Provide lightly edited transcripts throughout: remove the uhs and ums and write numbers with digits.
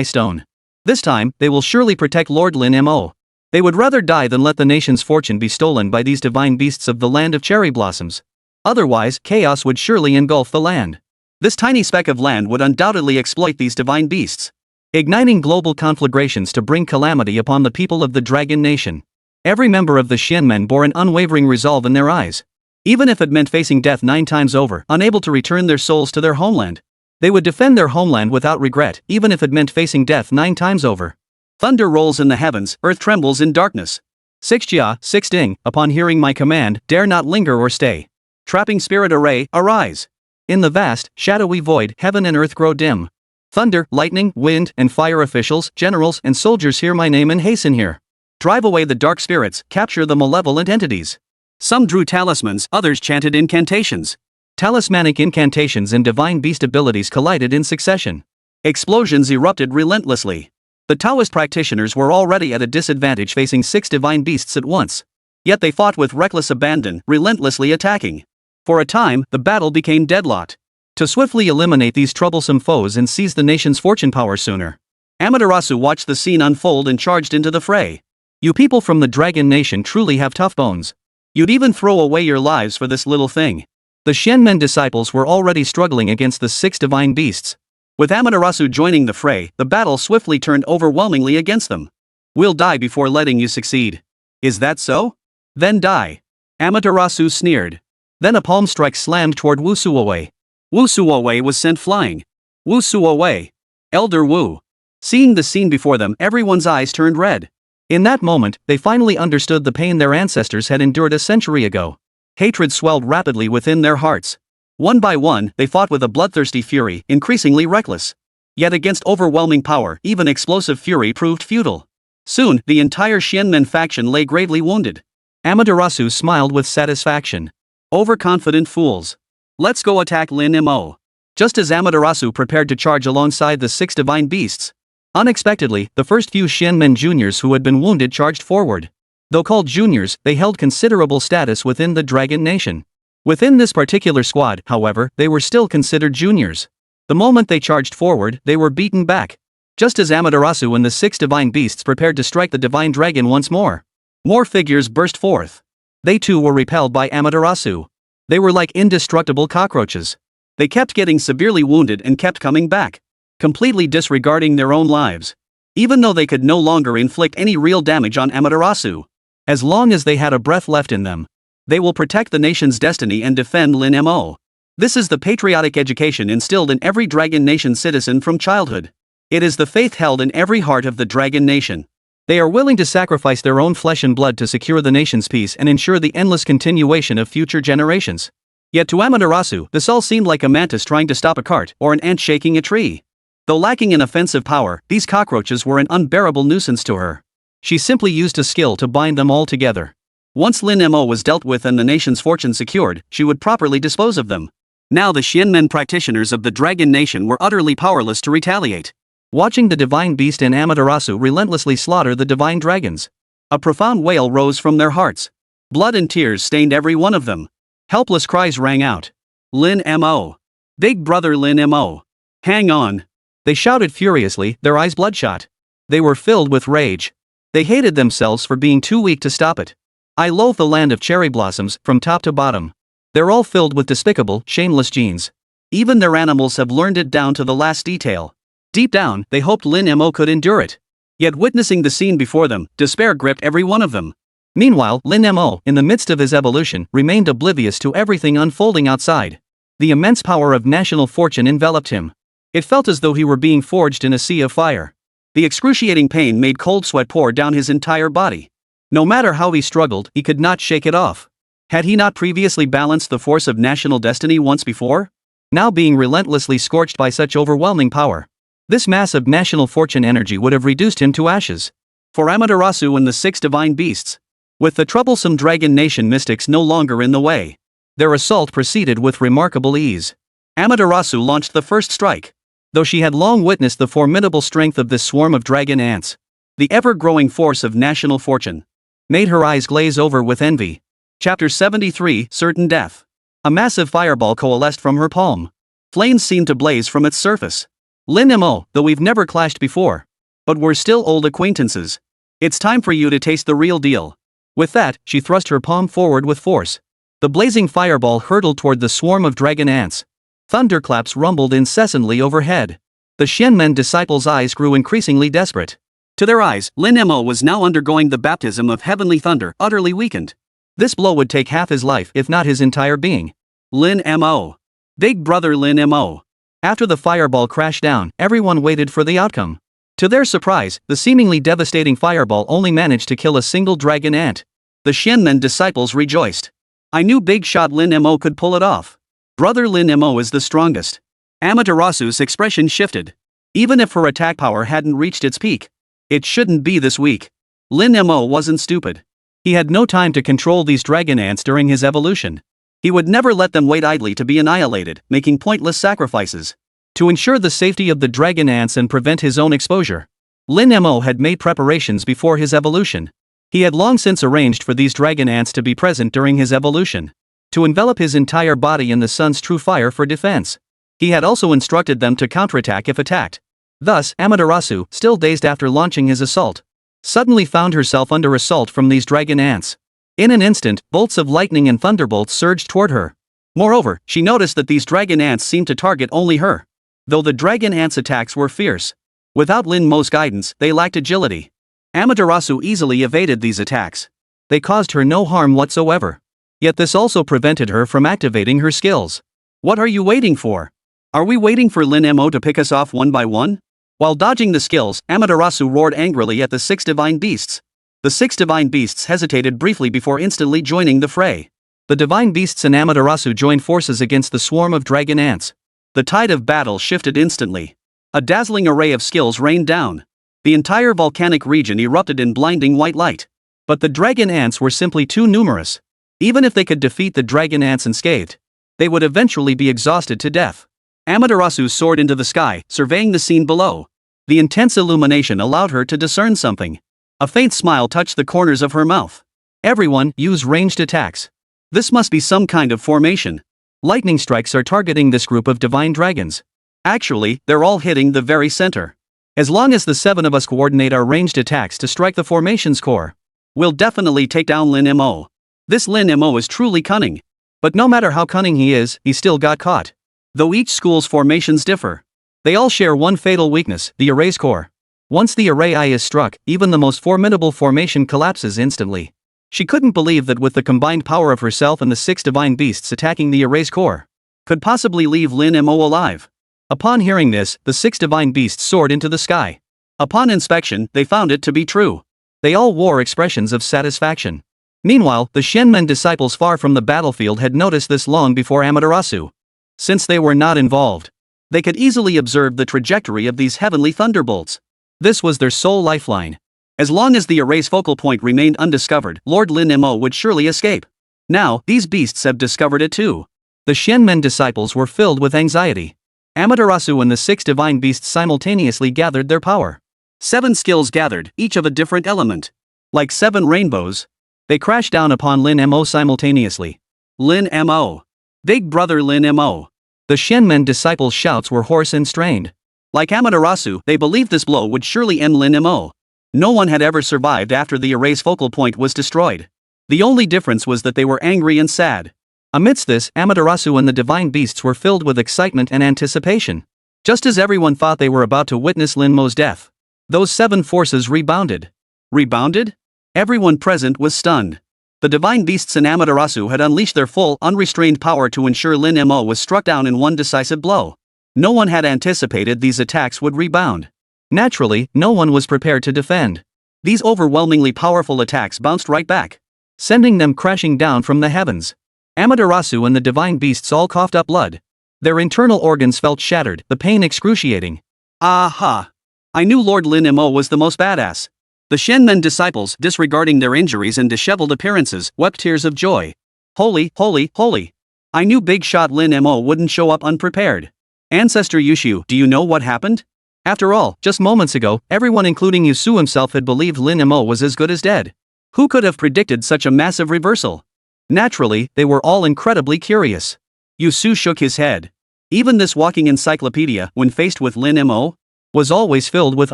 Stone. This time, they will surely protect Lord Lin Mo. They would rather die than let the nation's fortune be stolen by these divine beasts of the land of cherry blossoms. Otherwise, chaos would surely engulf the land. This tiny speck of land would undoubtedly exploit these divine beasts, igniting global conflagrations to bring calamity upon the people of the Dragon Nation. Every member of the Xianmen bore an unwavering resolve in their eyes. Even if it meant facing death 9 times over, unable to return their souls to their homeland, they would defend their homeland without regret, even if it meant facing death 9 times over. Thunder rolls in the heavens, earth trembles in darkness. 6 Jia, 6 Ding, upon hearing my command, dare not linger or stay. Trapping spirit array, arise. In the vast, shadowy void, heaven and earth grow dim. Thunder, lightning, wind, and fire officials, generals, and soldiers hear my name and hasten here. Drive away the dark spirits, capture the malevolent entities. Some drew talismans, others chanted incantations. Talismanic incantations and divine beast abilities collided in succession. Explosions erupted relentlessly. The Taoist practitioners were already at a disadvantage facing 6 divine beasts at once. Yet they fought with reckless abandon, relentlessly attacking. For a time, the battle became deadlocked. To swiftly eliminate these troublesome foes and seize the nation's fortune power sooner, Amaterasu watched the scene unfold and charged into the fray. You people from the Dragon Nation truly have tough bones. You'd even throw away your lives for this little thing. The Xianmen disciples were already struggling against the 6 divine beasts. With Amaterasu joining the fray, the battle swiftly turned overwhelmingly against them. We'll die before letting you succeed. Is that so? Then die. Amaterasu sneered. Then a palm strike slammed toward Wu Suowei. Wu Suowei was sent flying. Wu Suowei. Elder Wu. Seeing the scene before them, everyone's eyes turned red. In that moment, they finally understood the pain their ancestors had endured a century ago. Hatred swelled rapidly within their hearts. One by one, they fought with a bloodthirsty fury, increasingly reckless. Yet against overwhelming power, even explosive fury proved futile. Soon, the entire Xianmen faction lay gravely wounded. Amaterasu smiled with satisfaction. Overconfident fools. Let's go attack Lin Mo. Just as Amaterasu prepared to charge alongside the 6 divine beasts, unexpectedly, the first few Xianmen juniors who had been wounded charged forward. Though called juniors, they held considerable status within the Dragon Nation. Within this particular squad, however, they were still considered juniors. The moment they charged forward, they were beaten back. Just as Amaterasu and the 6 divine beasts prepared to strike the divine dragon once more, more figures burst forth. They too were repelled by Amaterasu. They were like indestructible cockroaches. They kept getting severely wounded and kept coming back, completely disregarding their own lives. Even though they could no longer inflict any real damage on Amaterasu, as long as they had a breath left in them, they will protect the nation's destiny and defend Lin Mo. This is the patriotic education instilled in every Dragon Nation citizen from childhood. It is the faith held in every heart of the Dragon Nation. They are willing to sacrifice their own flesh and blood to secure the nation's peace and ensure the endless continuation of future generations. Yet to Amaterasu, this all seemed like a mantis trying to stop a cart or an ant shaking a tree. Though lacking in offensive power, these cockroaches were an unbearable nuisance to her. She simply used a skill to bind them all together. Once Lin Mo was dealt with and the nation's fortune secured, she would properly dispose of them. Now the Xianmen practitioners of the Dragon Nation were utterly powerless to retaliate. Watching the divine beast and Amaterasu relentlessly slaughter the divine dragons, a profound wail rose from their hearts. Blood and tears stained every one of them. Helpless cries rang out. Lin Mo. Big brother Lin Mo. Hang on. They shouted furiously, their eyes bloodshot. They were filled with rage. They hated themselves for being too weak to stop it. I loathe the land of cherry blossoms, from top to bottom. They're all filled with despicable, shameless genes. Even their animals have learned it down to the last detail. Deep down, they hoped Lin Mo could endure it. Yet witnessing the scene before them, despair gripped every one of them. Meanwhile, Lin Mo, in the midst of his evolution, remained oblivious to everything unfolding outside. The immense power of national fortune enveloped him. It felt as though he were being forged in a sea of fire. The excruciating pain made cold sweat pour down his entire body. No matter how he struggled, he could not shake it off. Had he not previously balanced the force of national destiny once before? Now being relentlessly scorched by such overwhelming power, this mass of national fortune energy would have reduced him to ashes. For Amaterasu and the 6 divine beasts, with the troublesome Dragon Nation mystics no longer in the way, their assault proceeded with remarkable ease. Amaterasu launched the first strike. Though she had long witnessed the formidable strength of this swarm of dragon ants, the ever-growing force of national fortune made her eyes glaze over with envy. Chapter 73, Certain Death. A massive fireball coalesced from her palm. Flames seemed to blaze from its surface. Lin Mo, though we've never clashed before. But we're still old acquaintances. It's time for you to taste the real deal. With that, she thrust her palm forward with force. The blazing fireball hurtled toward the swarm of dragon ants. Thunderclaps rumbled incessantly overhead. The Shenmen disciples' eyes grew increasingly desperate. To their eyes, Lin Mo was now undergoing the baptism of heavenly thunder, utterly weakened. This blow would take half his life, if not his entire being. Lin Mo. Big brother Lin Mo. After the fireball crashed down, everyone waited for the outcome. To their surprise, the seemingly devastating fireball only managed to kill a single dragon ant. The Shenmen disciples rejoiced. I knew big shot Lin Mo could pull it off. Brother Lin Mo is the strongest. Amaterasu's expression shifted. Even if her attack power hadn't reached its peak, it shouldn't be this weak. Lin Mo wasn't stupid. He had no time to control these dragon ants during his evolution. He would never let them wait idly to be annihilated, making pointless sacrifices. To ensure the safety of the dragon ants and prevent his own exposure, Lin Mo had made preparations before his evolution. He had long since arranged for these dragon ants to be present during his evolution, to envelop his entire body in the sun's true fire for defense. He had also instructed them to counterattack if attacked. Thus, Amaterasu, still dazed after launching his assault, suddenly found herself under assault from these dragon ants. In an instant, bolts of lightning and thunderbolts surged toward her. Moreover, she noticed that these dragon ants seemed to target only her. Though the dragon ants' attacks were fierce, without Lin Mo's guidance, they lacked agility. Amaterasu easily evaded these attacks. They caused her no harm whatsoever. Yet this also prevented her from activating her skills. What are you waiting for? Are we waiting for Lin Mo to pick us off one by one? While dodging the skills, Amaterasu roared angrily at the 6 divine beasts. The 6 divine beasts hesitated briefly before instantly joining the fray. The divine beasts and Amaterasu joined forces against the swarm of dragon ants. The tide of battle shifted instantly. A dazzling array of skills rained down. The entire volcanic region erupted in blinding white light. But the dragon ants were simply too numerous. Even if they could defeat the dragon ants unscathed, they would eventually be exhausted to death. Amaterasu soared into the sky, surveying the scene below. The intense illumination allowed her to discern something. A faint smile touched the corners of her mouth. Everyone, use ranged attacks. This must be some kind of formation. Lightning strikes are targeting this group of divine dragons. Actually, they're all hitting the very center. As long as the 7 of us coordinate our ranged attacks to strike the formation's core, we'll definitely take down Lin Mo. This Lin Mo is truly cunning. But no matter how cunning he is, he still got caught. Though each school's formations differ, they all share one fatal weakness, the array's core. Once the array eye is struck, even the most formidable formation collapses instantly. She couldn't believe that with the combined power of herself and the 6 divine beasts attacking the array's core, could possibly leave Lin Mo alive. Upon hearing this, the 6 divine beasts soared into the sky. Upon inspection, they found it to be true. They all wore expressions of satisfaction. Meanwhile, the Shenmen disciples far from the battlefield had noticed this long before Amaterasu. Since they were not involved, they could easily observe the trajectory of these heavenly thunderbolts. This was their sole lifeline. As long as the array's focal point remained undiscovered, Lord Lin Mo would surely escape. Now, these beasts have discovered it too. The Shenmen disciples were filled with anxiety. Amaterasu and the 6 divine beasts simultaneously gathered their power. 7 skills gathered, each of a different element. Like 7 rainbows, they crashed down upon Lin Mo simultaneously. Lin Mo. Big brother Lin Mo. The Shenmen disciples' shouts were hoarse and strained. Like Amaterasu, they believed this blow would surely end Lin Mo. No one had ever survived after the array's focal point was destroyed. The only difference was that they were angry and sad. Amidst this, Amaterasu and the divine beasts were filled with excitement and anticipation. Just as everyone thought they were about to witness Lin Mo's death, those 7 forces rebounded. Rebounded? Everyone present was stunned. The divine beasts and Amaterasu had unleashed their full, unrestrained power to ensure Lin Mo was struck down in one decisive blow. No one had anticipated these attacks would rebound. Naturally, no one was prepared to defend. These overwhelmingly powerful attacks bounced right back, sending them crashing down from the heavens. Amaterasu and the divine beasts all coughed up blood. Their internal organs felt shattered, the pain excruciating. Aha! I knew Lord Lin Mo was the most badass. The Shenmen disciples, disregarding their injuries and disheveled appearances, wept tears of joy. Holy, holy, holy! I knew big shot Lin Mo wouldn't show up unprepared. Ancestor Yushu, do you know what happened? After all, just moments ago, everyone including Yusu himself had believed Lin Mo was as good as dead. Who could have predicted such a massive reversal? Naturally, they were all incredibly curious. Yusu shook his head. Even this walking encyclopedia, when faced with Lin Mo, was always filled with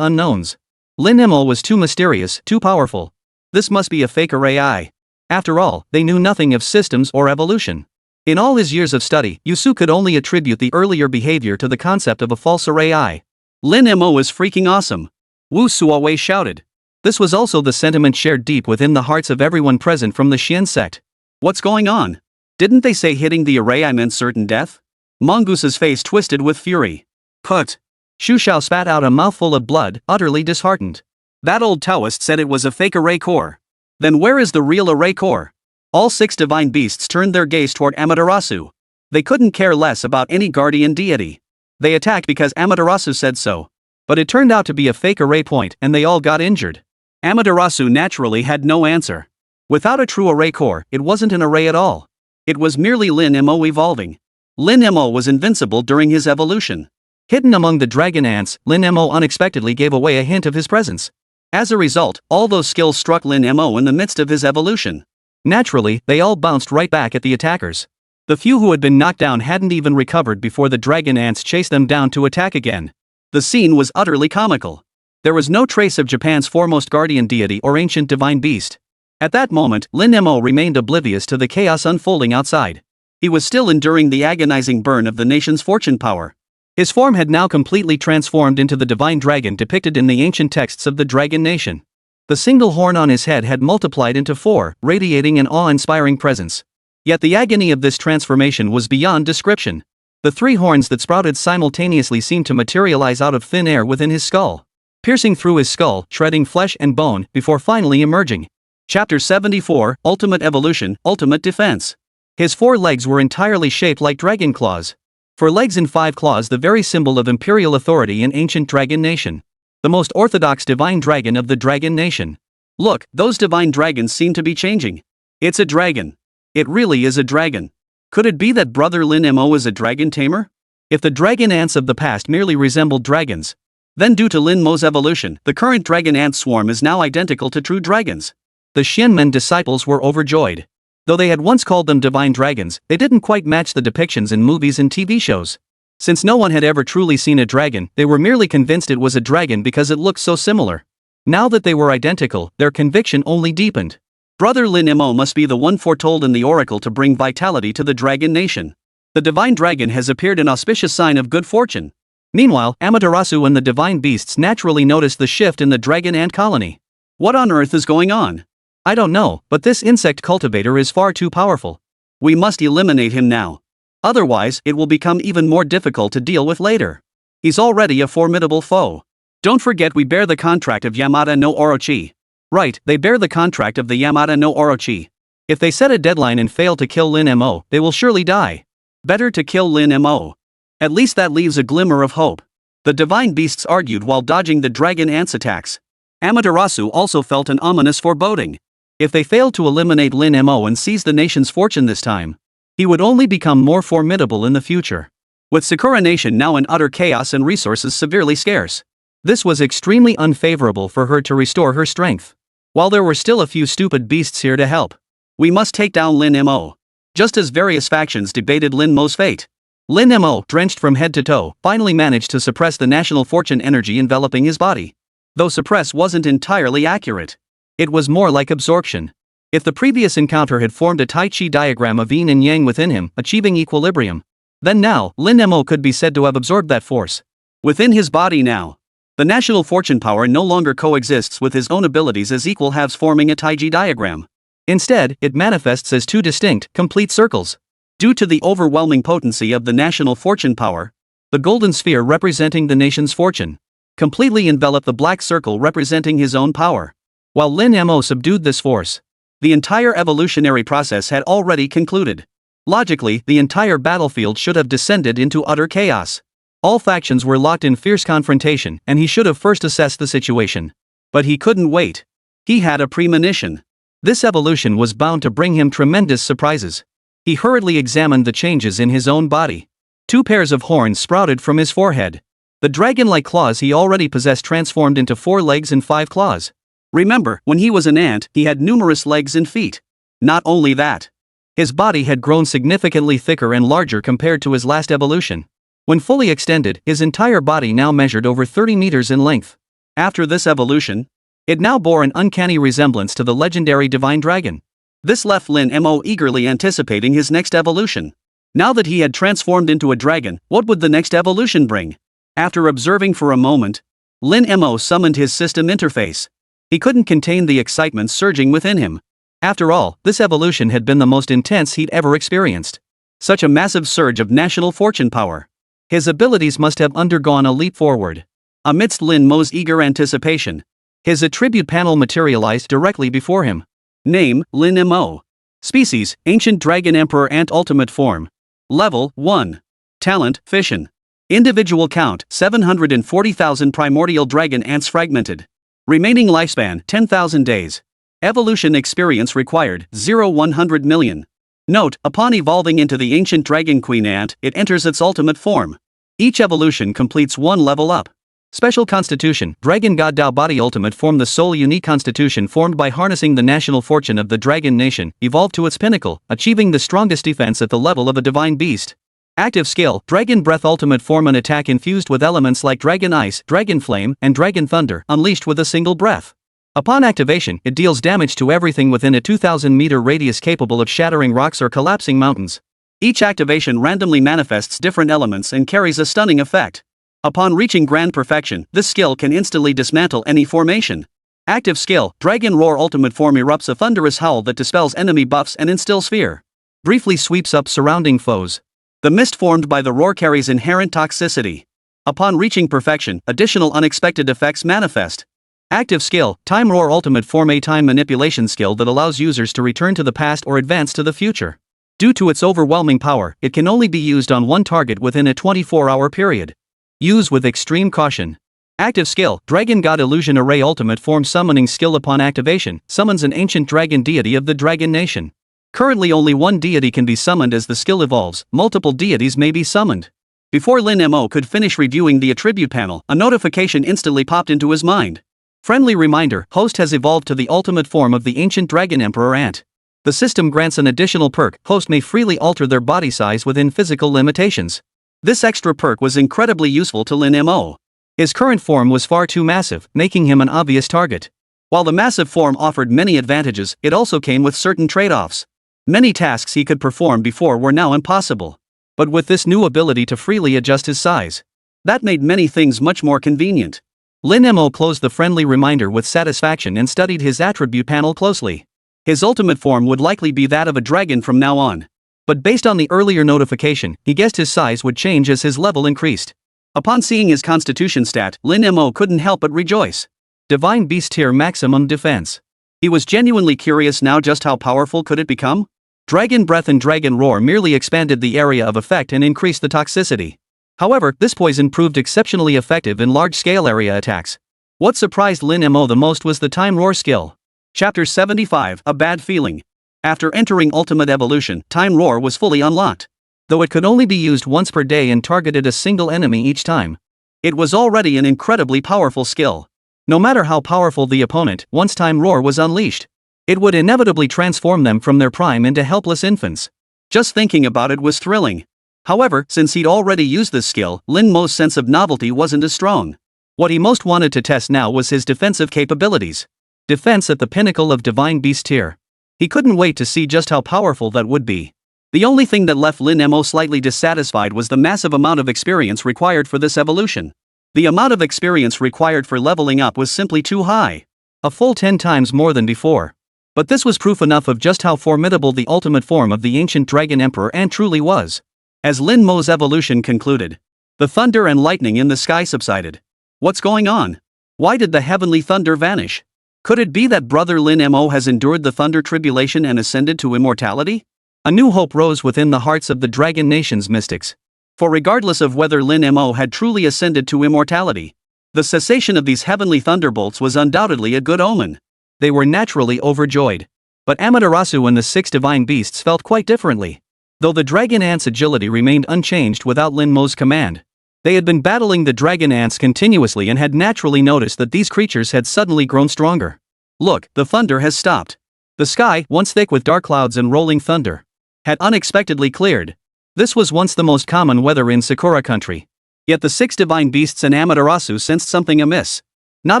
unknowns. Lin Mo was too mysterious, too powerful. This must be a fake AI. After all, they knew nothing of systems or evolution. In all his years of study, Yusu could only attribute the earlier behavior to the concept of a false AI. Lin Mo is freaking awesome. Wu Suowei shouted. This was also the sentiment shared deep within the hearts of everyone present from the Xian sect. What's going on? Didn't they say hitting the array meant certain death? Mongoose's face twisted with fury. Put. Xu Xiao spat out a mouthful of blood, utterly disheartened. That old Taoist said it was a fake array core. Then where is the real array core? All 6 divine beasts turned their gaze toward Amaterasu. They couldn't care less about any guardian deity. They attacked because Amaterasu said so. But it turned out to be a fake array point and they all got injured. Amaterasu naturally had no answer. Without a true array core, it wasn't an array at all. It was merely Lin Mo evolving. Lin Mo was invincible during his evolution. Hidden among the dragon ants, Lin Mo unexpectedly gave away a hint of his presence. As a result, all those skills struck Lin Mo in the midst of his evolution. Naturally, they all bounced right back at the attackers. The few who had been knocked down hadn't even recovered before the dragon ants chased them down to attack again. The scene was utterly comical. There was no trace of Japan's foremost guardian deity or ancient divine beast. At that moment, Lin Mo remained oblivious to the chaos unfolding outside. He was still enduring the agonizing burn of the nation's fortune power. His form had now completely transformed into the divine dragon depicted in the ancient texts of the Dragon Nation. The single horn on his head had multiplied into 4, radiating an awe-inspiring presence. Yet the agony of this transformation was beyond description. The 3 horns that sprouted simultaneously seemed to materialize out of thin air within his skull, piercing through his skull, shredding flesh and bone, before finally emerging. Chapter 74, Ultimate Evolution, Ultimate Defense. His 4 legs were entirely shaped like dragon claws. 4 legs and 5 claws, the very symbol of imperial authority in ancient Dragon Nation. The most orthodox divine dragon of the Dragon Nation. Look, those divine dragons seem to be changing. It's a dragon. It really is a dragon. Could it be that Brother Lin Mo is a dragon tamer? If the dragon ants of the past merely resembled dragons, then due to Lin Mo's evolution, the current dragon ant swarm is now identical to true dragons. The Xianmen disciples were overjoyed. Though they had once called them divine dragons, they didn't quite match the depictions in movies and TV shows. Since no one had ever truly seen a dragon, they were merely convinced it was a dragon because it looked so similar. Now that they were identical, their conviction only deepened. Brother Lin Mo must be the one foretold in the oracle to bring vitality to the Dragon Nation. The divine dragon has appeared, an auspicious sign of good fortune. Meanwhile, Amaterasu and the divine beasts naturally noticed the shift in the dragon ant colony. What on earth is going on? I don't know, but this insect cultivator is far too powerful. We must eliminate him now. Otherwise, it will become even more difficult to deal with later. He's already a formidable foe. Don't forget we bear the contract of Yamada no Orochi. Right, they bear the contract of the Yamada no Orochi. If they set a deadline and fail to kill Lin Mo, they will surely die. Better to kill Lin Mo. At least that leaves a glimmer of hope. The divine beasts argued while dodging the dragon ants' attacks. Amaterasu also felt an ominous foreboding. If they failed to eliminate Lin Mo and seize the nation's fortune this time, he would only become more formidable in the future. With Sakura Nation now in utter chaos and resources severely scarce, this was extremely unfavorable for her to restore her strength. While there were still a few stupid beasts here to help, we must take down Lin Mo. Just as various factions debated Lin Mo's fate, Lin Mo, drenched from head to toe, finally managed to suppress the national fortune energy enveloping his body. Though suppress wasn't entirely accurate. It was more like absorption. If the previous encounter had formed a Tai Chi diagram of yin and yang within him, achieving equilibrium, then now, Lin Mo could be said to have absorbed that force within his body now. The national fortune power no longer coexists with his own abilities as equal halves forming a Tai Chi diagram. Instead, it manifests as 2 distinct, complete circles. Due to the overwhelming potency of the national fortune power, the golden sphere representing the nation's fortune completely enveloped the black circle representing his own power. While Lin Mo subdued this force, the entire evolutionary process had already concluded. Logically, the entire battlefield should have descended into utter chaos. All factions were locked in fierce confrontation, and he should have first assessed the situation. But he couldn't wait. He had a premonition. This evolution was bound to bring him tremendous surprises. He hurriedly examined the changes in his own body. 2 pairs of horns sprouted from his forehead. The dragon-like claws he already possessed transformed into 4 legs and 5 claws. Remember, when he was an ant, he had numerous legs and feet. Not only that, his body had grown significantly thicker and larger compared to his last evolution. When fully extended, his entire body now measured over 30 meters in length. After this evolution, it now bore an uncanny resemblance to the legendary divine dragon. This left Lin Mo eagerly anticipating his next evolution. Now that he had transformed into a dragon, what would the next evolution bring? After observing for a moment, Lin Mo summoned his system interface. He couldn't contain the excitement surging within him. After all, this evolution had been the most intense he'd ever experienced. Such a massive surge of national fortune power. His abilities must have undergone a leap forward. Amidst Lin Mo's eager anticipation, his attribute panel materialized directly before him. Name, Lin Mo. Species, Ancient Dragon Emperor Ant Ultimate Form. Level, 1. Talent, Fission. Individual count, 740,000 primordial dragon ants fragmented. Remaining lifespan, 10,000 days. Evolution experience required, 0-100 million. Note, upon evolving into the Ancient Dragon Queen Ant, it enters its ultimate form. Each evolution completes one level up. Special Constitution, Dragon God Dao Body Ultimate Form. The sole unique constitution formed by harnessing the national fortune of the Dragon Nation, evolved to its pinnacle, achieving the strongest defense at the level of a divine beast. Active skill, Dragon Breath Ultimate Form. An attack infused with elements like Dragon Ice, Dragon Flame, and Dragon Thunder, unleashed with a single breath. Upon activation, it deals damage to everything within a 2,000-meter radius, capable of shattering rocks or collapsing mountains. Each activation randomly manifests different elements and carries a stunning effect. Upon reaching grand perfection, this skill can instantly dismantle any formation. Active skill, Dragon Roar Ultimate Form. Erupts a thunderous howl that dispels enemy buffs and instills fear. Briefly sweeps up surrounding foes. The mist formed by the roar carries inherent toxicity. Upon reaching perfection, additional unexpected effects manifest. Active skill, Time Roar Ultimate Form. A time manipulation skill that allows users to return to the past or advance to the future. Due to its overwhelming power, it can only be used on one target within a 24-hour period. Use with extreme caution. Active skill, Dragon God Illusion Array Ultimate Form. Summoning skill. Upon activation, summons an ancient dragon deity of the Dragon Nation. Currently only one deity can be summoned. As the skill evolves, multiple deities may be summoned. Before Lin Mo could finish reviewing the attribute panel, a notification instantly popped into his mind. Friendly reminder, host has evolved to the ultimate form of the Ancient Dragon Emperor Ant. The system grants an additional perk, host may freely alter their body size within physical limitations. This extra perk was incredibly useful to Lin Mo. His current form was far too massive, making him an obvious target. While the massive form offered many advantages, it also came with certain trade-offs. Many tasks he could perform before were now impossible. But with this new ability to freely adjust his size, that made many things much more convenient. Lin Mo closed the friendly reminder with satisfaction and studied his attribute panel closely. His ultimate form would likely be that of a dragon from now on. But based on the earlier notification, he guessed his size would change as his level increased. Upon seeing his constitution stat, Lin Mo couldn't help but rejoice. Divine Beast Tier Maximum Defense. He was genuinely curious now, just how powerful could it become? Dragon Breath and Dragon Roar merely expanded the area of effect and increased the toxicity. However, this poison proved exceptionally effective in large-scale area attacks. What surprised Lin Mo the most was the Time Roar skill. Chapter 75, A Bad Feeling. After entering Ultimate Evolution, Time Roar was fully unlocked. Though it could only be used once per day and targeted a single enemy each time, it was already an incredibly powerful skill. No matter how powerful the opponent, once Time Roar was unleashed, it would inevitably transform them from their prime into helpless infants. Just thinking about it was thrilling. However, since he'd already used this skill, Lin Mo's sense of novelty wasn't as strong. What he most wanted to test now was his defensive capabilities. Defense at the pinnacle of Divine Beast tier. He couldn't wait to see just how powerful that would be. The only thing that left Lin Mo slightly dissatisfied was the massive amount of experience required for this evolution. The amount of experience required for leveling up was simply too high. A full 10 times more than before. But this was proof enough of just how formidable the ultimate form of the Ancient Dragon Emperor Ant truly was. As Lin Mo's evolution concluded, the thunder and lightning in the sky subsided. What's going on? Why did the heavenly thunder vanish? Could it be that brother Lin Mo has endured the thunder tribulation and ascended to immortality? A new hope rose within the hearts of the Dragon Nation's mystics. For regardless of whether Lin Mo had truly ascended to immortality, the cessation of these heavenly thunderbolts was undoubtedly a good omen. They were naturally overjoyed. But Amaterasu and the 6 divine beasts felt quite differently. Though the dragon ants' agility remained unchanged without Lin Mo's command, they had been battling the dragon ants continuously and had naturally noticed that these creatures had suddenly grown stronger. Look, the thunder has stopped. The sky, once thick with dark clouds and rolling thunder, had unexpectedly cleared. This was once the most common weather in Sakura country. Yet the 6 divine beasts and Amaterasu sensed something amiss. Not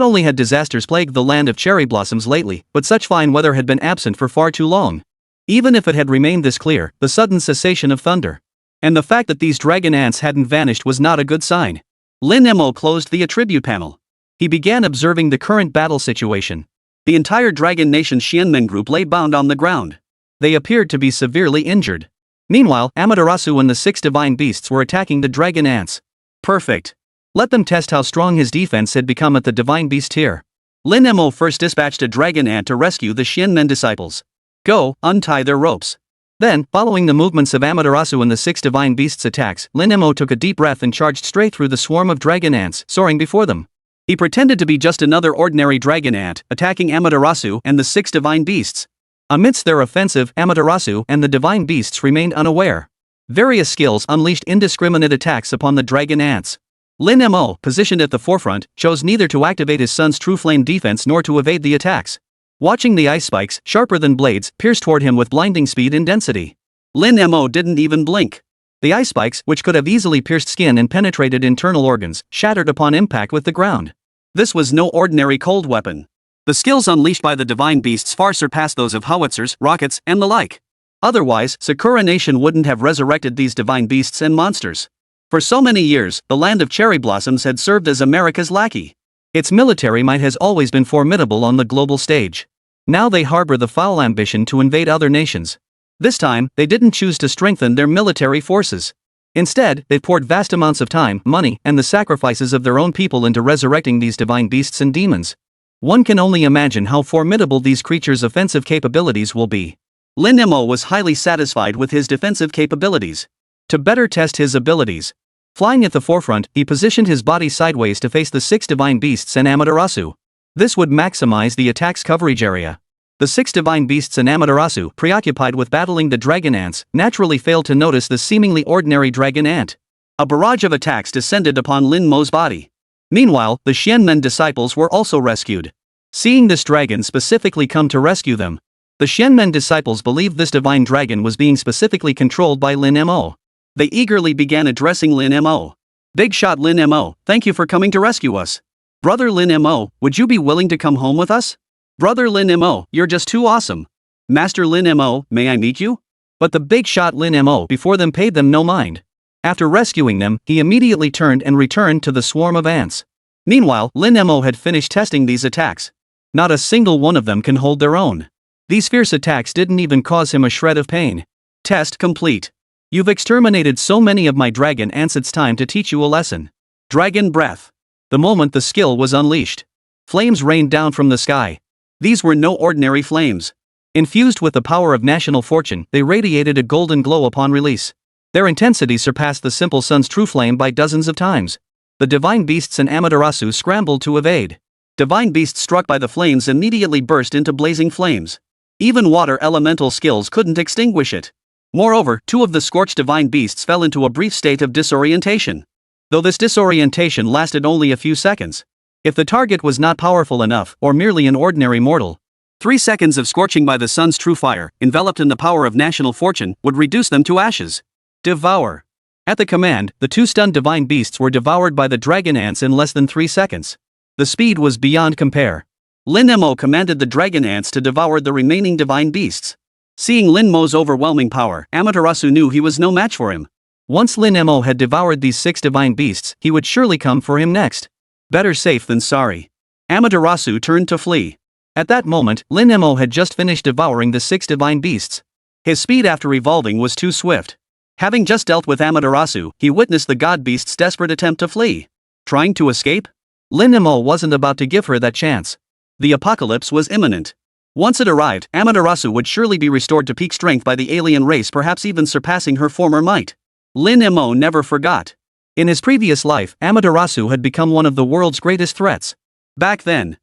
only had disasters plagued the land of cherry blossoms lately, but such fine weather had been absent for far too long. Even if it had remained this clear, the sudden cessation of thunder and the fact that these dragon ants hadn't vanished was not a good sign. Lin Mo closed the attribute panel. He began observing the current battle situation. The entire Dragon Nation Xianmen group lay bound on the ground. They appeared to be severely injured. Meanwhile, Amaterasu and the 6 divine beasts were attacking the dragon ants. Perfect. Let them test how strong his defense had become at the divine beast tier. Lin Mo first dispatched a dragon ant to rescue the Xianmen disciples. Go, untie their ropes. Then, following the movements of Amaterasu and the 6 divine beasts' attacks, Lin Mo took a deep breath and charged straight through the swarm of dragon ants soaring before them. He pretended to be just another ordinary dragon ant, attacking Amaterasu and the 6 divine beasts. Amidst their offensive, Amaterasu and the divine beasts remained unaware. Various skills unleashed indiscriminate attacks upon the dragon ants. Lin Mo, positioned at the forefront, chose neither to activate his son's true flame defense nor to evade the attacks. Watching the ice spikes, sharper than blades, pierce toward him with blinding speed and density. Lin Mo didn't even blink. The ice spikes, which could have easily pierced skin and penetrated internal organs, shattered upon impact with the ground. This was no ordinary cold weapon. The skills unleashed by the divine beasts far surpassed those of howitzers, rockets, and the like. Otherwise, Sakura Nation wouldn't have resurrected these divine beasts and monsters. For so many years, the land of cherry blossoms had served as America's lackey. Its military might has always been formidable on the global stage. Now they harbor the foul ambition to invade other nations. This time, they didn't choose to strengthen their military forces. Instead, they poured vast amounts of time, money, and the sacrifices of their own people into resurrecting these divine beasts and demons. One can only imagine how formidable these creatures' offensive capabilities will be. Lin Mo was highly satisfied with his defensive capabilities. To better test his abilities, flying at the forefront, he positioned his body sideways to face the 6 divine beasts and Amaterasu. This would maximize the attack's coverage area. The 6 divine beasts and Amaterasu, preoccupied with battling the dragon ants, naturally failed to notice the seemingly ordinary dragon ant. A barrage of attacks descended upon Lin Mo's body. Meanwhile, the Xianmen disciples were also rescued. Seeing this dragon specifically come to rescue them, the Xianmen disciples believed this divine dragon was being specifically controlled by Lin Mo. They eagerly began addressing Lin Mo. Big shot Lin Mo, thank you for coming to rescue us. Brother Lin Mo, would you be willing to come home with us? Brother Lin Mo, you're just too awesome. Master Lin Mo, may I meet you? But the big shot Lin Mo before them paid them no mind. After rescuing them, he immediately turned and returned to the swarm of ants. Meanwhile, Lin Mo had finished testing these attacks. Not a single one of them can hold their own. These fierce attacks didn't even cause him a shred of pain. Test complete. You've exterminated so many of my dragon ants, it's time to teach you a lesson. Dragon breath. The moment the skill was unleashed, flames rained down from the sky. These were no ordinary flames. Infused with the power of national fortune, they radiated a golden glow upon release. Their intensity surpassed the simple sun's true flame by dozens of times. The divine beasts and Amaterasu scrambled to evade. Divine beasts struck by the flames immediately burst into blazing flames. Even water elemental skills couldn't extinguish it. Moreover, 2 of the scorched divine beasts fell into a brief state of disorientation. Though this disorientation lasted only a few seconds. If the target was not powerful enough, or merely an ordinary mortal, 3 seconds of scorching by the sun's true fire, enveloped in the power of national fortune, would reduce them to ashes. Devour. At the command, the 2 stunned divine beasts were devoured by the dragon ants in less than 3 seconds. The speed was beyond compare. Lin Mo commanded the dragon ants to devour the remaining divine beasts. Seeing Lin Mo's overwhelming power, Amaterasu knew he was no match for him. Once Lin Mo had devoured these 6 divine beasts, he would surely come for him next. Better safe than sorry. Amaterasu turned to flee. At that moment, Lin Mo had just finished devouring the 6 divine beasts. His speed after evolving was too swift. Having just dealt with Amaterasu, he witnessed the god beast's desperate attempt to flee. Trying to escape? Lin Mo wasn't about to give her that chance. The apocalypse was imminent. Once it arrived, Amaterasu would surely be restored to peak strength by the alien race, perhaps even surpassing her former might. Lin Mo never forgot. In his previous life, Amaterasu had become one of the world's greatest threats. Back then,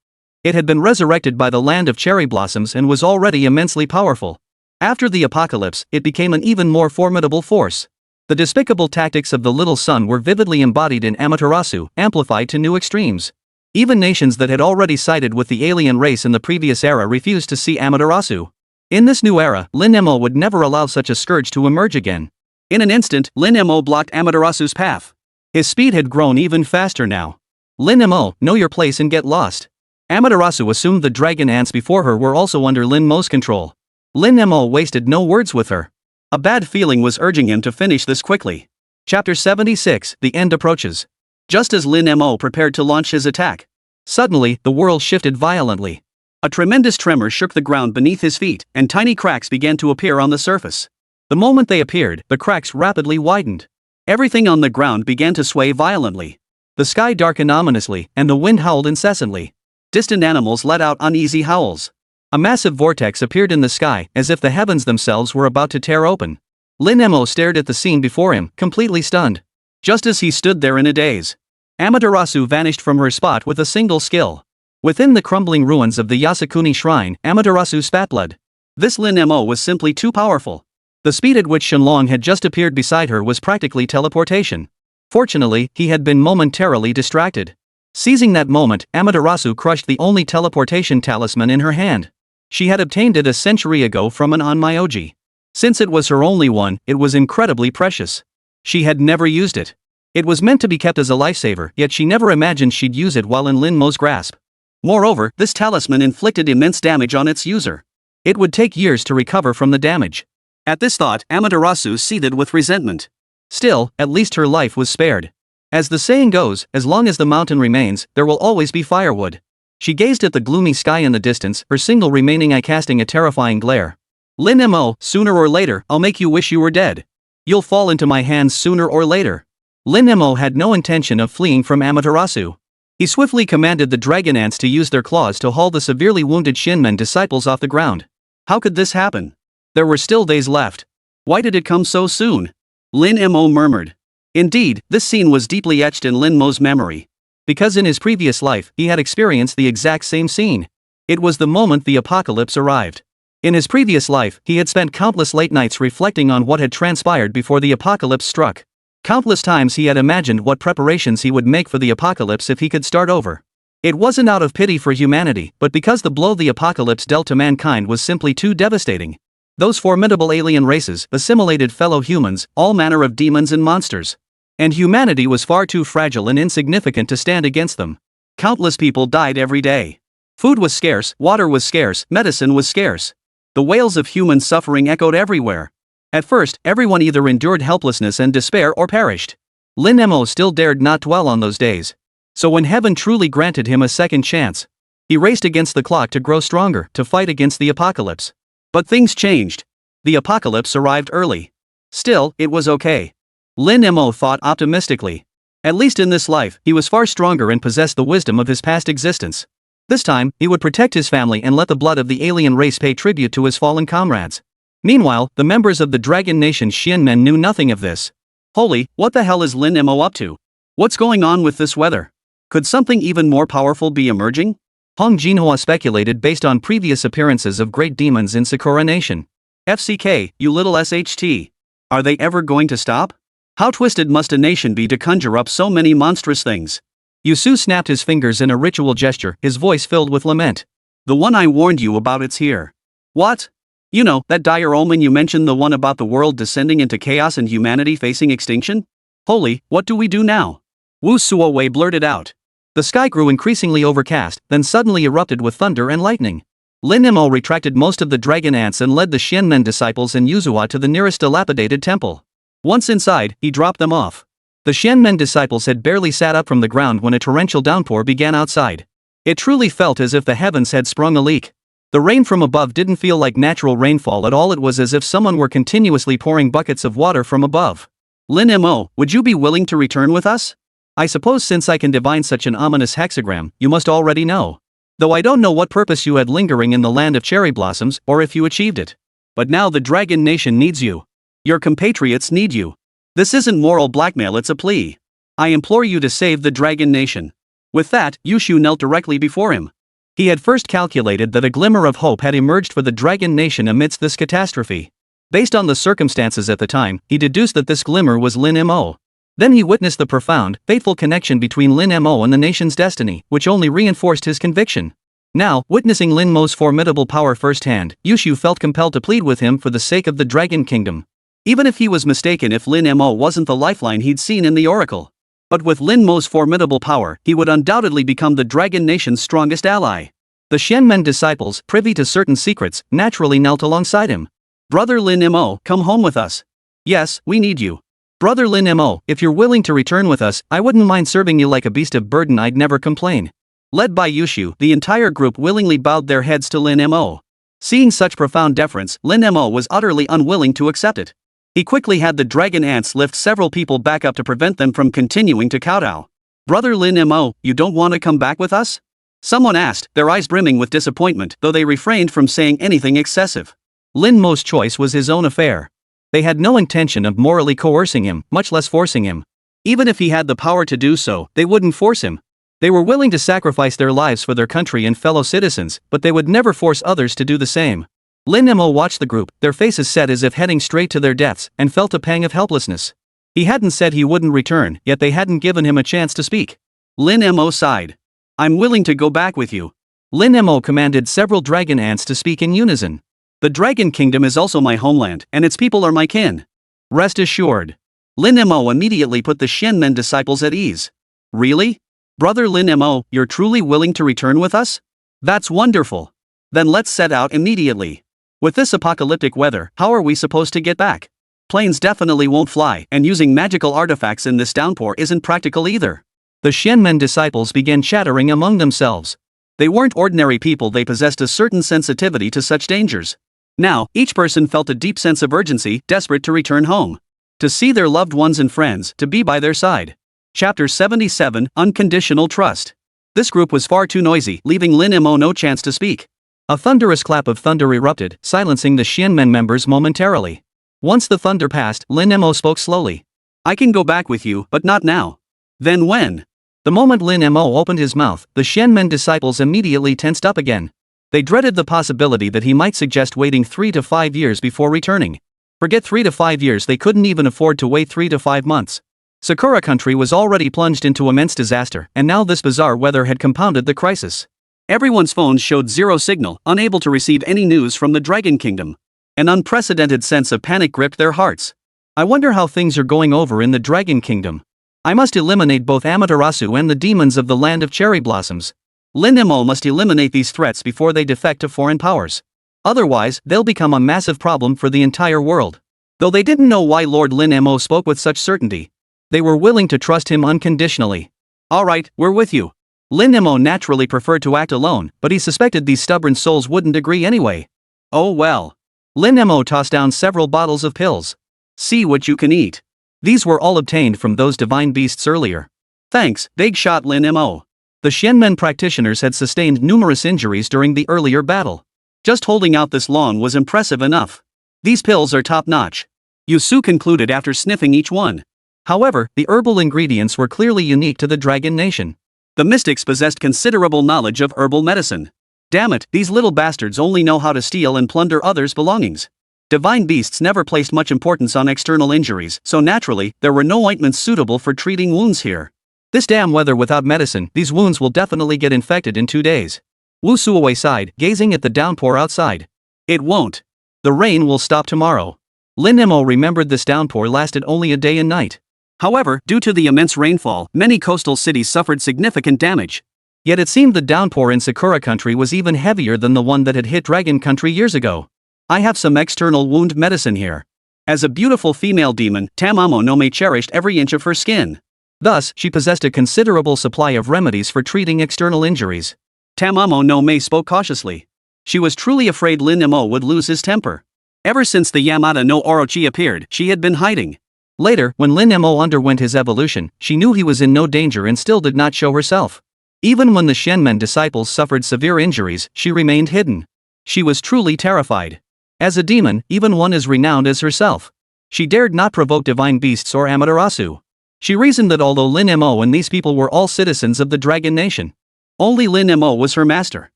it had been resurrected by the land of cherry blossoms and was already immensely powerful. After the apocalypse, it became an even more formidable force. The despicable tactics of the little sun were vividly embodied in Amaterasu, amplified to new extremes. Even nations that had already sided with the alien race in the previous era refused to see Amaterasu. In this new era, Lin Mo would never allow such a scourge to emerge again. In an instant, Lin Mo blocked Amaterasu's path. His speed had grown even faster now. Lin Mo, know your place and get lost. Amaterasu assumed the dragon ants before her were also under Lin Mo's control. Lin Mo wasted no words with her. A bad feeling was urging him to finish this quickly. Chapter 76, The End approaches. Just as Lin Mo prepared to launch his attack, suddenly the world shifted violently. A tremendous tremor shook the ground beneath his feet, and tiny cracks began to appear on the surface. The moment they appeared, the cracks rapidly widened. Everything on the ground began to sway violently. The sky darkened ominously, and the wind howled incessantly. Distant animals let out uneasy howls. A massive vortex appeared in the sky, as if the heavens themselves were about to tear open. Lin Mo stared at the scene before him, completely stunned. Just as he stood there in a daze, Amaterasu vanished from her spot with a single skill. Within the crumbling ruins of the Yasukuni shrine, Amaterasu spat blood. This Lin Mo was simply too powerful. The speed at which Shenlong had just appeared beside her was practically teleportation. Fortunately, he had been momentarily distracted. Seizing that moment, Amaterasu crushed the only teleportation talisman in her hand. She had obtained it a century ago from an Onmyoji. Since it was her only one, it was incredibly precious. She had never used it. It was meant to be kept as a lifesaver, yet she never imagined she'd use it while in Lin Mo's grasp. Moreover, this talisman inflicted immense damage on its user. It would take years to recover from the damage. At this thought, Amaterasu seethed with resentment. Still, at least her life was spared. As the saying goes, as long as the mountain remains, there will always be firewood. She gazed at the gloomy sky in the distance, her single remaining eye casting a terrifying glare. Lin Mo, sooner or later, I'll make you wish you were dead. You'll fall into my hands sooner or later. Lin Mo had no intention of fleeing from Amaterasu. He swiftly commanded the dragon ants to use their claws to haul the severely wounded Shinmen disciples off the ground. How could this happen? There were still days left. Why did it come so soon? Lin Mo murmured. Indeed, this scene was deeply etched in Lin Mo's memory. Because in his previous life, he had experienced the exact same scene. It was the moment the apocalypse arrived. In his previous life, he had spent countless late nights reflecting on what had transpired before the apocalypse struck. Countless times he had imagined what preparations he would make for the apocalypse if he could start over. It wasn't out of pity for humanity, but because the blow the apocalypse dealt to mankind was simply too devastating. Those formidable alien races assimilated fellow humans, all manner of demons and monsters. And humanity was far too fragile and insignificant to stand against them. Countless people died every day. Food was scarce, water was scarce, medicine was scarce. The wails of human suffering echoed everywhere. At first, everyone either endured helplessness and despair or perished. Lin Mo still dared not dwell on those days. So when heaven truly granted him a second chance, he raced against the clock to grow stronger, to fight against the apocalypse. But things changed. The apocalypse arrived early. Still, it was okay. Lin Mo thought optimistically. At least in this life, he was far stronger and possessed the wisdom of his past existence. This time, he would protect his family and let the blood of the alien race pay tribute to his fallen comrades. Meanwhile, the members of the Dragon Nation Xianmen knew nothing of this. Holy, what the hell is Lin Mo up to? What's going on with this weather? Could something even more powerful be emerging? Hong Jinhua speculated based on previous appearances of great demons in Sakura Nation. FCK, you little SHT. Are they ever going to stop? How twisted must a nation be to conjure up so many monstrous things? Yusu snapped his fingers in a ritual gesture, his voice filled with lament. The one I warned you about, it's here. What? You know, that dire omen you mentioned, the one about the world descending into chaos and humanity facing extinction? Holy, what do we do now? Wu Suowei blurted out. The sky grew increasingly overcast, then suddenly erupted with thunder and lightning. Lin Mo retracted most of the dragon ants and led the Xianmen disciples and Yuzua to the nearest dilapidated temple. Once inside, he dropped them off. The Xianmen disciples had barely sat up from the ground when a torrential downpour began outside. It truly felt as if the heavens had sprung a leak. The rain from above didn't feel like natural rainfall at all, it was as if someone were continuously pouring buckets of water from above. Lin Mo, would you be willing to return with us? I suppose since I can divine such an ominous hexagram, you must already know. Though I don't know what purpose you had lingering in the land of cherry blossoms, or if you achieved it. But now the Dragon Nation needs you. Your compatriots need you. This isn't moral blackmail, it's a plea. I implore you to save the Dragon Nation. With that, Yushu knelt directly before him. He had first calculated that a glimmer of hope had emerged for the Dragon Nation amidst this catastrophe. Based on the circumstances at the time, he deduced that this glimmer was Lin Mo. Then he witnessed the profound, fateful connection between Lin Mo and the nation's destiny, which only reinforced his conviction. Now, witnessing Lin Mo's formidable power firsthand, Yushu felt compelled to plead with him for the sake of the Dragon Kingdom. Even if he was mistaken if Lin Mo wasn't the lifeline he'd seen in the oracle. But with Lin Mo's formidable power, he would undoubtedly become the Dragon Nation's strongest ally. The Shenmen disciples, privy to certain secrets, naturally knelt alongside him. Brother Lin Mo, come home with us. Yes, we need you. Brother Lin Mo, if you're willing to return with us, I wouldn't mind serving you like a beast of burden, I'd never complain. Led by Yushu, the entire group willingly bowed their heads to Lin Mo. Seeing such profound deference, Lin Mo was utterly unwilling to accept it. He quickly had the dragon ants lift several people back up to prevent them from continuing to kowtow. Brother Lin Mo, you don't want to come back with us? Someone asked, their eyes brimming with disappointment, though they refrained from saying anything excessive. Lin Mo's choice was his own affair. They had no intention of morally coercing him, much less forcing him. Even if he had the power to do so, they wouldn't force him. They were willing to sacrifice their lives for their country and fellow citizens, but they would never force others to do the same. Lin Mo watched the group, their faces set as if heading straight to their deaths, and felt a pang of helplessness. He hadn't said he wouldn't return, yet they hadn't given him a chance to speak. Lin Mo sighed. I'm willing to go back with you. Lin Mo commanded several dragon ants to speak in unison. The Dragon Kingdom is also my homeland, and its people are my kin. Rest assured. Lin Mo immediately put the Shenmen disciples at ease. Really? Brother Lin Mo, you're truly willing to return with us? That's wonderful. Then let's set out immediately. With this apocalyptic weather, how are we supposed to get back? Planes definitely won't fly, and using magical artifacts in this downpour isn't practical either. The Shenmen disciples began chattering among themselves. They weren't ordinary people, they possessed a certain sensitivity to such dangers. Now, each person felt a deep sense of urgency, desperate to return home. To see their loved ones and friends, to be by their side. Chapter 77, Unconditional Trust. This group was far too noisy, leaving Lin Mo no chance to speak. A thunderous clap of thunder erupted, silencing the Shenmen members momentarily. Once the thunder passed, Lin Mo spoke slowly. I can go back with you, but not now. Then when? The moment Lin Mo opened his mouth, the Shenmen disciples immediately tensed up again. They dreaded the possibility that he might suggest waiting 3 to 5 years before returning. Forget 3 to 5 years, they couldn't even afford to wait 3 to 5 months. Sakura country was already plunged into immense disaster, and now this bizarre weather had compounded the crisis. Everyone's phones showed zero signal, unable to receive any news from the Dragon Kingdom. An unprecedented sense of panic gripped their hearts. I wonder how things are going over in the Dragon Kingdom. I must eliminate both Amaterasu and the demons of the land of cherry blossoms. Lin Mo must eliminate these threats before they defect to foreign powers. Otherwise, they'll become a massive problem for the entire world. Though they didn't know why Lord Lin Mo spoke with such certainty, they were willing to trust him unconditionally. Alright, we're with you. Lin Mo naturally preferred to act alone, but he suspected these stubborn souls wouldn't agree anyway. Oh well. Lin Mo tossed down several bottles of pills. See what you can eat. These were all obtained from those divine beasts earlier. Thanks, big shot Lin Mo. The Shenmen practitioners had sustained numerous injuries during the earlier battle. Just holding out this long was impressive enough. These pills are top-notch. Yusu concluded after sniffing each one. However, the herbal ingredients were clearly unique to the Dragon Nation. The mystics possessed considerable knowledge of herbal medicine. Damn it, these little bastards only know how to steal and plunder others' belongings. Divine beasts never placed much importance on external injuries, so naturally, there were no ointments suitable for treating wounds here. This damn weather without medicine, these wounds will definitely get infected in 2 days. Wu Suowei sighed, gazing at the downpour outside. It won't. The rain will stop tomorrow. Lin Mo remembered this downpour lasted only a day and night. However, due to the immense rainfall, many coastal cities suffered significant damage. Yet it seemed the downpour in Sakura country was even heavier than the one that had hit Dragon country years ago. I have some external wound medicine here. As a beautiful female demon, Tamamo no Mae cherished every inch of her skin. Thus, she possessed a considerable supply of remedies for treating external injuries. Tamamo no Mae spoke cautiously. She was truly afraid Lin Mo would lose his temper. Ever since the Yamada no Orochi appeared, she had been hiding. Later, when Lin Mo underwent his evolution, she knew he was in no danger and still did not show herself. Even when the Shenmen disciples suffered severe injuries, she remained hidden. She was truly terrified. As a demon, even one as renowned as herself, she dared not provoke divine beasts or Amaterasu. She reasoned that although Lin Mo and these people were all citizens of the Dragon Nation, only Lin Mo was her master.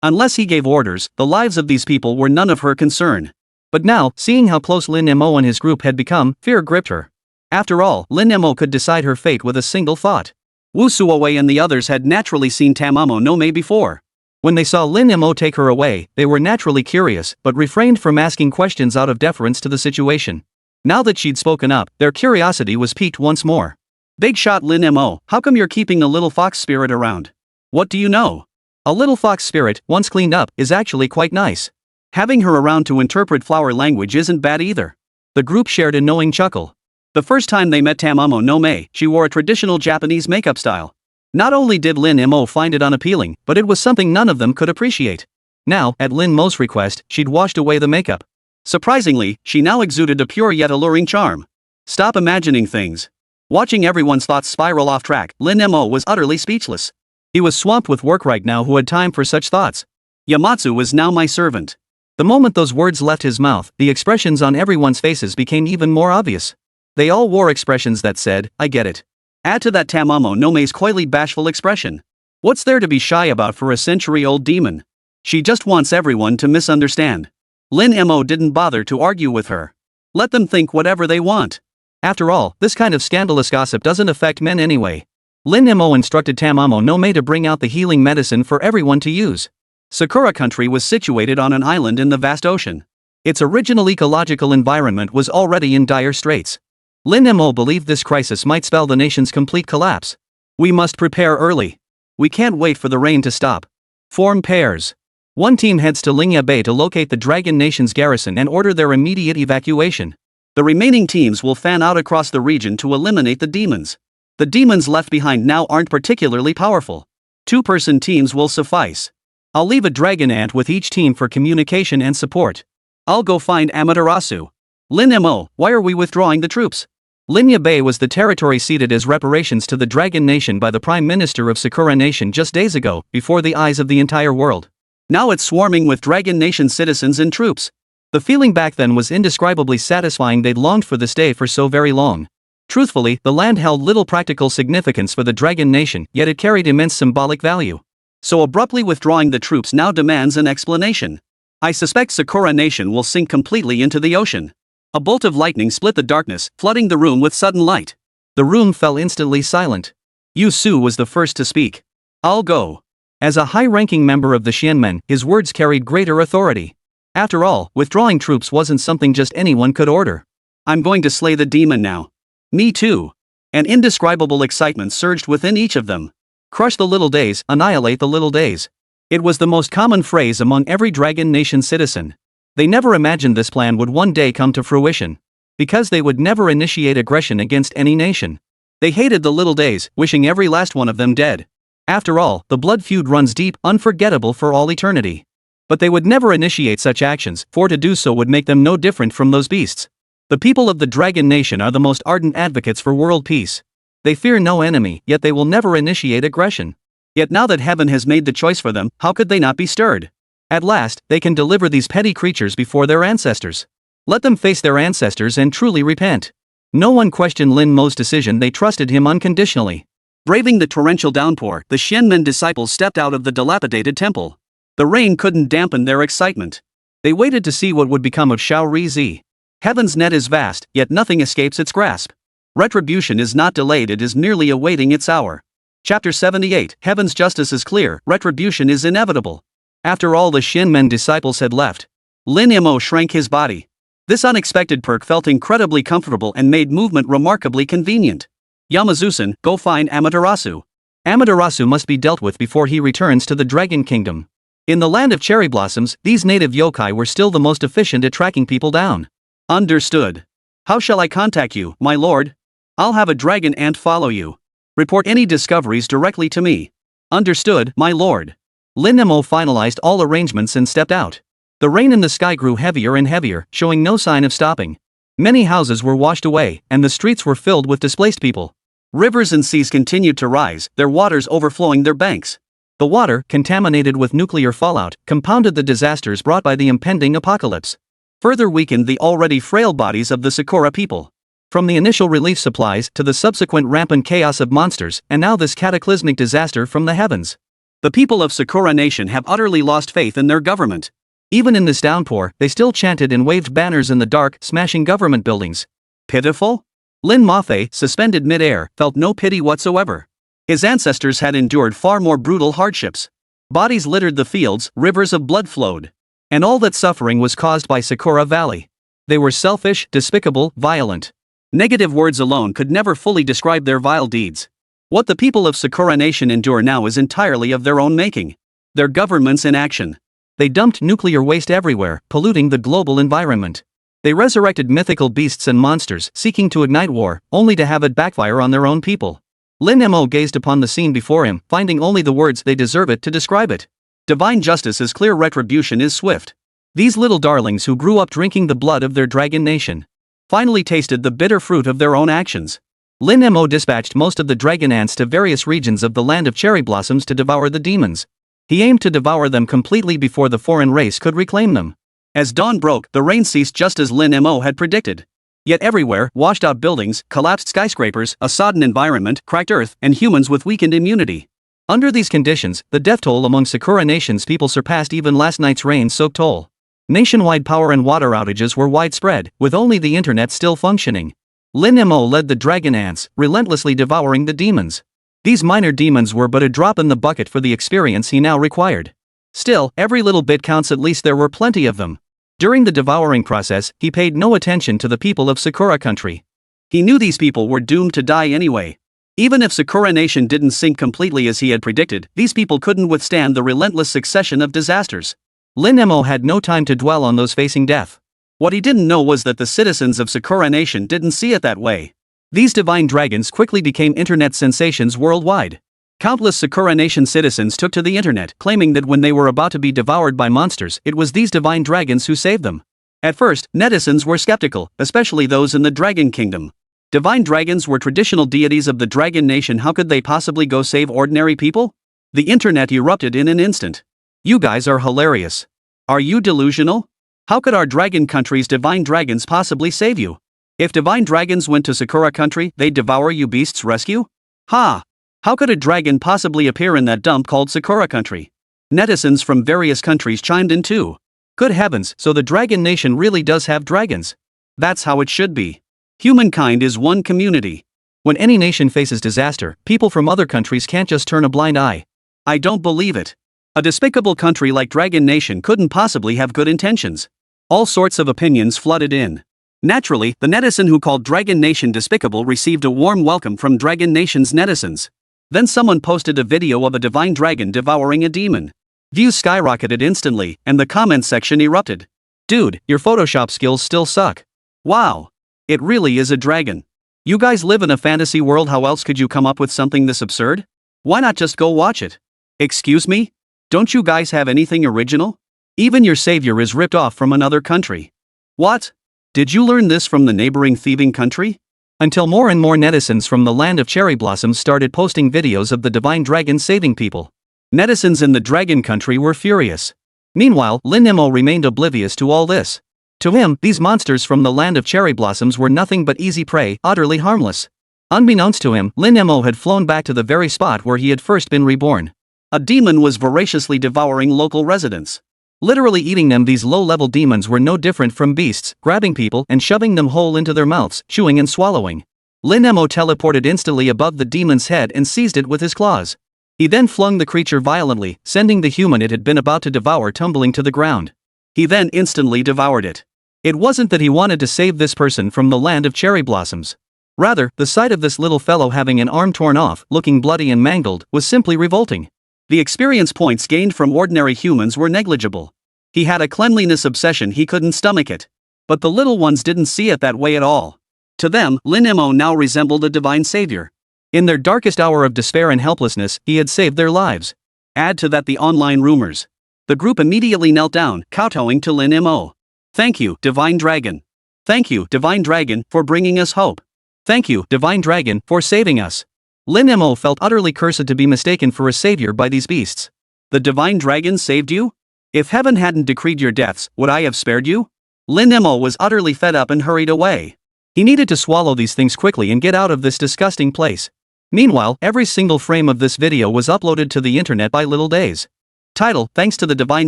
Unless he gave orders, the lives of these people were none of her concern. But now, seeing how close Lin Mo and his group had become, fear gripped her. After all, Lin Mo could decide her fate with a single thought. Wu Suowei and the others had naturally seen Tamamo no Mae before. When they saw Lin Mo take her away, they were naturally curious, but refrained from asking questions out of deference to the situation. Now that she'd spoken up, their curiosity was piqued once more. Big shot Lin Mo, how come you're keeping a little fox spirit around? What do you know? A little fox spirit, once cleaned up, is actually quite nice. Having her around to interpret flower language isn't bad either. The group shared a knowing chuckle. The first time they met Tamamo no Mae, she wore a traditional Japanese makeup style. Not only did Lin Mo find it unappealing, but it was something none of them could appreciate. Now, at Lin Mo's request, she'd washed away the makeup. Surprisingly, she now exuded a pure yet alluring charm. Stop imagining things. Watching everyone's thoughts spiral off track, Lin Mo was utterly speechless. He was swamped with work right now. Who had time for such thoughts? Yamatsu was now my servant. The moment those words left his mouth, the expressions on everyone's faces became even more obvious. They all wore expressions that said, I get it. Add to that Tamamo no Mae's coyly bashful expression. What's there to be shy about for a century-old demon? She just wants everyone to misunderstand. Lin Mo didn't bother to argue with her. Let them think whatever they want. After all, this kind of scandalous gossip doesn't affect men anyway. Lin Mo instructed Tamamo no Mae to bring out the healing medicine for everyone to use. Sakura country was situated on an island in the vast ocean. Its original ecological environment was already in dire straits. Lin Mo believed this crisis might spell the nation's complete collapse. We must prepare early. We can't wait for the rain to stop. Form pairs. One team heads to Lingya Bay to locate the Dragon Nation's garrison and order their immediate evacuation. The remaining teams will fan out across the region to eliminate the demons. The demons left behind now aren't particularly powerful. Two-person teams will suffice. I'll leave a dragon ant with each team for communication and support. I'll go find Amaterasu. Lin Mo, why are we withdrawing the troops? Lingya Bay was the territory ceded as reparations to the Dragon Nation by the Prime Minister of Sakura Nation just days ago, before the eyes of the entire world. Now it's swarming with Dragon Nation citizens and troops. The feeling back then was indescribably satisfying. They'd longed for this day for so very long. Truthfully, the land held little practical significance for the Dragon Nation, yet it carried immense symbolic value. So abruptly withdrawing the troops now demands an explanation. I suspect Sakura Nation will sink completely into the ocean. A bolt of lightning split the darkness, flooding the room with sudden light. The room fell instantly silent. Yu Su was the first to speak. I'll go. As a high-ranking member of the Xianmen, his words carried greater authority. After all, withdrawing troops wasn't something just anyone could order. I'm going to slay the demon now. Me too. An indescribable excitement surged within each of them. Crush the little days, annihilate the little days. It was the most common phrase among every Dragon Nation citizen. They never imagined this plan would one day come to fruition. Because they would never initiate aggression against any nation. They hated the little days, wishing every last one of them dead. After all, the blood feud runs deep, unforgettable for all eternity. But they would never initiate such actions, for to do so would make them no different from those beasts. The people of the Dragon Nation are the most ardent advocates for world peace. They fear no enemy, yet they will never initiate aggression. Yet now that heaven has made the choice for them, how could they not be stirred? At last, they can deliver these petty creatures before their ancestors. Let them face their ancestors and truly repent. No one questioned Lin Mo's decision. They trusted him unconditionally. Braving the torrential downpour, the Xianmen disciples stepped out of the dilapidated temple. The rain couldn't dampen their excitement. They waited to see what would become of Xiao Rizi. Heaven's net is vast, yet nothing escapes its grasp. Retribution is not delayed, it is merely awaiting its hour. Chapter 78, Heaven's justice is clear, retribution is inevitable. After all the Xianmen disciples had left, Lin Mo shrank his body. This unexpected perk felt incredibly comfortable and made movement remarkably convenient. Yamazusan, go find Amaterasu. Amaterasu must be dealt with before he returns to the Dragon Kingdom. In the land of cherry blossoms, these native yokai were still the most efficient at tracking people down. Understood. How shall I contact you, my lord? I'll have a dragon ant follow you. Report any discoveries directly to me. Understood, my lord. Lin Mo finalized all arrangements and stepped out. The rain in the sky grew heavier and heavier, showing no sign of stopping. Many houses were washed away, and the streets were filled with displaced people. Rivers and seas continued to rise, their waters overflowing their banks. The water, contaminated with nuclear fallout, compounded the disasters brought by the impending apocalypse. Further weakened the already frail bodies of the Sakura people. From the initial relief supplies to the subsequent rampant chaos of monsters, and now this cataclysmic disaster from the heavens. The people of Sakura Nation have utterly lost faith in their government. Even in this downpour, they still chanted and waved banners in the dark, smashing government buildings. Pitiful? Lin Mafe, suspended mid-air, felt no pity whatsoever. His ancestors had endured far more brutal hardships. Bodies littered the fields, rivers of blood flowed. And all that suffering was caused by Sakura Valley. They were selfish, despicable, violent. Negative words alone could never fully describe their vile deeds. What the people of Sakura Nation endure now is entirely of their own making. Their government's inaction. They dumped nuclear waste everywhere, polluting the global environment. They resurrected mythical beasts and monsters, seeking to ignite war, only to have it backfire on their own people. Lin Mo gazed upon the scene before him, finding only the words "they deserve it" to describe it. Divine justice is clear, retribution is swift. These little darlings who grew up drinking the blood of their dragon nation finally tasted the bitter fruit of their own actions. Lin Mo dispatched most of the dragon ants to various regions of the land of cherry blossoms to devour the demons. He aimed to devour them completely before the foreign race could reclaim them. As dawn broke, the rain ceased just as Lin Mo had predicted. Yet everywhere, washed-out buildings, collapsed skyscrapers, a sodden environment, cracked earth, and humans with weakened immunity. Under these conditions, the death toll among Sakura Nation's people surpassed even last night's rain-soaked toll. Nationwide power and water outages were widespread, with only the internet still functioning. Lin Mo led the dragon ants, relentlessly devouring the demons. These minor demons were but a drop in the bucket for the experience he now required. Still, every little bit counts, at least there were plenty of them. During the devouring process, he paid no attention to the people of Sakura Country. He knew these people were doomed to die anyway. Even if Sakura Nation didn't sink completely as he had predicted, these people couldn't withstand the relentless succession of disasters. Lin Mo had no time to dwell on those facing death. What he didn't know was that the citizens of Sakura Nation didn't see it that way. These divine dragons quickly became internet sensations worldwide. Countless Sakura Nation citizens took to the internet, claiming that when they were about to be devoured by monsters, it was these divine dragons who saved them. At first, netizens were skeptical, especially those in the Dragon Kingdom. Divine dragons were traditional deities of the Dragon Nation. How could they possibly go save ordinary people? The internet erupted in an instant. You guys are hilarious. Are you delusional? How could our dragon country's divine dragons possibly save you? If divine dragons went to Sakura Country, they'd devour you beasts. Rescue? Ha! How could a dragon possibly appear in that dump called Sakura Country? Netizens from various countries chimed in too. Good heavens, so the Dragon Nation really does have dragons. That's how it should be. Humankind is one community. When any nation faces disaster, people from other countries can't just turn a blind eye. I don't believe it. A despicable country like Dragon Nation couldn't possibly have good intentions. All sorts of opinions flooded in. Naturally, the netizen who called Dragon Nation despicable received a warm welcome from Dragon Nation's netizens. Then someone posted a video of a divine dragon devouring a demon. Views skyrocketed instantly, and the comments section erupted. Dude, your Photoshop skills still suck. Wow. It really is a dragon. You guys live in a fantasy world. How else could you come up with something this absurd? Why not just go watch it? Excuse me? Don't you guys have anything original? Even your savior is ripped off from another country. What? Did you learn this from the neighboring thieving country? Until more and more netizens from the land of cherry blossoms started posting videos of the divine dragon saving people. Netizens in the dragon country were furious. Meanwhile, Lin Mo remained oblivious to all this. To him, these monsters from the land of cherry blossoms were nothing but easy prey, utterly harmless. Unbeknownst to him, Lin Mo had flown back to the very spot where he had first been reborn. A demon was voraciously devouring local residents. Literally eating them. These low-level demons were no different from beasts, grabbing people and shoving them whole into their mouths, chewing and swallowing. Lin Mo teleported instantly above the demon's head and seized it with his claws. He then flung the creature violently, sending the human it had been about to devour tumbling to the ground. He then instantly devoured it. It wasn't that he wanted to save this person from the land of cherry blossoms. Rather, the sight of this little fellow having an arm torn off, looking bloody and mangled, was simply revolting. The experience points gained from ordinary humans were negligible. He had a cleanliness obsession. He couldn't stomach it. But the little ones didn't see it that way at all. To them, Lin Mo now resembled a divine savior. In their darkest hour of despair and helplessness, he had saved their lives. Add to that the online rumors. The group immediately knelt down, kowtowing to Lin Mo. Thank you, Divine Dragon. Thank you, Divine Dragon, for bringing us hope. Thank you, Divine Dragon, for saving us. Lin Mo felt utterly cursed to be mistaken for a savior by these beasts. The Divine Dragon saved you? If heaven hadn't decreed your deaths, would I have spared you? Lin Mo was utterly fed up and hurried away. He needed to swallow these things quickly and get out of this disgusting place. Meanwhile, every single frame of this video was uploaded to the internet by little days. Title: Thanks to the Divine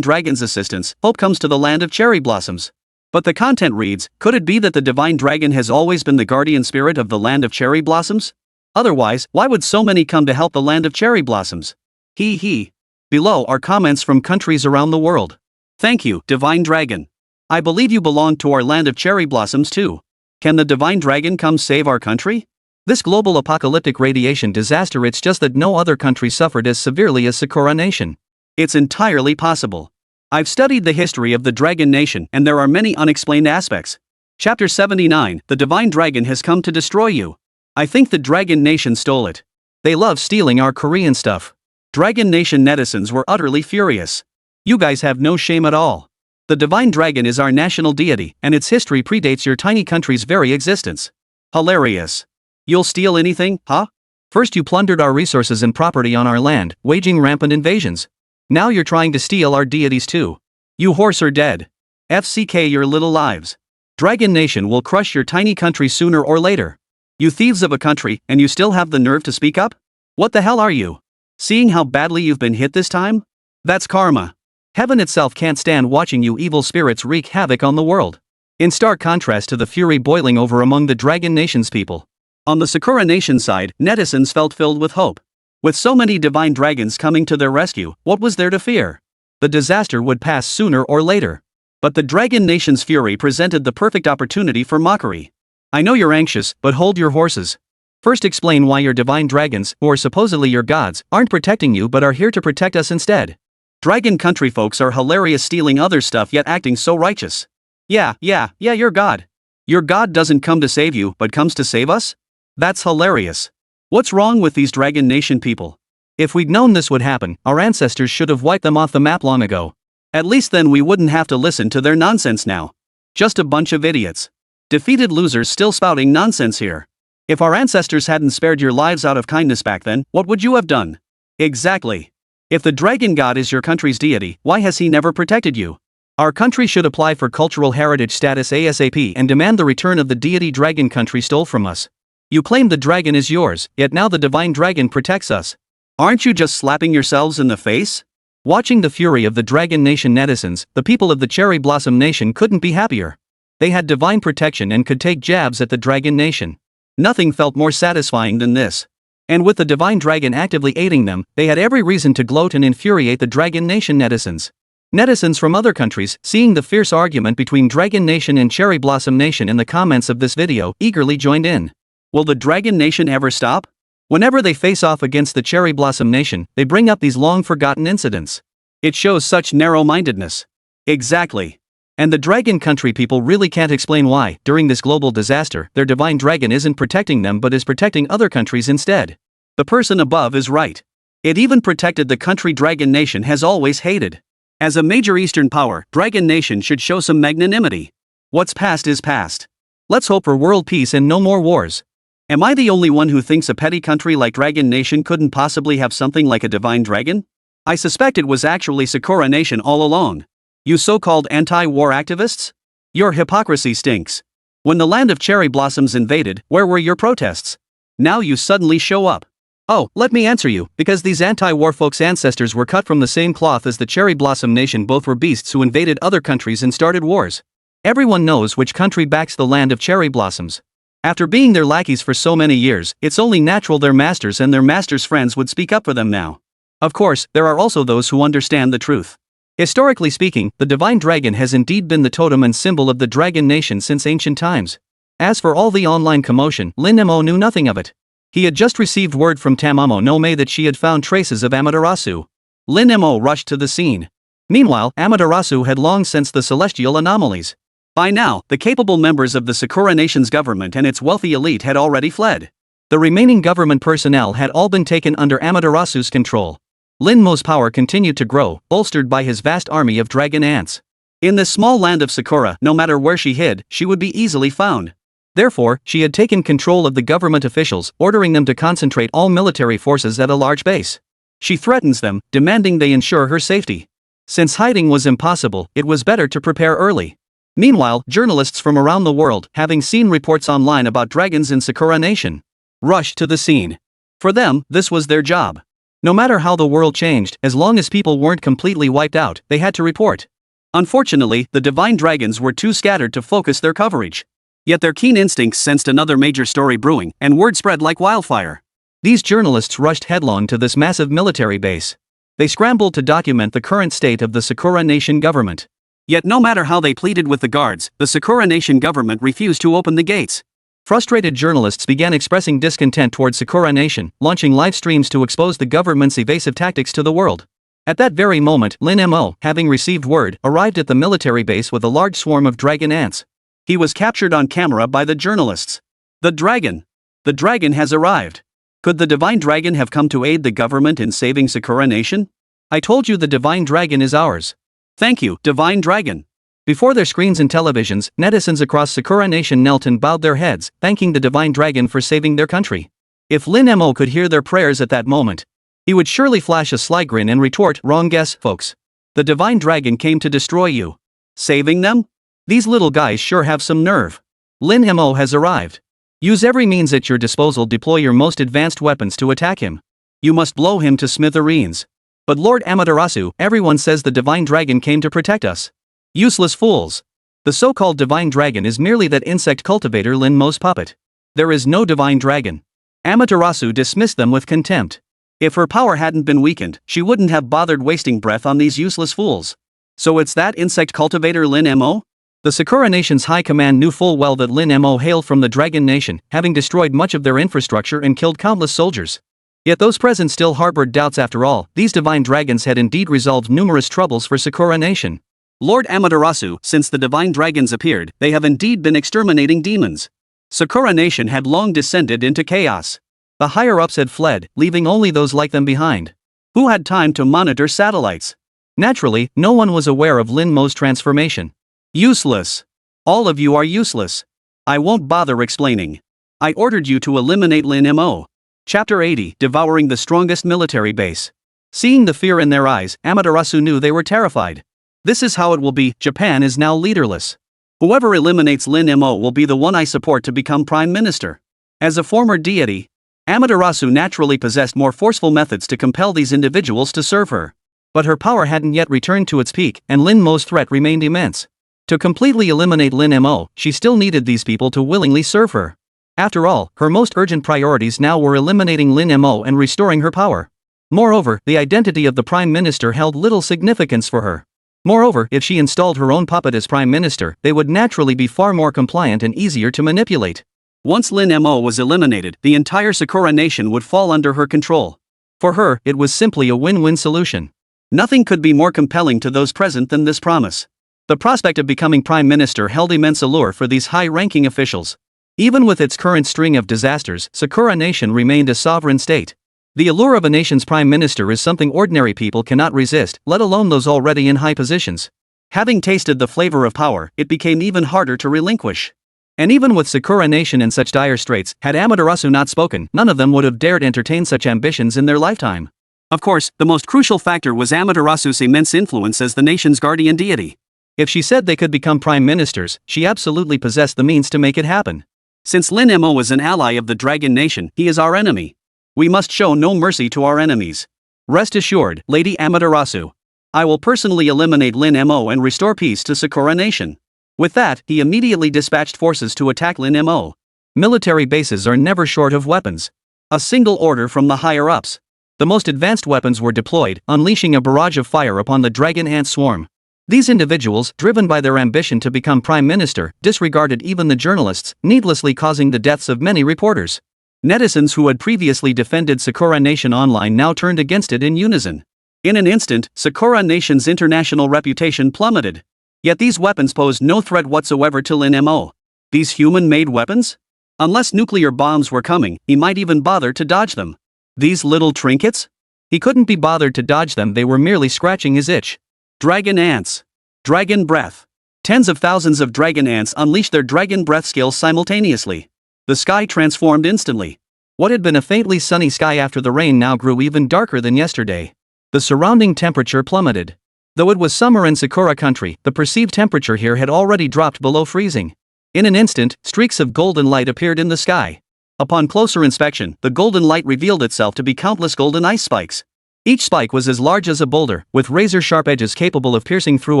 Dragon's assistance, hope comes to the land of cherry blossoms. But the content reads, could it be that the Divine Dragon has always been the guardian spirit of the land of cherry blossoms? Otherwise, why would so many come to help the land of cherry blossoms? He. Below are comments from countries around the world. Thank you, Divine Dragon. I believe you belong to our land of cherry blossoms too. Can the divine dragon come save our country? This global apocalyptic radiation disaster, it's just that no other country suffered as severely as Sakura Nation. It's entirely possible. I've studied the history of the Dragon Nation and there are many unexplained aspects. Chapter 79, The Divine Dragon has come to destroy you. I think the Dragon Nation stole it. They love stealing our Korean stuff. Dragon Nation netizens were utterly furious. You guys have no shame at all. The Divine Dragon is our national deity and its history predates your tiny country's very existence. Hilarious. You'll steal anything, huh? First you plundered our resources and property on our land, waging rampant invasions. Now you're trying to steal our deities too. You horse are dead. FCK your little lives. Dragon Nation will crush your tiny country sooner or later. You thieves of a country, and you still have the nerve to speak up? What the hell are you? Seeing how badly you've been hit this time? That's karma. Heaven itself can't stand watching you evil spirits wreak havoc on the world. In stark contrast to the fury boiling over among the Dragon Nation's people. On the Sakura Nation side, netizens felt filled with hope. With so many divine dragons coming to their rescue, what was there to fear? The disaster would pass sooner or later. But the Dragon Nation's fury presented the perfect opportunity for mockery. I know you're anxious, but hold your horses. First explain why your divine dragons, who are supposedly your gods, aren't protecting you but are here to protect us instead. Dragon country folks are hilarious, stealing other stuff yet acting so righteous. Yeah, you're God. Your God doesn't come to save you but comes to save us? That's hilarious. What's wrong with these Dragon Nation people? If we'd known this would happen, our ancestors should have wiped them off the map long ago. At least then we wouldn't have to listen to their nonsense now. Just a bunch of idiots. Defeated losers still spouting nonsense here. If our ancestors hadn't spared your lives out of kindness back then, what would you have done? Exactly. If the Dragon God is your country's deity, why has he never protected you? Our country should apply for cultural heritage status ASAP and demand the return of the deity Dragon country stole from us. You claim the dragon is yours, yet now the divine dragon protects us. Aren't you just slapping yourselves in the face? Watching the fury of the Dragon Nation netizens, the people of the Cherry Blossom Nation couldn't be happier. They had divine protection and could take jabs at the Dragon Nation. Nothing felt more satisfying than this. And with the divine dragon actively aiding them, they had every reason to gloat and infuriate the Dragon Nation netizens. Netizens from other countries, seeing the fierce argument between Dragon Nation and Cherry Blossom Nation in the comments of this video, eagerly joined in. Will the Dragon Nation ever stop? Whenever they face off against the Cherry Blossom Nation, they bring up these long-forgotten incidents. It shows such narrow-mindedness. Exactly. And the Dragon country people really can't explain why, during this global disaster, their divine dragon isn't protecting them but is protecting other countries instead. The person above is right. It even protected the country Dragon Nation has always hated. As a major Eastern power, Dragon Nation should show some magnanimity. What's past is past. Let's hope for world peace and no more wars. Am I the only one who thinks a petty country like Dragon Nation couldn't possibly have something like a divine dragon? I suspect it was actually Sakura Nation all along. You so-called anti-war activists? Your hypocrisy stinks. When the land of cherry blossoms invaded, where were your protests? Now you suddenly show up. Oh, let me answer you, because these anti-war folks' ancestors were cut from the same cloth as the Cherry Blossom Nation. Both were beasts who invaded other countries and started wars. Everyone knows which country backs the land of cherry blossoms. After being their lackeys for so many years, it's only natural their masters and their masters' friends would speak up for them now. Of course, there are also those who understand the truth. Historically speaking, the divine dragon has indeed been the totem and symbol of the Dragon Nation since ancient times. As for all the online commotion, Lin Mo knew nothing of it. He had just received word from Tamamo no Mae that she had found traces of Amaterasu. Lin Mo rushed to the scene. Meanwhile, Amaterasu had long sensed the celestial anomalies. By now, the capable members of the Sakura Nation's government and its wealthy elite had already fled. The remaining government personnel had all been taken under Amaterasu's control. Lin Mo's power continued to grow, bolstered by his vast army of dragon ants. In this small land of Sakura, no matter where she hid, she would be easily found. Therefore, she had taken control of the government officials, ordering them to concentrate all military forces at a large base. She threatens them, demanding they ensure her safety. Since hiding was impossible, it was better to prepare early. Meanwhile, journalists from around the world, having seen reports online about dragons in Sakura Nation, rushed to the scene. For them, this was their job. No matter how the world changed, as long as people weren't completely wiped out, they had to report. Unfortunately, the divine dragons were too scattered to focus their coverage. Yet their keen instincts sensed another major story brewing, and word spread like wildfire. These journalists rushed headlong to this massive military base. They scrambled to document the current state of the Sakura Nation government. Yet no matter how they pleaded with the guards, the Sakura Nation government refused to open the gates. Frustrated journalists began expressing discontent toward Sakura Nation, launching live streams to expose the government's evasive tactics to the world. At that very moment, Lin Mo, having received word, arrived at the military base with a large swarm of dragon ants. He was captured on camera by the journalists. The dragon! The dragon has arrived. Could the divine dragon have come to aid the government in saving Sakura Nation? I told you the divine dragon is ours. Thank you, divine dragon. Before their screens and televisions, netizens across Sakura Nation knelt and bowed their heads, thanking the divine dragon for saving their country. If Lin Mo could hear their prayers at that moment, he would surely flash a sly grin and retort, "Wrong guess, folks. The divine dragon came to destroy you." Saving them? These little guys sure have some nerve. Lin Mo has arrived. Use every means at your disposal. Deploy your most advanced weapons to attack him. You must blow him to smithereens. But Lord Amaterasu, everyone says the divine dragon came to protect us. Useless fools. The so-called divine dragon is merely that insect cultivator Lin Mo's puppet. There is no divine dragon. Amaterasu dismissed them with contempt. If her power hadn't been weakened, she wouldn't have bothered wasting breath on these useless fools. So it's that insect cultivator Lin Mo? The Sakura Nation's high command knew full well that Lin Mo hailed from the Dragon Nation, having destroyed much of their infrastructure and killed countless soldiers. Yet those present still harbored doubts. After all, these divine dragons had indeed resolved numerous troubles for Sakura Nation. Lord Amaterasu, since the divine dragons appeared, they have indeed been exterminating demons. Sakura Nation had long descended into chaos. The higher-ups had fled, leaving only those like them behind. Who had time to monitor satellites? Naturally, no one was aware of Lin Mo's transformation. Useless. All of you are useless. I won't bother explaining. I ordered you to eliminate Lin Mo. Chapter 80, Devouring the Strongest Military Base. Seeing the fear in their eyes, Amaterasu knew they were terrified. This is how it will be. Japan is now leaderless. Whoever eliminates Lin Mo will be the one I support to become Prime Minister. As a former deity, Amaterasu naturally possessed more forceful methods to compel these individuals to serve her. But her power hadn't yet returned to its peak, and Lin Mo's threat remained immense. To completely eliminate Lin Mo, she still needed these people to willingly serve her. After all, her most urgent priorities now were eliminating Lin Mo and restoring her power. Moreover, the identity of the Prime Minister held little significance for her. Moreover, if she installed her own puppet as Prime Minister, they would naturally be far more compliant and easier to manipulate. Once Lin Mo was eliminated, the entire Sakura Nation would fall under her control. For her, it was simply a win-win solution. Nothing could be more compelling to those present than this promise. The prospect of becoming Prime Minister held immense allure for these high-ranking officials. Even with its current string of disasters, Sakura Nation remained a sovereign state. The allure of a nation's Prime Minister is something ordinary people cannot resist, let alone those already in high positions. Having tasted the flavor of power, it became even harder to relinquish. And even with Sakura Nation in such dire straits, had Amaterasu not spoken, none of them would have dared entertain such ambitions in their lifetime. Of course, the most crucial factor was Amaterasu's immense influence as the nation's guardian deity. If she said they could become prime ministers, she absolutely possessed the means to make it happen. Since Lin Mo is an ally of the Dragon Nation, he is our enemy. We must show no mercy to our enemies. Rest assured, Lady Amaterasu. I will personally eliminate Lin Mo and restore peace to Sakura Nation. With that, he immediately dispatched forces to attack Lin Mo. Military bases are never short of weapons. A single order from the higher-ups. The most advanced weapons were deployed, unleashing a barrage of fire upon the dragon ant swarm. These individuals, driven by their ambition to become prime minister, disregarded even the journalists, needlessly causing the deaths of many reporters. Netizens who had previously defended Sakura Nation online now turned against it in unison. In an instant, Sakura Nation's international reputation plummeted. Yet these weapons posed no threat whatsoever to Lin Mo. These human-made weapons? Unless nuclear bombs were coming, he might even bother to dodge them. These little trinkets? He couldn't be bothered to dodge them, they were merely scratching his itch. Dragon ants. Dragon breath. Tens of thousands of dragon ants unleashed their dragon breath skills simultaneously. The sky transformed instantly. What had been a faintly sunny sky after the rain now grew even darker than yesterday. The surrounding temperature plummeted. Though it was summer in Sakura country, the perceived temperature here had already dropped below freezing. In an instant, streaks of golden light appeared in the sky. Upon closer inspection, the golden light revealed itself to be countless golden ice spikes. Each spike was as large as a boulder, with razor-sharp edges capable of piercing through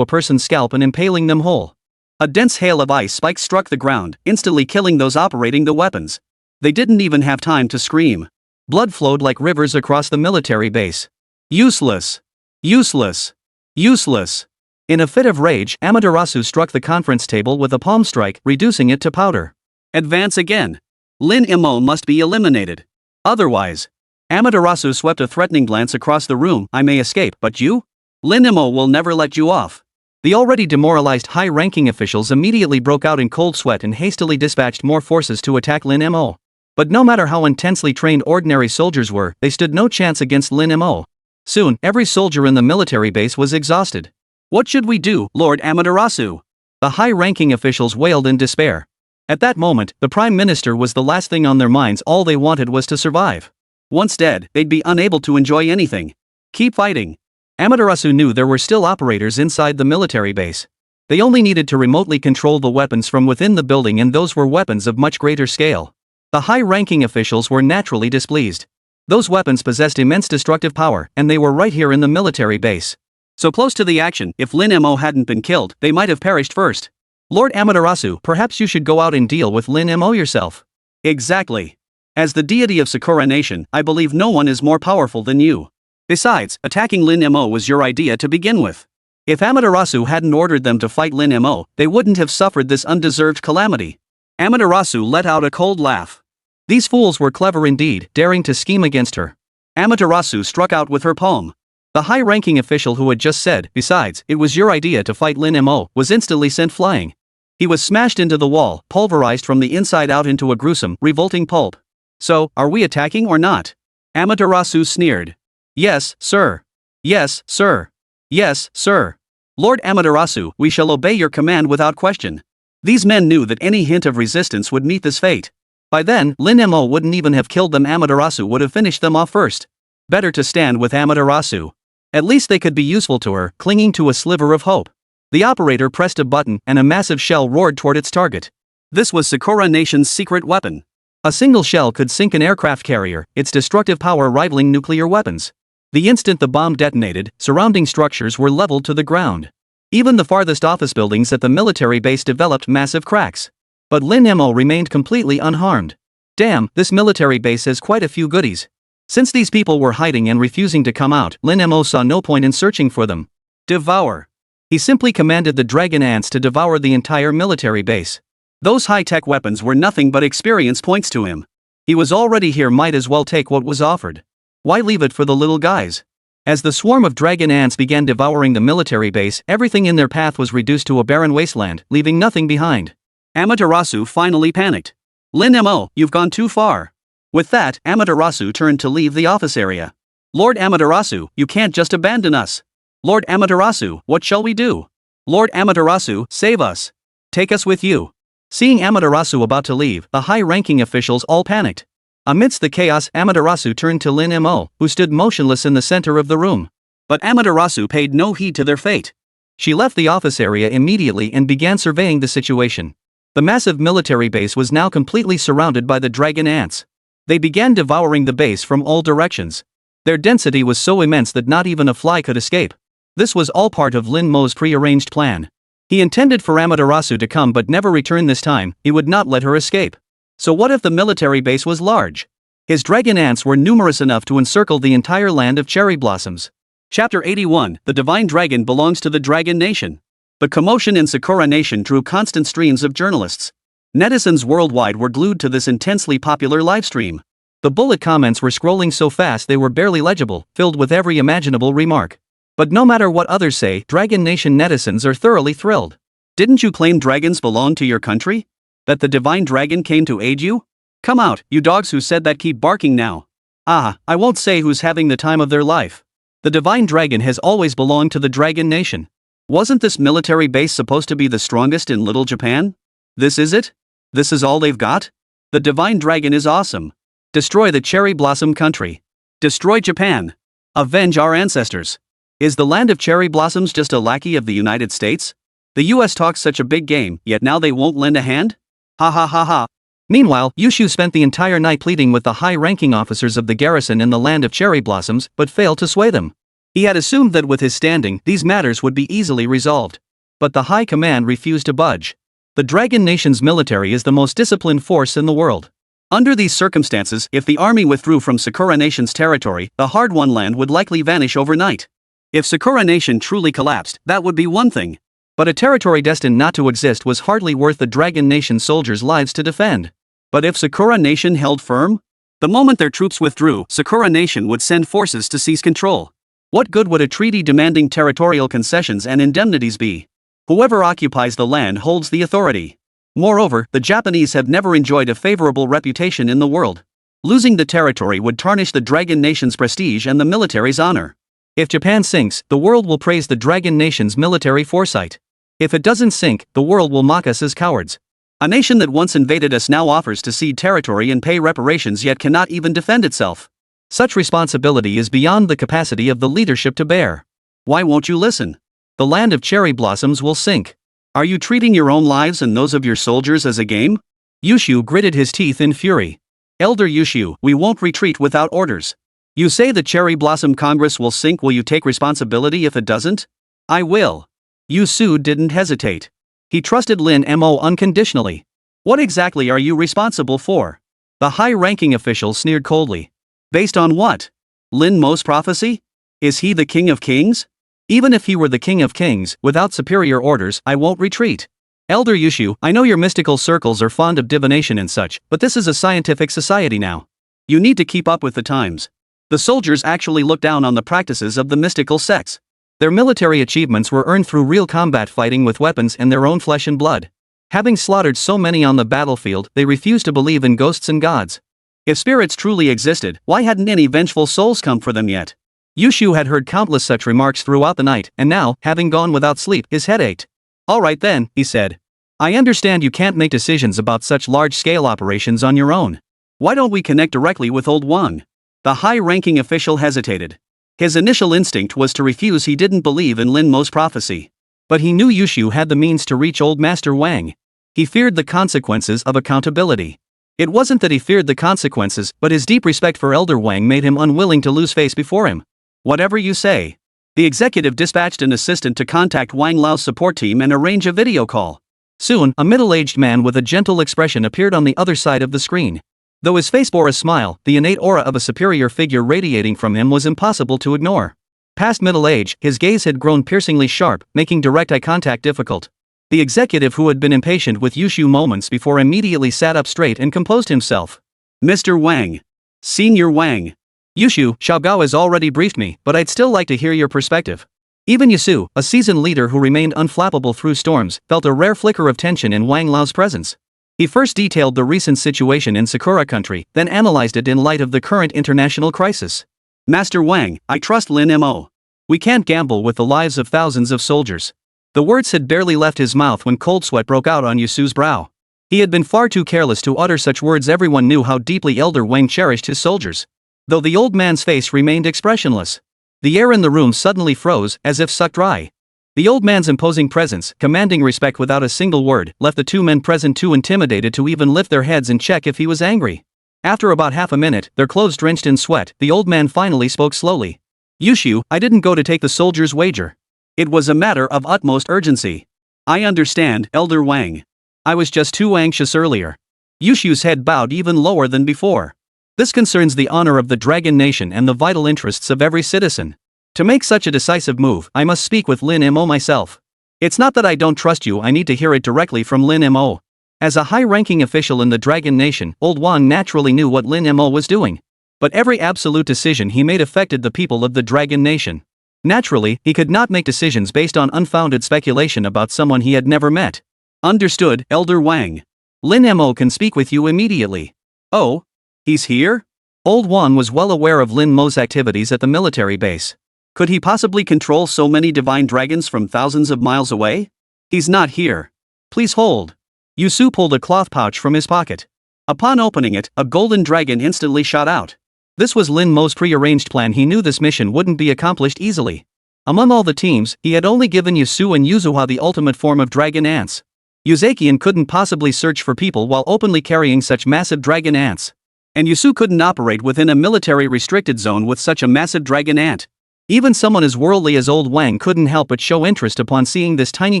a person's scalp and impaling them whole. A dense hail of ice spikes struck the ground, instantly killing those operating the weapons. They didn't even have time to scream. Blood flowed like rivers across the military base. Useless. Useless. Useless. In a fit of rage, Amaterasu struck the conference table with a palm strike, reducing it to powder. Advance again. Lin Mo must be eliminated. Otherwise. Amaterasu swept a threatening glance across the room. I may escape, but you? Lin Mo will never let you off. The already demoralized high-ranking officials immediately broke out in cold sweat and hastily dispatched more forces to attack Lin Mo. But no matter how intensely trained ordinary soldiers were, they stood no chance against Lin Mo. Soon, every soldier in the military base was exhausted. What should we do, Lord Amaterasu? The high-ranking officials wailed in despair. At that moment, the Prime Minister was the last thing on their minds. All they wanted was to survive. Once dead, they'd be unable to enjoy anything. Keep fighting. Amaterasu knew there were still operators inside the military base. They only needed to remotely control the weapons from within the building, and those were weapons of much greater scale. The high-ranking officials were naturally displeased. Those weapons possessed immense destructive power, and they were right here in the military base. So close to the action, if Lin Mo hadn't been killed, they might have perished first. Lord Amaterasu, perhaps you should go out and deal with Lin Mo yourself. Exactly. As the deity of Sakura Nation, I believe no one is more powerful than you. Besides, attacking Lin Mo was your idea to begin with. If Amaterasu hadn't ordered them to fight Lin Mo, they wouldn't have suffered this undeserved calamity. Amaterasu let out a cold laugh. These fools were clever indeed, daring to scheme against her. Amaterasu struck out with her palm. The high-ranking official who had just said, "Besides, it was your idea to fight Lin Mo," was instantly sent flying. He was smashed into the wall, pulverized from the inside out into a gruesome, revolting pulp. So, are we attacking or not? Amaterasu sneered. Yes, sir. Yes, sir. Yes, sir. Lord Amaterasu, we shall obey your command without question. These men knew that any hint of resistance would meet this fate. By then, Lin Mo wouldn't even have killed them. Amaterasu would have finished them off first. Better to stand with Amaterasu. At least they could be useful to her, clinging to a sliver of hope. The operator pressed a button, and a massive shell roared toward its target. This was Sakura Nation's secret weapon. A single shell could sink an aircraft carrier, its destructive power rivaling nuclear weapons. The instant the bomb detonated, surrounding structures were leveled to the ground. Even the farthest office buildings at the military base developed massive cracks. But Lin Mo remained completely unharmed. Damn, this military base has quite a few goodies. Since these people were hiding and refusing to come out, Lin Mo saw no point in searching for them. Devour. He simply commanded the dragon ants to devour the entire military base. Those high-tech weapons were nothing but experience points to him. He was already here, might as well take what was offered. Why leave it for the little guys? As the swarm of dragon ants began devouring the military base, everything in their path was reduced to a barren wasteland, leaving nothing behind. Amaterasu finally panicked. Lin Mo, you've gone too far. With that, Amaterasu turned to leave the office area. Lord Amaterasu, you can't just abandon us. Lord Amaterasu, what shall we do? Lord Amaterasu, save us. Take us with you. Seeing Amaterasu about to leave, the high-ranking officials all panicked. Amidst the chaos, Amaterasu turned to Lin Mo, who stood motionless in the center of the room. But Amaterasu paid no heed to their fate. She left the office area immediately and began surveying the situation. The massive military base was now completely surrounded by the dragon ants. They began devouring the base from all directions. Their density was so immense that not even a fly could escape. This was all part of Lin Mo's pre-arranged plan. He intended for Amaterasu to come but never return this time. He would not let her escape. So what if the military base was large? His dragon ants were numerous enough to encircle the entire land of cherry blossoms. Chapter 81, The Divine Dragon belongs to the Dragon Nation. The commotion in Sakura Nation drew constant streams of journalists. Netizens worldwide were glued to this intensely popular livestream. The bullet comments were scrolling so fast they were barely legible, filled with every imaginable remark. But no matter what others say, Dragon Nation netizens are thoroughly thrilled. Didn't you claim dragons belong to your country? That the divine dragon came to aid you? Come out, you dogs who said that, keep barking now. Ah, I won't say who's having the time of their life. The divine dragon has always belonged to the Dragon Nation. Wasn't this military base supposed to be the strongest in Little Japan? This is it? This is all they've got? The divine dragon is awesome. Destroy the cherry blossom country. Destroy Japan. Avenge our ancestors. Is the land of cherry blossoms just a lackey of the United States? The US talks such a big game, yet now they won't lend a hand? Ha ha ha ha. Meanwhile, Yushu spent the entire night pleading with the high-ranking officers of the garrison in the land of cherry blossoms, but failed to sway them. He had assumed that with his standing, these matters would be easily resolved. But the high command refused to budge. The Dragon Nation's military is the most disciplined force in the world. Under these circumstances, if the army withdrew from Sakura Nation's territory, the hard-won land would likely vanish overnight. If Sakura Nation truly collapsed, that would be one thing. But a territory destined not to exist was hardly worth the Dragon Nation soldiers' lives to defend. But if Sakura Nation held firm? The moment their troops withdrew, Sakura Nation would send forces to seize control. What good would a treaty demanding territorial concessions and indemnities be? Whoever occupies the land holds the authority. Moreover, the Japanese have never enjoyed a favorable reputation in the world. Losing the territory would tarnish the Dragon Nation's prestige and the military's honor. If Japan sinks, the world will praise the Dragon Nation's military foresight. If it doesn't sink, the world will mock us as cowards. A nation that once invaded us now offers to cede territory and pay reparations yet cannot even defend itself. Such responsibility is beyond the capacity of the leadership to bear. Why won't you listen? The land of cherry blossoms will sink. Are you treating your own lives and those of your soldiers as a game? Yushu gritted his teeth in fury. Elder Yushu, we won't retreat without orders. You say the Cherry Blossom Congress will sink, will you take responsibility if it doesn't? I will. Yushu didn't hesitate. He trusted Lin Mo unconditionally. What exactly are you responsible for? The high-ranking official sneered coldly. Based on what? Lin Mo's prophecy? Is he the king of kings? Even if he were the king of kings, without superior orders, I won't retreat. Elder Yushu, I know your mystical circles are fond of divination and such, but this is a scientific society now. You need to keep up with the times. The soldiers actually look down on the practices of the mystical sects. Their military achievements were earned through real combat fighting with weapons and their own flesh and blood. Having slaughtered so many on the battlefield, they refused to believe in ghosts and gods. If spirits truly existed, why hadn't any vengeful souls come for them yet? Yushu had heard countless such remarks throughout the night, and now, having gone without sleep, his head ached. All right then, he said. I understand you can't make decisions about such large-scale operations on your own. Why don't we connect directly with Old Wang? The high-ranking official hesitated. His initial instinct was to refuse. He didn't believe in Lin Mo's prophecy. But he knew Yushu had the means to reach Old Master Wang. He feared the consequences of accountability. It wasn't that he feared the consequences, but his deep respect for Elder Wang made him unwilling to lose face before him. Whatever you say. The executive dispatched an assistant to contact Wang Lao's support team and arrange a video call. Soon, a middle-aged man with a gentle expression appeared on the other side of the screen. Though his face bore a smile, the innate aura of a superior figure radiating from him was impossible to ignore. Past middle age, his gaze had grown piercingly sharp, making direct eye contact difficult. The executive, who had been impatient with Yushu moments before, immediately sat up straight and composed himself. Mr. Wang. Senior Wang. Yushu, Xiaogao has already briefed me, but I'd still like to hear your perspective. Even Yushu, a seasoned leader who remained unflappable through storms, felt a rare flicker of tension in Wang Lao's presence. He first detailed the recent situation in Sakura country, then analyzed it in light of the current international crisis. Master Wang, I trust Lin Mo. We can't gamble with the lives of thousands of soldiers. The words had barely left his mouth when cold sweat broke out on Yusu's brow. He had been far too careless to utter such words. Everyone knew how deeply Elder Wang cherished his soldiers. Though the old man's face remained expressionless. The air in the room suddenly froze, as if sucked dry. The old man's imposing presence, commanding respect without a single word, left the two men present too intimidated to even lift their heads and check if he was angry. After about half a minute, their clothes drenched in sweat, the old man finally spoke slowly. Yushu, I didn't go to take the soldier's wager. It was a matter of utmost urgency. I understand, Elder Wang. I was just too anxious earlier. Yushu's head bowed even lower than before. This concerns the honor of the Dragon Nation and the vital interests of every citizen. To make such a decisive move, I must speak with Lin Mo myself. It's not that I don't trust you, I need to hear it directly from Lin Mo. As a high-ranking official in the Dragon Nation, Old Wang naturally knew what Lin Mo was doing. But every absolute decision he made affected the people of the Dragon Nation. Naturally, he could not make decisions based on unfounded speculation about someone he had never met. Understood, Elder Wang. Lin Mo can speak with you immediately. Oh? He's here? Old Wang was well aware of Lin Mo's activities at the military base. Could he possibly control so many divine dragons from thousands of miles away? He's not here. Please hold. Yusu pulled a cloth pouch from his pocket. Upon opening it, a golden dragon instantly shot out. This was Lin Mo's pre-arranged plan. He knew this mission wouldn't be accomplished easily. Among all the teams, he had only given Yusu and Yuzuha the ultimate form of dragon ants. Yuzakian couldn't possibly search for people while openly carrying such massive dragon ants. And Yusu couldn't operate within a military restricted zone with such a massive dragon ant. Even someone as worldly as Old Wang couldn't help but show interest upon seeing this tiny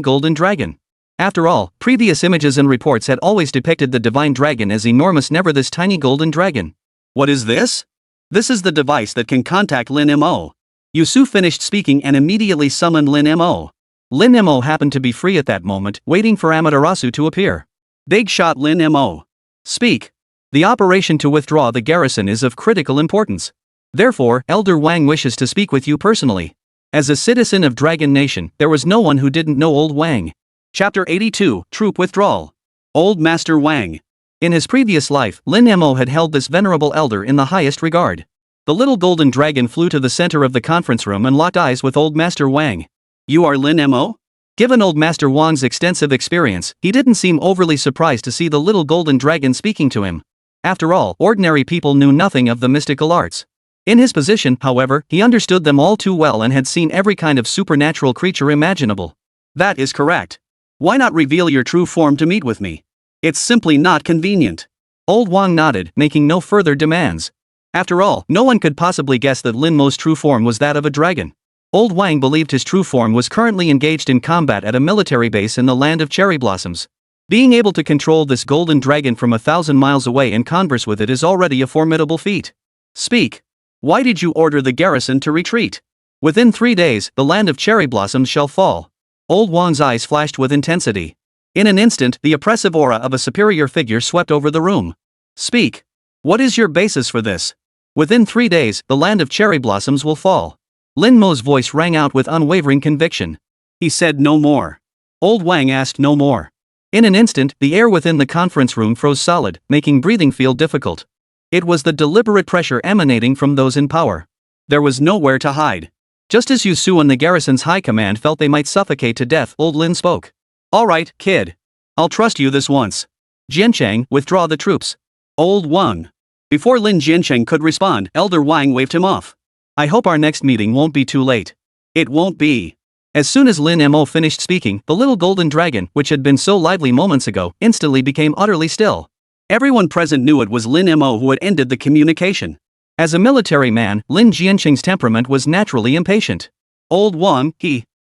golden dragon. After all, previous images and reports had always depicted the divine dragon as enormous, never this tiny golden dragon. What is this? This is the device that can contact Lin Mo. Yusu finished speaking and immediately summoned Lin Mo. Lin Mo happened to be free at that moment, waiting for Amaterasu to appear. Big shot Lin Mo. Speak. The operation to withdraw the garrison is of critical importance. Therefore, Elder Wang wishes to speak with you personally. As a citizen of Dragon Nation, there was no one who didn't know Old Wang. Chapter 82, Troop Withdrawal. Old Master Wang. In his previous life, Lin Mo had held this venerable elder in the highest regard. The little golden dragon flew to the center of the conference room and locked eyes with Old Master Wang. You are Lin Mo? Given Old Master Wang's extensive experience, he didn't seem overly surprised to see the little golden dragon speaking to him. After all, ordinary people knew nothing of the mystical arts. In his position, however, he understood them all too well and had seen every kind of supernatural creature imaginable. That is correct. Why not reveal your true form to meet with me? It's simply not convenient. Old Wang nodded, making no further demands. After all, no one could possibly guess that Lin Mo's true form was that of a dragon. Old Wang believed his true form was currently engaged in combat at a military base in the land of cherry blossoms. Being able to control this golden dragon from 1,000 miles away and converse with it is already a formidable feat. Speak. Why did you order the garrison to retreat? Within 3 days, the land of cherry blossoms shall fall. Old Wang's eyes flashed with intensity. In an instant, the oppressive aura of a superior figure swept over the room. Speak. What is your basis for this? Within 3 days, the land of cherry blossoms will fall. Lin Mo's voice rang out with unwavering conviction. He said no more. Old Wang asked no more. In an instant, the air within the conference room froze solid, making breathing feel difficult. It was the deliberate pressure emanating from those in power. There was nowhere to hide. Just as Yusu and the garrison's high command felt they might suffocate to death, Old Lin spoke. All right, kid. I'll trust you this once. Jiancheng, withdraw the troops. Old Wang. Before Lin Jiancheng could respond, Elder Wang waved him off. I hope our next meeting won't be too late. It won't be. As soon as Lin Mo finished speaking, the little golden dragon, which had been so lively moments ago, instantly became utterly still. Everyone present knew it was Lin Mo who had ended the communication. As a military man, Lin Jiancheng's temperament was naturally impatient. Old Wang,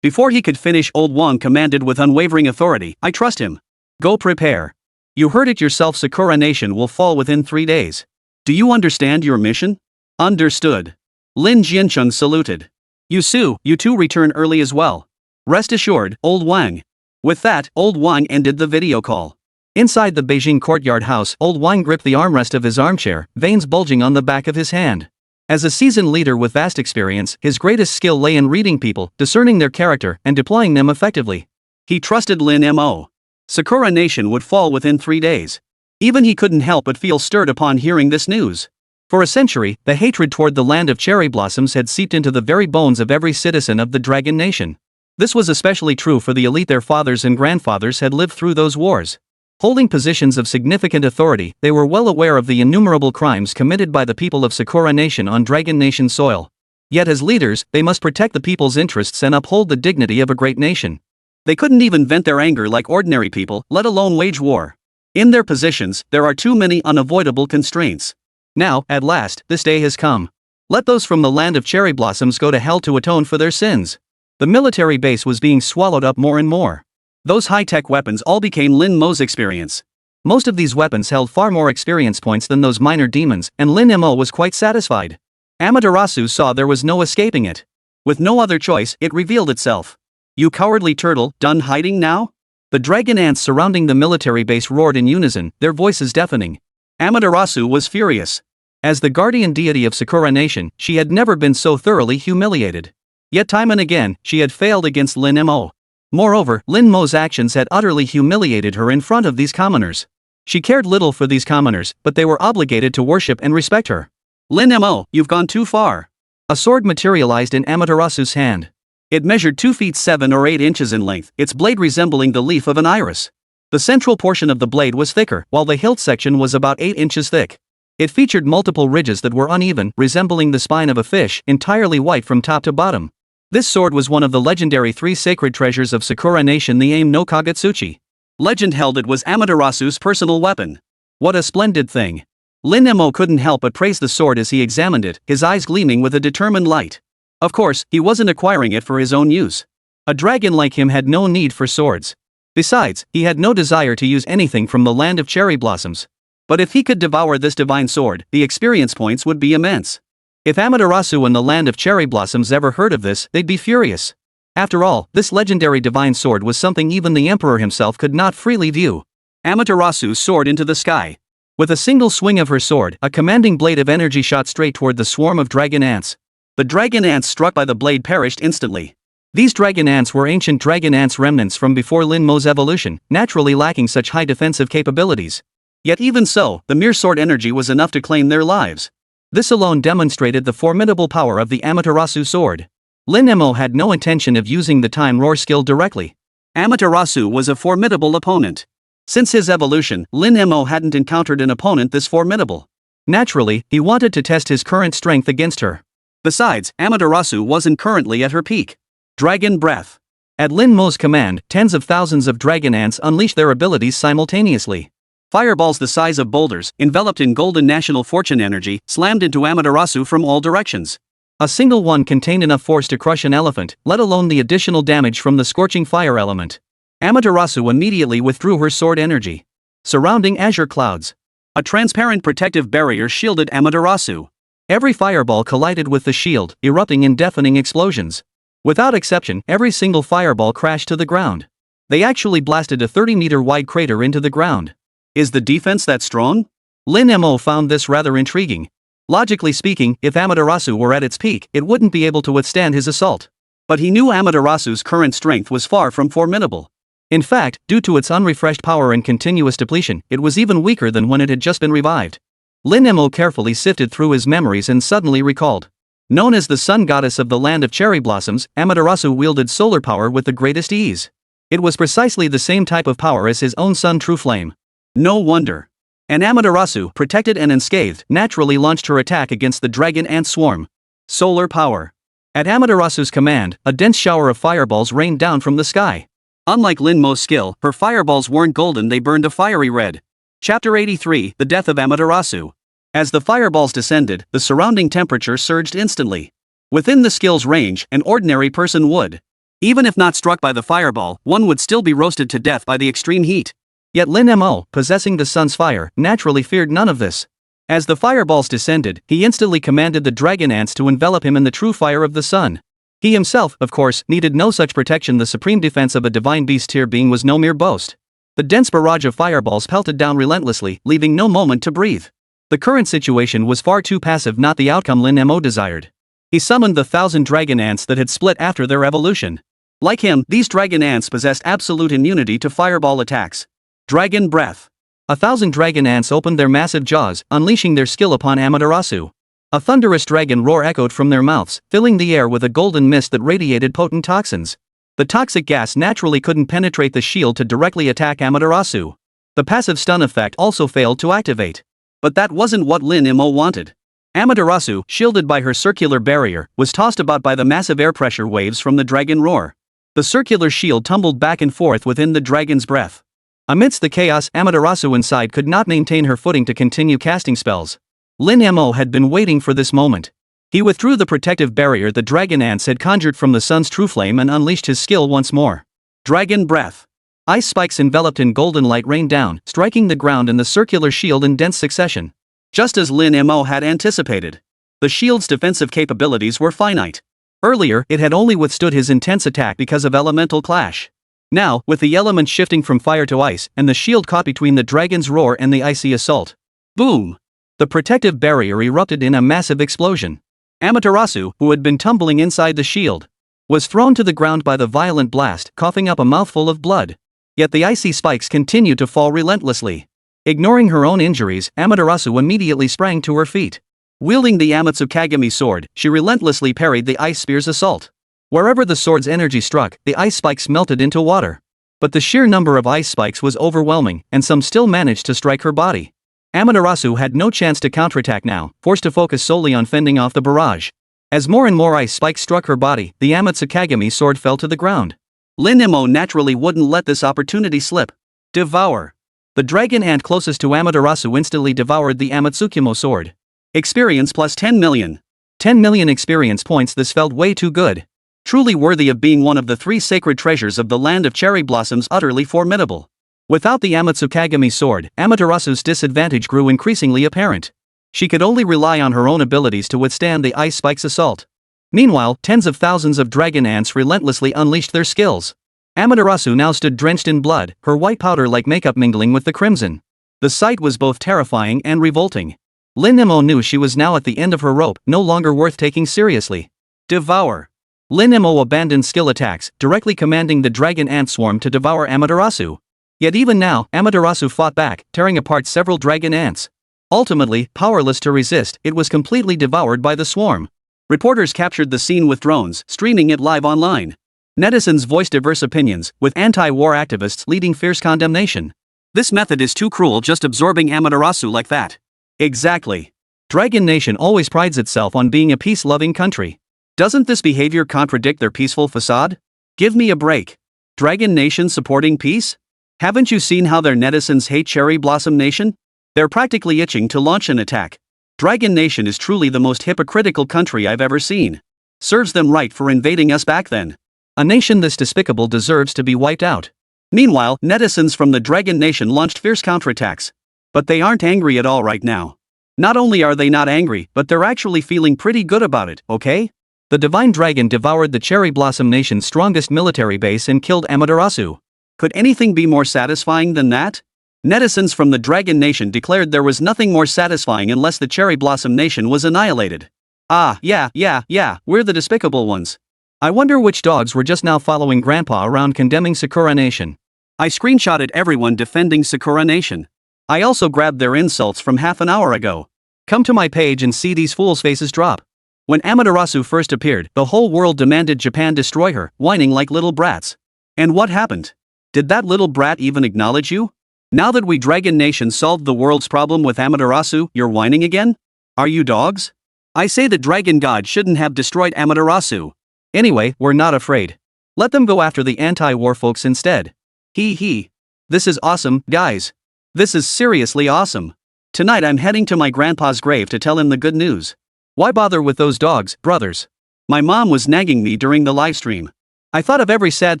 Before he could finish, Old Wang commanded with unwavering authority, I trust him. Go prepare. You heard it yourself, Sakura Nation will fall within 3 days. Do you understand your mission? Understood. Lin Jiancheng saluted. Yusu, you two return early as well. Rest assured, Old Wang. With that, Old Wang ended the video call. Inside the Beijing courtyard house, Old Wang gripped the armrest of his armchair, veins bulging on the back of his hand. As a seasoned leader with vast experience, his greatest skill lay in reading people, discerning their character, and deploying them effectively. He trusted Lin Mo. Sakura Nation would fall within 3 days. Even he couldn't help but feel stirred upon hearing this news. For a century, the hatred toward the land of cherry blossoms had seeped into the very bones of every citizen of the Dragon Nation. This was especially true for the elite. Their fathers and grandfathers had lived through those wars. Holding positions of significant authority, they were well aware of the innumerable crimes committed by the people of Sakura Nation on Dragon Nation soil. Yet as leaders, they must protect the people's interests and uphold the dignity of a great nation. They couldn't even vent their anger like ordinary people, let alone wage war. In their positions, there are too many unavoidable constraints. Now, at last, this day has come. Let those from the land of cherry blossoms go to hell to atone for their sins. The military base was being swallowed up more and more. Those high-tech weapons all became Lin Mo's experience. Most of these weapons held far more experience points than those minor demons, and Lin Mo was quite satisfied. Amaterasu saw there was no escaping it. With no other choice, it revealed itself. You cowardly turtle, done hiding now? The dragon ants surrounding the military base roared in unison, their voices deafening. Amaterasu was furious. As the guardian deity of Sakura Nation, she had never been so thoroughly humiliated. Yet time and again, she had failed against Lin Mo. Moreover, Lin Mo's actions had utterly humiliated her in front of these commoners. She cared little for these commoners, but they were obligated to worship and respect her. Lin Mo, you've gone too far. A sword materialized in Amaterasu's hand. It measured 2 feet 7 or 8 inches in length, its blade resembling the leaf of an iris. The central portion of the blade was thicker, while the hilt section was about 8 inches thick. It featured multiple ridges that were uneven, resembling the spine of a fish, entirely white from top to bottom. This sword was one of the legendary 3 sacred treasures of Sakura Nation, the Aim no Kagetsuchi. Legend held it was Amaterasu's personal weapon. What a splendid thing. Lin Mo couldn't help but praise the sword as he examined it, his eyes gleaming with a determined light. Of course, he wasn't acquiring it for his own use. A dragon like him had no need for swords. Besides, he had no desire to use anything from the land of cherry blossoms. But if he could devour this divine sword, the experience points would be immense. If Amaterasu and the land of cherry blossoms ever heard of this, they'd be furious. After all, this legendary divine sword was something even the emperor himself could not freely view. Amaterasu soared into the sky. With a single swing of her sword, a commanding blade of energy shot straight toward the swarm of dragon ants. The dragon ants struck by the blade perished instantly. These dragon ants were ancient dragon ants remnants from before Lin Mo's evolution, naturally lacking such high defensive capabilities. Yet even so, the mere sword energy was enough to claim their lives. This alone demonstrated the formidable power of the Amaterasu sword. Lin Mo had no intention of using the Time Roar skill directly. Amaterasu was a formidable opponent. Since his evolution, Lin Mo hadn't encountered an opponent this formidable. Naturally, he wanted to test his current strength against her. Besides, Amaterasu wasn't currently at her peak. Dragon Breath. At Lin Mo's command, tens of thousands of dragon ants unleashed their abilities simultaneously. Fireballs the size of boulders, enveloped in golden national fortune energy, slammed into Amaterasu from all directions. A single one contained enough force to crush an elephant, let alone the additional damage from the scorching fire element. Amaterasu immediately withdrew her sword energy. Surrounding azure clouds. A transparent protective barrier shielded Amaterasu. Every fireball collided with the shield, erupting in deafening explosions. Without exception, every single fireball crashed to the ground. They actually blasted a 30-meter wide crater into the ground. Is the defense that strong? Lin Mo found this rather intriguing. Logically speaking, if Amaterasu were at its peak, it wouldn't be able to withstand his assault. But he knew Amaterasu's current strength was far from formidable. In fact, due to its unrefreshed power and continuous depletion, it was even weaker than when it had just been revived. Lin Mo carefully sifted through his memories and suddenly recalled. Known as the sun goddess of the land of cherry blossoms, Amaterasu wielded solar power with the greatest ease. It was precisely the same type of power as his own sun True Flame. No wonder. And Amaterasu, protected and unscathed, naturally launched her attack against the dragon ant swarm. Solar power. At Amaterasu's command, a dense shower of fireballs rained down from the sky. Unlike Lin Mo's skill, her fireballs weren't golden, they burned a fiery red. Chapter 83, The Death of Amaterasu. As the fireballs descended, the surrounding temperature surged instantly. Within the skill's range, an ordinary person would. Even if not struck by the fireball, one would still be roasted to death by the extreme heat. Yet Lin Mo, possessing the sun's fire, naturally feared none of this. As the fireballs descended, he instantly commanded the dragon ants to envelop him in the true fire of the sun. He himself, of course, needed no such protection. The supreme defense of a divine beast tier being was no mere boast. The dense barrage of fireballs pelted down relentlessly, leaving no moment to breathe. The current situation was far too passive, not the outcome Lin Mo desired. He summoned the 1,000 dragon ants that had split after their evolution. Like him, these dragon ants possessed absolute immunity to fireball attacks. Dragon Breath. 1,000 dragon ants opened their massive jaws, unleashing their skill upon Amaterasu. A thunderous dragon roar echoed from their mouths, filling the air with a golden mist that radiated potent toxins. The toxic gas naturally couldn't penetrate the shield to directly attack Amaterasu. The passive stun effect also failed to activate. But that wasn't what Lin Mo wanted. Amaterasu, shielded by her circular barrier, was tossed about by the massive air pressure waves from the dragon roar. The circular shield tumbled back and forth within the dragon's breath. Amidst the chaos, Amaterasu inside could not maintain her footing to continue casting spells. Lin Mo had been waiting for this moment. He withdrew the protective barrier the dragon ants had conjured from the sun's true flame and unleashed his skill once more. Dragon Breath. Ice spikes enveloped in golden light rained down, striking the ground and the circular shield in dense succession. Just as Lin Mo had anticipated. The shield's defensive capabilities were finite. Earlier, it had only withstood his intense attack because of elemental clash. Now, with the elements shifting from fire to ice, and the shield caught between the dragon's roar and the icy assault. Boom! The protective barrier erupted in a massive explosion. Amaterasu, who had been tumbling inside the shield, was thrown to the ground by the violent blast, coughing up a mouthful of blood. Yet the icy spikes continued to fall relentlessly. Ignoring her own injuries, Amaterasu immediately sprang to her feet. Wielding the Amatsukagami sword, she relentlessly parried the ice spear's assault. Wherever the sword's energy struck, the ice spikes melted into water. But the sheer number of ice spikes was overwhelming, and some still managed to strike her body. Amaterasu had no chance to counterattack now, forced to focus solely on fending off the barrage. As more and more ice spikes struck her body, the Amatsukagami sword fell to the ground. Lin Mo naturally wouldn't let this opportunity slip. Devour. The dragon ant closest to Amaterasu instantly devoured the Amatsukimo sword. Experience plus 10 million. 10 million experience points. This felt way too good. Truly worthy of being one of the 3 sacred treasures of the land of cherry blossoms, utterly formidable. Without the Amatsukagami sword, Amaterasu's disadvantage grew increasingly apparent. She could only rely on her own abilities to withstand the Ice Spike's assault. Meanwhile, tens of thousands of dragon ants relentlessly unleashed their skills. Amaterasu now stood drenched in blood, her white powder like makeup mingling with the crimson. The sight was both terrifying and revolting. Lin Mo knew she was now at the end of her rope, no longer worth taking seriously. Devour. Lin Mo abandoned skill attacks, directly commanding the dragon ant swarm to devour Amaterasu. Yet even now, Amaterasu fought back, tearing apart several dragon ants. Ultimately, powerless to resist, it was completely devoured by the swarm. Reporters captured the scene with drones, streaming it live online. Netizens voiced diverse opinions, with anti-war activists leading fierce condemnation. This method is too cruel, just absorbing Amaterasu like that. Exactly. Dragon Nation always prides itself on being a peace-loving country. Doesn't this behavior contradict their peaceful facade? Give me a break. Dragon Nation supporting peace? Haven't you seen how their netizens hate Cherry Blossom Nation? They're practically itching to launch an attack. Dragon Nation is truly the most hypocritical country I've ever seen. Serves them right for invading us back then. A nation this despicable deserves to be wiped out. Meanwhile, netizens from the Dragon Nation launched fierce counterattacks. But they aren't angry at all right now. Not only are they not angry, but they're actually feeling pretty good about it, okay? The Divine Dragon devoured the Cherry Blossom Nation's strongest military base and killed Amaterasu. Could anything be more satisfying than that? Netizens from the Dragon Nation declared there was nothing more satisfying unless the Cherry Blossom Nation was annihilated. Ah, yeah, we're the despicable ones. I wonder which dogs were just now following Grandpa around condemning Sakura Nation. I screenshotted everyone defending Sakura Nation. I also grabbed their insults from half an hour ago. Come to my page and see these fools' faces drop. When Amaterasu first appeared, the whole world demanded Japan destroy her, whining like little brats. And what happened? Did that little brat even acknowledge you? Now that we Dragon Nation solved the world's problem with Amaterasu, you're whining again? Are you dogs? I say the Dragon God shouldn't have destroyed Amaterasu. Anyway, we're not afraid. Let them go after the anti-war folks instead. Hee. This is awesome, guys. This is seriously awesome. Tonight I'm heading to my grandpa's grave to tell him the good news. Why bother with those dogs, brothers? My mom was nagging me during the livestream. I thought of every sad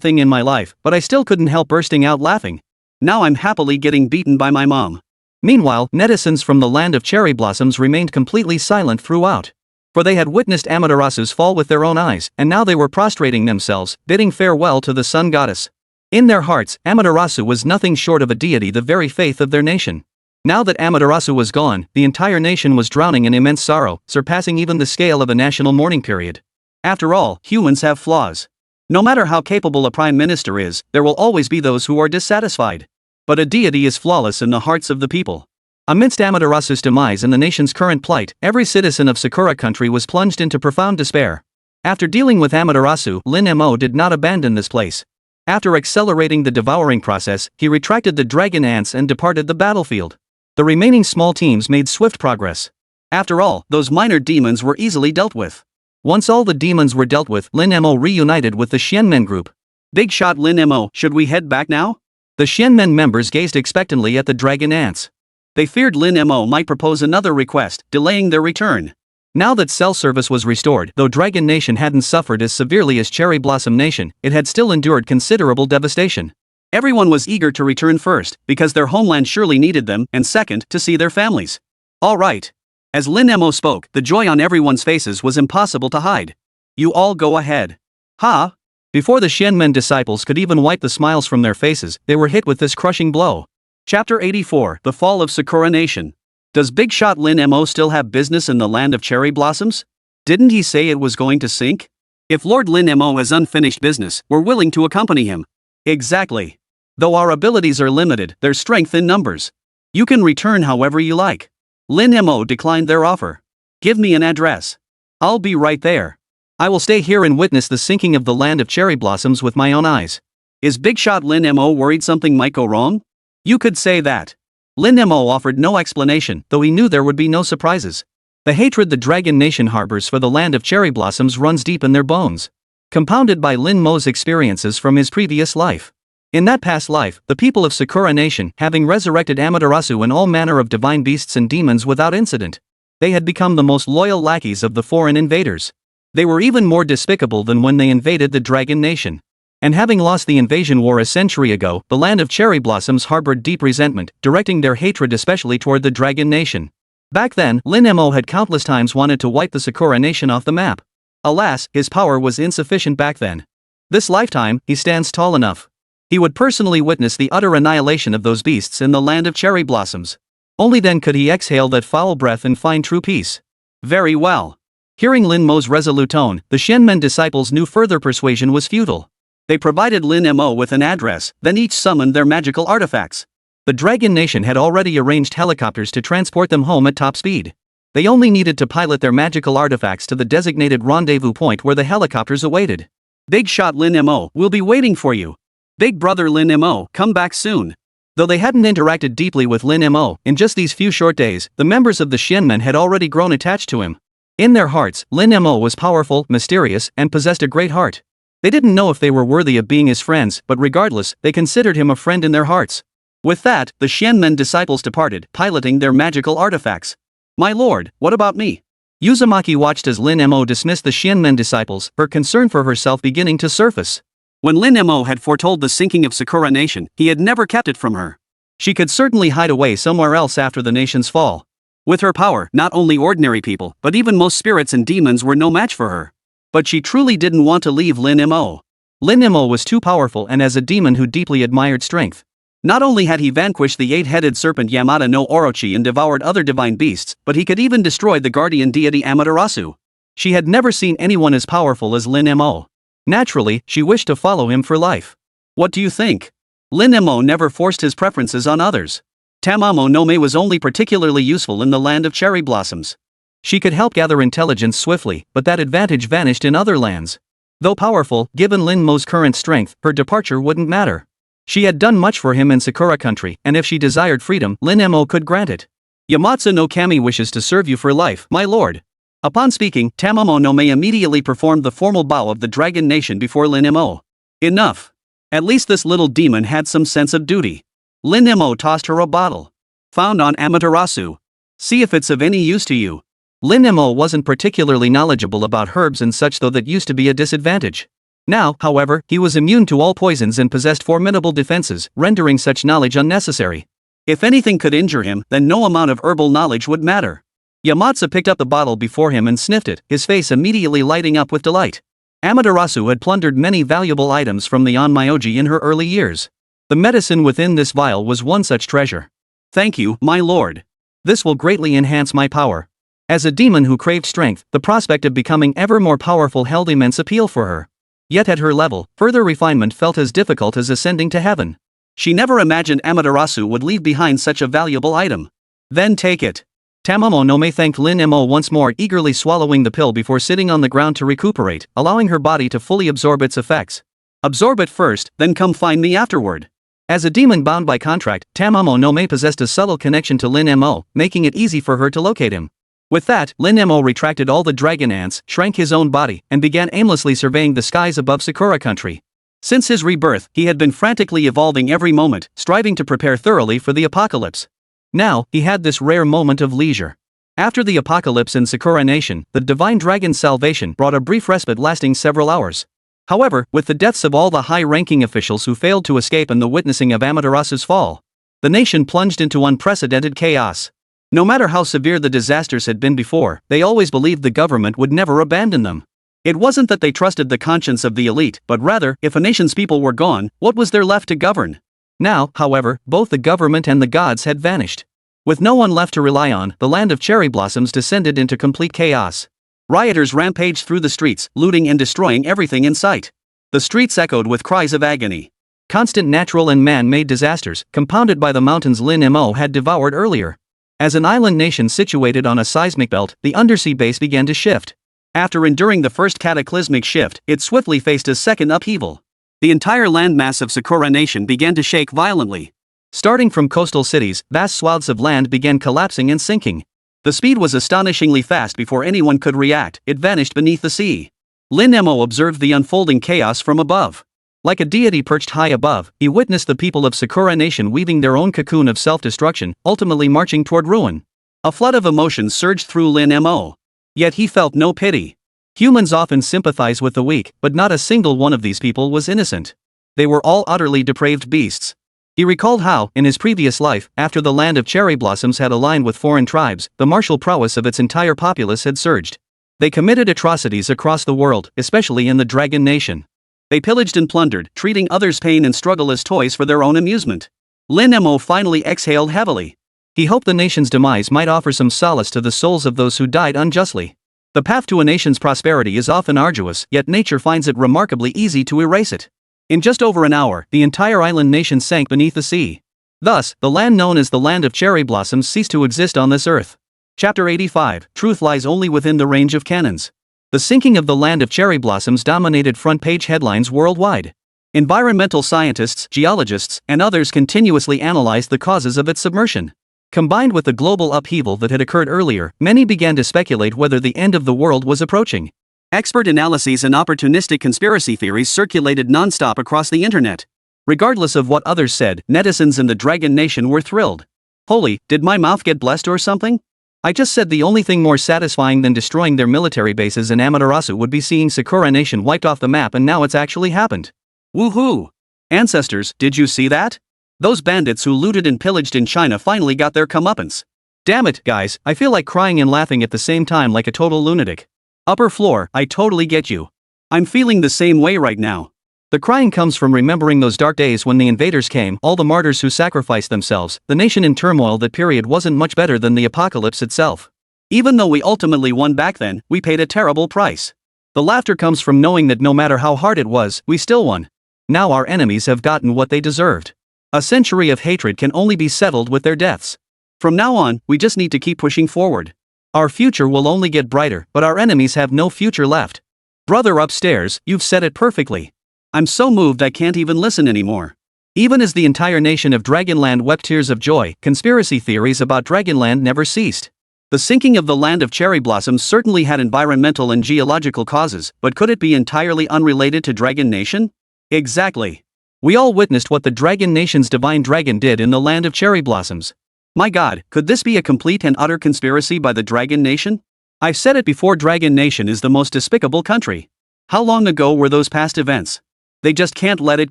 thing in my life, but I still couldn't help bursting out laughing. Now I'm happily getting beaten by my mom. Meanwhile, netizens from the land of cherry blossoms remained completely silent throughout. For they had witnessed Amaterasu's fall with their own eyes, and now they were prostrating themselves, bidding farewell to the sun goddess. In their hearts, Amaterasu was nothing short of a deity, the very faith of their nation. Now that Amaterasu was gone, the entire nation was drowning in immense sorrow, surpassing even the scale of a national mourning period. After all, humans have flaws. No matter how capable a prime minister is, there will always be those who are dissatisfied. But a deity is flawless in the hearts of the people. Amidst Amaterasu's demise and the nation's current plight, every citizen of Sakura country was plunged into profound despair. After dealing with Amaterasu, Lin Mo did not abandon this place. After accelerating the devouring process, he retracted the dragon ants and departed the battlefield. The remaining small teams made swift progress. After all, those minor demons were easily dealt with. Once all the demons were dealt with, Lin Mo reunited with the Xianmen group. Big shot Lin Mo, should we head back now? The Xianmen members gazed expectantly at the dragon ants. They feared Lin Mo might propose another request, delaying their return. Now that cell service was restored, though Dragon Nation hadn't suffered as severely as Cherry Blossom Nation, it had still endured considerable devastation. Everyone was eager to return first, because their homeland surely needed them, and second, to see their families. All right. As Lin Mo spoke, the joy on everyone's faces was impossible to hide. You all go ahead. Ha! Before the Xianmen disciples could even wipe the smiles from their faces, they were hit with this crushing blow. Chapter 84, The Fall of Sakura Nation. Does Big Shot Lin Mo still have business in the land of cherry blossoms? Didn't he say it was going to sink? If Lord Lin Mo has unfinished business, we're willing to accompany him. Exactly. Though our abilities are limited, there's strength in numbers. You can return however you like. Lin Mo declined their offer. Give me an address. I'll be right there. I will stay here and witness the sinking of the land of cherry blossoms with my own eyes. Is Big Shot Lin Mo worried something might go wrong? You could say that. Lin Mo offered no explanation, though he knew there would be no surprises. The hatred the Dragon Nation harbors for the land of cherry blossoms runs deep in their bones. Compounded by Lin Mo's experiences from his previous life. In that past life, the people of Sakura Nation, having resurrected Amaterasu and all manner of divine beasts and demons without incident, they had become the most loyal lackeys of the foreign invaders. They were even more despicable than when they invaded the Dragon Nation. And having lost the invasion war a century ago, the land of cherry blossoms harbored deep resentment, directing their hatred especially toward the Dragon Nation. Back then, Lin Mo had countless times wanted to wipe the Sakura nation off the map. Alas, his power was insufficient back then. This lifetime, he stands tall enough. He would personally witness the utter annihilation of those beasts in the land of cherry blossoms. Only then could he exhale that foul breath and find true peace. Very well. Hearing Lin Mo's resolute tone, the Shenmen disciples knew further persuasion was futile. They provided Lin Mo with an address, then each summoned their magical artifacts. The Dragon Nation had already arranged helicopters to transport them home at top speed. They only needed to pilot their magical artifacts to the designated rendezvous point where the helicopters awaited. Big shot Lin Mo, we'll be waiting for you. Big brother Lin Mo, come back soon. Though they hadn't interacted deeply with Lin Mo, in just these few short days, the members of the Shenmen had already grown attached to him. In their hearts, Lin Mo was powerful, mysterious, and possessed a great heart. They didn't know if they were worthy of being his friends, but regardless, they considered him a friend in their hearts. With that, the Shenmen disciples departed, piloting their magical artifacts. My lord, what about me? Uzumaki watched as Lin Mo dismissed the Shenmen disciples, her concern for herself beginning to surface. When Lin Mo had foretold the sinking of Sakura Nation, he had never kept it from her. She could certainly hide away somewhere else after the nation's fall. With her power, not only ordinary people, but even most spirits and demons were no match for her. But she truly didn't want to leave Lin Mo. Lin Mo was too powerful and as a demon who deeply admired strength. Not only had he vanquished the eight-headed serpent Yamada no Orochi and devoured other divine beasts, but he could even destroy the guardian deity Amaterasu. She had never seen anyone as powerful as Lin Mo. Naturally, she wished to follow him for life. What do you think? Lin Mo never forced his preferences on others. Tamamo no Me was only particularly useful in the land of cherry blossoms. She could help gather intelligence swiftly, but that advantage vanished in other lands. Though powerful, given Lin Mo's current strength, her departure wouldn't matter. She had done much for him in Sakura country, and if she desired freedom, Lin Mo could grant it. Yamatsu no Kami wishes to serve you for life, my lord. Upon speaking, Tamamo no Me immediately performed the formal bow of the Dragon Nation before Lin Mo. Enough. At least this little demon had some sense of duty. Lin Mo tossed her a bottle. Found on Amaterasu. See if it's of any use to you. Lin Mo wasn't particularly knowledgeable about herbs and such, though that used to be a disadvantage. Now, however, he was immune to all poisons and possessed formidable defenses, rendering such knowledge unnecessary. If anything could injure him, then no amount of herbal knowledge would matter. Yamatsu picked up the bottle before him and sniffed it, his face immediately lighting up with delight. Amaterasu had plundered many valuable items from the Onmyoji in her early years. The medicine within this vial was one such treasure. Thank you, my lord. This will greatly enhance my power. As a demon who craved strength, the prospect of becoming ever more powerful held immense appeal for her. Yet at her level, further refinement felt as difficult as ascending to heaven. She never imagined Amaterasu would leave behind such a valuable item. Then take it. Tamamo no Me thanked Lin Mo once more, eagerly swallowing the pill before sitting on the ground to recuperate, allowing her body to fully absorb its effects. Absorb it first, then come find me afterward. As a demon bound by contract, Tamamo no Me possessed a subtle connection to Lin Mo, making it easy for her to locate him. With that, Lin Mo retracted all the dragon ants, shrank his own body, and began aimlessly surveying the skies above Sakura country. Since his rebirth, he had been frantically evolving every moment, striving to prepare thoroughly for the apocalypse. Now, he had this rare moment of leisure. After the apocalypse in Sakura Nation, the divine dragon's salvation brought a brief respite lasting several hours. However, with the deaths of all the high-ranking officials who failed to escape and the witnessing of Amaterasu's fall, the nation plunged into unprecedented chaos. No matter how severe the disasters had been before, they always believed the government would never abandon them. It wasn't that they trusted the conscience of the elite, but rather, if a nation's people were gone, what was there left to govern? Now, however, both the government and the gods had vanished. With no one left to rely on, the land of cherry blossoms descended into complete chaos. Rioters rampaged through the streets, looting and destroying everything in sight. The streets echoed with cries of agony. Constant natural and man-made disasters, compounded by the mountains Lin Mo had devoured earlier. As an island nation situated on a seismic belt, the undersea base began to shift. After enduring the first cataclysmic shift, it swiftly faced a second upheaval. The entire landmass of Sakura Nation began to shake violently. Starting from coastal cities, vast swaths of land began collapsing and sinking. The speed was astonishingly fast. Before anyone could react, it vanished beneath the sea. Lin Mo observed the unfolding chaos from above. Like a deity perched high above, he witnessed the people of Sakura Nation weaving their own cocoon of self-destruction, ultimately marching toward ruin. A flood of emotions surged through Lin Mo. Yet he felt no pity. Humans often sympathize with the weak, but not a single one of these people was innocent. They were all utterly depraved beasts. He recalled how, in his previous life, after the land of cherry blossoms had aligned with foreign tribes, the martial prowess of its entire populace had surged. They committed atrocities across the world, especially in the Dragon Nation. They pillaged and plundered, treating others' pain and struggle as toys for their own amusement. Lin Mo finally exhaled heavily. He hoped the nation's demise might offer some solace to the souls of those who died unjustly. The path to a nation's prosperity is often arduous, yet nature finds it remarkably easy to erase it. In just over an hour, the entire island nation sank beneath the sea. Thus, the land known as the Land of Cherry Blossoms ceased to exist on this earth. Chapter 85, Truth lies only within the range of cannons. The sinking of the Land of Cherry Blossoms dominated front-page headlines worldwide. Environmental scientists, geologists, and others continuously analyzed the causes of its submersion. Combined with the global upheaval that had occurred earlier, many began to speculate whether the end of the world was approaching. Expert analyses and opportunistic conspiracy theories circulated non-stop across the internet. Regardless of what others said, netizens in the Dragon Nation were thrilled. Holy, did my mouth get blessed or something? I just said the only thing more satisfying than destroying their military bases in Amaterasu would be seeing Sakura Nation wiped off the map, and now it's actually happened. Woohoo! Ancestors, did you see that? Those bandits who looted and pillaged in China finally got their comeuppance. Damn it, guys, I feel like crying and laughing at the same time like a total lunatic. Upper floor, I totally get you. I'm feeling the same way right now. The crying comes from remembering those dark days when the invaders came, all the martyrs who sacrificed themselves, the nation in turmoil. That period wasn't much better than the apocalypse itself. Even though we ultimately won back then, we paid a terrible price. The laughter comes from knowing that no matter how hard it was, we still won. Now our enemies have gotten what they deserved. A century of hatred can only be settled with their deaths. From now on, we just need to keep pushing forward. Our future will only get brighter, but our enemies have no future left. Brother upstairs, you've said it perfectly. I'm so moved I can't even listen anymore. Even as the entire nation of Dragonland wept tears of joy, conspiracy theories about Dragonland never ceased. The sinking of the Land of Cherry Blossoms certainly had environmental and geological causes, but could it be entirely unrelated to Dragon Nation? Exactly. We all witnessed what the Dragon Nation's divine dragon did in the Land of Cherry Blossoms. My God, could this be a complete and utter conspiracy by the Dragon Nation? I've said it before, Dragon Nation is the most despicable country. How long ago were those past events? They just can't let it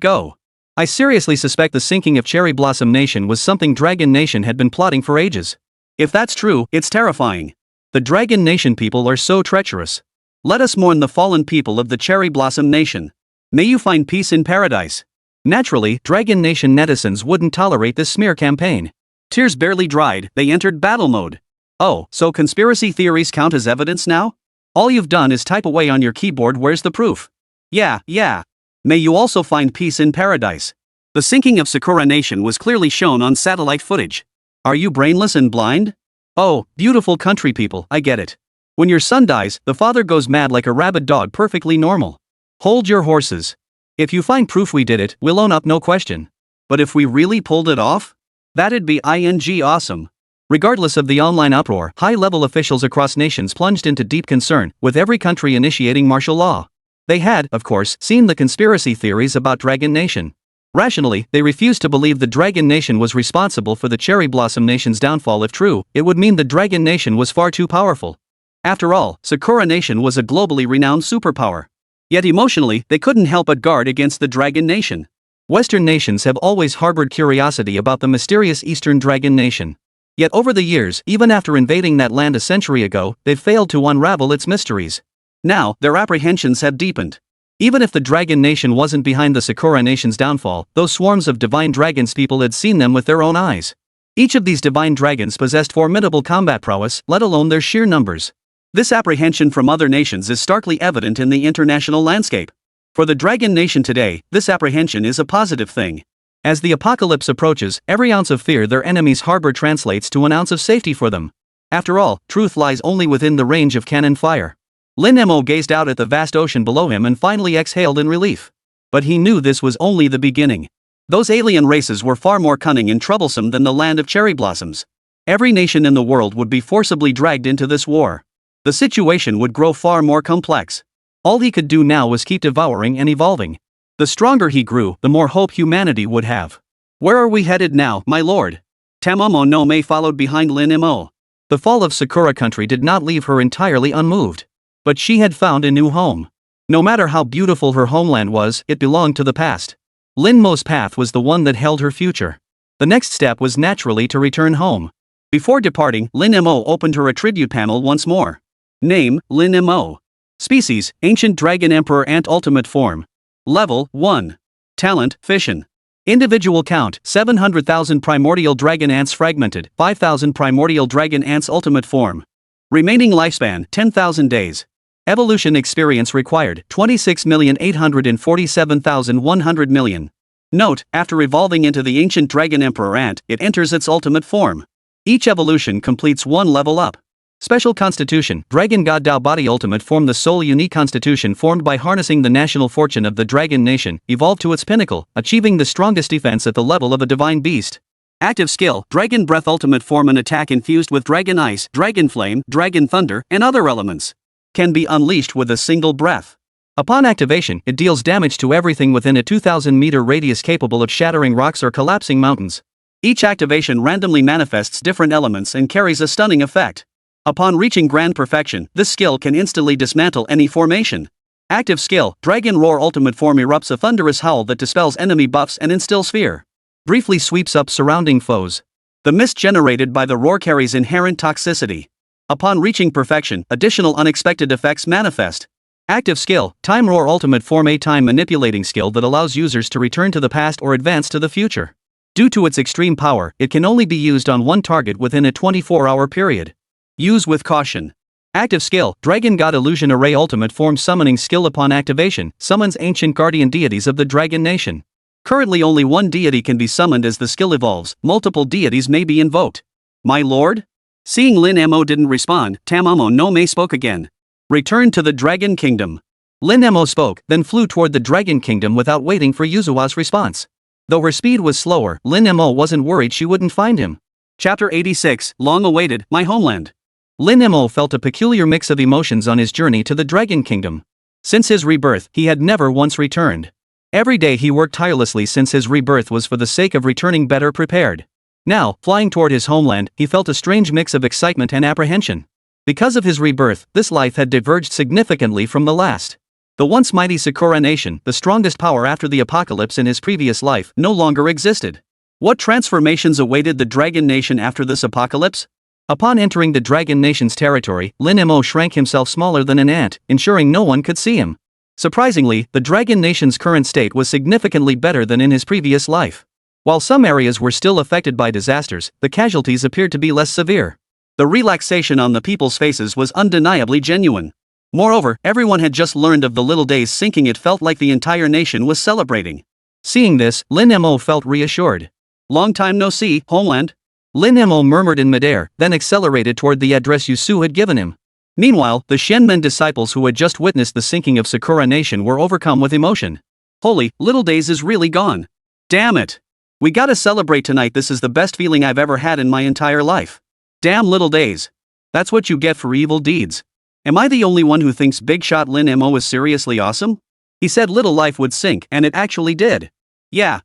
go. I seriously suspect the sinking of Cherry Blossom Nation was something Dragon Nation had been plotting for ages. If that's true, it's terrifying. The Dragon Nation people are so treacherous. Let us mourn the fallen people of the Cherry Blossom Nation. May you find peace in paradise. Naturally, Dragon Nation netizens wouldn't tolerate this smear campaign. Tears barely dried, they entered battle mode. Oh, so conspiracy theories count as evidence now? All you've done is type away on your keyboard. Where's the proof? Yeah. May you also find peace in paradise. The sinking of Sakura Nation was clearly shown on satellite footage. Are you brainless and blind? Oh, beautiful country people, I get it. When your son dies, the father goes mad like a rabid dog, perfectly normal. Hold your horses. If you find proof we did it, we'll own up, no question. But if we really pulled it off? That'd be awesome. Regardless of the online uproar, high-level officials across nations plunged into deep concern, with every country initiating martial law. They had, of course, seen the conspiracy theories about Dragon Nation. Rationally, they refused to believe the Dragon Nation was responsible for the Cherry Blossom Nation's downfall. If true, it would mean the Dragon Nation was far too powerful. After all, Sakura Nation was a globally renowned superpower. Yet emotionally, they couldn't help but guard against the Dragon Nation. Western nations have always harbored curiosity about the mysterious Eastern Dragon Nation. Yet over the years, even after invading that land a century ago, they've failed to unravel its mysteries. Now, their apprehensions have deepened. Even if the Dragon Nation wasn't behind the Sakura Nation's downfall, those swarms of divine dragons people had seen them with their own eyes. Each of these divine dragons possessed formidable combat prowess, let alone their sheer numbers. This apprehension from other nations is starkly evident in the international landscape. For the Dragon Nation today, this apprehension is a positive thing. As the apocalypse approaches, every ounce of fear their enemies harbor translates to an ounce of safety for them. After all, truth lies only within the range of cannon fire. Lin Mo gazed out at the vast ocean below him and finally exhaled in relief. But he knew this was only the beginning. Those alien races were far more cunning and troublesome than the Land of Cherry Blossoms. Every nation in the world would be forcibly dragged into this war. The situation would grow far more complex. All he could do now was keep devouring and evolving. The stronger he grew, the more hope humanity would have. Where are we headed now, my lord? Tamomo no Mei followed behind Lin Mo. The fall of Sakura country did not leave her entirely unmoved. But she had found a new home. No matter how beautiful her homeland was, it belonged to the past. Lin Mo's path was the one that held her future. The next step was naturally to return home. Before departing, Lin Mo opened her attribute panel once more. Name, Lin Mo. Species, Ancient Dragon Emperor Ant Ultimate Form. Level, 1. Talent, Fission. Individual count, 700,000 primordial dragon ants fragmented, 5,000 primordial dragon ants ultimate form. Remaining lifespan, 10,000 days. Evolution experience required, 26,847,100 million. Note, after evolving into the Ancient Dragon Emperor Ant, it enters its ultimate form. Each evolution completes one level up. Special Constitution, Dragon God Dao Body Ultimate Form. The sole unique constitution formed by harnessing the national fortune of the Dragon Nation, evolved to its pinnacle, achieving the strongest defense at the level of a divine beast. Active skill, Dragon Breath Ultimate Form. An attack infused with Dragon Ice, Dragon Flame, Dragon Thunder, and other elements. Can be unleashed with a single breath. Upon activation, it deals damage to everything within a 2,000-meter radius, capable of shattering rocks or collapsing mountains. Each activation randomly manifests different elements and carries a stunning effect. Upon reaching grand perfection, this skill can instantly dismantle any formation. Active skill, Dragon Roar Ultimate Form. Erupts a thunderous howl that dispels enemy buffs and instills fear. Briefly sweeps up surrounding foes. The mist generated by the roar carries inherent toxicity. Upon reaching perfection, additional unexpected effects manifest. Active skill, Time Roar Ultimate Form. A time manipulating skill that allows users to return to the past or advance to the future. Due to its extreme power, it can only be used on one target within a 24-hour period. Use with caution. Active skill, Dragon God Illusion Array Ultimate Form. Summoning skill. Upon activation, summons ancient guardian deities of the Dragon Nation. Currently only one deity can be summoned. As the skill evolves, multiple deities may be invoked. My lord? Seeing Lin Mo didn't respond, Tamamo no Mei spoke again. Return to the Dragon Kingdom. Lin Mo spoke, then flew toward the Dragon Kingdom without waiting for Yuzuwa's response. Though her speed was slower, Lin Mo wasn't worried she wouldn't find him. Chapter 86, Long Awaited, My Homeland. Lin Mo felt a peculiar mix of emotions on his journey to the Dragon Kingdom. Since his rebirth, he had never once returned. Every day he worked tirelessly since his rebirth was for the sake of returning better prepared. Now, flying toward his homeland, he felt a strange mix of excitement and apprehension. Because of his rebirth, this life had diverged significantly from the last. The once mighty Sakura Nation, the strongest power after the apocalypse in his previous life, no longer existed. What transformations awaited the Dragon Nation after this apocalypse? Upon entering the Dragon Nation's territory, Lin Mo shrank himself smaller than an ant, ensuring no one could see him. Surprisingly, the Dragon Nation's current state was significantly better than in his previous life. While some areas were still affected by disasters, the casualties appeared to be less severe. The relaxation on the people's faces was undeniably genuine. Moreover, everyone had just learned of the little days sinking. It felt like the entire nation was celebrating. Seeing this, Lin Mo felt reassured. Long time no see, homeland. Lin Mo murmured in midair, then accelerated toward the address Yusu had given him. Meanwhile, the Shenmen disciples who had just witnessed the sinking of Sakura Nation were overcome with emotion. Holy, little days is really gone. Damn it. We gotta celebrate tonight. This is the best feeling I've ever had in my entire life. Damn little days. That's what you get for evil deeds. Am I the only one who thinks big shot Lin Mo is seriously awesome? He said little life would sink, and it actually did. Yeah.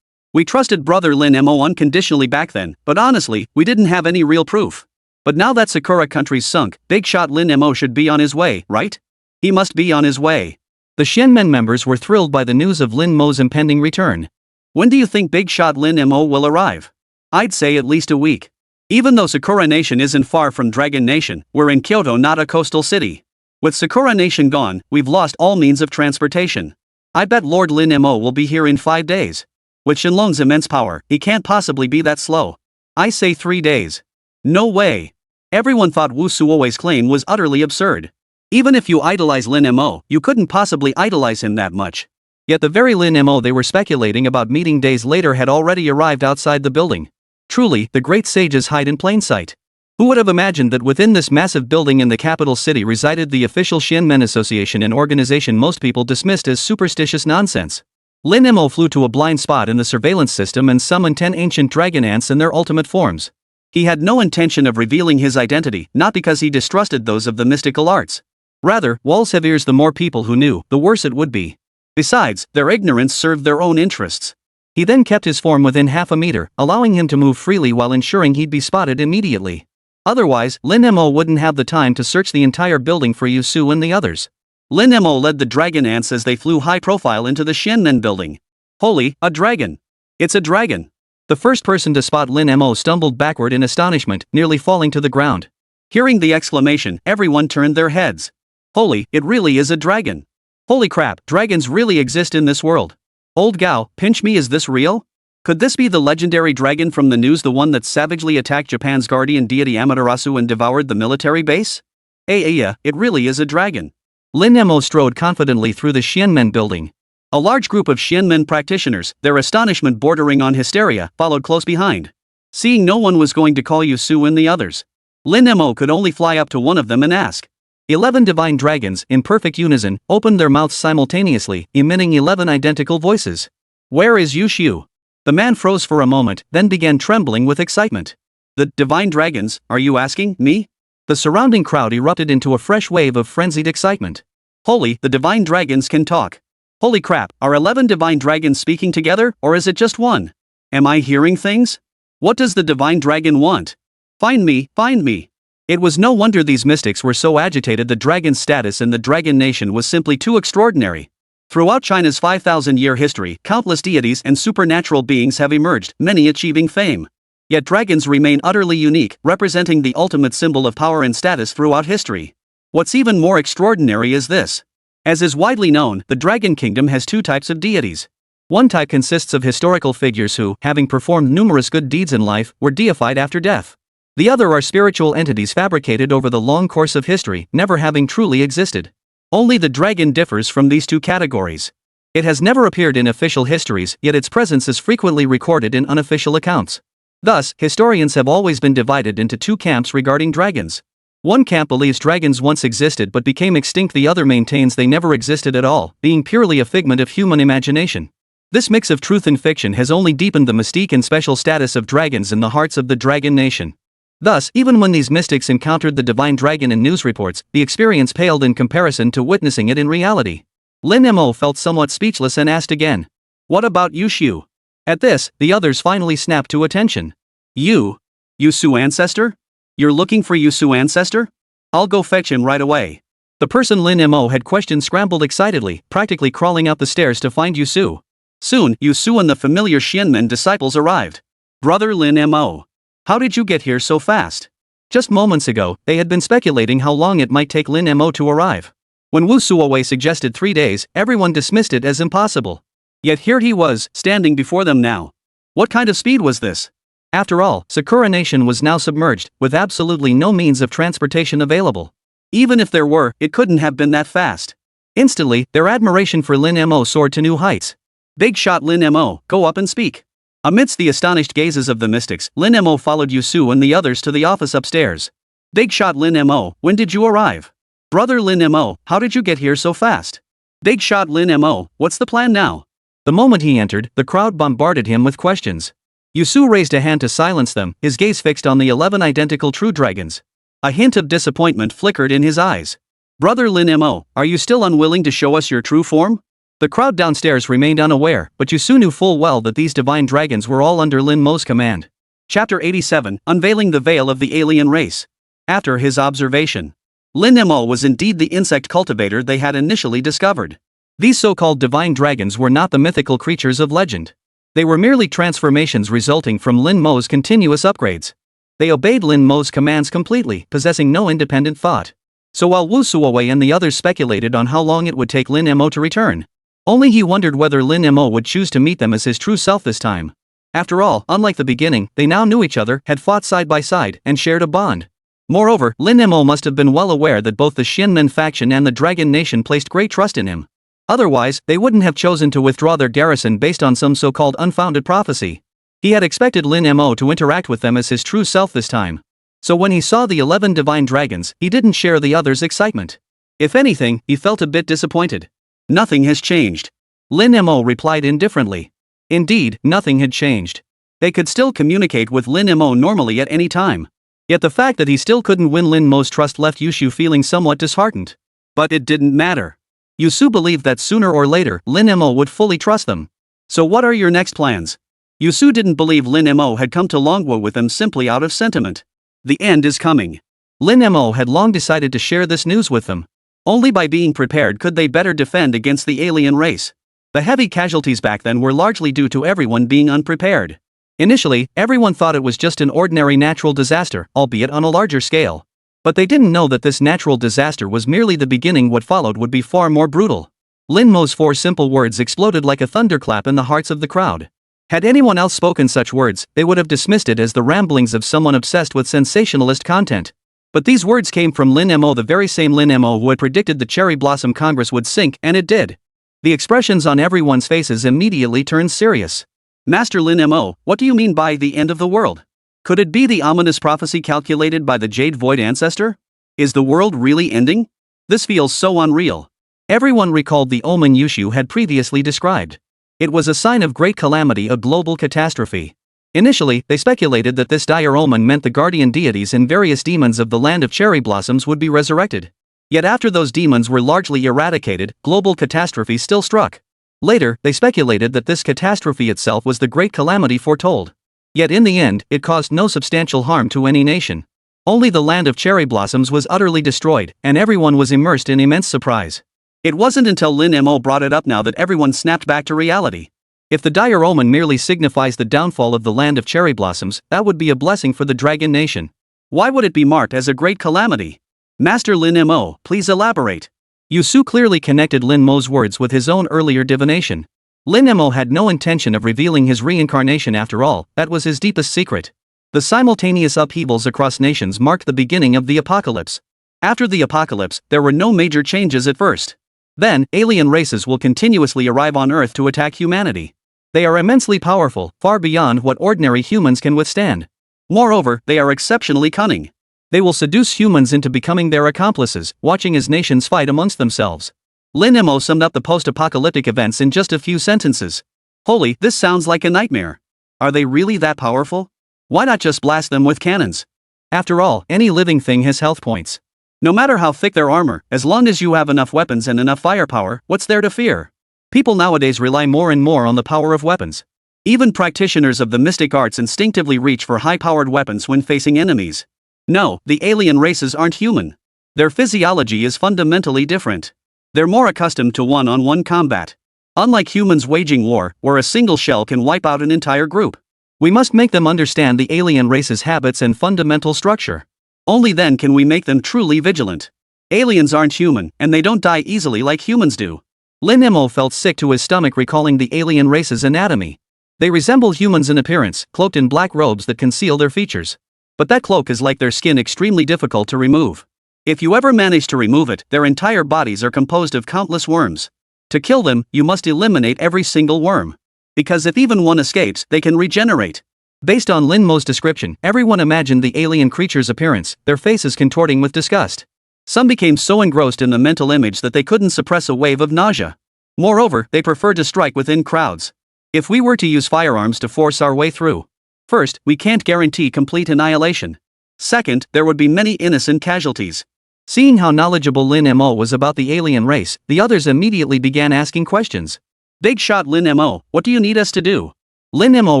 We trusted brother Lin Mo unconditionally back then, but honestly, we didn't have any real proof. But now that Sakura country's sunk, big shot Lin Mo should be on his way, right? He must be on his way. The Shenmen members were thrilled by the news of Lin Mo's impending return. When do you think big shot Lin Mo will arrive? I'd say at least a week. Even though Sakura Nation isn't far from Dragon Nation, we're in Kyoto, not a coastal city. With Sakura Nation gone, we've lost all means of transportation. I bet Lord Lin Mo will be here in 5 days. With Shenlong's immense power, he can't possibly be that slow. I say 3 days. No way. Everyone thought Wu Suowei's claim was utterly absurd. Even if you idolize Lin Mo, you couldn't possibly idolize him that much. Yet the very Lin Mo they were speculating about meeting days later had already arrived outside the building. Truly, the great sages hide in plain sight. Who would have imagined that within this massive building in the capital city resided the official Shenmen Association, an organization most people dismissed as superstitious nonsense? Lin Mo flew to a blind spot in the surveillance system and summoned 10 ancient dragon ants in their ultimate forms. He had no intention of revealing his identity, not because he distrusted those of the mystical arts. Rather, the more people who knew, the worse it would be. Besides, their ignorance served their own interests. He then kept his form within half a meter, allowing him to move freely while ensuring he'd be spotted immediately. Otherwise, Lin Mo wouldn't have the time to search the entire building for Yusu and the others. Lin Mo led the dragon ants as they flew high profile into the Shenmen building. Holy, a dragon! It's a dragon! The first person to spot Lin Mo stumbled backward in astonishment, nearly falling to the ground. Hearing the exclamation, everyone turned their heads. Holy, it really is a dragon! Holy crap, dragons really exist in this world. Old Gao, pinch me, is this real? Could this be the legendary dragon from the news, the one that savagely attacked Japan's guardian deity Amaterasu and devoured the military base? Yeah, it really is a dragon. Lin Mo strode confidently through the Xianmen building. A large group of Xianmen practitioners, their astonishment bordering on hysteria, followed close behind. Seeing no one was going to call Yusu and the others, Lin Mo could only fly up to one of them and ask. 11 divine dragons, in perfect unison, opened their mouths simultaneously, emitting 11 identical voices. Where is Yushu? The man froze for a moment, then began trembling with excitement. The divine dragons, are you asking me? The surrounding crowd erupted into a fresh wave of frenzied excitement. Holy, the divine dragons can talk. Holy crap, are 11 divine dragons speaking together, or is it just one? Am I hearing things? What does the divine dragon want? Find me, find me. It was no wonder these mystics were so agitated. The dragon's status in the dragon nation was simply too extraordinary. Throughout China's 5,000-year history, countless deities and supernatural beings have emerged, many achieving fame. Yet dragons remain utterly unique, representing the ultimate symbol of power and status throughout history. What's even more extraordinary is this. As is widely known, the Dragon Kingdom has two types of deities. One type consists of historical figures who, having performed numerous good deeds in life, were deified after death. The other are spiritual entities fabricated over the long course of history, never having truly existed. Only the dragon differs from these two categories. It has never appeared in official histories, yet its presence is frequently recorded in unofficial accounts. Thus, historians have always been divided into two camps regarding dragons. One camp believes dragons once existed but became extinct. The other maintains they never existed at all, being purely a figment of human imagination. This mix of truth and fiction has only deepened the mystique and special status of dragons in the hearts of the dragon nation. Thus, even when these mystics encountered the divine dragon in news reports, the experience paled in comparison to witnessing it in reality. Lin Mo felt somewhat speechless and asked again. What about Yushu? At this, the others finally snapped to attention. Yusu ancestor? You're looking for Yusu ancestor? I'll go fetch him right away. The person Lin Mo had questioned scrambled excitedly, practically crawling up the stairs to find Yusu. Soon, Yusu and the familiar Xianmen disciples arrived. Brother Lin Mo. How did you get here so fast? Just moments ago, they had been speculating how long it might take Lin Mo to arrive. When Wu Suowei suggested 3 days, everyone dismissed it as impossible. Yet here he was, standing before them now. What kind of speed was this? After all, Sakura Nation was now submerged, with absolutely no means of transportation available. Even if there were, it couldn't have been that fast. Instantly, their admiration for Lin Mo soared to new heights. Big shot Lin Mo, go up and speak. Amidst the astonished gazes of the mystics, Lin Mo followed Yusu and the others to the office upstairs. Big shot Lin Mo, when did you arrive? Brother Lin Mo, how did you get here so fast? Big shot Lin Mo, what's the plan now? The moment he entered, the crowd bombarded him with questions. Yusu raised a hand to silence them, his gaze fixed on the 11 identical true dragons. A hint of disappointment flickered in his eyes. Brother Lin Mo, are you still unwilling to show us your true form? The crowd downstairs remained unaware, but Yusu knew full well that these divine dragons were all under Lin Mo's command. Chapter 87, Unveiling the Veil of the Alien Race. After his observation, Lin Mo was indeed the insect cultivator they had initially discovered. These so-called divine dragons were not the mythical creatures of legend. They were merely transformations resulting from Lin Mo's continuous upgrades. They obeyed Lin Mo's commands completely, possessing no independent thought. So while Wu Suowei and the others speculated on how long it would take Lin Mo to return, only he wondered whether Lin Mo would choose to meet them as his true self this time. After all, unlike the beginning, they now knew each other, had fought side by side, and shared a bond. Moreover, Lin Mo must have been well aware that both the Xianmen faction and the Dragon Nation placed great trust in him. Otherwise, they wouldn't have chosen to withdraw their garrison based on some so-called unfounded prophecy. He had expected Lin Mo to interact with them as his true self this time. So when he saw the 11 divine dragons, he didn't share the others' excitement. If anything, he felt a bit disappointed. Nothing has changed. Lin Mo replied indifferently. Indeed, nothing had changed. They could still communicate with Lin Mo normally at any time. Yet the fact that he still couldn't win Lin Mo's trust left Yushu feeling somewhat disheartened. But it didn't matter. Yusu believed that sooner or later, Lin Mo would fully trust them. So what are your next plans? Yusu didn't believe Lin Mo had come to Longwo with them simply out of sentiment. The end is coming. Lin Mo had long decided to share this news with them. Only by being prepared could they better defend against the alien race. The heavy casualties back then were largely due to everyone being unprepared. Initially, everyone thought it was just an ordinary natural disaster, albeit on a larger scale. But they didn't know that this natural disaster was merely the beginning. What followed would be far more brutal. Lin Mo's 4 simple words exploded like a thunderclap in the hearts of the crowd. Had anyone else spoken such words, they would have dismissed it as the ramblings of someone obsessed with sensationalist content. But these words came from Lin Mo, the very same Lin Mo who had predicted the Cherry Blossom Congress would sink, and it did. The expressions on everyone's faces immediately turned serious. Master Lin Mo, what do you mean by the end of the world? Could it be the ominous prophecy calculated by the Jade Void Ancestor? Is the world really ending? This feels so unreal. Everyone recalled the omen Yushu had previously described. It was a sign of great calamity, a global catastrophe. Initially, they speculated that this dire omen meant the guardian deities and various demons of the land of cherry blossoms would be resurrected. Yet after those demons were largely eradicated, global catastrophe still struck. Later, they speculated that this catastrophe itself was the great calamity foretold. Yet in the end, it caused no substantial harm to any nation. Only the land of cherry blossoms was utterly destroyed, and everyone was immersed in immense surprise. It wasn't until Lin Mo brought it up now that everyone snapped back to reality. If the dire omen merely signifies the downfall of the land of cherry blossoms, that would be a blessing for the dragon nation. Why would it be marked as a great calamity? Master Lin Mo, please elaborate. Yusu clearly connected Lin Mo's words with his own earlier divination. Lin Mo had no intention of revealing his reincarnation after all, that was his deepest secret. The simultaneous upheavals across nations marked the beginning of the apocalypse. After the apocalypse, there were no major changes at first. Then, alien races will continuously arrive on Earth to attack humanity. They are immensely powerful, far beyond what ordinary humans can withstand. Moreover, they are exceptionally cunning. They will seduce humans into becoming their accomplices, watching as nations fight amongst themselves. Lin Mo summed up the post-apocalyptic events in just a few sentences. Holy, this sounds like a nightmare. Are they really that powerful? Why not just blast them with cannons? After all, any living thing has health points. No matter how thick their armor, as long as you have enough weapons and enough firepower, what's there to fear? People nowadays rely more and more on the power of weapons. Even practitioners of the mystic arts instinctively reach for high-powered weapons when facing enemies. No, the alien races aren't human. Their physiology is fundamentally different. They're more accustomed to one-on-one combat. Unlike humans waging war, where a single shell can wipe out an entire group. We must make them understand the alien race's habits and fundamental structure. Only then can we make them truly vigilant. Aliens aren't human, and they don't die easily like humans do. Lin Mo felt sick to his stomach recalling the alien race's anatomy. They resemble humans in appearance, cloaked in black robes that conceal their features. But that cloak is like their skin, extremely difficult to remove. If you ever manage to remove it, their entire bodies are composed of countless worms. To kill them, you must eliminate every single worm. Because if even one escapes, they can regenerate. Based on Lin Mo's description, everyone imagined the alien creature's appearance, their faces contorting with disgust. Some became so engrossed in the mental image that they couldn't suppress a wave of nausea. Moreover, they preferred to strike within crowds. If we were to use firearms to force our way through, first, we can't guarantee complete annihilation. Second, there would be many innocent casualties. Seeing how knowledgeable Lin Mo was about the alien race, the others immediately began asking questions. Big shot Lin Mo, what do you need us to do? Lin Mo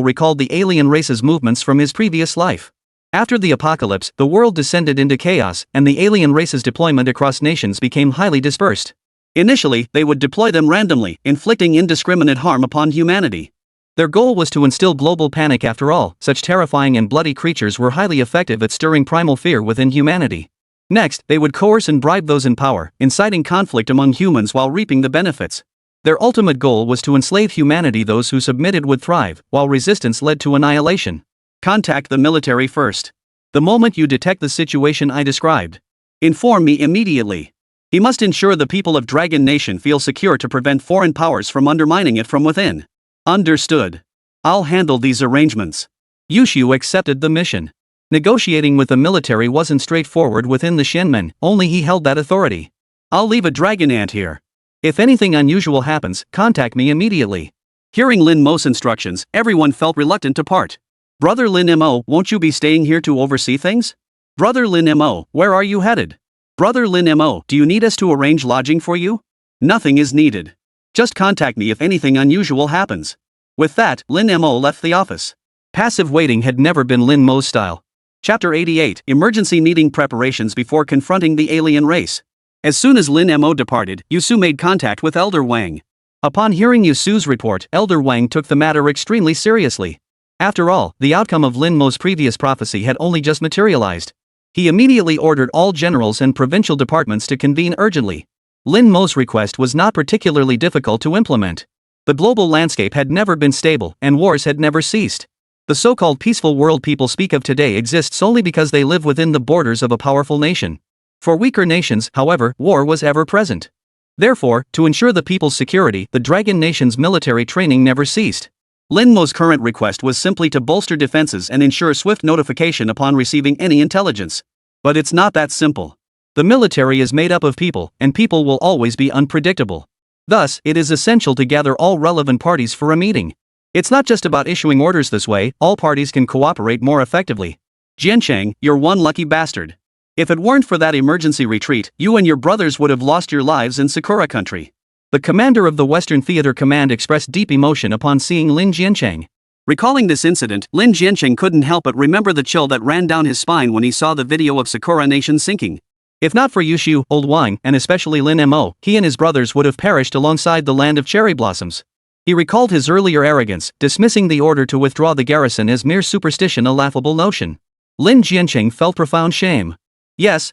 recalled the alien race's movements from his previous life. After the apocalypse, the world descended into chaos, and the alien race's deployment across nations became highly dispersed. Initially, they would deploy them randomly, inflicting indiscriminate harm upon humanity. Their goal was to instill global panic. After all, such terrifying and bloody creatures were highly effective at stirring primal fear within humanity. Next, they would coerce and bribe those in power, inciting conflict among humans while reaping the benefits. Their ultimate goal was to enslave humanity. Those who submitted would thrive, while resistance led to annihilation. Contact the military first. The moment you detect the situation I described, inform me immediately. He must ensure the people of Dragon Nation feel secure to prevent foreign powers from undermining it from within. Understood. I'll handle these arrangements. Yushu accepted the mission. Negotiating with the military wasn't straightforward within the Shenmen, only he held that authority. I'll leave a dragon ant here. If anything unusual happens, contact me immediately. Hearing Lin Mo's instructions, everyone felt reluctant to part. Brother Lin Mo, won't you be staying here to oversee things? Brother Lin Mo, where are you headed? Brother Lin Mo, do you need us to arrange lodging for you? Nothing is needed. Just contact me if anything unusual happens. With that, Lin Mo left the office. Passive waiting had never been Lin Mo's style. Chapter 88, Emergency Meeting Preparations Before Confronting the Alien Race. As soon as Lin Mo departed, Yusu made contact with Elder Wang. Upon hearing Yusu's report, Elder Wang took the matter extremely seriously. After all, the outcome of Lin Mo's previous prophecy had only just materialized. He immediately ordered all generals and provincial departments to convene urgently. Lin Mo's request was not particularly difficult to implement. The global landscape had never been stable, and wars had never ceased. The so-called peaceful world people speak of today exists solely because they live within the borders of a powerful nation. For weaker nations, however, war was ever present. Therefore, to ensure the people's security, the Dragon Nation's military training never ceased. Lin Mo's current request was simply to bolster defenses and ensure swift notification upon receiving any intelligence. But it's not that simple. The military is made up of people, and people will always be unpredictable. Thus, it is essential to gather all relevant parties for a meeting. It's not just about issuing orders this way, all parties can cooperate more effectively. Jiancheng, you're one lucky bastard. If it weren't for that emergency retreat, you and your brothers would have lost your lives in Sakura country. The commander of the Western Theater Command expressed deep emotion upon seeing Lin Jiancheng. Recalling this incident, Lin Jiancheng couldn't help but remember the chill that ran down his spine when he saw the video of Sakura Nation sinking. If not for Yushu, Old Wang, and especially Lin Mo, he and his brothers would have perished alongside the land of cherry blossoms. He recalled his earlier arrogance, dismissing the order to withdraw the garrison as mere superstition, a laughable notion. Lin Jiancheng felt profound shame. Yes.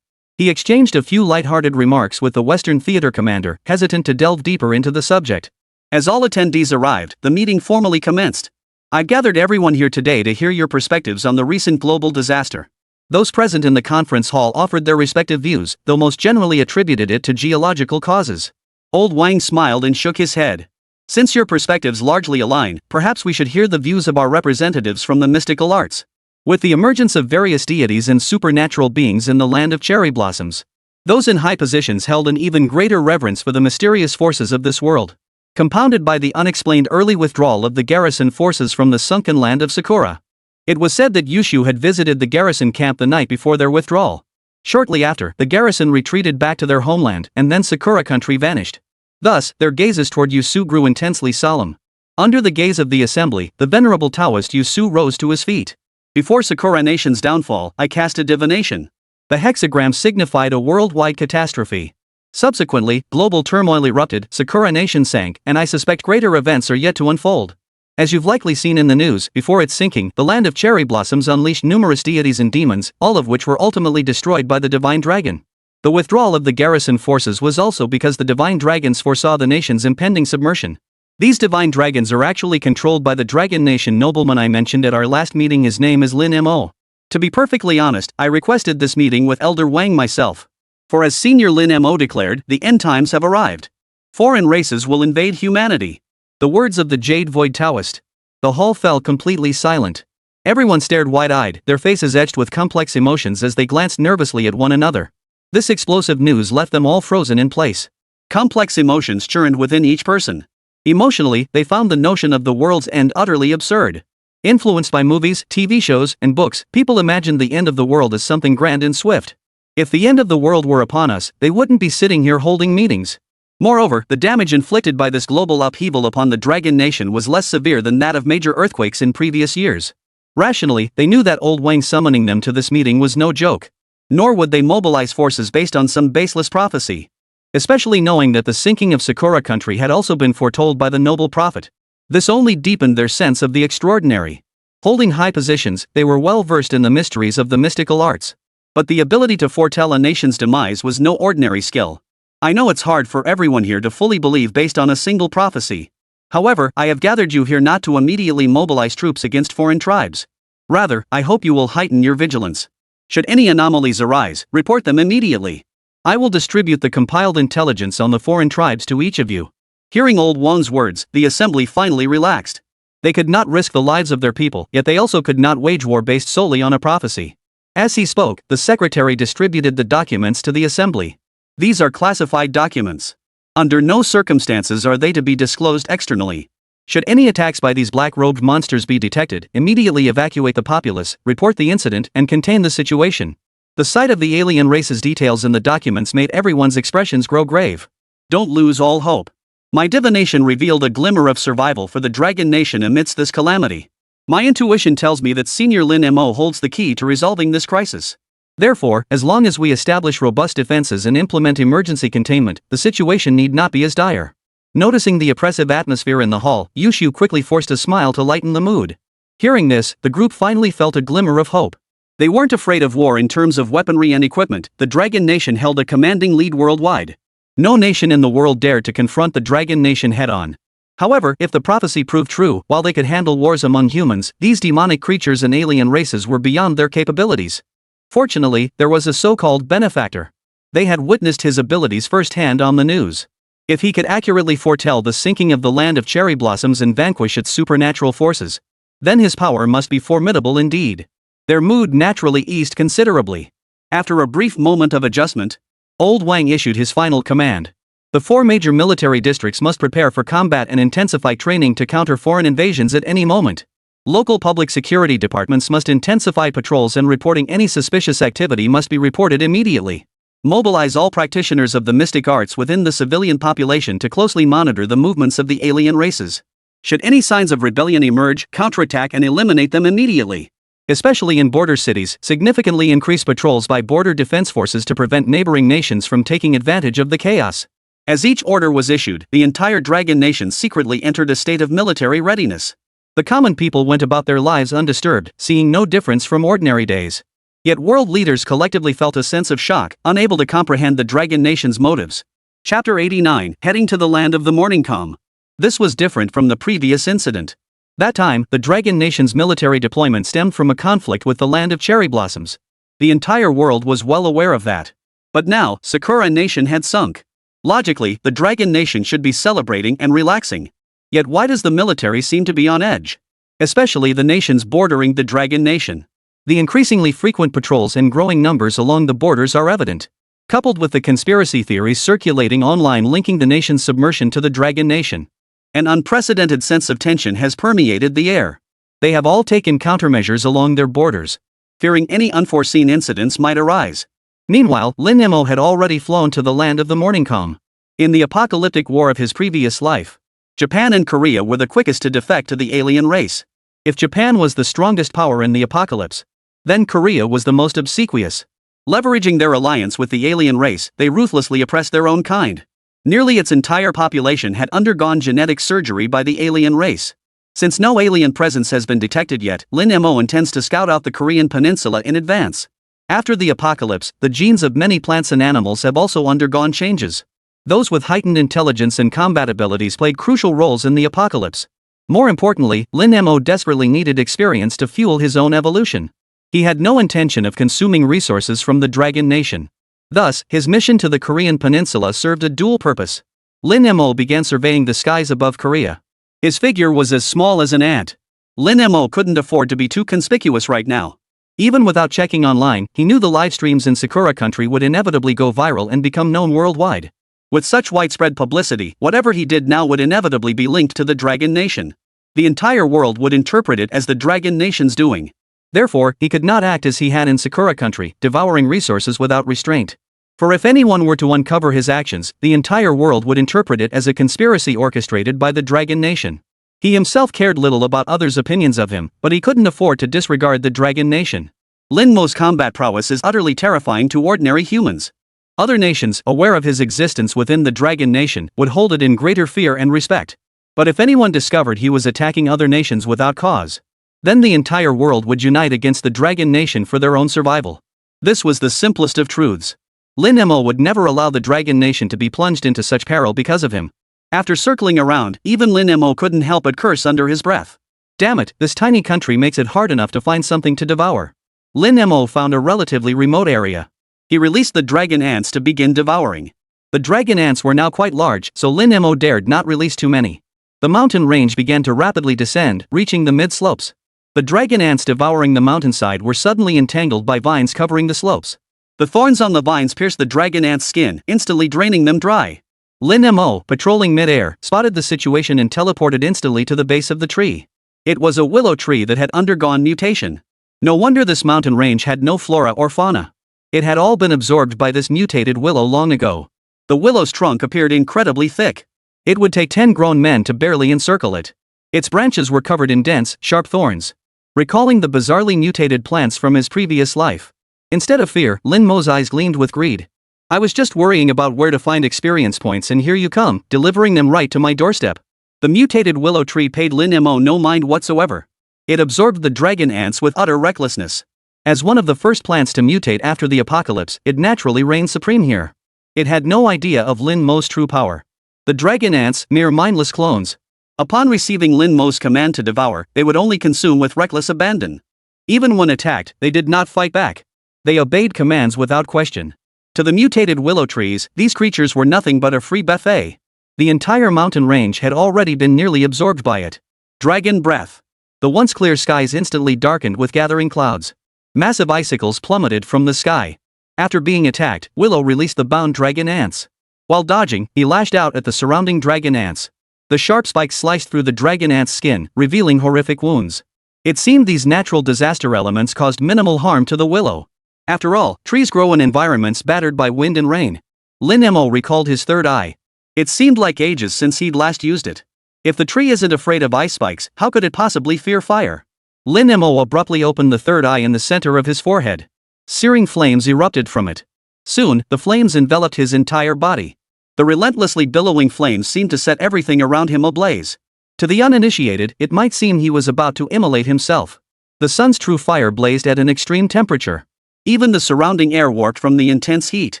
He exchanged a few light-hearted remarks with the Western Theater commander, hesitant to delve deeper into the subject. As all attendees arrived, the meeting formally commenced. I've gathered everyone here today to hear your perspectives on the recent global disaster. Those present in the conference hall offered their respective views, though most generally attributed it to geological causes. Old Wang smiled and shook his head. Since your perspectives largely align, perhaps we should hear the views of our representatives from the mystical arts. With the emergence of various deities and supernatural beings in the land of cherry blossoms, those in high positions held an even greater reverence for the mysterious forces of this world. Compounded by the unexplained early withdrawal of the garrison forces from the sunken land of Sakura. It was said that Yushu had visited the garrison camp the night before their withdrawal. Shortly after, the garrison retreated back to their homeland, and then Sakura country vanished. Thus, their gazes toward Yusu grew intensely solemn. Under the gaze of the assembly, the venerable Taoist Yusu rose to his feet. Before Sakura Nation's downfall, I cast a divination. The hexagram signified a worldwide catastrophe. Subsequently, global turmoil erupted, Sakura Nation sank, and I suspect greater events are yet to unfold. As you've likely seen in the news, before its sinking, the land of cherry blossoms unleashed numerous deities and demons, all of which were ultimately destroyed by the divine dragon. The withdrawal of the garrison forces was also because the divine dragons foresaw the nation's impending submersion. These divine dragons are actually controlled by the Dragon Nation nobleman I mentioned at our last meeting. His name is Lin Mo. To be perfectly honest, I requested this meeting with Elder Wang myself. For as Senior Lin Mo declared, the end times have arrived. Foreign races will invade humanity. The words of the Jade Void Taoist. The hall fell completely silent. Everyone stared wide-eyed, their faces etched with complex emotions as they glanced nervously at one another. This explosive news left them all frozen in place. Complex emotions churned within each person. Emotionally, they found the notion of the world's end utterly absurd. Influenced by movies, TV shows, and books, people imagined the end of the world as something grand and swift. If the end of the world were upon us, they wouldn't be sitting here holding meetings. Moreover, the damage inflicted by this global upheaval upon the Dragon Nation was less severe than that of major earthquakes in previous years. Rationally, they knew that Old Wang summoning them to this meeting was no joke. Nor would they mobilize forces based on some baseless prophecy. Especially knowing that the sinking of Sakura country had also been foretold by the noble prophet. This only deepened their sense of the extraordinary. Holding high positions, they were well versed in the mysteries of the mystical arts. But the ability to foretell a nation's demise was no ordinary skill. I know it's hard for everyone here to fully believe based on a single prophecy. However, I have gathered you here not to immediately mobilize troops against foreign tribes. Rather, I hope you will heighten your vigilance. Should any anomalies arise, report them immediately. I will distribute the compiled intelligence on the foreign tribes to each of you. Hearing Old Wang's words, the assembly finally relaxed. They could not risk the lives of their people, yet they also could not wage war based solely on a prophecy. As he spoke, the secretary distributed the documents to the assembly. These are classified documents. Under no circumstances are they to be disclosed externally. Should any attacks by these black-robed monsters be detected, immediately evacuate the populace, report the incident, and contain the situation. The sight of the alien race's details in the documents made everyone's expressions grow grave. Don't lose all hope. My divination revealed a glimmer of survival for the Dragon Nation amidst this calamity. My intuition tells me that Senior Lin Mo holds the key to resolving this crisis. Therefore, as long as we establish robust defenses and implement emergency containment, the situation need not be as dire. Noticing the oppressive atmosphere in the hall, Yushu quickly forced a smile to lighten the mood. Hearing this, the group finally felt a glimmer of hope. They weren't afraid of war in terms of weaponry and equipment. The Dragon Nation held a commanding lead worldwide. No nation in the world dared to confront the Dragon Nation head-on. However, if the prophecy proved true, while they could handle wars among humans, these demonic creatures and alien races were beyond their capabilities. Fortunately, there was a so-called benefactor. They had witnessed his abilities firsthand on the news. If he could accurately foretell the sinking of the land of cherry blossoms and vanquish its supernatural forces, then his power must be formidable indeed. Their mood naturally eased considerably. After a brief moment of adjustment, Old Wang issued his final command. The 4 major military districts must prepare for combat and intensify training to counter foreign invasions at any moment. Local public security departments must intensify patrols, and reporting any suspicious activity must be reported immediately. Mobilize all practitioners of the mystic arts within the civilian population to closely monitor the movements of the alien races. Should any signs of rebellion emerge, counterattack and eliminate them immediately. Especially in border cities, significantly increase patrols by border defense forces to prevent neighboring nations from taking advantage of the chaos. As each order was issued, the entire Dragon Nation secretly entered a state of military readiness. The common people went about their lives undisturbed, seeing no difference from ordinary days. Yet world leaders collectively felt a sense of shock, unable to comprehend the Dragon Nation's motives. Chapter 89, Heading to the Land of the Morning Calm. This was different from the previous incident. That time, the Dragon Nation's military deployment stemmed from a conflict with the land of cherry blossoms. The entire world was well aware of that. But now, Sakura Nation had sunk. Logically, the Dragon Nation should be celebrating and relaxing. Yet why does the military seem to be on edge? Especially the nations bordering the Dragon Nation. The increasingly frequent patrols and growing numbers along the borders are evident. Coupled with the conspiracy theories circulating online linking the nation's submersion to the Dragon Nation, an unprecedented sense of tension has permeated the air. They have all taken countermeasures along their borders, fearing any unforeseen incidents might arise. Meanwhile, Lin Mo had already flown to the land of the morning calm. In the apocalyptic war of his previous life, Japan and Korea were the quickest to defect to the alien race. If Japan was the strongest power in the apocalypse, then Korea was the most obsequious. Leveraging their alliance with the alien race, they ruthlessly oppressed their own kind. Nearly its entire population had undergone genetic surgery by the alien race. Since no alien presence has been detected yet, Lin Mo intends to scout out the Korean peninsula in advance. After the apocalypse, the genes of many plants and animals have also undergone changes. Those with heightened intelligence and combat abilities played crucial roles in the apocalypse. More importantly, Lin Mo desperately needed experience to fuel his own evolution. He had no intention of consuming resources from the Dragon Nation. Thus, his mission to the Korean peninsula served a dual purpose. Lin Mo began surveying the skies above Korea. His figure was as small as an ant. Lin Mo couldn't afford to be too conspicuous right now. Even without checking online, he knew the live streams in Sakura country would inevitably go viral and become known worldwide. With such widespread publicity, whatever he did now would inevitably be linked to the Dragon Nation. The entire world would interpret it as the Dragon Nation's doing. Therefore, he could not act as he had in Sakura country, devouring resources without restraint. For if anyone were to uncover his actions, the entire world would interpret it as a conspiracy orchestrated by the Dragon Nation. He himself cared little about others' opinions of him, but he couldn't afford to disregard the Dragon Nation. Lin Mo's combat prowess is utterly terrifying to ordinary humans. Other nations, aware of his existence within the Dragon Nation, would hold it in greater fear and respect. But if anyone discovered he was attacking other nations without cause, then the entire world would unite against the Dragon Nation for their own survival. This was the simplest of truths. Lin Mo would never allow the Dragon Nation to be plunged into such peril because of him. After circling around, even Lin Mo couldn't help but curse under his breath. Damn it, this tiny country makes it hard enough to find something to devour. Lin Mo found a relatively remote area. He released the dragon ants to begin devouring. The dragon ants were now quite large, so Lin Mo dared not release too many. The mountain range began to rapidly descend, reaching the mid-slopes. The dragon ants devouring the mountainside were suddenly entangled by vines covering the slopes. The thorns on the vines pierced the dragon ant's skin, instantly draining them dry. Lin Mo, patrolling mid-air, spotted the situation and teleported instantly to the base of the tree. It was a willow tree that had undergone mutation. No wonder this mountain range had no flora or fauna. It had all been absorbed by this mutated willow long ago. The willow's trunk appeared incredibly thick. It would take 10 grown men to barely encircle it. Its branches were covered in dense, sharp thorns. Recalling the bizarrely mutated plants from his previous life, instead of fear, Lin Mo's eyes gleamed with greed. I was just worrying about where to find experience points, and here you come, delivering them right to my doorstep. The mutated willow tree paid Lin Mo no mind whatsoever. It absorbed the dragon ants with utter recklessness. As one of the first plants to mutate after the apocalypse, it naturally reigned supreme here. It had no idea of Lin Mo's true power. The dragon ants, mere mindless clones. Upon receiving Lin Mo's command to devour, they would only consume with reckless abandon. Even when attacked, they did not fight back. They obeyed commands without question. To the mutated willow trees, these creatures were nothing but a free buffet. The entire mountain range had already been nearly absorbed by it. Dragon breath. The once clear skies instantly darkened with gathering clouds. Massive icicles plummeted from the sky. After being attacked, Willow released the bound dragon ants. While dodging, he lashed out at the surrounding dragon ants. The sharp spikes sliced through the dragon ant's skin, revealing horrific wounds. It seemed these natural disaster elements caused minimal harm to the willow. After all, trees grow in environments battered by wind and rain. Lin Mo recalled his third eye. It seemed like ages since he'd last used it. If the tree isn't afraid of ice spikes, how could it possibly fear fire? Lin Mo abruptly opened the third eye in the center of his forehead. Searing flames erupted from it. Soon, the flames enveloped his entire body. The relentlessly billowing flames seemed to set everything around him ablaze. To the uninitiated, it might seem he was about to immolate himself. The sun's true fire blazed at an extreme temperature. Even the surrounding air warped from the intense heat.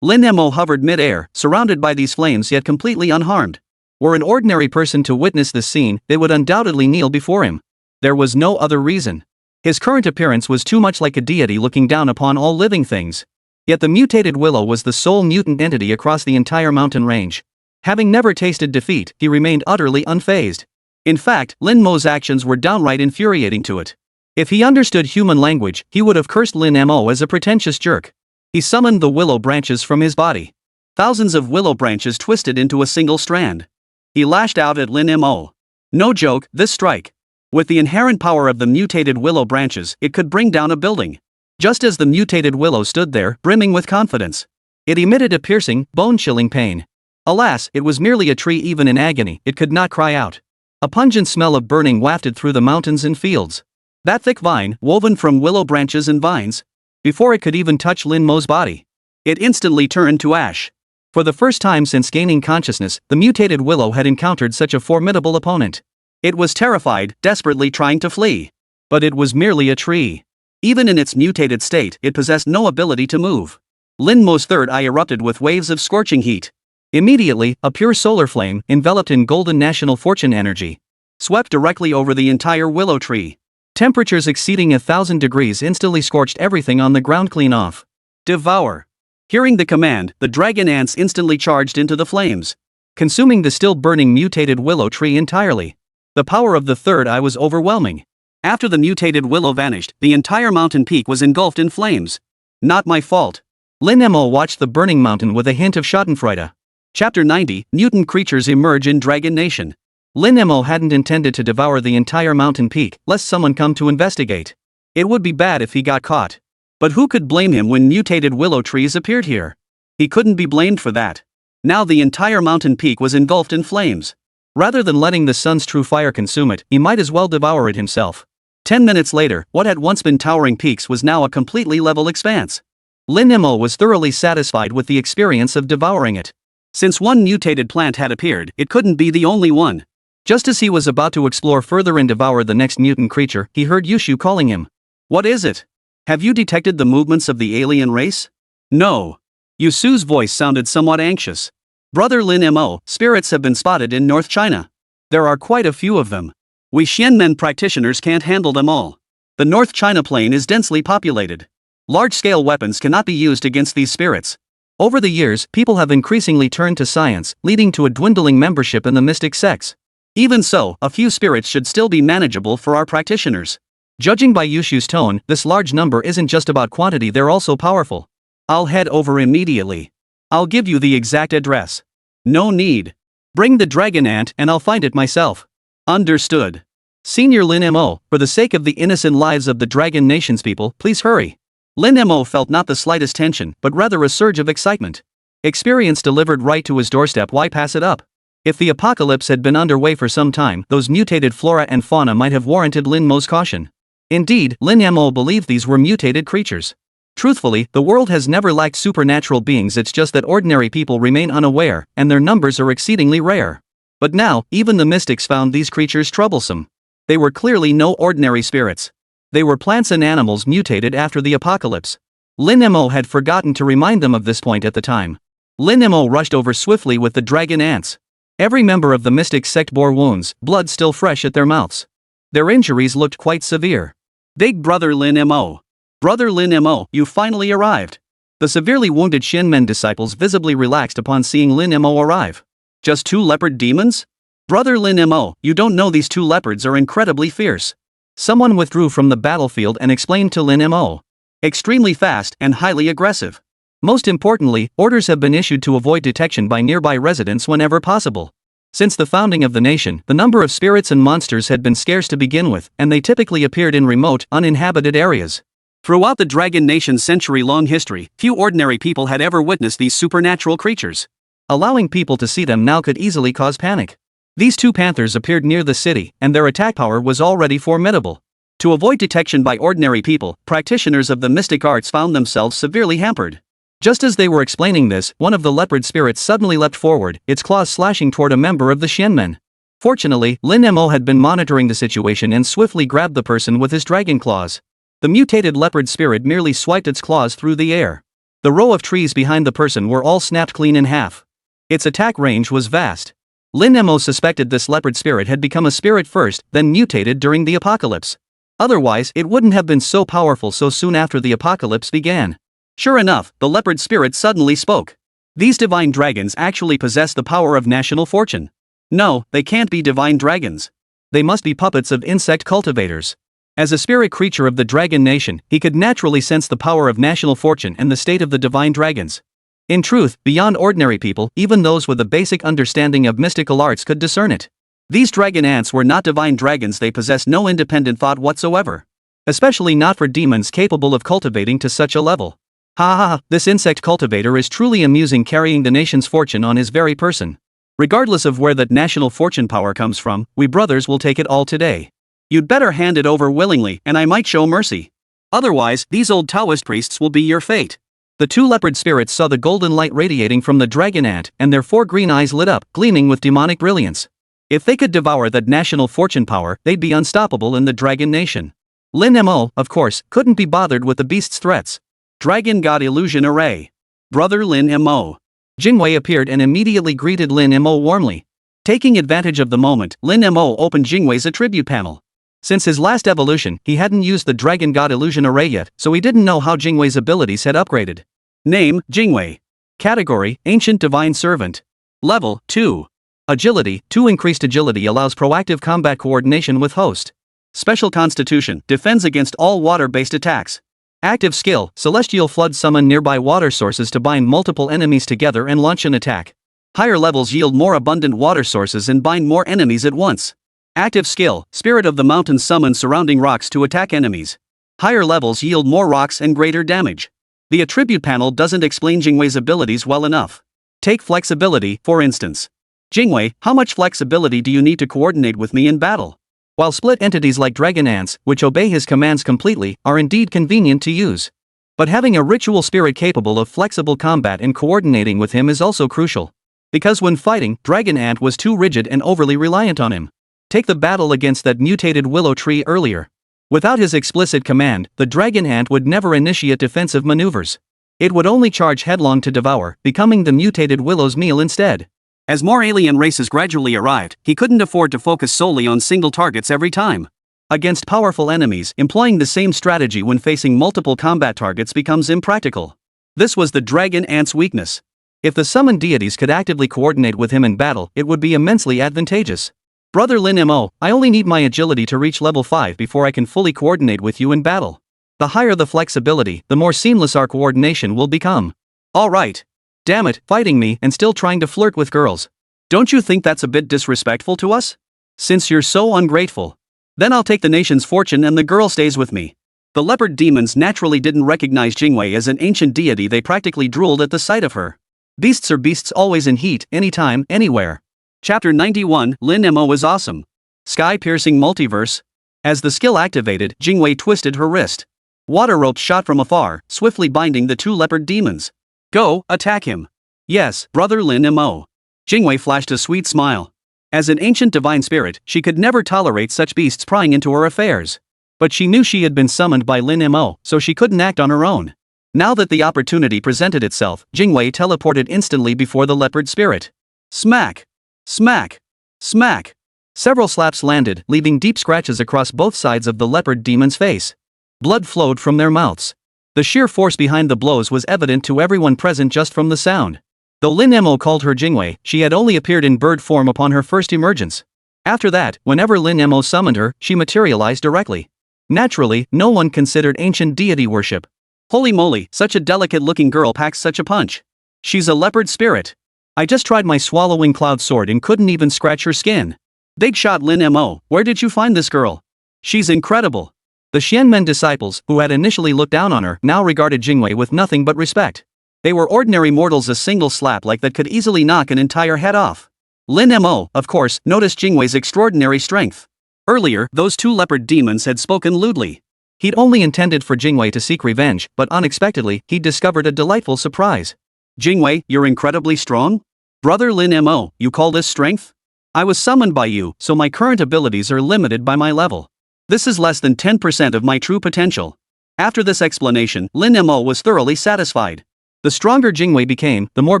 Lin Mo hovered mid-air, surrounded by these flames yet completely unharmed. Were an ordinary person to witness this scene, they would undoubtedly kneel before him. There was no other reason. His current appearance was too much like a deity looking down upon all living things. Yet the mutated willow was the sole mutant entity across the entire mountain range. Having never tasted defeat, he remained utterly unfazed. In fact, Lin Mo's actions were downright infuriating to it. If he understood human language, he would have cursed Lin Mo as a pretentious jerk. He summoned the willow branches from his body. Thousands of willow branches twisted into a single strand. He lashed out at Lin Mo. No joke, this strike. With the inherent power of the mutated willow branches, it could bring down a building. Just as the mutated willow stood there, brimming with confidence, it emitted a piercing, bone-chilling pain. Alas, it was merely a tree. Even in agony, it could not cry out. A pungent smell of burning wafted through the mountains and fields. That thick vine, woven from willow branches and vines, before it could even touch Lin Mo's body, it instantly turned to ash. For the first time since gaining consciousness, the mutated willow had encountered such a formidable opponent. It was terrified, desperately trying to flee. But it was merely a tree. Even in its mutated state, it possessed no ability to move. Lin Mo's third eye erupted with waves of scorching heat. Immediately, a pure solar flame, enveloped in golden national fortune energy, swept directly over the entire willow tree. Temperatures exceeding 1,000 degrees instantly scorched everything on the ground clean off. Devour. Hearing the command, the dragon ants instantly charged into the flames, consuming the still burning mutated willow tree entirely. The power of the third eye was overwhelming. After the mutated willow vanished, the entire mountain peak was engulfed in flames. Not my fault. Lin Mo watched the burning mountain with a hint of schadenfreude. Chapter 90, Mutant Creatures Emerge in Dragon Nation. Lin Mo hadn't intended to devour the entire mountain peak, lest someone come to investigate. It would be bad if he got caught. But who could blame him when mutated willow trees appeared here? He couldn't be blamed for that. Now the entire mountain peak was engulfed in flames. Rather than letting the sun's true fire consume it, he might as well devour it himself. 10 minutes later, what had once been towering peaks was now a completely level expanse. Lin Mo was thoroughly satisfied with the experience of devouring it. Since one mutated plant had appeared, it couldn't be the only one. Just as he was about to explore further and devour the next mutant creature, he heard Yushu calling him. What is it? Have you detected the movements of the alien race? No. Yushu's voice sounded somewhat anxious. Brother Lin Mo, spirits have been spotted in North China. There are quite a few of them. We Xianmen practitioners can't handle them all. The North China plain is densely populated. Large-scale weapons cannot be used against these spirits. Over the years, people have increasingly turned to science, leading to a dwindling membership in the mystic sects. Even so, a few spirits should still be manageable for our practitioners. Judging by Yushu's tone, this large number isn't just about quantity, they're also powerful. I'll head over immediately. I'll give you the exact address. No need. Bring the dragon ant and I'll find it myself. Understood. Senior Lin Mo, for the sake of the innocent lives of the Dragon Nation's people, please hurry. Lin Mo felt not the slightest tension, but rather a surge of excitement. Experience delivered right to his doorstep, why pass it up? If the apocalypse had been underway for some time, those mutated flora and fauna might have warranted Lin Mo's caution. Indeed, Lin Mo believed these were mutated creatures. Truthfully, the world has never lacked supernatural beings, it's just that ordinary people remain unaware, and their numbers are exceedingly rare. But now, even the mystics found these creatures troublesome. They were clearly no ordinary spirits. They were plants and animals mutated after the apocalypse. Lin Mo had forgotten to remind them of this point at the time. Lin Mo rushed over swiftly with the dragon ants. Every member of the mystic sect bore wounds, blood still fresh at their mouths. Their injuries looked quite severe. Big Brother Lin Mo. Brother Lin Mo, you finally arrived. The severely wounded Shinmen disciples visibly relaxed upon seeing Lin Mo arrive. Just 2 leopard demons? Brother Lin Mo, you don't know these 2 leopards are incredibly fierce. Someone withdrew from the battlefield and explained to Lin Mo. Extremely fast and highly aggressive. Most importantly, orders have been issued to avoid detection by nearby residents whenever possible. Since the founding of the nation, the number of spirits and monsters had been scarce to begin with, and they typically appeared in remote, uninhabited areas. Throughout the Dragon Nation's century-long history, few ordinary people had ever witnessed these supernatural creatures. Allowing people to see them now could easily cause panic. These 2 panthers appeared near the city, and their attack power was already formidable. To avoid detection by ordinary people, practitioners of the mystic arts found themselves severely hampered. Just as they were explaining this, one of the leopard spirits suddenly leapt forward, its claws slashing toward a member of the Shinmen. Fortunately, Lin Mo had been monitoring the situation and swiftly grabbed the person with his dragon claws. The mutated leopard spirit merely swiped its claws through the air. The row of trees behind the person were all snapped clean in half. Its attack range was vast. Lin Mo suspected this leopard spirit had become a spirit first, then mutated during the apocalypse. Otherwise, it wouldn't have been so powerful so soon after the apocalypse began. Sure enough, the leopard spirit suddenly spoke. These divine dragons actually possess the power of national fortune. No, they can't be divine dragons. They must be puppets of insect cultivators. As a spirit creature of the dragon nation, he could naturally sense the power of national fortune and the state of the divine dragons. In truth, beyond ordinary people, even those with a basic understanding of mystical arts could discern it. These dragon ants were not divine dragons, they possessed no independent thought whatsoever. Especially not for demons capable of cultivating to such a level. Ha ha ha, this insect cultivator is truly amusing, carrying the nation's fortune on his very person. Regardless of where that national fortune power comes from, we brothers will take it all today. You'd better hand it over willingly, and I might show mercy. Otherwise, these old Taoist priests will be your fate. The 2 leopard spirits saw the golden light radiating from the dragon ant, and their 4 green eyes lit up, gleaming with demonic brilliance. If they could devour that national fortune power, they'd be unstoppable in the dragon nation. Lin Mo, of course, couldn't be bothered with the beast's threats. Dragon God Illusion Array. Brother Lin Mo. Jingwei appeared and immediately greeted Lin Mo warmly. Taking advantage of the moment, Lin Mo opened Jingwei's attribute panel. Since his last evolution, he hadn't used the Dragon God Illusion Array yet, so he didn't know how Jingwei's abilities had upgraded. Name, Jingwei. Category, Ancient Divine Servant. Level, 2. Agility, 2. Increased agility allows proactive combat coordination with host. Special Constitution, defends against all water-based attacks. Active skill, Celestial Flood, summon nearby water sources to bind multiple enemies together and launch an attack. Higher levels yield more abundant water sources and bind more enemies at once. Active skill, Spirit of the Mountain, summons surrounding rocks to attack enemies. Higher levels yield more rocks and greater damage. The attribute panel doesn't explain Jingwei's abilities well enough. Take flexibility, for instance. Jingwei, how much flexibility do you need to coordinate with me in battle? While split entities like dragon ants, which obey his commands completely, are indeed convenient to use. But having a ritual spirit capable of flexible combat and coordinating with him is also crucial. Because when fighting, Dragon Ant was too rigid and overly reliant on him. Take the battle against that mutated willow tree earlier. Without his explicit command, the Dragon Ant would never initiate defensive maneuvers. It would only charge headlong to devour, becoming the mutated willow's meal instead. As more alien races gradually arrived, he couldn't afford to focus solely on single targets every time. Against powerful enemies, employing the same strategy when facing multiple combat targets becomes impractical. This was the Dragon Ant's weakness. If the summoned deities could actively coordinate with him in battle, it would be immensely advantageous. Brother Lin Mo, I only need my agility to reach level 5 before I can fully coordinate with you in battle. The higher the flexibility, the more seamless our coordination will become. Alright. Damn it, fighting me and still trying to flirt with girls. Don't you think that's a bit disrespectful to us? Since you're so ungrateful. Then I'll take the nation's fortune and the girl stays with me. The leopard demons naturally didn't recognize Jingwei as an ancient deity, they practically drooled at the sight of her. Beasts are beasts, always in heat, anytime, anywhere. Chapter 91, Lin Mo is awesome. Sky-piercing multiverse. As the skill activated, Jingwei twisted her wrist. Water ropes shot from afar, swiftly binding the two leopard demons. Go, attack him. Yes, Brother Lin Mo. Jingwei flashed a sweet smile. As an ancient divine spirit, she could never tolerate such beasts prying into her affairs. But she knew she had been summoned by Lin Mo, so she couldn't act on her own. Now that the opportunity presented itself, Jingwei teleported instantly before the leopard spirit. Smack! Smack! Smack! Several slaps landed, leaving deep scratches across both sides of the leopard demon's face. Blood flowed from their mouths. The sheer force behind the blows was evident to everyone present just from the sound. Though Lin Mo called her Jingwei, she had only appeared in bird form upon her first emergence. After that, whenever Lin Mo summoned her, she materialized directly. Naturally, no one considered ancient deity worship. Holy moly, such a delicate-looking girl packs such a punch. She's a leopard spirit. I just tried my swallowing cloud sword and couldn't even scratch her skin. Big shot Lin Mo, where did you find this girl? She's incredible. The Xianmen disciples, who had initially looked down on her, now regarded Jingwei with nothing but respect. They were ordinary mortals. A single slap like that could easily knock an entire head off. Lin Mo, of course, noticed Jingwei's extraordinary strength. Earlier, those two leopard demons had spoken lewdly. He'd only intended for Jingwei to seek revenge, but unexpectedly, he'd discovered a delightful surprise. Jingwei, you're incredibly strong? Brother Lin Mo, you call this strength? I was summoned by you, so my current abilities are limited by my level. This is less than 10% of my true potential. After this explanation, Lin Mo was thoroughly satisfied. The stronger Jingwei became, the more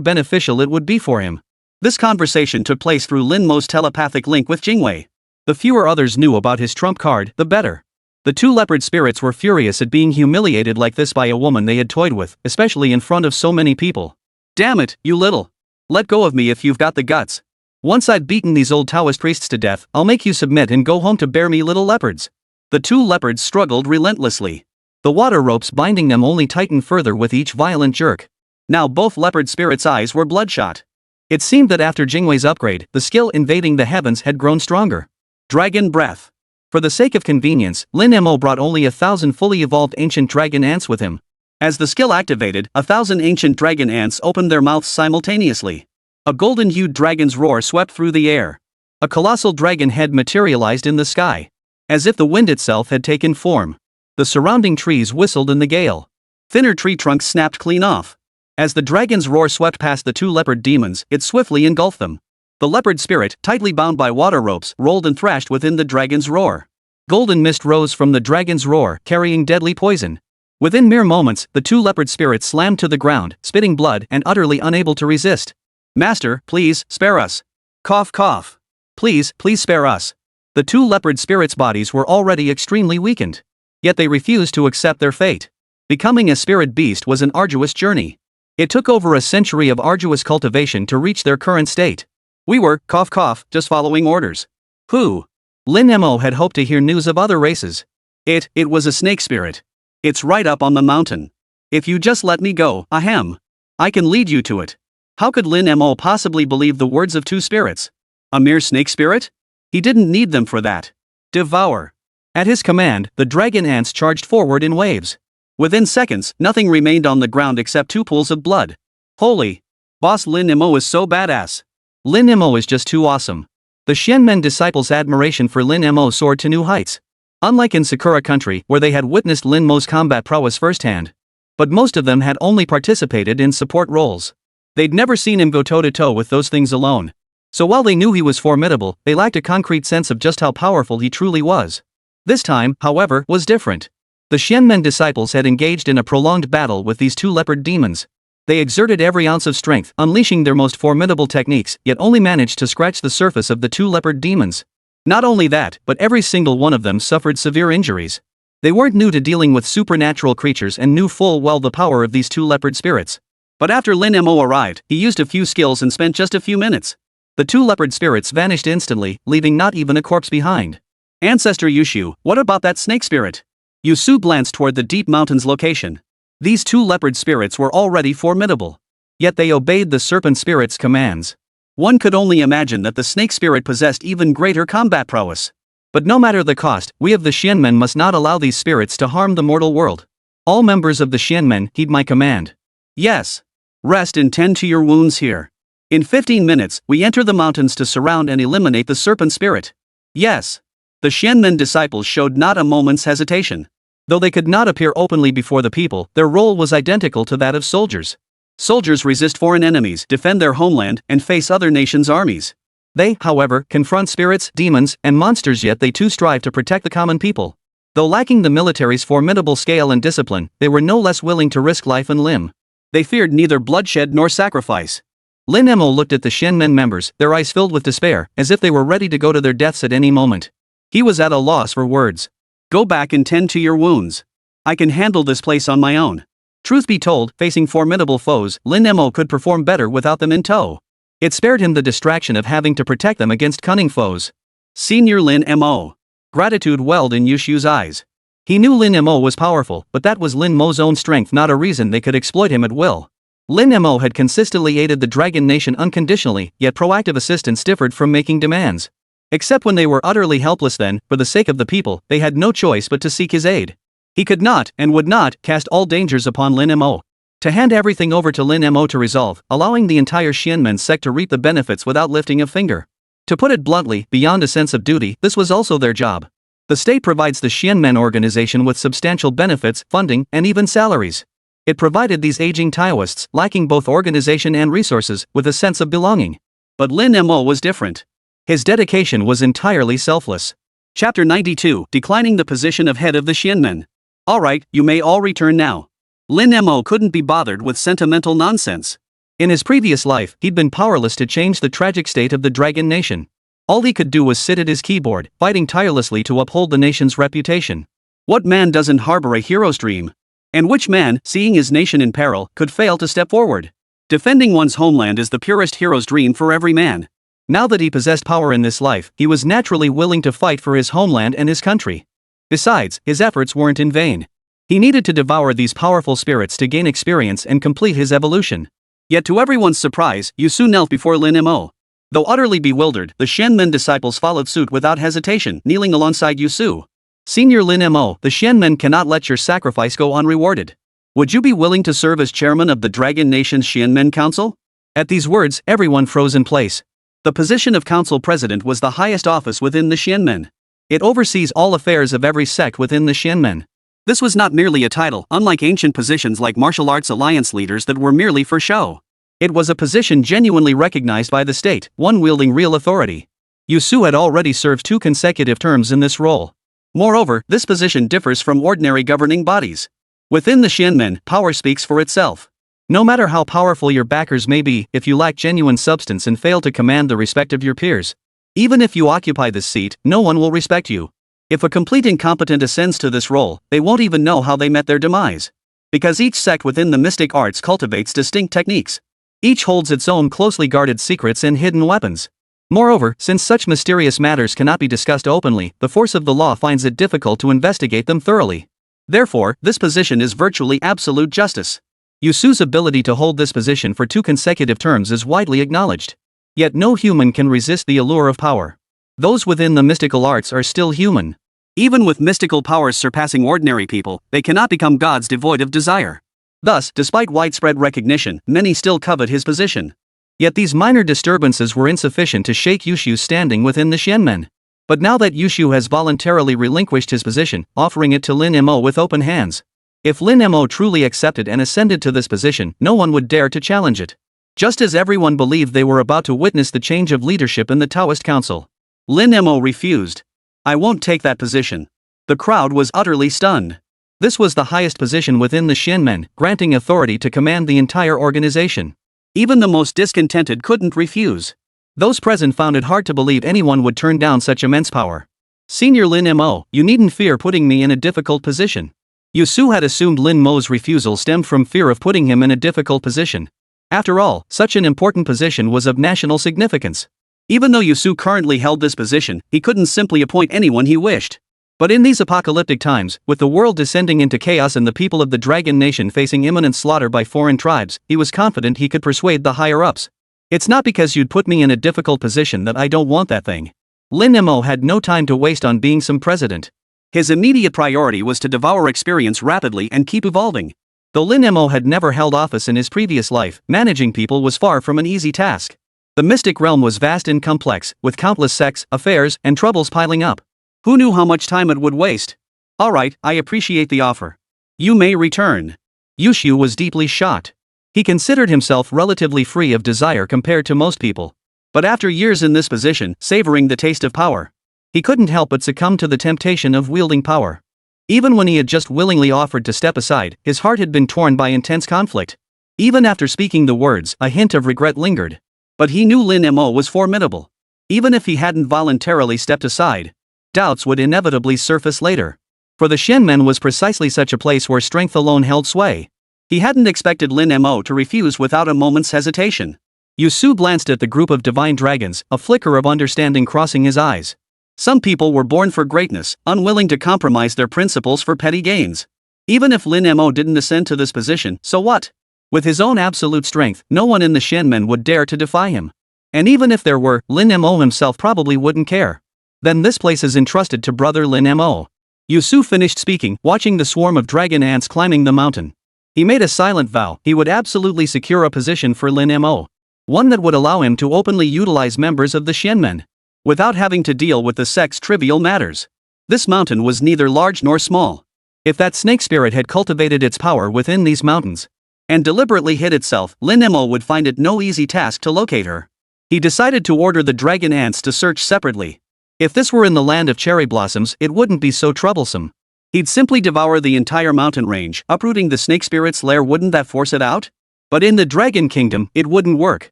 beneficial it would be for him. This conversation took place through Lin Mo's telepathic link with Jingwei. The fewer others knew about his trump card, the better. The two leopard spirits were furious at being humiliated like this by a woman they had toyed with, especially in front of so many people. Damn it, you little. Let go of me if you've got the guts. Once I've beaten these old Taoist priests to death, I'll make you submit and go home to bear me little leopards. The two leopards struggled relentlessly. The water ropes binding them only tightened further with each violent jerk. Now both leopard spirits' eyes were bloodshot. It seemed that after Jingwei's upgrade, the skill invading the heavens had grown stronger. Dragon Breath. For the sake of convenience, Lin Mo brought only 1,000 fully evolved ancient dragon ants with him. As the skill activated, 1,000 ancient dragon ants opened their mouths simultaneously. A golden-hued dragon's roar swept through the air. A colossal dragon head materialized in the sky. As if the wind itself had taken form. The surrounding trees whistled in the gale. Thinner tree trunks snapped clean off. As the dragon's roar swept past the two leopard demons, it swiftly engulfed them. The leopard spirit, tightly bound by water ropes, rolled and thrashed within the dragon's roar. Golden mist rose from the dragon's roar, carrying deadly poison. Within mere moments, the two leopard spirits slammed to the ground, spitting blood and utterly unable to resist. Master, please, spare us. Cough cough. Please, please spare us. The two leopard spirits' bodies were already extremely weakened. Yet they refused to accept their fate. Becoming a spirit beast was an arduous journey. It took over a century of arduous cultivation to reach their current state. We were, cough cough, just following orders. Who? Lin Mo had hoped to hear news of other races. It was a snake spirit. It's right up on the mountain. If you just let me go, ahem. I can lead you to it. How could Lin Mo possibly believe the words of two spirits? A mere snake spirit? He didn't need them for that. Devour. At his command, the dragon ants charged forward in waves. Within seconds, nothing remained on the ground except two pools of blood. Holy! Boss Lin Mo is so badass. Lin Mo is just too awesome. The Xianmen disciples' admiration for Lin Mo soared to new heights. Unlike in Sakura country, where they had witnessed Lin Mo's combat prowess firsthand. But most of them had only participated in support roles. They'd never seen him go toe-to-toe with those things alone. So while they knew he was formidable, they lacked a concrete sense of just how powerful he truly was. This time, however, was different. The Xianmen disciples had engaged in a prolonged battle with these two leopard demons. They exerted every ounce of strength, unleashing their most formidable techniques, yet only managed to scratch the surface of the two leopard demons. Not only that, but every single one of them suffered severe injuries. They weren't new to dealing with supernatural creatures and knew full well the power of these two leopard spirits. But after Lin Mo arrived, he used a few skills and spent just a few minutes. The two leopard spirits vanished instantly, leaving not even a corpse behind. Ancestor Yushu, what about that snake spirit? Yusu glanced toward the deep mountain's location. These two leopard spirits were already formidable. Yet they obeyed the serpent spirit's commands. One could only imagine that the snake spirit possessed even greater combat prowess. But no matter the cost, we of the Xianmen must not allow these spirits to harm the mortal world. All members of the Xianmen, heed my command. Yes. Rest and tend to your wounds here. In 15 minutes, we enter the mountains to surround and eliminate the serpent spirit. Yes. The Xianmen disciples showed not a moment's hesitation. Though they could not appear openly before the people, their role was identical to that of soldiers. Soldiers resist foreign enemies, defend their homeland, and face other nations' armies. They, however, confront spirits, demons, and monsters, yet they too strive to protect the common people. Though lacking the military's formidable scale and discipline, they were no less willing to risk life and limb. They feared neither bloodshed nor sacrifice. Lin Mo looked at the Xianmen members, their eyes filled with despair, as if they were ready to go to their deaths at any moment. He was at a loss for words. Go back and tend to your wounds. I can handle this place on my own. Truth be told, facing formidable foes, Lin Mo could perform better without them in tow. It spared him the distraction of having to protect them against cunning foes. Senior Lin Mo. Gratitude welled in Yushu's eyes. He knew Lin Mo was powerful, but that was Lin Mo's own strength, not a reason they could exploit him at will. Lin Mo had consistently aided the Dragon Nation unconditionally, yet proactive assistance differed from making demands. Except when they were utterly helpless, then, for the sake of the people, they had no choice but to seek his aid. He could not, and would not, cast all dangers upon Lin Mo. To hand everything over to Lin Mo to resolve, allowing the entire Xianmen sect to reap the benefits without lifting a finger. To put it bluntly, beyond a sense of duty, this was also their job. The state provides the Xianmen organization with substantial benefits, funding, and even salaries. It provided these aging Taoists, lacking both organization and resources, with a sense of belonging. But Lin Mo was different. His dedication was entirely selfless. Chapter 92, Declining the position of head of the Xianmen. Alright, you may all return now. Lin Mo couldn't be bothered with sentimental nonsense. In his previous life, he'd been powerless to change the tragic state of the Dragon Nation. All he could do was sit at his keyboard, fighting tirelessly to uphold the nation's reputation. What man doesn't harbor a hero's dream? And which man, seeing his nation in peril, could fail to step forward? Defending one's homeland is the purest hero's dream for every man. Now that he possessed power in this life, he was naturally willing to fight for his homeland and his country. Besides, his efforts weren't in vain. He needed to devour these powerful spirits to gain experience and complete his evolution. Yet to everyone's surprise, Yusu knelt before Lin Mo. Though utterly bewildered, the Xianmen disciples followed suit without hesitation, kneeling alongside Yusu. Senior Lin Mo, the Xianmen cannot let your sacrifice go unrewarded. Would you be willing to serve as chairman of the Dragon Nation's Xianmen Council? At these words, everyone froze in place. The position of council president was the highest office within the Xianmen. It oversees all affairs of every sect within the Xianmen. This was not merely a title, unlike ancient positions like martial arts alliance leaders that were merely for show. It was a position genuinely recognized by the state, one wielding real authority. Yusu had already served 2 consecutive terms in this role. Moreover, this position differs from ordinary governing bodies. Within the Xianmen, power speaks for itself. No matter how powerful your backers may be, if you lack genuine substance and fail to command the respect of your peers, even if you occupy this seat, no one will respect you. If a complete incompetent ascends to this role, they won't even know how they met their demise. Because each sect within the mystic arts cultivates distinct techniques. Each holds its own closely guarded secrets and hidden weapons. Moreover, since such mysterious matters cannot be discussed openly, the force of the law finds it difficult to investigate them thoroughly. Therefore, this position is virtually absolute justice. Yusu's ability to hold this position for 2 consecutive terms is widely acknowledged. Yet no human can resist the allure of power. Those within the mystical arts are still human. Even with mystical powers surpassing ordinary people, they cannot become gods devoid of desire. Thus, despite widespread recognition, many still covet his position. Yet these minor disturbances were insufficient to shake Yushu's standing within the Xianmen. But now that Yushu has voluntarily relinquished his position, offering it to Lin Mo with open hands. If Lin Mo truly accepted and ascended to this position, no one would dare to challenge it. Just as everyone believed they were about to witness the change of leadership in the Taoist Council. Lin Mo refused. I won't take that position. The crowd was utterly stunned. This was the highest position within the Xianmen, granting authority to command the entire organization. Even the most discontented couldn't refuse. Those present found it hard to believe anyone would turn down such immense power. Senior Lin Mo, you needn't fear putting me in a difficult position. Yusu had assumed Lin Mo's refusal stemmed from fear of putting him in a difficult position. After all, such an important position was of national significance. Even though Yusu currently held this position, he couldn't simply appoint anyone he wished. But in these apocalyptic times, with the world descending into chaos and the people of the Dragon Nation facing imminent slaughter by foreign tribes, he was confident he could persuade the higher-ups. It's not because you'd put me in a difficult position that I don't want that thing. Lin Mo had no time to waste on being some president. His immediate priority was to devour experience rapidly and keep evolving. Though Lin Mo had never held office in his previous life, managing people was far from an easy task. The mystic realm was vast and complex, with countless sects, affairs, and troubles piling up. Who knew how much time it would waste? Alright, I appreciate the offer. You may return. Yushu was deeply shocked. He considered himself relatively free of desire compared to most people. But after years in this position, savoring the taste of power, he couldn't help but succumb to the temptation of wielding power. Even when he had just willingly offered to step aside, his heart had been torn by intense conflict. Even after speaking the words, a hint of regret lingered. But he knew Lin Mo was formidable. Even if he hadn't voluntarily stepped aside, doubts would inevitably surface later. For the Shenmen was precisely such a place where strength alone held sway. He hadn't expected Lin Mo to refuse without a moment's hesitation. Yusu glanced at the group of divine dragons, a flicker of understanding crossing his eyes. Some people were born for greatness, unwilling to compromise their principles for petty gains. Even if Lin Mo didn't ascend to this position, so what? With his own absolute strength, no one in the Shenmen would dare to defy him. And even if there were, Lin Mo himself probably wouldn't care. Then this place is entrusted to brother Lin Mo. Yusu finished speaking, watching the swarm of dragon ants climbing the mountain. He made a silent vow he would absolutely secure a position for Lin Mo. One that would allow him to openly utilize members of the Shenmen, without having to deal with the sect's trivial matters. This mountain was neither large nor small. If that snake spirit had cultivated its power within these mountains, and deliberately hid itself, Lin Mo would find it no easy task to locate her. He decided to order the dragon ants to search separately. If this were in the land of cherry blossoms, it wouldn't be so troublesome. He'd simply devour the entire mountain range. Uprooting the snake spirit's lair, wouldn't that force it out? But in the dragon kingdom, it wouldn't work.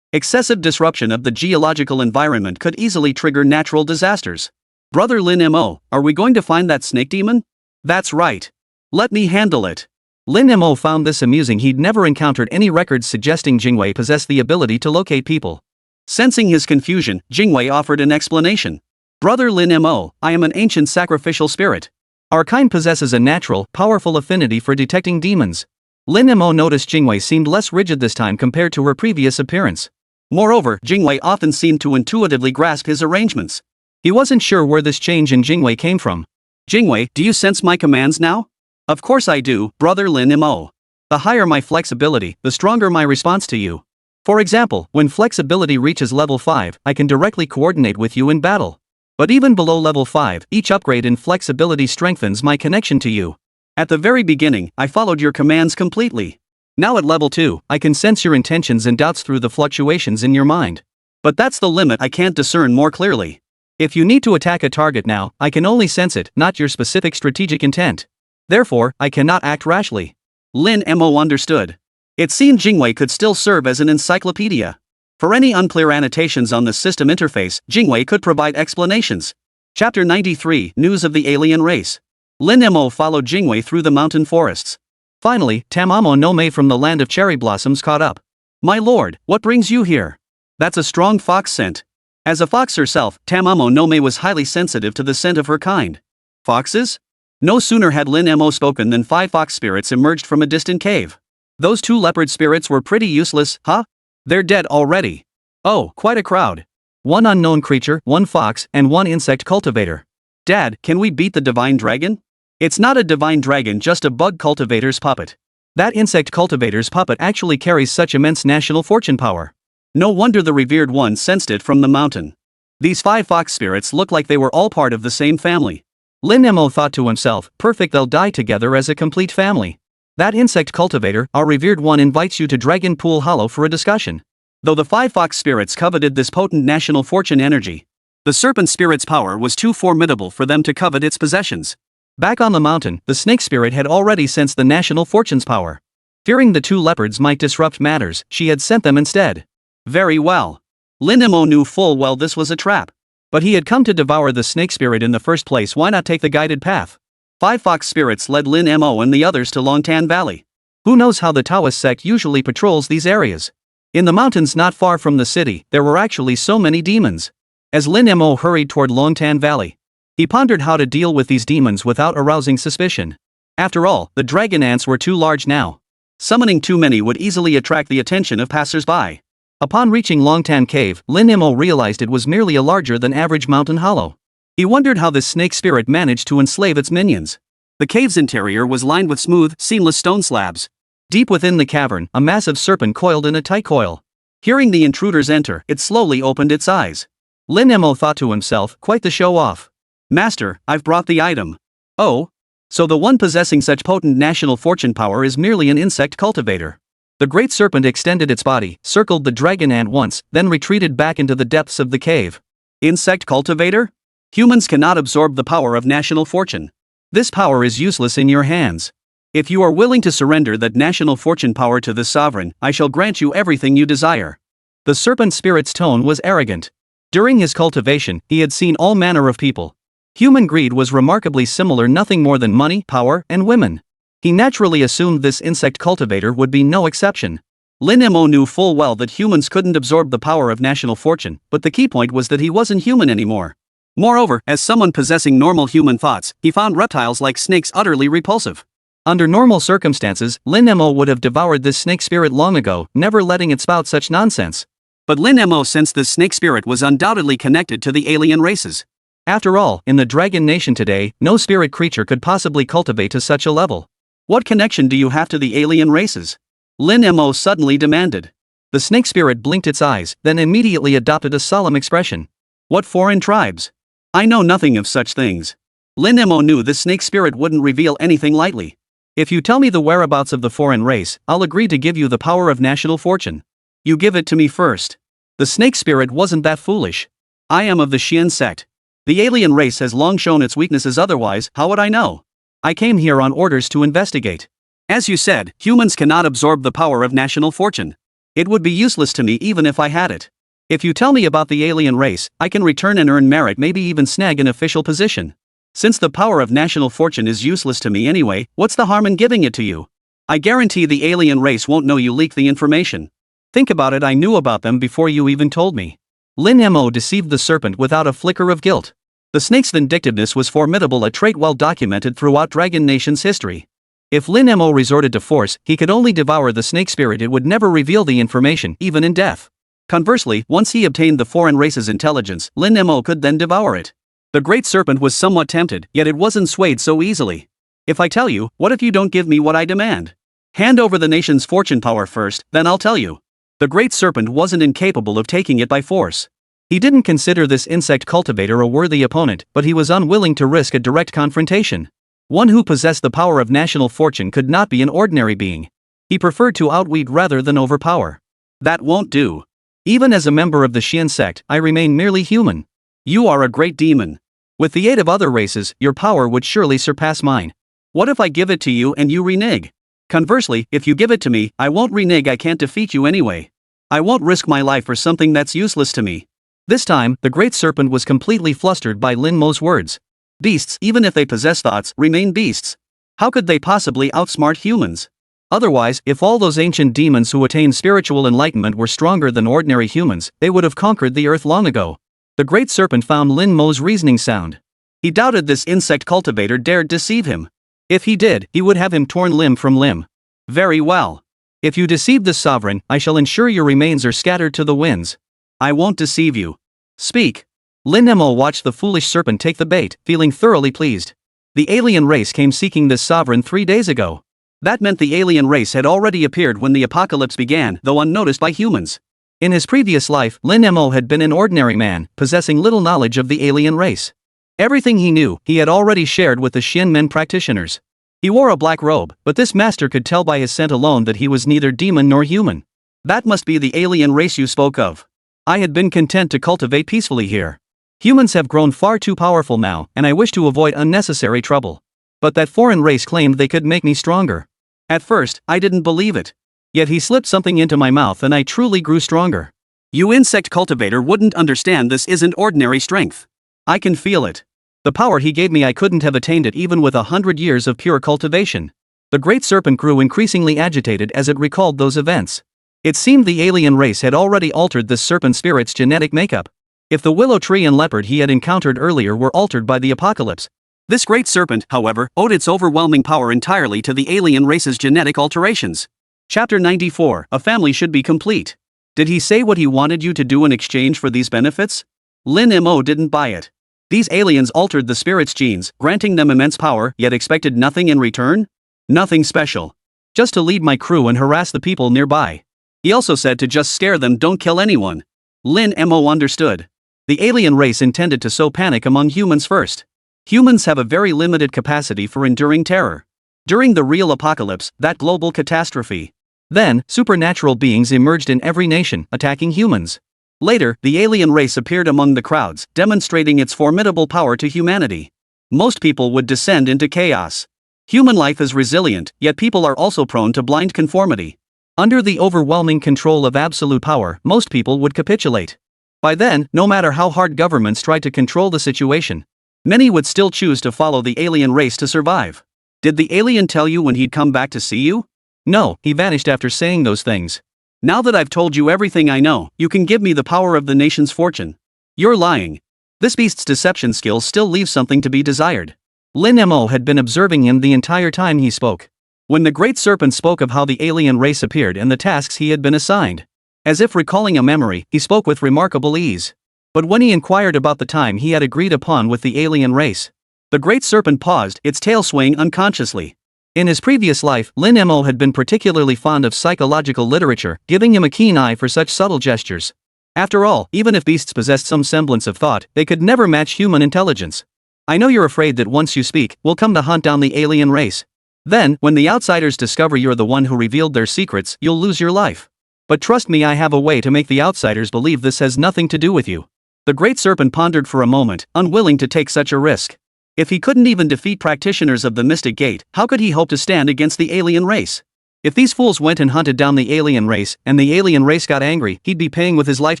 Excessive disruption of the geological environment could easily trigger natural disasters. Brother Lin Mo, are we going to find that snake demon? That's right. Let me handle it. Lin Mo found this amusing. He'd never encountered any records suggesting Jingwei possessed the ability to locate people. Sensing his confusion, Jingwei offered an explanation. Brother Lin Mo, I am an ancient sacrificial spirit. Our kind possesses a natural, powerful affinity for detecting demons. Lin Mo noticed Jingwei seemed less rigid this time compared to her previous appearance. Moreover, Jingwei often seemed to intuitively grasp his arrangements. He wasn't sure where this change in Jingwei came from. Jingwei, do you sense my commands now? Of course I do, brother Lin Mo. The higher my flexibility, the stronger my response to you. For example, when flexibility reaches level 5, I can directly coordinate with you in battle. But even below level 5, each upgrade in flexibility strengthens my connection to you. At the very beginning, I followed your commands completely. Now at level 2, I can sense your intentions and doubts through the fluctuations in your mind. But that's the limit. I can't discern more clearly. If you need to attack a target now, I can only sense it, not your specific strategic intent. Therefore, I cannot act rashly. Lin Mo understood. It seemed Jingwei could still serve as an encyclopedia. For any unclear annotations on the system interface, Jingwei could provide explanations. Chapter 93, News of the Alien Race. Lin Mo followed Jingwei through the mountain forests. Finally, Tamamo no Mei from the land of cherry blossoms caught up. My lord, what brings you here? That's a strong fox scent. As a fox herself, Tamamo no Mei was highly sensitive to the scent of her kind. Foxes? No sooner had Lin Mo spoken than 5 fox spirits emerged from a distant cave. Those 2 leopard spirits were pretty useless, huh? They're dead already. Oh, quite a crowd. 1 unknown creature, 1 fox, and 1 insect cultivator. Dad, can we beat the divine dragon? It's not a divine dragon, just a bug cultivator's puppet. That insect cultivator's puppet actually carries such immense national fortune power. No wonder the revered one sensed it from the mountain. These 5 fox spirits look like they were all part of the same family. Lin Mo thought to himself, perfect, they'll die together as a complete family. That insect cultivator, our revered one, invites you to Dragon Pool Hollow for a discussion. Though the 5 fox spirits coveted this potent national fortune energy, the serpent spirit's power was too formidable for them to covet its possessions. Back on the mountain, the snake spirit had already sensed the national fortune's power. Fearing the 2 leopards might disrupt matters, she had sent them instead. Very well. Lin Mo knew full well this was a trap. But he had come to devour the snake spirit in the first place. Why not take the guided path? 5 fox spirits led Lin Mo and the others to Longtan Valley. Who knows how the Taoist sect usually patrols these areas? In the mountains not far from the city, there were actually so many demons. As Lin Mo hurried toward Longtan Valley, he pondered how to deal with these demons without arousing suspicion. After all, the dragon ants were too large now. Summoning too many would easily attract the attention of passers-by. Upon reaching Longtan Cave, Lin Mo realized it was merely a larger than average mountain hollow. He wondered how this snake spirit managed to enslave its minions. The cave's interior was lined with smooth, seamless stone slabs. Deep within the cavern, a massive serpent coiled in a tight coil. Hearing the intruders enter, it slowly opened its eyes. Lin Mo thought to himself, quite the show-off. Master, I've brought the item. Oh? So the one possessing such potent national fortune power is merely an insect cultivator. The great serpent extended its body, circled the dragon ant once, then retreated back into the depths of the cave. Insect cultivator? Humans cannot absorb the power of national fortune. This power is useless in your hands. If you are willing to surrender that national fortune power to this sovereign, I shall grant you everything you desire. The serpent spirit's tone was arrogant. During his cultivation, he had seen all manner of people. Human greed was remarkably similar, nothing more than money, power, and women. He naturally assumed this insect cultivator would be no exception. Lin Mo knew full well that humans couldn't absorb the power of national fortune, but the key point was that he wasn't human anymore. Moreover, as someone possessing normal human thoughts, he found reptiles like snakes utterly repulsive. Under normal circumstances, Lin Mo would have devoured this snake spirit long ago, never letting it spout such nonsense. But Lin Mo sensed this snake spirit was undoubtedly connected to the alien races. After all, in the Dragon Nation today, no spirit creature could possibly cultivate to such a level. What connection do you have to the alien races? Lin Mo suddenly demanded. The snake spirit blinked its eyes, then immediately adopted a solemn expression. What foreign tribes? I know nothing of such things. Lin Mo knew the snake spirit wouldn't reveal anything lightly. If you tell me the whereabouts of the foreign race, I'll agree to give you the power of national fortune. You give it to me first. The snake spirit wasn't that foolish. I am of the Xian sect. The alien race has long shown its weaknesses, otherwise, how would I know? I came here on orders to investigate. As you said, humans cannot absorb the power of national fortune. It would be useless to me even if I had it. If you tell me about the alien race, I can return and earn merit, maybe even snag an official position. Since the power of national fortune is useless to me anyway, what's the harm in giving it to you? I guarantee the alien race won't know you leaked the information. Think about it, I knew about them before you even told me. Lin Mo deceived the serpent without a flicker of guilt. The snake's vindictiveness was formidable, a trait well documented throughout Dragon Nation's history. If Lin Mo resorted to force, he could only devour the snake spirit, it would never reveal the information, even in death. Conversely, once he obtained the foreign race's intelligence, Lin Mo could then devour it. The great serpent was somewhat tempted, yet it wasn't swayed so easily. If I tell you, what if you don't give me what I demand? Hand over the nation's fortune power first, then I'll tell you. The great serpent wasn't incapable of taking it by force. He didn't consider this insect cultivator a worthy opponent, but he was unwilling to risk a direct confrontation. One who possessed the power of national fortune could not be an ordinary being. He preferred to outweed rather than overpower. That won't do. Even as a member of the Xian sect, I remain merely human. You are a great demon. With the aid of other races, your power would surely surpass mine. What if I give it to you and you renege? Conversely, if you give it to me, I won't renege, I can't defeat you anyway. I won't risk my life for something that's useless to me. This time, the great serpent was completely flustered by Lin Mo's words. Beasts, even if they possess thoughts, remain beasts. How could they possibly outsmart humans? Otherwise, if all those ancient demons who attained spiritual enlightenment were stronger than ordinary humans, they would have conquered the earth long ago. The great serpent found Lin Mo's reasoning sound. He doubted this insect cultivator dared deceive him. If he did, he would have him torn limb from limb. Very well. If you deceive this sovereign, I shall ensure your remains are scattered to the winds. I won't deceive you. Speak. Lin Mo watched the foolish serpent take the bait, feeling thoroughly pleased. The alien race came seeking this sovereign 3 days ago. That meant the alien race had already appeared when the apocalypse began, though unnoticed by humans. In his previous life, Lin Mo had been an ordinary man, possessing little knowledge of the alien race. Everything he knew, he had already shared with the Xian Men practitioners. He wore a black robe, but this master could tell by his scent alone that he was neither demon nor human. That must be the alien race you spoke of. I had been content to cultivate peacefully here. Humans have grown far too powerful now, and I wish to avoid unnecessary trouble. But that foreign race claimed they could make me stronger. At first, I didn't believe it. Yet he slipped something into my mouth and I truly grew stronger. You insect cultivator wouldn't understand, this isn't ordinary strength. I can feel it. The power he gave me, I couldn't have attained it even with 100 years of pure cultivation. The great serpent grew increasingly agitated as it recalled those events. It seemed the alien race had already altered this serpent spirit's genetic makeup. If the willow tree and leopard he had encountered earlier were altered by the apocalypse, this great serpent, however, owed its overwhelming power entirely to the alien race's genetic alterations. Chapter 94, A family should be complete. Did he say what he wanted you to do in exchange for these benefits? Lin Mo didn't buy it. These aliens altered the spirit's genes, granting them immense power, yet expected nothing in return? Nothing special. Just to lead my crew and harass the people nearby. He also said to just scare them, don't kill anyone. Lin Mo understood. The alien race intended to sow panic among humans first. Humans have a very limited capacity for enduring terror. During the real apocalypse, that global catastrophe, then, supernatural beings emerged in every nation, attacking humans. Later, the alien race appeared among the crowds, demonstrating its formidable power to humanity. Most people would descend into chaos. Human life is resilient, yet people are also prone to blind conformity. Under the overwhelming control of absolute power, most people would capitulate. By then, no matter how hard governments tried to control the situation, many would still choose to follow the alien race to survive. Did the alien tell you when he'd come back to see you? No, he vanished after saying those things. Now that I've told you everything I know, you can give me the power of the nation's fortune. You're lying. This beast's deception skills still leave something to be desired. Lin Mo had been observing him the entire time he spoke. When the Great Serpent spoke of how the alien race appeared and the tasks he had been assigned, as if recalling a memory, he spoke with remarkable ease. But when he inquired about the time he had agreed upon with the alien race, the Great Serpent paused, its tail swaying unconsciously. In his previous life, Lin Mo had been particularly fond of psychological literature, giving him a keen eye for such subtle gestures. After all, even if beasts possessed some semblance of thought, they could never match human intelligence. I know you're afraid that once you speak, we'll come to hunt down the alien race. Then, when the outsiders discover you're the one who revealed their secrets, you'll lose your life. But trust me, I have a way to make the outsiders believe this has nothing to do with you. The Great Serpent pondered for a moment, unwilling to take such a risk. If he couldn't even defeat practitioners of the Mystic Gate, how could he hope to stand against the alien race? If these fools went and hunted down the alien race, and the alien race got angry, he'd be paying with his life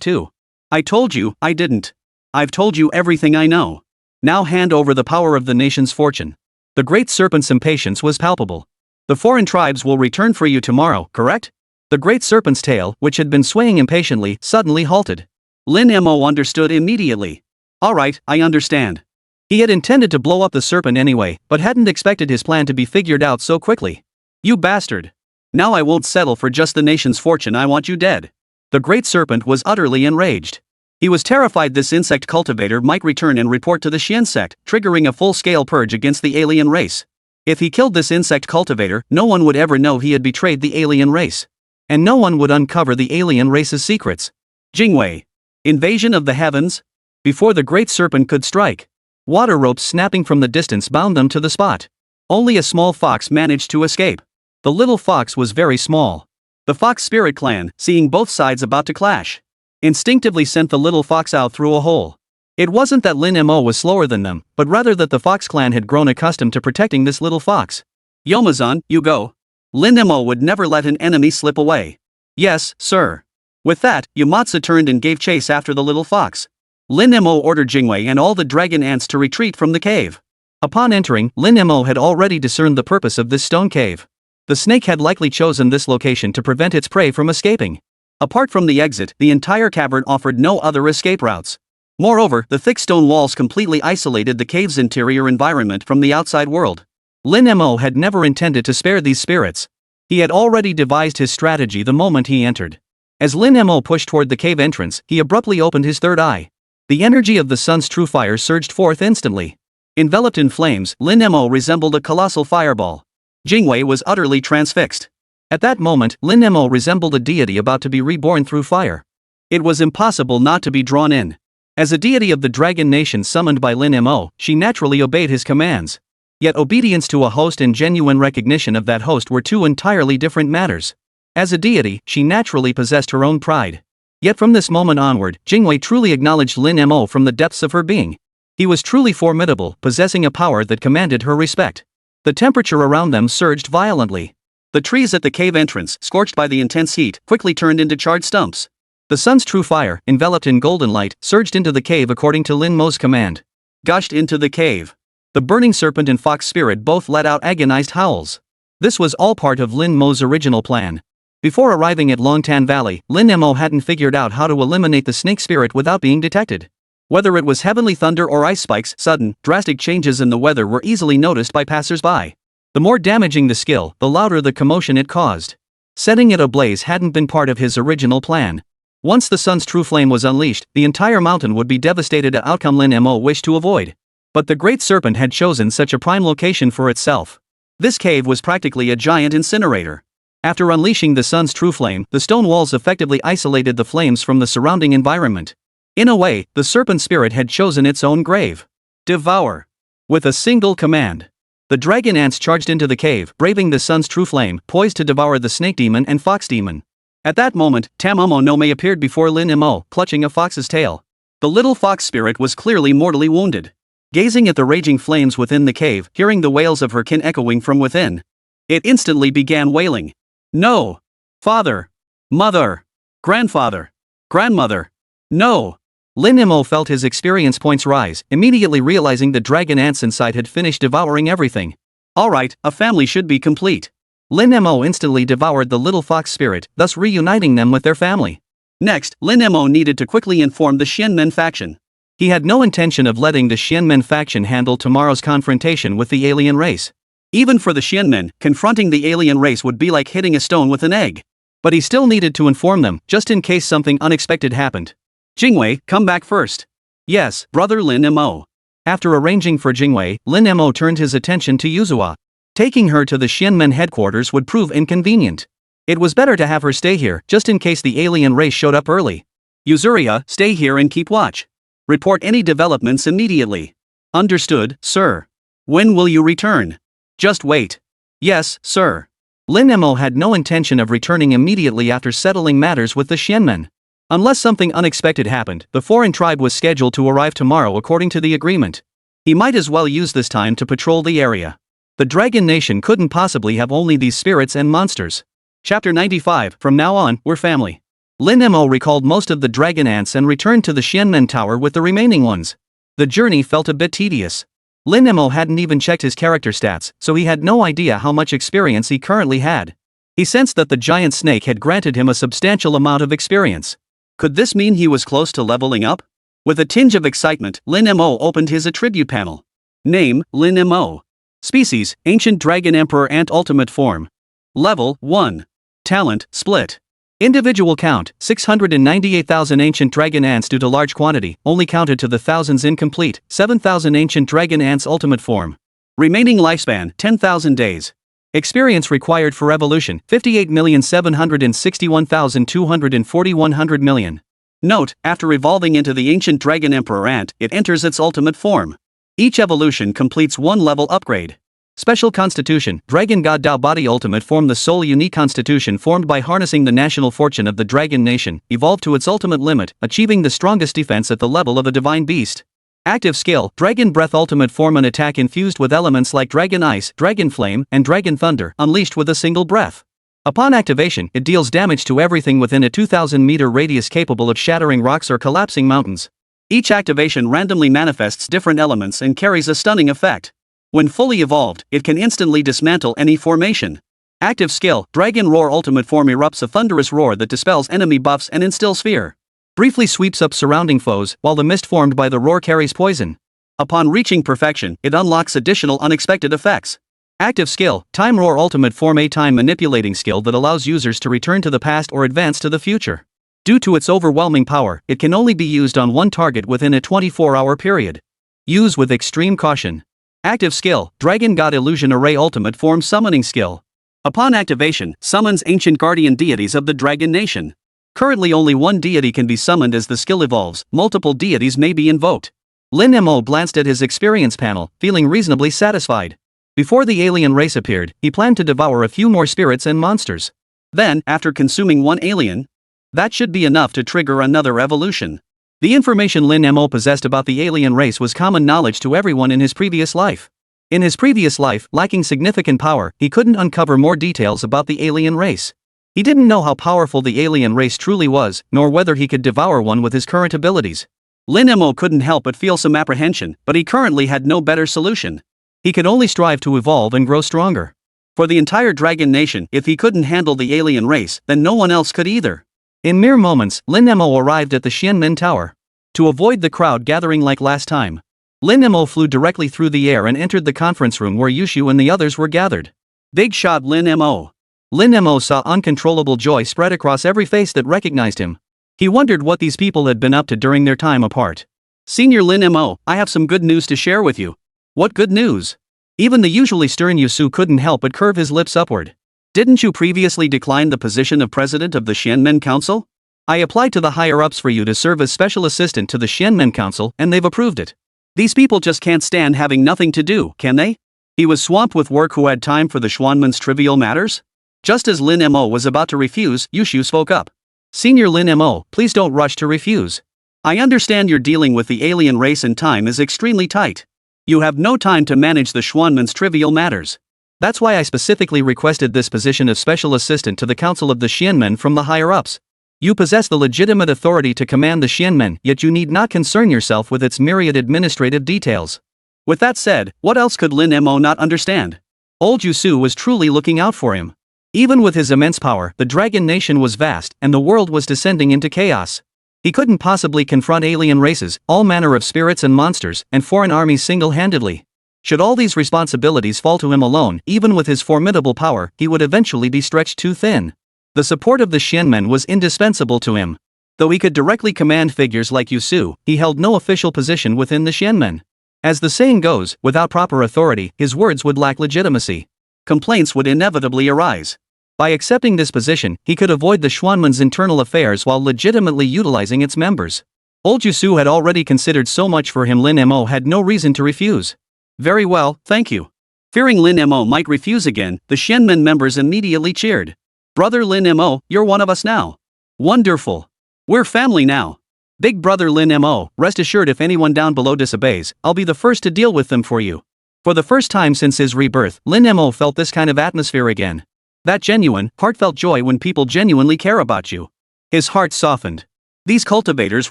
too. I told you, I didn't. I've told you everything I know. Now hand over the power of the nation's fortune. The Great Serpent's impatience was palpable. The foreign tribes will return for you tomorrow, correct? The Great Serpent's tail, which had been swaying impatiently, suddenly halted. Lin Mo understood immediately. All right, I understand. He had intended to blow up the serpent anyway, but hadn't expected his plan to be figured out so quickly. You bastard. Now I won't settle for just the nation's fortune, I want you dead. The Great Serpent was utterly enraged. He was terrified this insect cultivator might return and report to the Xian sect, triggering a full-scale purge against the alien race. If he killed this insect cultivator, no one would ever know he had betrayed the alien race. And no one would uncover the alien race's secrets. Jingwei. Invasion of the heavens? Before the Great Serpent could strike, water ropes snapping from the distance bound them to the spot. Only a small fox managed to escape. The little fox was very small. The Fox Spirit clan, seeing both sides about to clash, instinctively sent the little fox out through a hole. It wasn't that Lin Mo was slower than them, but rather that the Fox clan had grown accustomed to protecting this little fox. Yomazan, you go. Lin Mo would never let an enemy slip away. Yes, sir. With that, Yamatsu turned and gave chase after the little fox. Lin Mo ordered Jingwei and all the dragon ants to retreat from the cave. Upon entering, Lin Mo had already discerned the purpose of this stone cave. The snake had likely chosen this location to prevent its prey from escaping. Apart from the exit, the entire cavern offered no other escape routes. Moreover, the thick stone walls completely isolated the cave's interior environment from the outside world. Lin Mo had never intended to spare these spirits. He had already devised his strategy the moment he entered. As Lin Mo pushed toward the cave entrance, he abruptly opened his third eye. The energy of the sun's true fire surged forth instantly. Enveloped in flames, Lin Mo resembled a colossal fireball. Jingwei was utterly transfixed. At that moment, Lin Mo resembled a deity about to be reborn through fire. It was impossible not to be drawn in. As a deity of the dragon nation summoned by Lin Mo, she naturally obeyed his commands. Yet obedience to a host and genuine recognition of that host were two entirely different matters. As a deity, she naturally possessed her own pride. Yet from this moment onward, Jingwei truly acknowledged Lin Mo from the depths of her being. He was truly formidable, possessing a power that commanded her respect. The temperature around them surged violently. The trees at the cave entrance, scorched by the intense heat, quickly turned into charred stumps. The sun's true fire, enveloped in golden light, surged into the cave according to Lin Mo's command. Gushed into the cave. The burning serpent and fox spirit both let out agonized howls. This was all part of Lin Mo's original plan. Before arriving at Longtan Valley, Lin Mo hadn't figured out how to eliminate the snake spirit without being detected. Whether it was heavenly thunder or ice spikes, sudden, drastic changes in the weather were easily noticed by passers-by. The more damaging the skill, the louder the commotion it caused. Setting it ablaze hadn't been part of his original plan. Once the sun's true flame was unleashed, the entire mountain would be devastated, an outcome Lin Mo wished to avoid. But the Great Serpent had chosen such a prime location for itself. This cave was practically a giant incinerator. After unleashing the sun's true flame, the stone walls effectively isolated the flames from the surrounding environment. In a way, the serpent spirit had chosen its own grave. Devour. With a single command, the dragon ants charged into the cave, braving the sun's true flame, poised to devour the snake demon and fox demon. At that moment, Tamomo no May appeared before Lin Mo, clutching a fox's tail. The little fox spirit was clearly mortally wounded. Gazing at the raging flames within the cave, hearing the wails of her kin echoing from within, it instantly began wailing. No! Father! Mother! Grandfather! Grandmother! No! Lin Mo felt his experience points rise, immediately realizing the dragon ants inside had finished devouring everything. Alright, a family should be complete. Lin Mo instantly devoured the little fox spirit, thus reuniting them with their family. Next, Lin Mo needed to quickly inform the Xianmen faction. He had no intention of letting the Xianmen faction handle tomorrow's confrontation with the alien race. Even for the Xianmen, confronting the alien race would be like hitting a stone with an egg. But he still needed to inform them, just in case something unexpected happened. Jingwei, come back first. Yes, brother Lin Mo. After arranging for Jingwei, Lin Mo turned his attention to Yuzua. Taking her to the Xianmen headquarters would prove inconvenient. It was better to have her stay here, just in case the alien race showed up early. Yuzuria, stay here and keep watch. Report any developments immediately. Understood, sir. When will you return? Just wait. Yes, sir. Lin Mo had no intention of returning immediately after settling matters with the Xianmen. Unless something unexpected happened, the foreign tribe was scheduled to arrive tomorrow according to the agreement. He might as well use this time to patrol the area. The Dragon Nation couldn't possibly have only these spirits and monsters. Chapter 95, From now on, we're family. Lin Mo recalled most of the dragon ants and returned to the Xianmen Tower with the remaining ones. The journey felt a bit tedious. Lin Mo hadn't even checked his character stats, so he had no idea how much experience he currently had. He sensed that the giant snake had granted him a substantial amount of experience. Could this mean he was close to leveling up? With a tinge of excitement, Lin Mo opened his attribute panel. Name, Lin Mo. Species, Ancient Dragon Emperor Ant Ultimate Form. Level, 1. Talent, Split. Individual count, 698,000 ancient dragon ants due to large quantity, only counted to the thousands incomplete, 7,000 ancient dragon ants ultimate form. Remaining lifespan, 10,000 days. Experience required for evolution, 58,761,240 100 million. Note, after evolving into the ancient dragon emperor ant, it enters its ultimate form. Each evolution completes one level upgrade. Special Constitution, Dragon God Dao Body Ultimate Form. The sole unique constitution formed by harnessing the national fortune of the Dragon Nation, evolved to its ultimate limit, achieving the strongest defense at the level of a divine beast. Active skill, Dragon Breath Ultimate Form. An attack infused with elements like Dragon Ice, Dragon Flame, and Dragon Thunder, unleashed with a single breath. Upon activation, it deals damage to everything within a 2,000-meter radius, capable of shattering rocks or collapsing mountains. Each activation randomly manifests different elements and carries a stunning effect. When fully evolved, it can instantly dismantle any formation. Active skill, Dragon Roar Ultimate Form. Erupts a thunderous roar that dispels enemy buffs and instills fear. Briefly sweeps up surrounding foes, while the mist formed by the roar carries poison. Upon reaching perfection, it unlocks additional unexpected effects. Active skill, Time Roar Ultimate Form. A time manipulating skill that allows users to return to the past or advance to the future. Due to its overwhelming power, it can only be used on one target within a 24-hour period. Use with extreme caution. Active skill, Dragon God Illusion Array Ultimate Form. Summoning skill. Upon activation, summons ancient guardian deities of the Dragon Nation. Currently only one deity can be summoned. As the skill evolves, multiple deities may be invoked. Lin Mo glanced at his experience panel, feeling reasonably satisfied. Before the alien race appeared, he planned to devour a few more spirits and monsters. Then, after consuming one alien, that should be enough to trigger another evolution. The information Lin Mo possessed about the alien race was common knowledge to everyone in his previous life. In his previous life, lacking significant power, he couldn't uncover more details about the alien race. He didn't know how powerful the alien race truly was, nor whether he could devour one with his current abilities. Lin Mo couldn't help but feel some apprehension, but he currently had no better solution. He could only strive to evolve and grow stronger. For the entire Dragon Nation, if he couldn't handle the alien race, then no one else could either. In mere moments, Lin Mo arrived at the Xianmen Tower. To avoid the crowd gathering like last time, Lin Mo flew directly through the air and entered the conference room where Yushu and the others were gathered. Big shot Lin Mo. Lin Mo saw uncontrollable joy spread across every face that recognized him. He wondered what these people had been up to during their time apart. Senior Lin Mo, I have some good news to share with you. What good news? Even the usually stern Yusu couldn't help but curve his lips upward. Didn't you previously decline the position of president of the Xianmen Council? I applied to the higher-ups for you to serve as special assistant to the Xianmen Council, and they've approved it. These people just can't stand having nothing to do, can they? He was swamped with work. Who had time for the Schwanman's trivial matters? Just as Lin Mo was about to refuse, Yushu spoke up. Senior Lin Mo, please don't rush to refuse. I understand you're dealing with the alien race and time is extremely tight. You have no time to manage the Schwanman's trivial matters. That's why I specifically requested this position of special assistant to the Council of the Xianmen from the higher-ups. You possess the legitimate authority to command the Xianmen, yet you need not concern yourself with its myriad administrative details. With that said, what else could Lin Mo not understand? Old Yusu was truly looking out for him. Even with his immense power, the Dragon Nation was vast, and the world was descending into chaos. He couldn't possibly confront alien races, all manner of spirits and monsters, and foreign armies single-handedly. Should all these responsibilities fall to him alone, even with his formidable power, he would eventually be stretched too thin. The support of the Xianmen was indispensable to him. Though he could directly command figures like Yusu, he held no official position within the Xianmen. As the saying goes, without proper authority, his words would lack legitimacy. Complaints would inevitably arise. By accepting this position, he could avoid the Schwanman's internal affairs while legitimately utilizing its members. Old Yusu had already considered so much for him. Lin Mo had no reason to refuse. Very well, thank you. Fearing Lin Mo might refuse again, the Xianmen members immediately cheered. Brother Lin Mo, you're one of us now. Wonderful. We're family now. Big brother Lin Mo, rest assured if anyone down below disobeys, I'll be the first to deal with them for you. For the first time since his rebirth, Lin Mo felt this kind of atmosphere again. That genuine, heartfelt joy when people genuinely care about you. His heart softened. These cultivators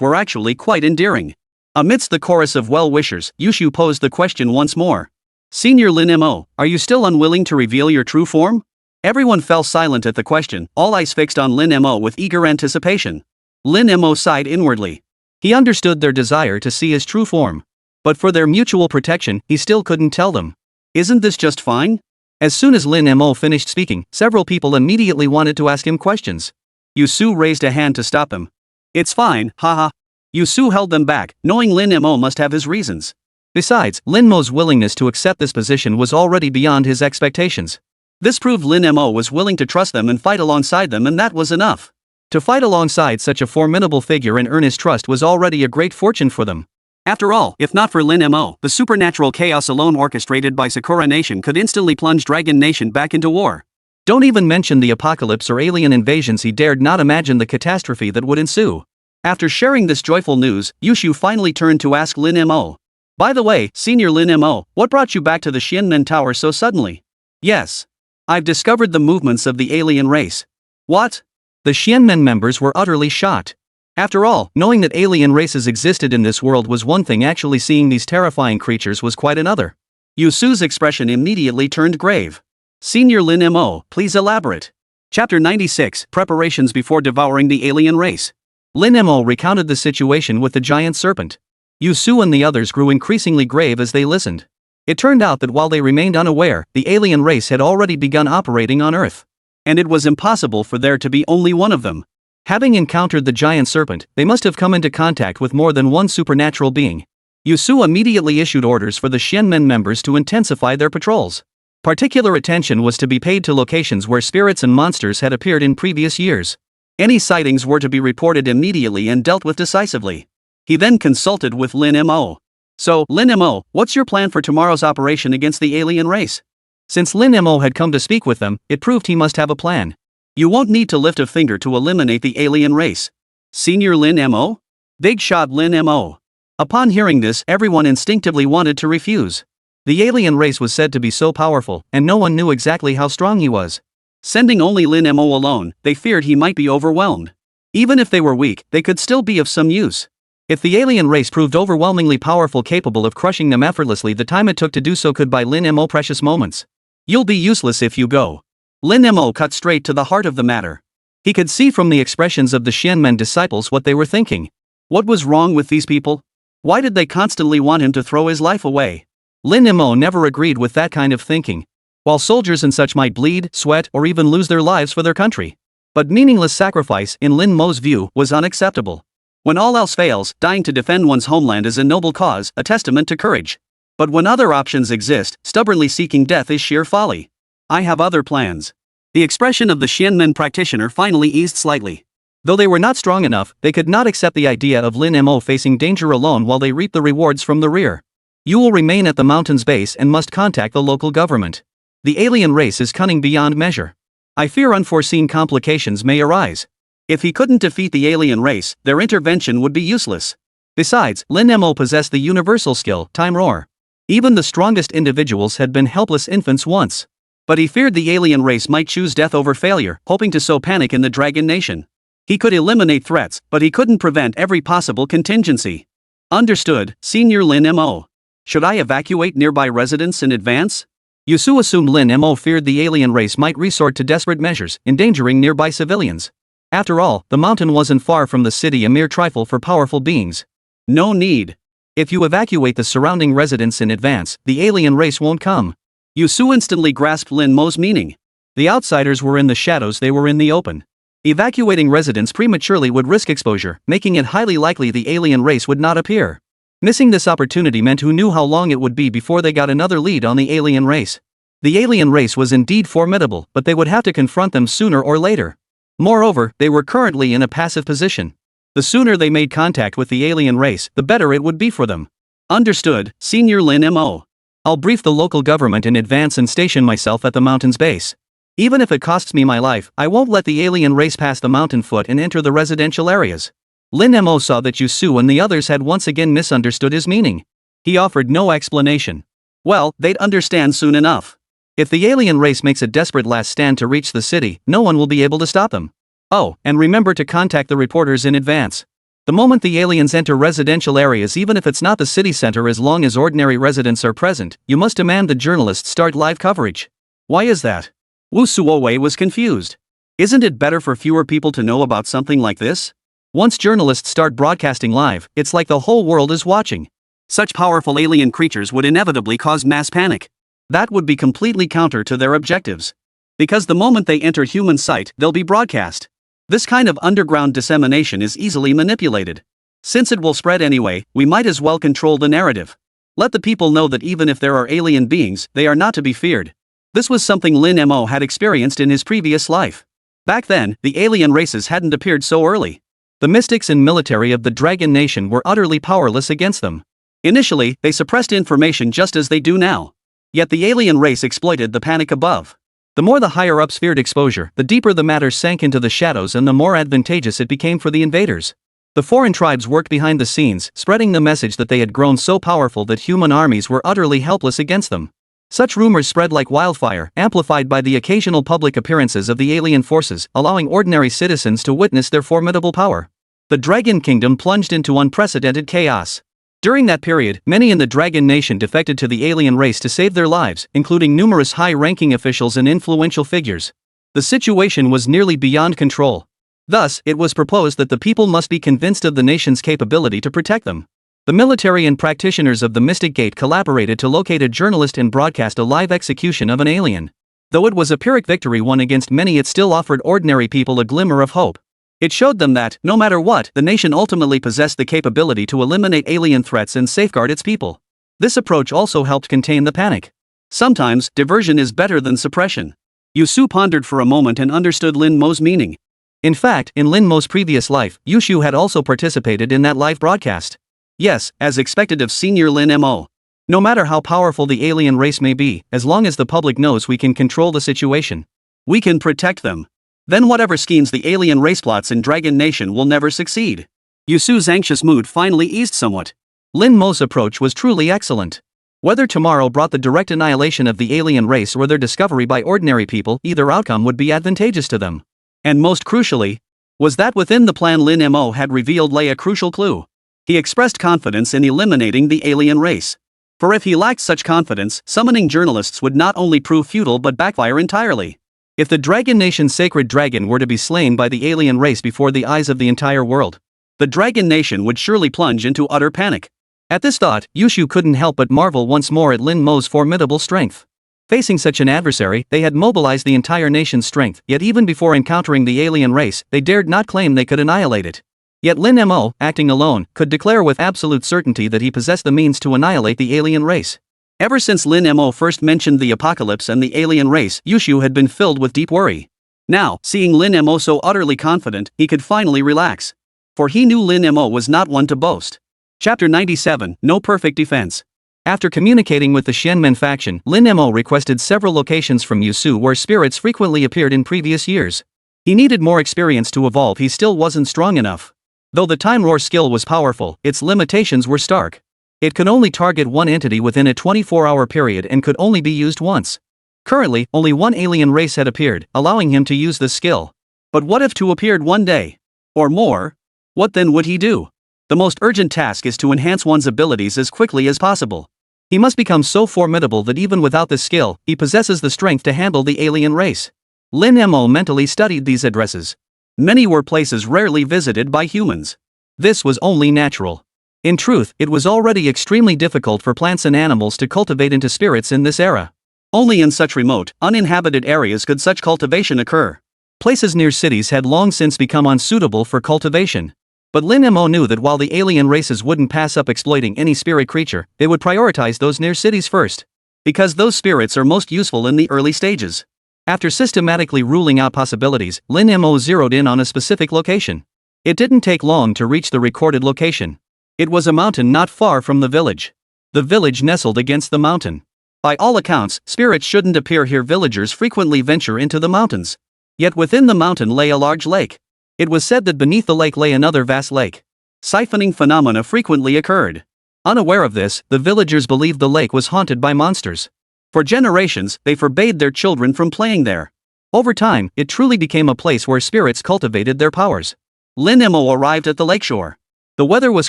were actually quite endearing. Amidst the chorus of well-wishers, Yushu posed the question once more. Senior Lin Mo, are you still unwilling to reveal your true form? Everyone fell silent at the question, all eyes fixed on Lin Mo with eager anticipation. Lin Mo sighed inwardly. He understood their desire to see his true form. But for their mutual protection, he still couldn't tell them. Isn't this just fine? As soon as Lin Mo finished speaking, several people immediately wanted to ask him questions. Yusu raised a hand to stop him. It's fine, haha. Yusu held them back, knowing Lin Mo must have his reasons. Besides, Lin Mo's willingness to accept this position was already beyond his expectations. This proved Lin Mo was willing to trust them and fight alongside them, and that was enough. To fight alongside such a formidable figure and earn his trust was already a great fortune for them. After all, if not for Lin Mo, the supernatural chaos alone orchestrated by Sakura Nation could instantly plunge Dragon Nation back into war. Don't even mention the apocalypse or alien invasions. He dared not imagine the catastrophe that would ensue. After sharing this joyful news, Yushu finally turned to ask Lin Mo. By the way, Senior Lin Mo, what brought you back to the Xianmen Tower so suddenly? Yes. I've discovered the movements of the alien race. What? The Xianmen members were utterly shocked. After all, knowing that alien races existed in this world was one thing, actually seeing these terrifying creatures was quite another. Yusu's expression immediately turned grave. Senior Lin Mo, please elaborate. Chapter 96, Preparations before devouring the alien race. Lin Mo recounted the situation with the giant serpent. Yusu and the others grew increasingly grave as they listened. It turned out that while they remained unaware, the alien race had already begun operating on Earth. And it was impossible for there to be only one of them. Having encountered the giant serpent, they must have come into contact with more than one supernatural being. Yusu immediately issued orders for the Xianmen members to intensify their patrols. Particular attention was to be paid to locations where spirits and monsters had appeared in previous years. Any sightings were to be reported immediately and dealt with decisively. He then consulted with Lin Mo. So, Lin Mo, what's your plan for tomorrow's operation against the alien race? Since Lin Mo had come to speak with them, it proved he must have a plan. You won't need to lift a finger to eliminate the alien race. Senior Lin Mo? Big shot Lin Mo. Upon hearing this, everyone instinctively wanted to refuse. The alien race was said to be so powerful, and no one knew exactly how strong he was. Sending only Lin Mo alone, they feared he might be overwhelmed. Even if they were weak, they could still be of some use. If the alien race proved overwhelmingly powerful, capable of crushing them effortlessly, the time it took to do so could buy Lin Mo precious moments. You'll be useless if you go. Lin Mo cut straight to the heart of the matter. He could see from the expressions of the Xianmen disciples what they were thinking. What was wrong with these people? Why did they constantly want him to throw his life away? Lin Mo never agreed with that kind of thinking. While soldiers and such might bleed, sweat, or even lose their lives for their country. But meaningless sacrifice, in Lin Mo's view, was unacceptable. When all else fails, dying to defend one's homeland is a noble cause, a testament to courage. But when other options exist, stubbornly seeking death is sheer folly. I have other plans. The expression of the Xianmen practitioner finally eased slightly. Though they were not strong enough, they could not accept the idea of Lin Mo facing danger alone while they reaped the rewards from the rear. You will remain at the mountain's base and must contact the local government. The alien race is cunning beyond measure. I fear unforeseen complications may arise. If he couldn't defeat the alien race, their intervention would be useless. Besides, Lin Mo possessed the universal skill, Time Roar. Even the strongest individuals had been helpless infants once. But he feared the alien race might choose death over failure, hoping to sow panic in the Dragon Nation. He could eliminate threats, but he couldn't prevent every possible contingency. Understood, Senior Lin Mo. Should I evacuate nearby residents in advance? Yusu assumed Lin Mo feared the alien race might resort to desperate measures, endangering nearby civilians. After all, the mountain wasn't far from the city, a mere trifle for powerful beings. No need. If you evacuate the surrounding residents in advance, the alien race won't come. Yusu instantly grasped Lin Mo's meaning. The outsiders were in the shadows, they were in the open. Evacuating residents prematurely would risk exposure, making it highly likely the alien race would not appear. Missing this opportunity meant who knew how long it would be before they got another lead on the alien race. The alien race was indeed formidable, but they would have to confront them sooner or later. Moreover, they were currently in a passive position. The sooner they made contact with the alien race, the better it would be for them. Understood, Senior Lin Mo. I'll brief the local government in advance and station myself at the mountain's base. Even if it costs me my life, I won't let the alien race pass the mountain foot and enter the residential areas. Lin Mo saw that Yusu and the others had once again misunderstood his meaning. He offered no explanation. Well, they'd understand soon enough. If the alien race makes a desperate last stand to reach the city, no one will be able to stop them. Oh, and remember to contact the reporters in advance. The moment the aliens enter residential areas, even if it's not the city center, as long as ordinary residents are present, you must demand the journalists start live coverage. Why is that? Wu Suowei was confused. Isn't it better for fewer people to know about something like this? Once journalists start broadcasting live, it's like the whole world is watching. Such powerful alien creatures would inevitably cause mass panic. That would be completely counter to their objectives. Because the moment they enter human sight, they'll be broadcast. This kind of underground dissemination is easily manipulated. Since it will spread anyway, we might as well control the narrative. Let the people know that even if there are alien beings, they are not to be feared. This was something Lin Mo had experienced in his previous life. Back then, the alien races hadn't appeared so early. The mystics and military of the Dragon Nation were utterly powerless against them. Initially, they suppressed information just as they do now. Yet the alien race exploited the panic above. The more the higher-ups feared exposure, the deeper the matter sank into the shadows and the more advantageous it became for the invaders. The foreign tribes worked behind the scenes, spreading the message that they had grown so powerful that human armies were utterly helpless against them. Such rumors spread like wildfire, amplified by the occasional public appearances of the alien forces, allowing ordinary citizens to witness their formidable power. The Dragon Kingdom plunged into unprecedented chaos. During that period, many in the Dragon Nation defected to the alien race to save their lives, including numerous high-ranking officials and influential figures. The situation was nearly beyond control. Thus, it was proposed that the people must be convinced of the nation's capability to protect them. The military and practitioners of the Mystic Gate collaborated to locate a journalist and broadcast a live execution of an alien. Though it was a Pyrrhic victory won against many, it still offered ordinary people a glimmer of hope. It showed them that, no matter what, the nation ultimately possessed the capability to eliminate alien threats and safeguard its people. This approach also helped contain the panic. Sometimes, diversion is better than suppression. Yusu pondered for a moment and understood Lin Mo's meaning. In fact, in Lin Mo's previous life, Yushu had also participated in that live broadcast. Yes, as expected of Senior Lin Mo. No matter how powerful the alien race may be, as long as the public knows we can control the situation, we can protect them. Then whatever schemes the alien race plots in Dragon Nation will never succeed. Yusu's anxious mood finally eased somewhat. Lin Mo's approach was truly excellent. Whether tomorrow brought the direct annihilation of the alien race or their discovery by ordinary people, either outcome would be advantageous to them. And most crucially, was that within the plan Lin Mo had revealed lay a crucial clue. He expressed confidence in eliminating the alien race. For if he lacked such confidence, summoning journalists would not only prove futile but backfire entirely. If the Dragon Nation's sacred dragon were to be slain by the alien race before the eyes of the entire world, the Dragon Nation would surely plunge into utter panic. At this thought, Yushu couldn't help but marvel once more at Lin Mo's formidable strength. Facing such an adversary, they had mobilized the entire nation's strength, yet even before encountering the alien race, they dared not claim they could annihilate it. Yet Lin Mo, acting alone, could declare with absolute certainty that he possessed the means to annihilate the alien race. Ever since Lin Mo first mentioned the apocalypse and the alien race, Yushu had been filled with deep worry. Now, seeing Lin Mo so utterly confident, he could finally relax. For he knew Lin Mo was not one to boast. Chapter 97, No Perfect Defense. After communicating with the Xianmen faction, Lin Mo requested several locations from Yusu where spirits frequently appeared in previous years. He needed more experience to evolve, he still wasn't strong enough. Though the Time Roar skill was powerful, its limitations were stark. It could only target one entity within a 24-hour period and could only be used once. Currently, only one alien race had appeared, allowing him to use this skill. But what if two appeared one day? Or more? What then would he do? The most urgent task is to enhance one's abilities as quickly as possible. He must become so formidable that even without this skill, he possesses the strength to handle the alien race. Lin Mo mentally studied these addresses. Many were places rarely visited by humans. This was only natural. In truth, it was already extremely difficult for plants and animals to cultivate into spirits in this era. Only in such remote, uninhabited areas could such cultivation occur. Places near cities had long since become unsuitable for cultivation. But Lin Mo knew that while the alien races wouldn't pass up exploiting any spirit creature, they would prioritize those near cities first. Because those spirits are most useful in the early stages. After systematically ruling out possibilities, Lin Mo zeroed in on a specific location. It didn't take long to reach the recorded location. It was a mountain not far from the village. The village nestled against the mountain. By all accounts, spirits shouldn't appear here. Villagers frequently venture into the mountains. Yet within the mountain lay a large lake. It was said that beneath the lake lay another vast lake. Siphoning phenomena frequently occurred. Unaware of this, the villagers believed the lake was haunted by monsters. For generations, they forbade their children from playing there. Over time, it truly became a place where spirits cultivated their powers. Lin Mo arrived at the lakeshore. The weather was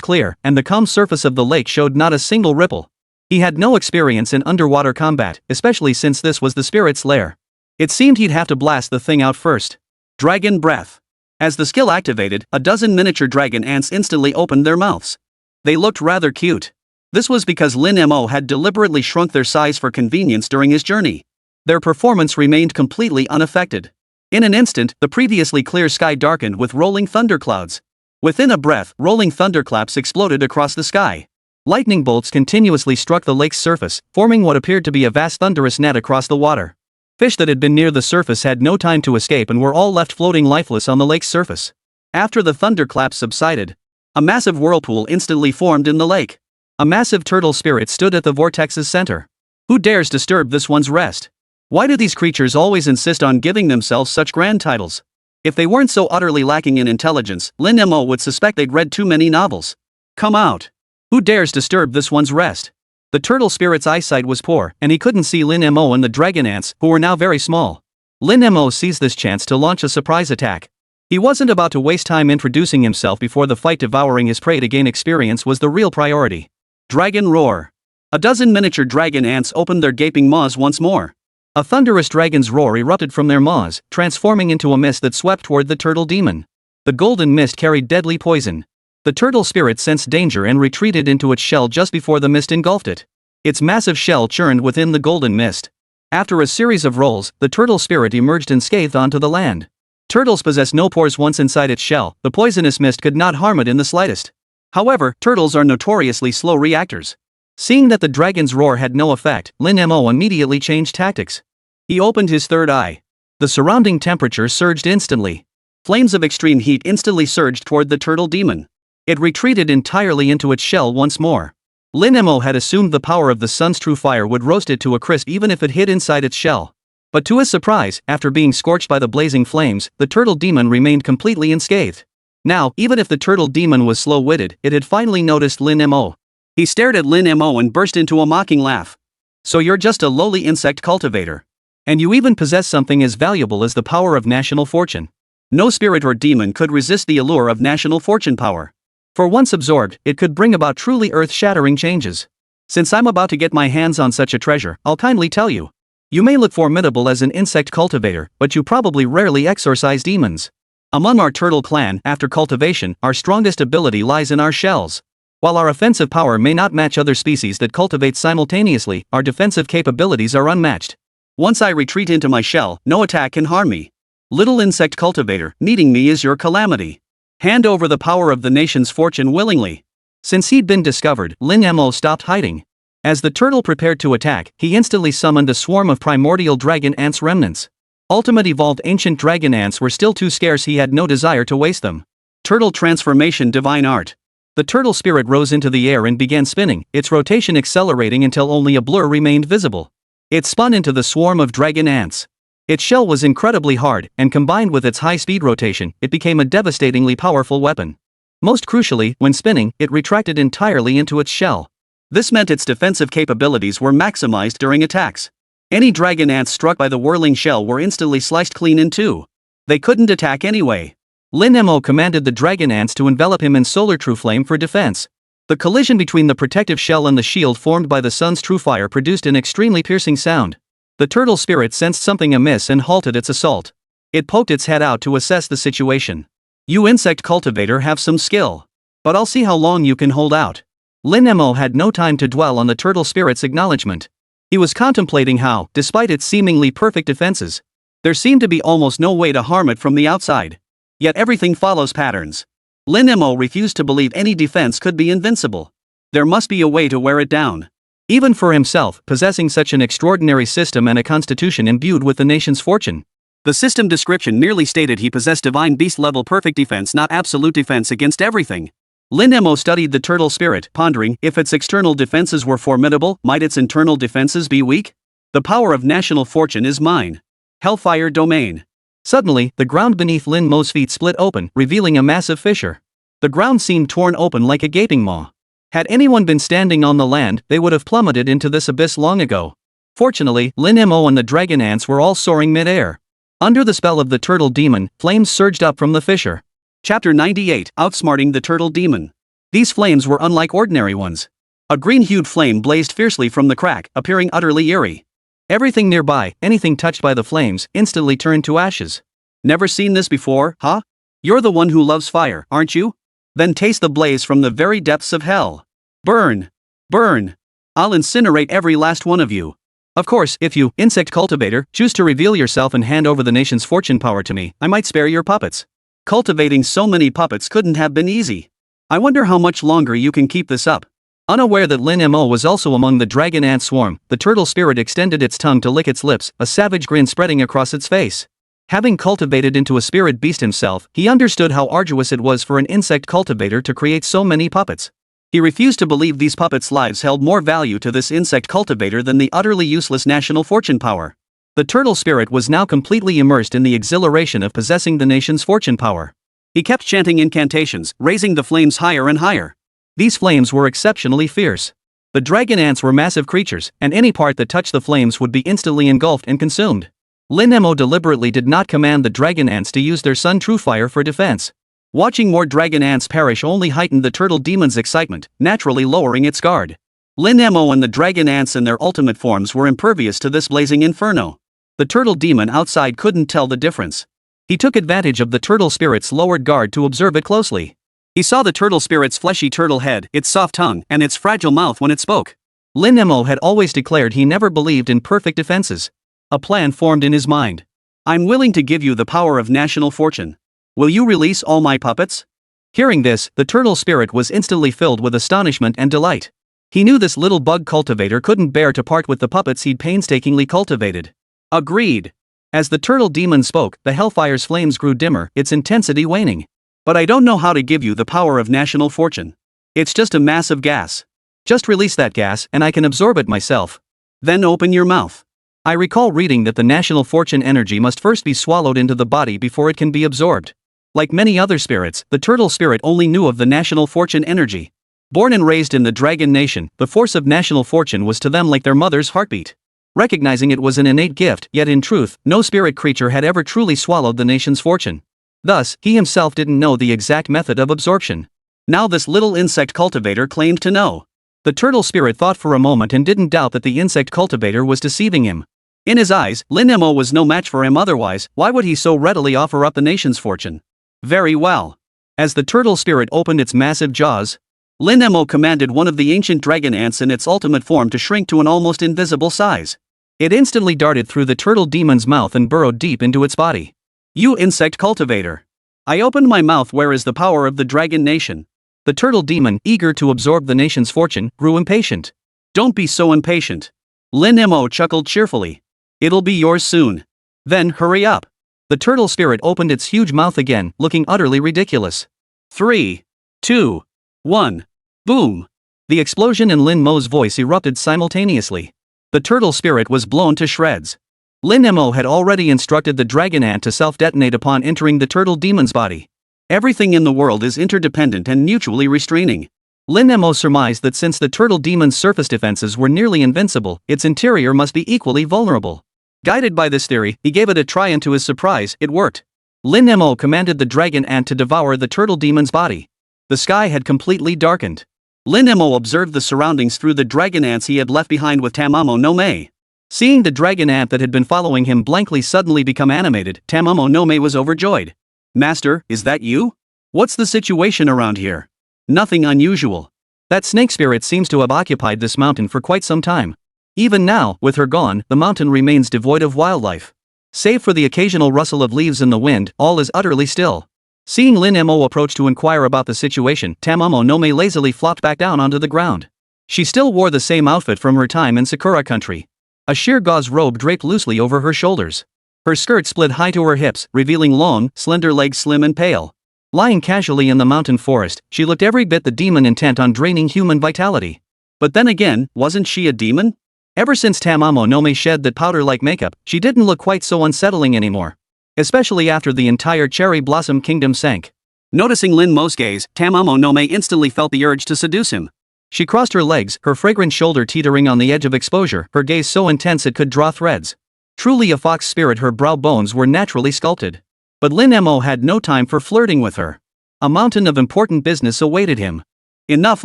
clear, and the calm surface of the lake showed not a single ripple. He had no experience in underwater combat, especially since this was the spirit's lair. It seemed he'd have to blast the thing out first. Dragon Breath. As the skill activated, a dozen miniature dragon ants instantly opened their mouths. They looked rather cute. This was because Lin Mo had deliberately shrunk their size for convenience during his journey. Their performance remained completely unaffected. In an instant, the previously clear sky darkened with rolling thunderclouds. Within a breath, rolling thunderclaps exploded across the sky. Lightning bolts continuously struck the lake's surface, forming what appeared to be a vast thunderous net across the water. Fish that had been near the surface had no time to escape and were all left floating lifeless on the lake's surface. After the thunderclaps subsided, a massive whirlpool instantly formed in the lake. A massive turtle spirit stood at the vortex's center. Who dares disturb this one's rest? Why do these creatures always insist on giving themselves such grand titles? If they weren't so utterly lacking in intelligence, Lin Mo would suspect they'd read too many novels. Come out. Who dares disturb this one's rest? The turtle spirit's eyesight was poor, and he couldn't see Lin Mo and the dragon ants, who were now very small. Lin Mo seized this chance to launch a surprise attack. He wasn't about to waste time introducing himself before the fight. Devouring his prey to gain experience was the real priority. Dragon Roar. A dozen miniature dragon ants opened their gaping maws once more. A thunderous dragon's roar erupted from their maws, transforming into a mist that swept toward the turtle demon. The golden mist carried deadly poison. The turtle spirit sensed danger and retreated into its shell just before the mist engulfed it. Its massive shell churned within the golden mist. After a series of rolls, the turtle spirit emerged unscathed onto the land. Turtles possess no pores once inside its shell. The poisonous mist could not harm it in the slightest. However, turtles are notoriously slow reactors. Seeing that the dragon's roar had no effect, Lin Mo immediately changed tactics. He opened his third eye. The surrounding temperature surged instantly. Flames of extreme heat instantly surged toward the turtle demon. It retreated entirely into its shell once more. Lin Mo had assumed the power of the sun's true fire would roast it to a crisp even if it hid inside its shell. But to his surprise, after being scorched by the blazing flames, the turtle demon remained completely unscathed. Now, even if the turtle demon was slow-witted, it had finally noticed Lin Mo. He stared at Lin Mo and burst into a mocking laugh. So you're just a lowly insect cultivator. And you even possess something as valuable as the power of national fortune. No spirit or demon could resist the allure of national fortune power. For once absorbed, it could bring about truly earth-shattering changes. Since I'm about to get my hands on such a treasure, I'll kindly tell you. You may look formidable as an insect cultivator, but you probably rarely exorcise demons. Among our turtle clan, after cultivation, our strongest ability lies in our shells. While our offensive power may not match other species that cultivate simultaneously, our defensive capabilities are unmatched. Once I retreat into my shell, no attack can harm me. Little insect cultivator, meeting me is your calamity. Hand over the power of the nation's fortune willingly. Since he'd been discovered, Lin Mo stopped hiding. As the turtle prepared to attack, he instantly summoned a swarm of primordial dragon ants remnants. Ultimate evolved ancient dragon ants were still too scarce. He had no desire to waste them. Turtle transformation divine art. The turtle spirit rose into the air and began spinning, its rotation accelerating until only a blur remained visible. It spun into the swarm of dragon ants. Its shell was incredibly hard, and combined with its high-speed rotation, it became a devastatingly powerful weapon. Most crucially, when spinning, it retracted entirely into its shell. This meant its defensive capabilities were maximized during attacks. Any dragon ants struck by the whirling shell were instantly sliced clean in two. They couldn't attack anyway. Lin Mo commanded the dragon ants to envelop him in solar true flame for defense. The collision between the protective shell and the shield formed by the sun's true fire produced an extremely piercing sound. The turtle spirit sensed something amiss and halted its assault. It poked its head out to assess the situation. "You insect cultivator have some skill. But I'll see how long you can hold out." Lin Mo had no time to dwell on the turtle spirit's acknowledgement. He was contemplating how, despite its seemingly perfect defenses, there seemed to be almost no way to harm it from the outside. Yet everything follows patterns. Lin Mo refused to believe any defense could be invincible. There must be a way to wear it down. Even for himself, possessing such an extraordinary system and a constitution imbued with the nation's fortune. The system description merely stated he possessed divine beast-level perfect defense, not absolute defense against everything. Lin Mo studied the turtle spirit, pondering, if its external defenses were formidable, might its internal defenses be weak? The power of national fortune is mine. Hellfire domain. Suddenly, the ground beneath Lin Mo's feet split open, revealing a massive fissure. The ground seemed torn open like a gaping maw. Had anyone been standing on the land, they would have plummeted into this abyss long ago. Fortunately, Lin Mo and the dragon ants were all soaring mid-air. Under the spell of the turtle demon, flames surged up from the fissure. Chapter 98, Outsmarting the Turtle Demon. These flames were unlike ordinary ones. A green-hued flame blazed fiercely from the crack, appearing utterly eerie. Everything nearby, anything touched by the flames, instantly turned to ashes. Never seen this before, huh? You're the one who loves fire, aren't you? Then taste the blaze from the very depths of hell. Burn! Burn! I'll incinerate every last one of you. Of course, if you, insect cultivator, choose to reveal yourself and hand over the nation's fortune power to me, I might spare your puppets. Cultivating so many puppets couldn't have been easy. I wonder how much longer you can keep this up. Unaware that Lin Mo was also among the dragon ant swarm, the turtle spirit extended its tongue to lick its lips, a savage grin spreading across its face. Having cultivated into a spirit beast himself, he understood how arduous it was for an insect cultivator to create so many puppets. He refused to believe these puppets' lives held more value to this insect cultivator than the utterly useless national fortune power. The turtle spirit was now completely immersed in the exhilaration of possessing the nation's fortune power. He kept chanting incantations, raising the flames higher and higher. These flames were exceptionally fierce. The dragon ants were massive creatures, and any part that touched the flames would be instantly engulfed and consumed. Lin Mo deliberately did not command the dragon ants to use their sun true fire for defense. Watching more dragon ants perish only heightened the turtle demon's excitement, naturally lowering its guard. Lin Mo and the dragon ants in their ultimate forms were impervious to this blazing inferno. The turtle demon outside couldn't tell the difference. He took advantage of the turtle spirit's lowered guard to observe it closely. He saw the turtle spirit's fleshy turtle head, its soft tongue, and its fragile mouth when it spoke. Lin Mo had always declared he never believed in perfect defenses. A plan formed in his mind. I'm willing to give you the power of national fortune. Will you release all my puppets? Hearing this, the turtle spirit was instantly filled with astonishment and delight. He knew this little bug cultivator couldn't bear to part with the puppets he'd painstakingly cultivated. Agreed. As the turtle demon spoke, the hellfire's flames grew dimmer, its intensity waning. But I don't know how to give you the power of national fortune. It's just a mass of gas. Just release that gas and I can absorb it myself. Then open your mouth. I recall reading that the national fortune energy must first be swallowed into the body before it can be absorbed. Like many other spirits, the turtle spirit only knew of the national fortune energy. Born and raised in the dragon nation, the force of national fortune was to them like their mother's heartbeat. Recognizing it was an innate gift, yet in truth, no spirit creature had ever truly swallowed the nation's fortune. Thus, he himself didn't know the exact method of absorption. Now this little insect cultivator claimed to know. The turtle spirit thought for a moment and didn't doubt that the insect cultivator was deceiving him. In his eyes, Lin Mo was no match for him, otherwise, why would he so readily offer up the nation's fortune? Very well. As the turtle spirit opened its massive jaws, Lin Mo commanded one of the ancient dragon ants in its ultimate form to shrink to an almost invisible size. It instantly darted through the turtle demon's mouth and burrowed deep into its body. You insect cultivator. I opened my mouth. Where is the power of the dragon nation? The turtle demon, eager to absorb the nation's fortune, grew impatient. Don't be so impatient. Lin Mo chuckled cheerfully. It'll be yours soon. Then hurry up. The turtle spirit opened its huge mouth again, looking utterly ridiculous. 3, 2, 1. Boom! The explosion and Lin Mo's voice erupted simultaneously. The turtle spirit was blown to shreds. Lin Mo had already instructed the dragon ant to self-detonate upon entering the turtle demon's body. Everything in the world is interdependent and mutually restraining. Lin Mo surmised that since the turtle demon's surface defenses were nearly invincible, its interior must be equally vulnerable. Guided by this theory, he gave it a try and to his surprise, it worked. Lin Mo commanded the dragon ant to devour the turtle demon's body. The sky had completely darkened. Lin Mo observed the surroundings through the dragon ants he had left behind with Tamamo no Mei. Seeing the dragon ant that had been following him blankly suddenly become animated, Tamamo no Mei was overjoyed. Master, is that you? What's the situation around here? Nothing unusual. That snake spirit seems to have occupied this mountain for quite some time. Even now, with her gone, the mountain remains devoid of wildlife. Save for the occasional rustle of leaves in the wind, all is utterly still. Seeing Lin Mo approach to inquire about the situation, Tamamo no Mei lazily flopped back down onto the ground. She still wore the same outfit from her time in Sakura country. A sheer gauze robe draped loosely over her shoulders. Her skirt split high to her hips, revealing long, slender legs slim and pale. Lying casually in the mountain forest, she looked every bit the demon intent on draining human vitality. But then again, wasn't she a demon? Ever since Tamamo no Mei shed that powder-like makeup, she didn't look quite so unsettling anymore. Especially after the entire cherry blossom kingdom sank. Noticing Lin Mo's gaze, Tamamo no Mei instantly felt the urge to seduce him. She crossed her legs, her fragrant shoulder teetering on the edge of exposure, her gaze so intense it could draw threads. Truly a fox spirit, her brow bones were naturally sculpted. But Lin Mo had no time for flirting with her. A mountain of important business awaited him. Enough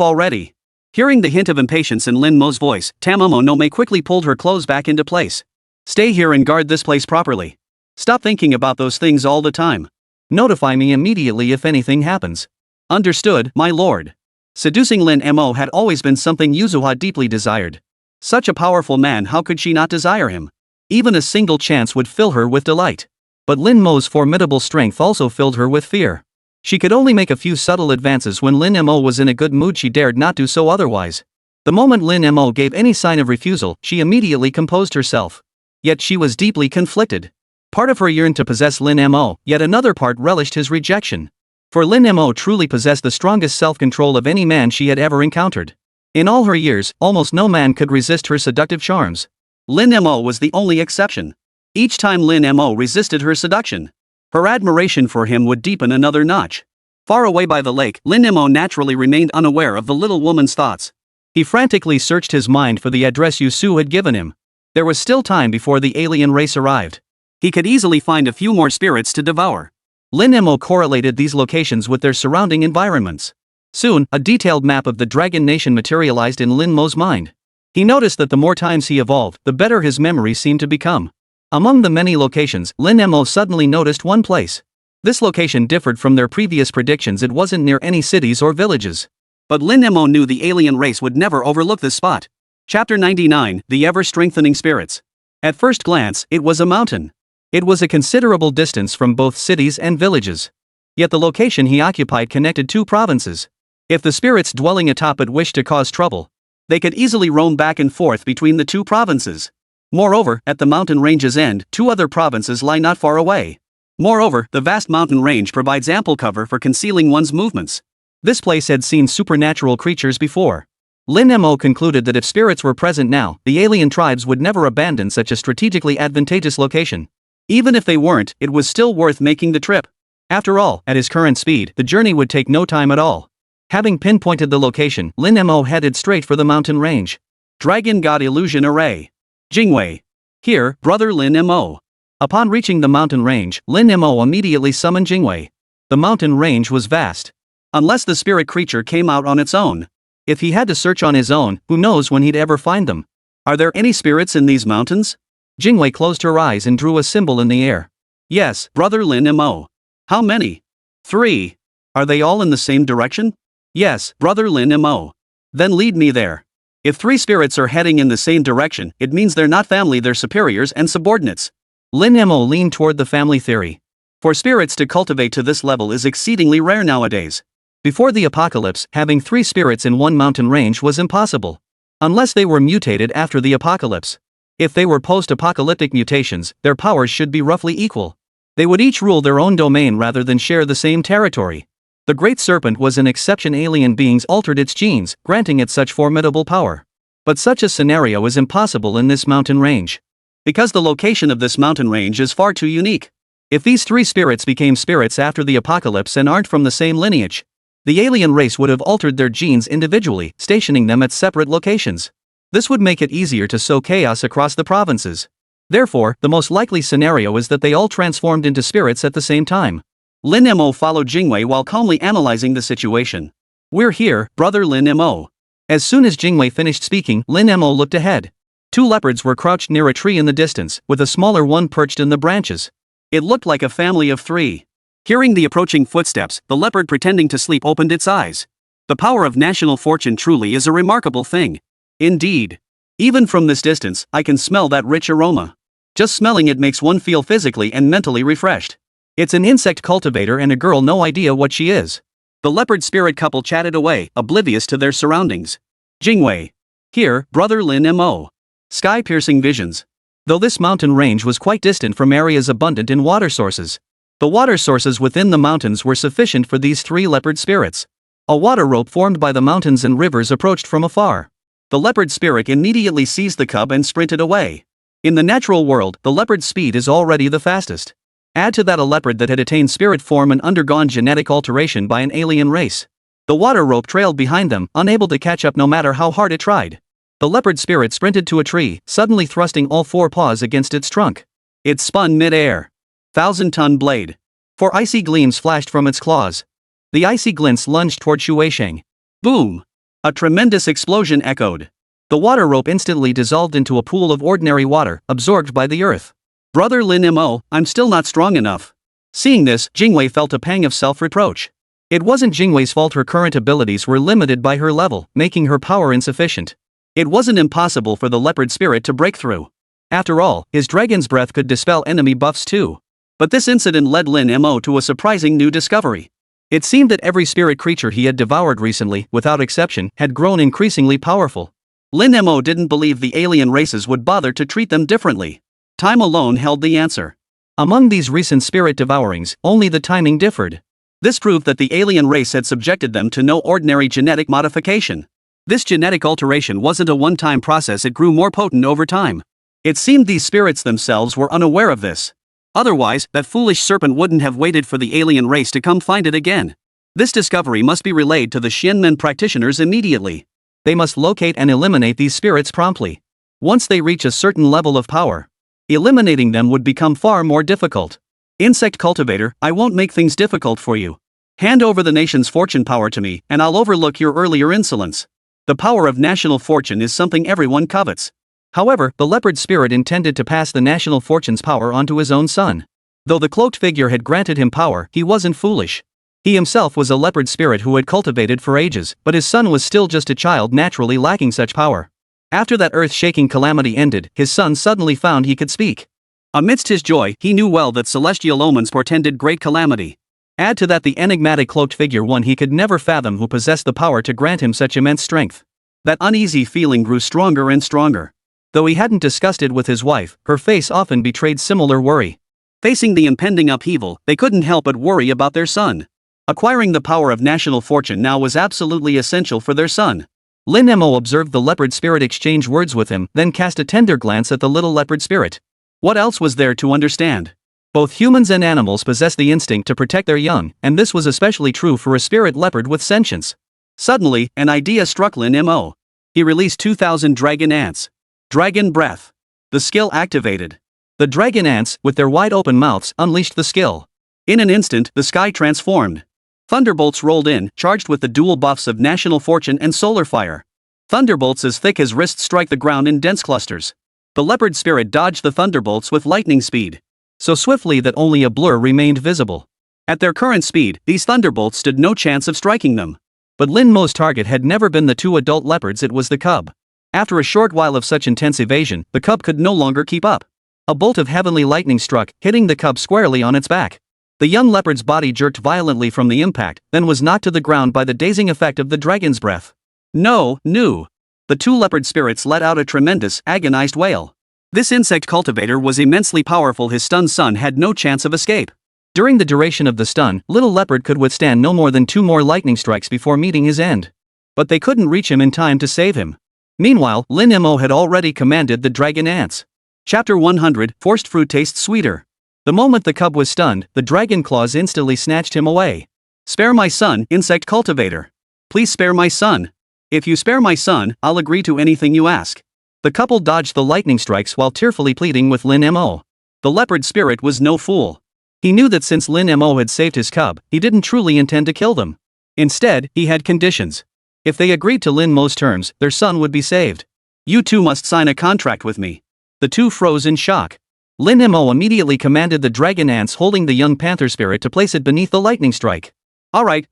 already. Hearing the hint of impatience in Lin Mo's voice, Tamamo no Mei quickly pulled her clothes back into place. Stay here and guard this place properly. Stop thinking about those things all the time. Notify me immediately if anything happens. Understood, my lord. Seducing Lin Mo had always been something Yuzuha deeply desired. Such a powerful man, how could she not desire him? Even a single chance would fill her with delight. But Lin Mo's formidable strength also filled her with fear. She could only make a few subtle advances when Lin Mo was in a good mood. She dared not do so otherwise. The moment Lin Mo gave any sign of refusal, she immediately composed herself. Yet she was deeply conflicted. Part of her yearned to possess Lin Mo, yet another part relished his rejection. For Lin Mo truly possessed the strongest self-control of any man she had ever encountered. In all her years, almost no man could resist her seductive charms. Lin Mo was the only exception. Each time Lin Mo resisted her seduction, her admiration for him would deepen another notch. Far away by the lake, Lin Mo naturally remained unaware of the little woman's thoughts. He frantically searched his mind for the address Yusu had given him. There was still time before the alien race arrived. He could easily find a few more spirits to devour. Lin Mo correlated these locations with their surrounding environments. Soon, a detailed map of the Dragon Nation materialized in Lin Mo's mind. He noticed that the more times he evolved, the better his memory seemed to become. Among the many locations, Lin Mo suddenly noticed one place. This location differed from their previous predictions. It wasn't near any cities or villages. But Lin Mo knew the alien race would never overlook this spot. Chapter 99, The Ever-Strengthening Spirits. At first glance, it was a mountain. It was a considerable distance from both cities and villages. Yet the location he occupied connected two provinces. If the spirits dwelling atop it wished to cause trouble, they could easily roam back and forth between the two provinces. Moreover, at the mountain range's end, two other provinces lie not far away. Moreover, the vast mountain range provides ample cover for concealing one's movements. This place had seen supernatural creatures before. Lin Mo concluded that if spirits were present now, the alien tribes would never abandon such a strategically advantageous location. Even if they weren't, it was still worth making the trip. After all, at his current speed, the journey would take no time at all. Having pinpointed the location, Lin Mo headed straight for the mountain range. Dragon God Illusion Array. Jingwei. Here, brother Lin Mo. Upon reaching the mountain range, Lin Mo immediately summoned Jingwei. The mountain range was vast. Unless the spirit creature came out on its own. If he had to search on his own, who knows when he'd ever find them. Are there any spirits in these mountains? Jingwei closed her eyes and drew a symbol in the air. Yes, brother Lin Mo. How many? 3. Are they all in the same direction? Yes, brother Lin Mo. Then lead me there. If 3 spirits are heading in the same direction, it means they're not family, they're superiors and subordinates. Lin Mo leaned toward the family theory. For spirits to cultivate to this level is exceedingly rare nowadays. Before the apocalypse, having 3 spirits in one mountain range was impossible. Unless they were mutated after the apocalypse. If they were post-apocalyptic mutations, their powers should be roughly equal. They would each rule their own domain rather than share the same territory. The great serpent was an exception. Alien beings altered its genes, granting it such formidable power. But such a scenario is impossible in this mountain range. Because the location of this mountain range is far too unique. If these three spirits became spirits after the apocalypse and aren't from the same lineage, the alien race would have altered their genes individually, stationing them at separate locations. This would make it easier to sow chaos across the provinces. Therefore, the most likely scenario is that they all transformed into spirits at the same time. Lin Mo followed Jingwei while calmly analyzing the situation. "We're here, brother Lin Mo." As soon as Jingwei finished speaking, Lin Mo looked ahead. Two leopards were crouched near a tree in the distance, with a smaller one perched in the branches. It looked like a family of three. Hearing the approaching footsteps, the leopard pretending to sleep opened its eyes. The power of national fortune truly is a remarkable thing. Indeed. Even from this distance, I can smell that rich aroma. Just smelling it makes one feel physically and mentally refreshed. It's an insect cultivator and a girl, no idea what she is. The leopard spirit couple chatted away, oblivious to their surroundings. Jingwei. "Here, brother Lin Mo." Sky-piercing visions. Though this mountain range was quite distant from areas abundant in water sources, the water sources within the mountains were sufficient for these three leopard spirits. A water rope formed by the mountains and rivers approached from afar. The leopard spirit immediately seized the cub and sprinted away. In the natural world, the leopard's speed is already the fastest. Add to that a leopard that had attained spirit form and undergone genetic alteration by an alien race. The water rope trailed behind them, unable to catch up no matter how hard it tried. The leopard spirit sprinted to a tree, suddenly thrusting all four paws against its trunk. It spun mid-air. 1,000-ton blade. Four icy gleams flashed from its claws. The icy glints lunged toward Shueisheng. Boom! A tremendous explosion echoed. The water rope instantly dissolved into a pool of ordinary water, absorbed by the earth. "Brother Lin Mo, I'm still not strong enough." Seeing this, Jingwei felt a pang of self-reproach. It wasn't Jingwei's fault. Her current abilities were limited by her level, making her power insufficient. It wasn't impossible for the leopard spirit to break through. After all, his dragon's breath could dispel enemy buffs too. But this incident led Lin Mo to a surprising new discovery. It seemed that every spirit creature he had devoured recently, without exception, had grown increasingly powerful. Lin Mo didn't believe the alien races would bother to treat them differently. Time alone held the answer. Among these recent spirit devourings, only the timing differed. This proved that the alien race had subjected them to no ordinary genetic modification. This genetic alteration wasn't a one-time process, it grew more potent over time. It seemed these spirits themselves were unaware of this. Otherwise, that foolish serpent wouldn't have waited for the alien race to come find it again. This discovery must be relayed to the Xianmen practitioners immediately. They must locate and eliminate these spirits promptly. Once they reach a certain level of power, eliminating them would become far more difficult. Insect cultivator, I won't make things difficult for you. Hand over the nation's fortune power to me, and I'll overlook your earlier insolence. The power of national fortune is something everyone covets. However, the leopard spirit intended to pass the national fortune's power onto his own son. Though the cloaked figure had granted him power, he wasn't foolish. He himself was a leopard spirit who had cultivated for ages, but his son was still just a child, naturally lacking such power. After that earth-shaking calamity ended, his son suddenly found he could speak. Amidst his joy, he knew well that celestial omens portended great calamity. Add to that the enigmatic cloaked figure, one he could never fathom, who possessed the power to grant him such immense strength. That uneasy feeling grew stronger and stronger. Though he hadn't discussed it with his wife, her face often betrayed similar worry. Facing the impending upheaval, they couldn't help but worry about their son. Acquiring the power of national fortune now was absolutely essential for their son. Lin Mo observed the leopard spirit exchange words with him, then cast a tender glance at the little leopard spirit. What else was there to understand? Both humans and animals possess the instinct to protect their young, and this was especially true for a spirit leopard with sentience. Suddenly, an idea struck Lin Mo. He released 2,000 dragon ants. Dragon breath. The skill activated. The dragon ants, with their wide open mouths, unleashed the skill. In an instant, the sky transformed. Thunderbolts rolled in, charged with the dual buffs of national fortune and solar fire. Thunderbolts as thick as wrists strike the ground in dense clusters. The leopard spirit dodged the thunderbolts with lightning speed. So swiftly that only a blur remained visible. At their current speed, these thunderbolts stood no chance of striking them. But Lin Mo's target had never been the two adult leopards, it was the cub. After a short while of such intense evasion, the cub could no longer keep up. A bolt of heavenly lightning struck, hitting the cub squarely on its back. The young leopard's body jerked violently from the impact, then was knocked to the ground by the dazing effect of the dragon's breath. No. The two leopard spirits let out a tremendous, agonized wail. This insect cultivator was immensely powerful. His stunned son had no chance of escape. During the duration of the stun, Little Leopard could withstand no more than 2 more lightning strikes before meeting his end. But they couldn't reach him in time to save him. Meanwhile, Lin Mo had already commanded the dragon ants. Chapter 100, Forced Fruit Tastes Sweeter. The moment the cub was stunned, the dragon claws instantly snatched him away. Spare my son, insect cultivator. Please spare my son. If you spare my son, I'll agree to anything you ask. The couple dodged the lightning strikes while tearfully pleading with Lin Mo. The leopard spirit was no fool. He knew that since Lin Mo had saved his cub, he didn't truly intend to kill them. Instead, he had conditions. If they agreed to Lin Mo's terms, their son would be saved. You two must sign a contract with me. The two froze in shock. Lin Mo immediately commanded the dragon ants holding the young panther spirit to place it beneath the lightning strike. Alright,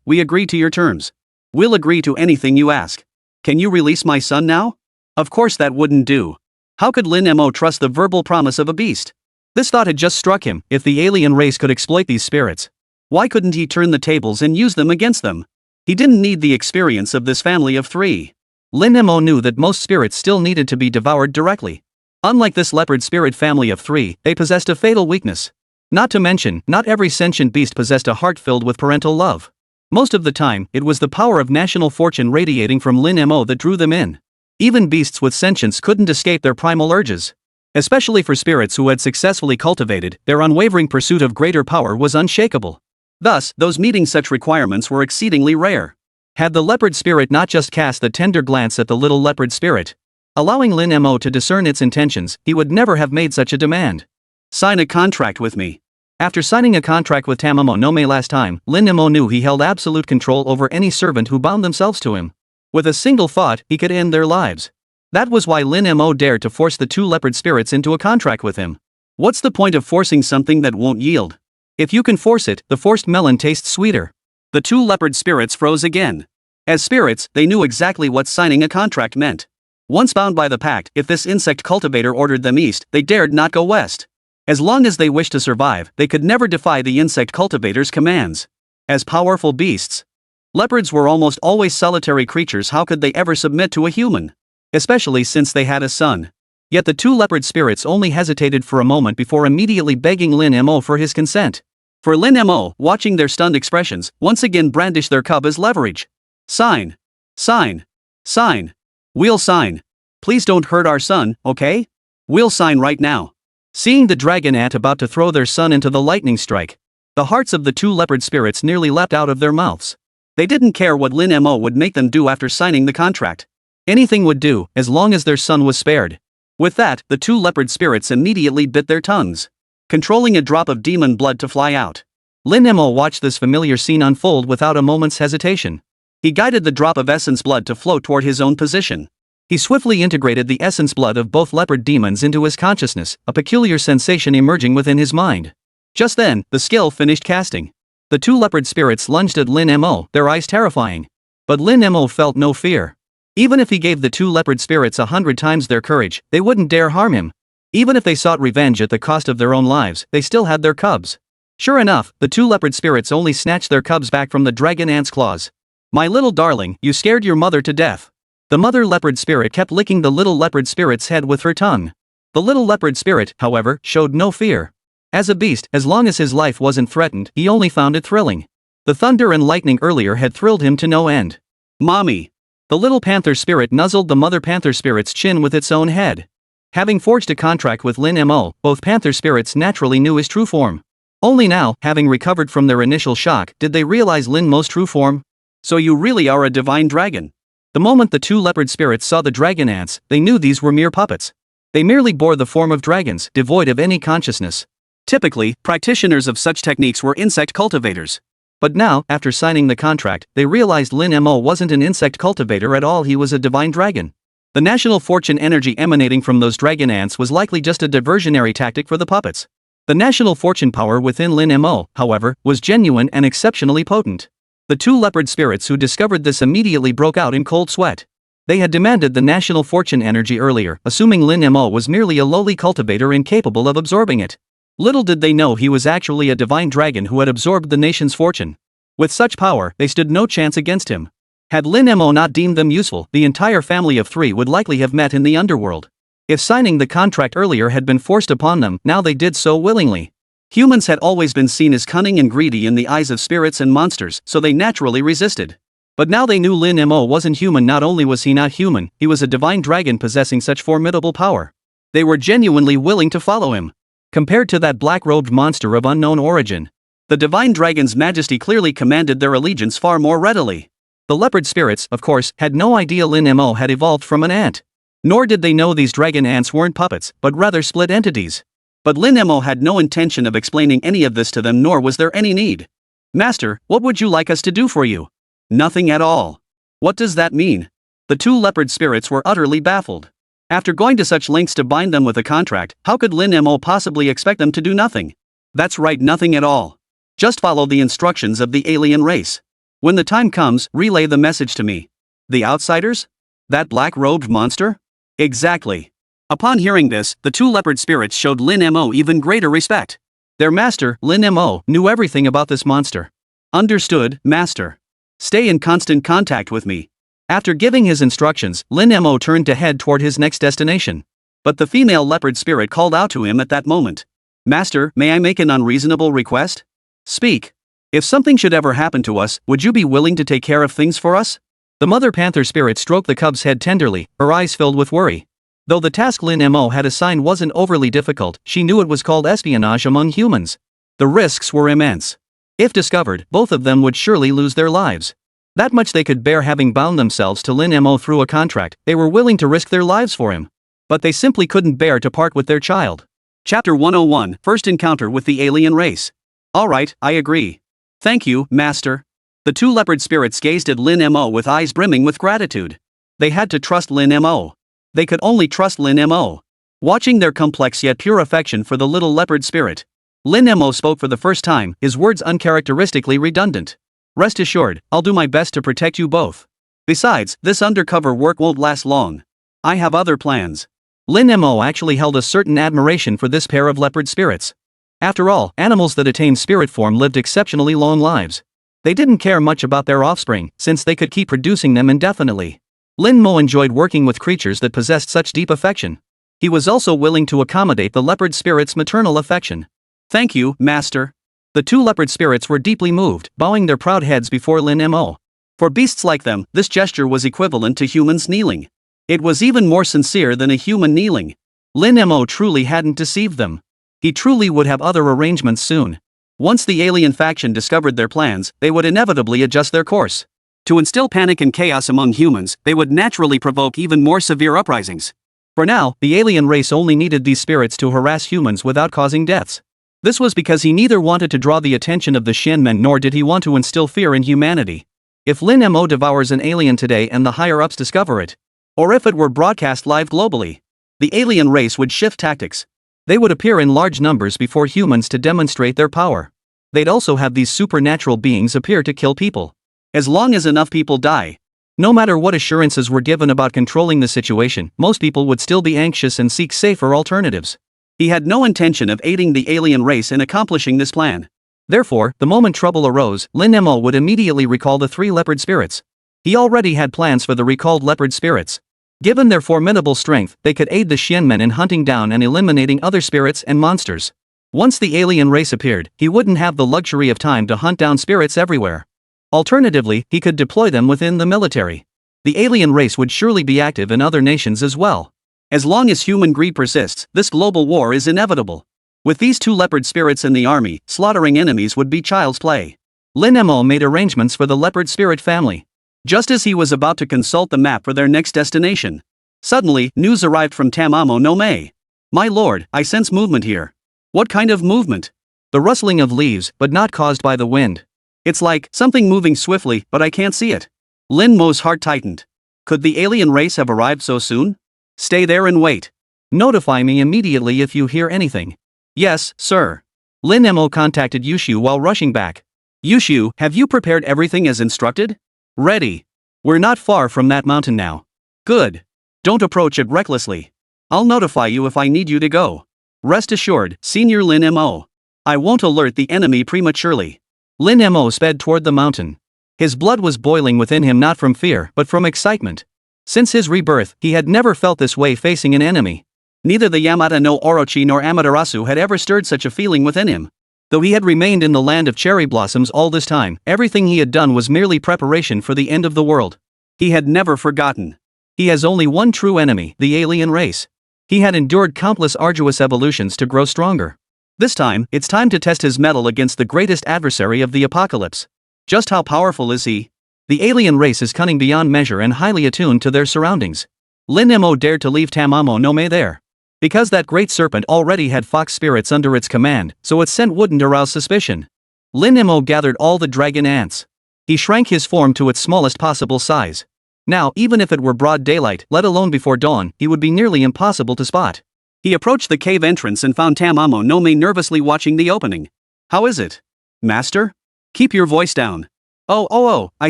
we agree to your terms. We'll agree to anything you ask. Can you release my son now? Of course that wouldn't do. How could Lin Mo trust the verbal promise of a beast? This thought had just struck him. If the alien race could exploit these spirits, why couldn't he turn the tables and use them against them? He didn't need the experience of this family of 3. Lin Mo knew that most spirits still needed to be devoured directly. Unlike this leopard spirit family of 3, they possessed a fatal weakness. Not to mention, not every sentient beast possessed a heart filled with parental love. Most of the time, it was the power of national fortune radiating from Lin Mo that drew them in. Even beasts with sentience couldn't escape their primal urges. Especially for spirits who had successfully cultivated, their unwavering pursuit of greater power was unshakable. Thus, those meeting such requirements were exceedingly rare. Had the leopard spirit not just cast the tender glance at the little leopard spirit, allowing Lin Mo to discern its intentions, he would never have made such a demand. Sign a contract with me. After signing a contract with Tamamo no Me last time, Lin Mo knew he held absolute control over any servant who bound themselves to him. With a single thought, he could end their lives. That was why Lin Mo dared to force the 2 leopard spirits into a contract with him. What's the point of forcing something that won't yield? If you can force it, the forced melon tastes sweeter. The 2 leopard spirits froze again. As spirits, they knew exactly what signing a contract meant. Once bound by the pact, if this insect cultivator ordered them east, they dared not go west. As long as they wished to survive, they could never defy the insect cultivator's commands. As powerful beasts, leopards were almost always solitary creatures. How could they ever submit to a human? Especially since they had a son. Yet the 2 leopard spirits only hesitated for a moment before immediately begging Lin Mo for his consent. For Lin Mo, watching their stunned expressions, once again brandished their cub as leverage. Sign. Sign. Sign. We'll sign. Please don't hurt our son, okay? We'll sign right now. Seeing the dragon ant about to throw their son into the lightning strike, the hearts of the 2 leopard spirits nearly leapt out of their mouths. They didn't care what Lin Mo would make them do after signing the contract. Anything would do, as long as their son was spared. With that, the 2 leopard spirits immediately bit their tongues, controlling a drop of demon blood to fly out. Lin Mo watched this familiar scene unfold without a moment's hesitation. He guided the drop of essence blood to flow toward his own position. He swiftly integrated the essence blood of both leopard demons into his consciousness, a peculiar sensation emerging within his mind. Just then, the skill finished casting. The 2 leopard spirits lunged at Lin Mo, their eyes terrifying. But Lin Mo felt no fear. Even if he gave the 2 leopard spirits 100 times their courage, they wouldn't dare harm him. Even if they sought revenge at the cost of their own lives, they still had their cubs. Sure enough, the 2 leopard spirits only snatched their cubs back from the dragon ant's claws. My little darling, you scared your mother to death. The mother leopard spirit kept licking the little leopard spirit's head with her tongue. The little leopard spirit, however, showed no fear. As a beast, as long as his life wasn't threatened, he only found it thrilling. The thunder and lightning earlier had thrilled him to no end. Mommy. The little panther spirit nuzzled the mother panther spirit's chin with its own head. Having forged a contract with Lin Mo, both panther spirits naturally knew his true form. Only now, having recovered from their initial shock, did they realize Lin Mo's true form. So you really are a divine dragon. The moment the 2 leopard spirits saw the dragon ants, they knew these were mere puppets. They merely bore the form of dragons, devoid of any consciousness. Typically, practitioners of such techniques were insect cultivators. But now, after signing the contract, they realized Lin Mo wasn't an insect cultivator at all, he was a divine dragon. The national fortune energy emanating from those dragon ants was likely just a diversionary tactic for the puppets. The national fortune power within Lin Mo, however, was genuine and exceptionally potent. The 2 leopard spirits who discovered this immediately broke out in cold sweat. They had demanded the national fortune energy earlier, assuming Lin Mo was merely a lowly cultivator incapable of absorbing it. Little did they know he was actually a divine dragon who had absorbed the nation's fortune. With such power, they stood no chance against him. Had Lin Mo not deemed them useful, the entire family of 3 would likely have met in the underworld. If signing the contract earlier had been forced upon them, now they did so willingly. Humans had always been seen as cunning and greedy in the eyes of spirits and monsters, so they naturally resisted. But now they knew Lin Mo wasn't human. Not only was he not human, he was a divine dragon possessing such formidable power. They were genuinely willing to follow him. Compared to that black-robed monster of unknown origin, the divine dragon's majesty clearly commanded their allegiance far more readily. The leopard spirits, of course, had no idea Lin Mo had evolved from an ant. Nor did they know these dragon ants weren't puppets, but rather split entities. But Lin Mo had no intention of explaining any of this to them, nor was there any need. Master, what would you like us to do for you? Nothing at all. What does that mean? The two leopard spirits were utterly baffled. After going to such lengths to bind them with a contract, how could Lin Mo possibly expect them to do nothing? That's right, nothing at all. Just follow the instructions of the alien race. When the time comes, relay the message to me. The outsiders? That black-robed monster? Exactly. Upon hearing this, the two leopard spirits showed Lin Mo even greater respect. Their master, Lin Mo, knew everything about this monster. Understood, master. Stay in constant contact with me. After giving his instructions, Lin Mo turned to head toward his next destination. But the female leopard spirit called out to him at that moment. Master, may I make an unreasonable request? Speak. If something should ever happen to us, would you be willing to take care of things for us? The mother panther spirit stroked the cub's head tenderly, her eyes filled with worry. Though the task Lin Mo had assigned wasn't overly difficult, she knew it was called espionage among humans. The risks were immense. If discovered, both of them would surely lose their lives. That much they could bear, having bound themselves to Lin Mo through a contract. They were willing to risk their lives for him. But they simply couldn't bear to part with their child. Chapter 101, First Encounter with the Alien Race. Alright, I agree. Thank you, Master. The two leopard spirits gazed at Lin Mo with eyes brimming with gratitude. They had to trust Lin Mo. They could only trust Lin Mo. Watching their complex yet pure affection for the little leopard spirit, Lin Mo spoke for the first time, his words uncharacteristically redundant. Rest assured, I'll do my best to protect you both. Besides, this undercover work won't last long. I have other plans. Lin Mo actually held a certain admiration for this pair of leopard spirits. After all, animals that attained spirit form lived exceptionally long lives. They didn't care much about their offspring, since they could keep producing them indefinitely. Lin Mo enjoyed working with creatures that possessed such deep affection. He was also willing to accommodate the leopard spirit's maternal affection. Thank you, Master. The two leopard spirits were deeply moved, bowing their proud heads before Lin Mo. For beasts like them, this gesture was equivalent to humans kneeling. It was even more sincere than a human kneeling. Lin Mo truly hadn't deceived them. He truly would have other arrangements soon. Once the alien faction discovered their plans, they would inevitably adjust their course. To instill panic and chaos among humans, they would naturally provoke even more severe uprisings. For now, the alien race only needed these spirits to harass humans without causing deaths. This was because he neither wanted to draw the attention of the Shenmen nor did he want to instill fear in humanity. If Lin Mo devours an alien today and the higher-ups discover it, or if it were broadcast live globally, the alien race would shift tactics. They would appear in large numbers before humans to demonstrate their power. They'd also have these supernatural beings appear to kill people. As long as enough people die. No matter what assurances were given about controlling the situation, most people would still be anxious and seek safer alternatives. He had no intention of aiding the alien race in accomplishing this plan. Therefore, the moment trouble arose, Lin Mo would immediately recall the three leopard spirits. He already had plans for the recalled leopard spirits. Given their formidable strength, they could aid the Shenmen in hunting down and eliminating other spirits and monsters. Once the alien race appeared, he wouldn't have the luxury of time to hunt down spirits everywhere. Alternatively, he could deploy them within the military. The alien race would surely be active in other nations as well. As long as human greed persists, this global war is inevitable. With these two leopard spirits in the army, slaughtering enemies would be child's play. Lin Mo made arrangements for the leopard spirit family. Just as he was about to consult the map for their next destination, suddenly, news arrived from Tamamo no Mei. My lord, I sense movement here. What kind of movement? The rustling of leaves, but not caused by the wind. It's like something moving swiftly, but I can't see it. Lin Mo's heart tightened. Could the alien race have arrived so soon? Stay there and wait. Notify me immediately if you hear anything. Yes, sir. Lin Mo contacted Yushu while rushing back. Yushu, have you prepared everything as instructed? Ready. We're not far from that mountain now. Good. Don't approach it recklessly. I'll notify you if I need you to go. Rest assured, Senior Lin Mo. I won't alert the enemy prematurely. Lin Mo sped toward the mountain. His blood was boiling within him, not from fear, but from excitement. Since his rebirth, he had never felt this way facing an enemy. Neither the Yamata no Orochi nor Amaterasu had ever stirred such a feeling within him. Though he had remained in the land of cherry blossoms all this time, everything he had done was merely preparation for the end of the world. He had never forgotten. He has only one true enemy, the alien race. He had endured countless arduous evolutions to grow stronger. This time, it's time to test his mettle against the greatest adversary of the apocalypse. Just how powerful is he? The alien race is cunning beyond measure and highly attuned to their surroundings. Lin Mo dared to leave Tamamo no Me there. Because that great serpent already had fox spirits under its command, so its scent wouldn't arouse suspicion. Lin Mo gathered all the dragon ants. He shrank his form to its smallest possible size. Now, even if it were broad daylight, let alone before dawn, he would be nearly impossible to spot. He approached the cave entrance and found Tamamo no Me nervously watching the opening. How is it? Master? Keep your voice down. Oh, I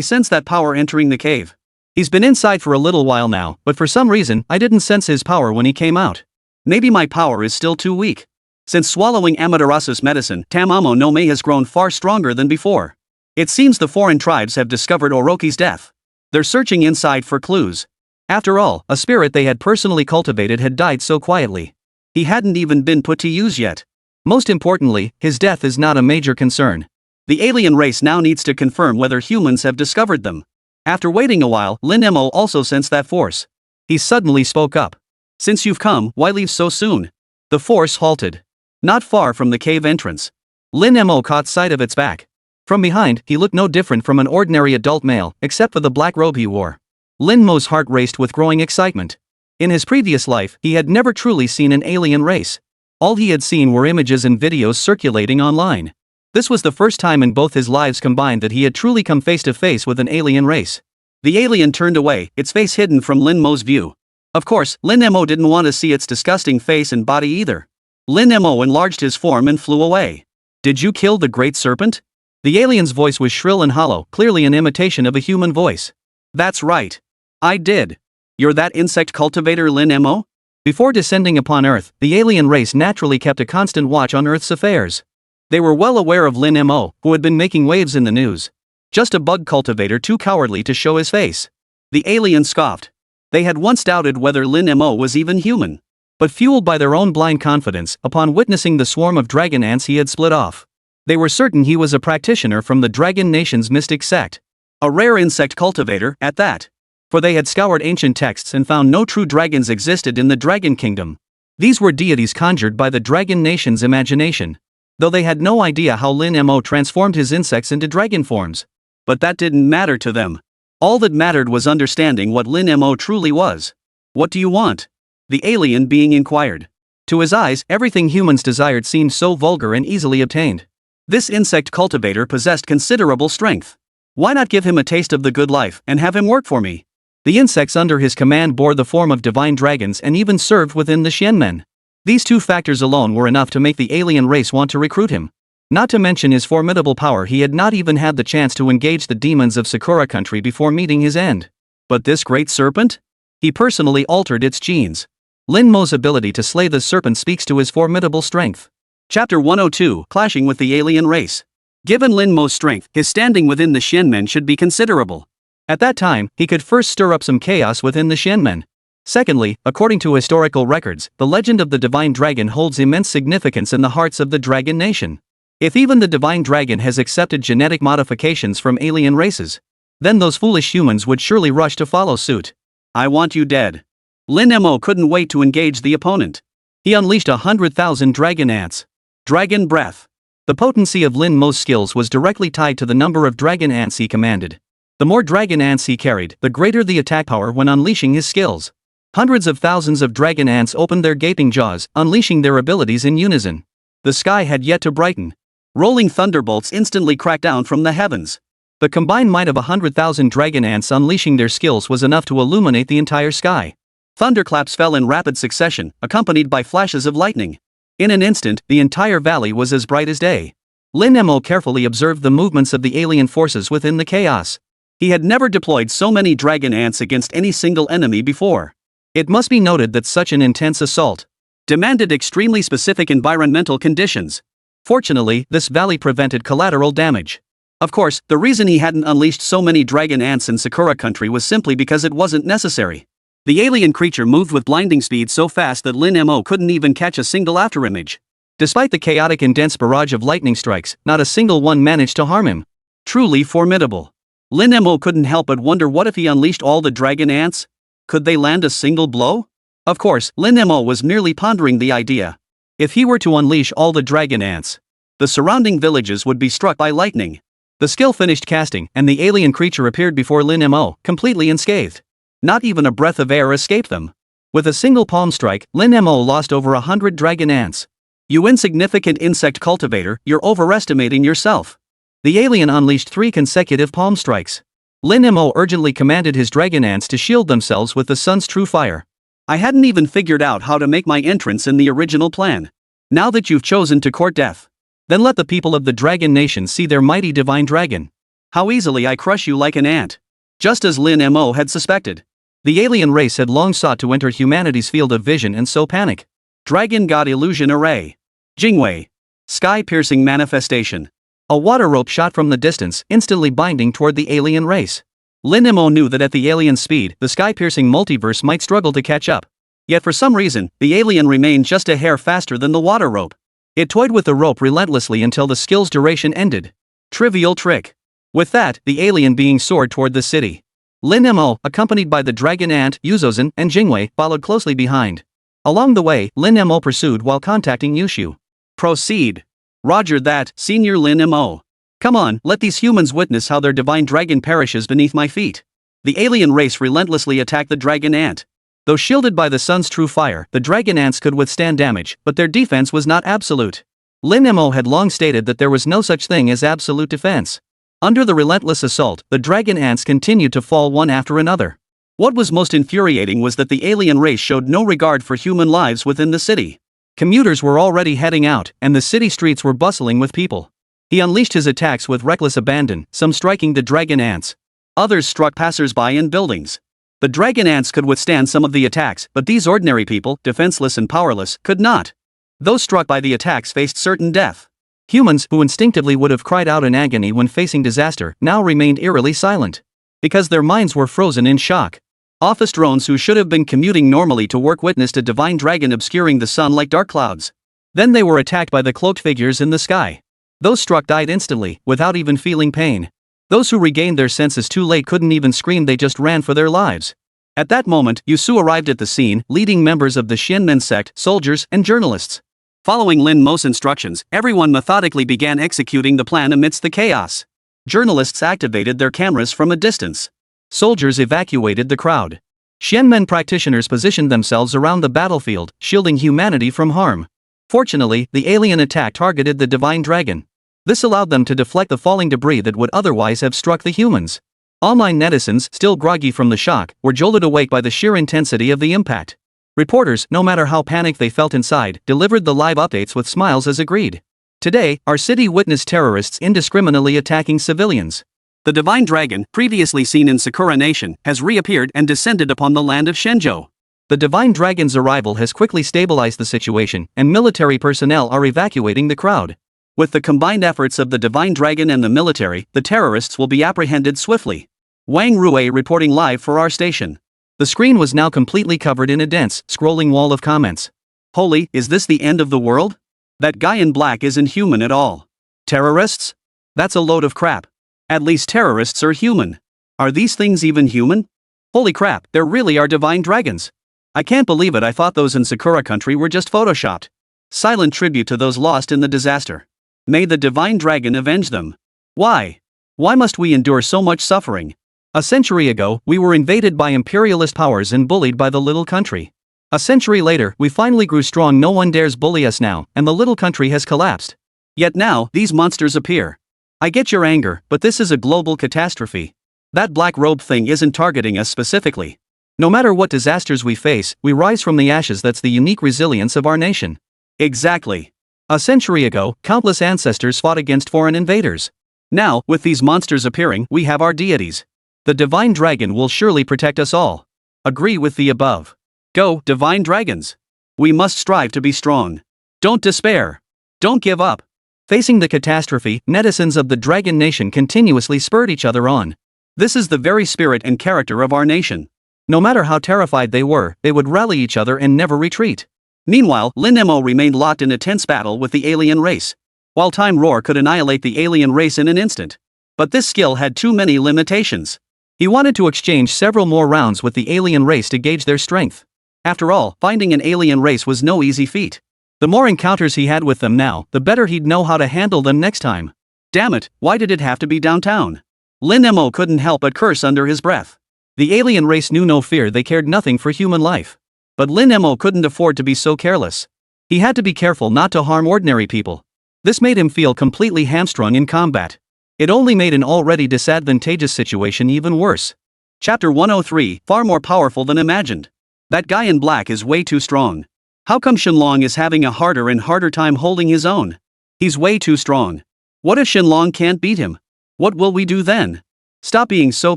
sense that power entering the cave. He's been inside for a little while now, but for some reason, I didn't sense his power when he came out. Maybe my power is still too weak. Since swallowing Amaterasu's medicine, Tamamo no Me has grown far stronger than before. It seems the foreign tribes have discovered Orochi's death. They're searching inside for clues. After all, a spirit they had personally cultivated had died so quietly. He hadn't even been put to use yet. Most importantly, his death is not a major concern. The alien race now needs to confirm whether humans have discovered them. After waiting a while, Lin Mo also sensed that force. He suddenly spoke up. Since you've come, why leave so soon? The force halted. Not far from the cave entrance. Lin Mo caught sight of its back. From behind, he looked no different from an ordinary adult male, except for the black robe he wore. Lin Mo's heart raced with growing excitement. In his previous life, he had never truly seen an alien race. All he had seen were images and videos circulating online. This was the first time in both his lives combined that he had truly come face to face with an alien race. The alien turned away, its face hidden from Lin Mo's view. Of course, Lin Mo didn't want to see its disgusting face and body either. Lin Mo enlarged his form and flew away. Did you kill the great serpent? The alien's voice was shrill and hollow, clearly an imitation of a human voice. That's right. I did. You're that insect cultivator Lin Mo? Before descending upon Earth, the alien race naturally kept a constant watch on Earth's affairs. They were well aware of Lin Mo, who had been making waves in the news. Just a bug cultivator too cowardly to show his face. The alien scoffed. They had once doubted whether Lin Mo was even human. But fueled by their own blind confidence, upon witnessing the swarm of dragon ants he had split off, they were certain he was a practitioner from the Dragon Nation's mystic sect. A rare insect cultivator, at that. For they had scoured ancient texts and found no true dragons existed in the Dragon Kingdom. These were deities conjured by the Dragon Nation's imagination. Though they had no idea how Lin Mo transformed his insects into dragon forms. But that didn't matter to them. All that mattered was understanding what Lin Mo truly was. What do you want? The alien being inquired. To his eyes, everything humans desired seemed so vulgar and easily obtained. This insect cultivator possessed considerable strength. Why not give him a taste of the good life and have him work for me? The insects under his command bore the form of divine dragons and even served within the Xianmen. These two factors alone were enough to make the alien race want to recruit him. Not to mention his formidable power, he had not even had the chance to engage the demons of Sakura country before meeting his end. But this great serpent? He personally altered its genes. Lin Mo's ability to slay the serpent speaks to his formidable strength. Chapter 102, Clashing with the Alien Race. Given Lin Mo's strength, his standing within the Xianmen should be considerable. At that time, he could first stir up some chaos within the Xianmen. Secondly, according to historical records, the legend of the divine dragon holds immense significance in the hearts of the Dragon Nation. If even the divine dragon has accepted genetic modifications from alien races, then those foolish humans would surely rush to follow suit. I want you dead. Lin Mo couldn't wait to engage the opponent. He unleashed 100,000 dragon ants. Dragon breath. The potency of Lin Mo's skills was directly tied to the number of dragon ants he commanded. The more dragon ants he carried, the greater the attack power when unleashing his skills. Hundreds of thousands of dragon ants opened their gaping jaws, unleashing their abilities in unison. The sky had yet to brighten. Rolling thunderbolts instantly cracked down from the heavens. The combined might of 100,000 dragon ants unleashing their skills was enough to illuminate the entire sky. Thunderclaps fell in rapid succession, accompanied by flashes of lightning. In an instant, the entire valley was as bright as day. Lin Mo carefully observed the movements of the alien forces within the chaos. He had never deployed so many dragon ants against any single enemy before. It must be noted that such an intense assault demanded extremely specific environmental conditions. Fortunately, this valley prevented collateral damage. Of course, the reason he hadn't unleashed so many dragon ants in Sakura country was simply because it wasn't necessary. The alien creature moved with blinding speed so fast that Lin Mo couldn't even catch a single afterimage. Despite the chaotic and dense barrage of lightning strikes, not a single one managed to harm him. Truly formidable. Lin Mo couldn't help but wonder, what if he unleashed all the dragon ants? Could they land a single blow? Of course, Lin Mo was merely pondering the idea. If he were to unleash all the dragon ants, the surrounding villages would be struck by lightning. The skill finished casting, and the alien creature appeared before Lin Mo, completely unscathed. Not even a breath of air escaped them. With a single palm strike, Lin Mo lost over 100 dragon ants. You insignificant insect cultivator, you're overestimating yourself. The alien unleashed 3 consecutive palm strikes. Lin Mo urgently commanded his dragon ants to shield themselves with the sun's true fire. I hadn't even figured out how to make my entrance in the original plan. Now that you've chosen to court death, then let the people of the dragon nation see their mighty divine dragon. How easily I crush you like an ant. Just as Lin Mo had suspected. The alien race had long sought to enter humanity's field of vision and so panic. Dragon God Illusion Array. Jingwei. Sky-piercing manifestation. A water rope shot from the distance, instantly binding toward the alien race. Lin Mo knew that at the alien's speed, the sky-piercing multiverse might struggle to catch up. Yet for some reason, the alien remained just a hair faster than the water rope. It toyed with the rope relentlessly until the skill's duration ended. Trivial trick. With that, the alien being soared toward the city. Lin Mo, accompanied by the dragon ant, Yuzozan, and Jingwei, followed closely behind. Along the way, Lin Mo pursued while contacting Yushu. Proceed. Roger that, Senior Lin Mo. Come on, let these humans witness how their divine dragon perishes beneath my feet. The alien race relentlessly attacked the dragon ant. Though shielded by the sun's true fire, the dragon ants could withstand damage, but their defense was not absolute. Lin Mo had long stated that there was no such thing as absolute defense. Under the relentless assault, the dragon ants continued to fall one after another. What was most infuriating was that the alien race showed no regard for human lives within the city. Commuters were already heading out, and the city streets were bustling with people. He unleashed his attacks with reckless abandon, some striking the dragon ants. Others struck passers-by in buildings. The dragon ants could withstand some of the attacks, but these ordinary people, defenseless and powerless, could not. Those struck by the attacks faced certain death. Humans, who instinctively would have cried out in agony when facing disaster, now remained eerily silent. Because their minds were frozen in shock. Office drones who should have been commuting normally to work witnessed a divine dragon obscuring the sun like dark clouds. Then they were attacked by the cloaked figures in the sky. Those struck died instantly, without even feeling pain. Those who regained their senses too late couldn't even scream, they just ran for their lives. At that moment, Yusu arrived at the scene, leading members of the Shenmen sect, soldiers, and journalists. Following Lin Mo's instructions, everyone methodically began executing the plan amidst the chaos. Journalists activated their cameras from a distance. Soldiers evacuated the crowd. Shenmen practitioners positioned themselves around the battlefield, shielding humanity from harm. Fortunately, the alien attack targeted the divine dragon. This allowed them to deflect the falling debris that would otherwise have struck the humans. Online netizens, still groggy from the shock, were jolted awake by the sheer intensity of the impact. Reporters, no matter how panicked they felt inside, delivered the live updates with smiles as agreed. Today, our city witnessed terrorists indiscriminately attacking civilians. The divine dragon, previously seen in Sakura Nation, has reappeared and descended upon the land of Shenzhou. The divine dragon's arrival has quickly stabilized the situation, and military personnel are evacuating the crowd. With the combined efforts of the divine dragon and the military, the terrorists will be apprehended swiftly. Wang Rui reporting live for our station. The screen was now completely covered in a dense, scrolling wall of comments. Holy, is this the end of the world? That guy in black isn't human at all. Terrorists? That's a load of crap. At least terrorists are human. Are these things even human? Holy crap, there really are divine dragons. I can't believe it, I thought those in Sakura country were just photoshopped. Silent tribute to those lost in the disaster. May the divine dragon avenge them. Why? Why must we endure so much suffering? A century ago, we were invaded by imperialist powers and bullied by the little country. A century later, we finally grew strong, no one dares bully us now, and the little country has collapsed. Yet now, these monsters appear. I get your anger, but this is a global catastrophe. That black robe thing isn't targeting us specifically. No matter what disasters we face, we rise from the ashes. That's the unique resilience of our nation. Exactly. A century ago, countless ancestors fought against foreign invaders. Now, with these monsters appearing, we have our deities. The divine dragon will surely protect us all. Agree with the above. Go, divine dragons. We must strive to be strong. Don't despair. Don't give up. Facing the catastrophe, netizens of the Dragon Nation continuously spurred each other on. This is the very spirit and character of our nation. No matter how terrified they were, they would rally each other and never retreat. Meanwhile, Lin Mo remained locked in a tense battle with the alien race. While Time Roar could annihilate the alien race in an instant. But this skill had too many limitations. He wanted to exchange several more rounds with the alien race to gauge their strength. After all, finding an alien race was no easy feat. The more encounters he had with them now, the better he'd know how to handle them next time. Damn it, why did it have to be downtown? Lin Mo couldn't help but curse under his breath. The alien race knew no fear, they cared nothing for human life. But Lin Mo couldn't afford to be so careless. He had to be careful not to harm ordinary people. This made him feel completely hamstrung in combat. It only made an already disadvantageous situation even worse. Chapter 103, far more powerful than imagined. That guy in black is way too strong. How come Shenlong is having a harder and harder time holding his own? He's way too strong. What if Shenlong can't beat him? What will we do then? Stop being so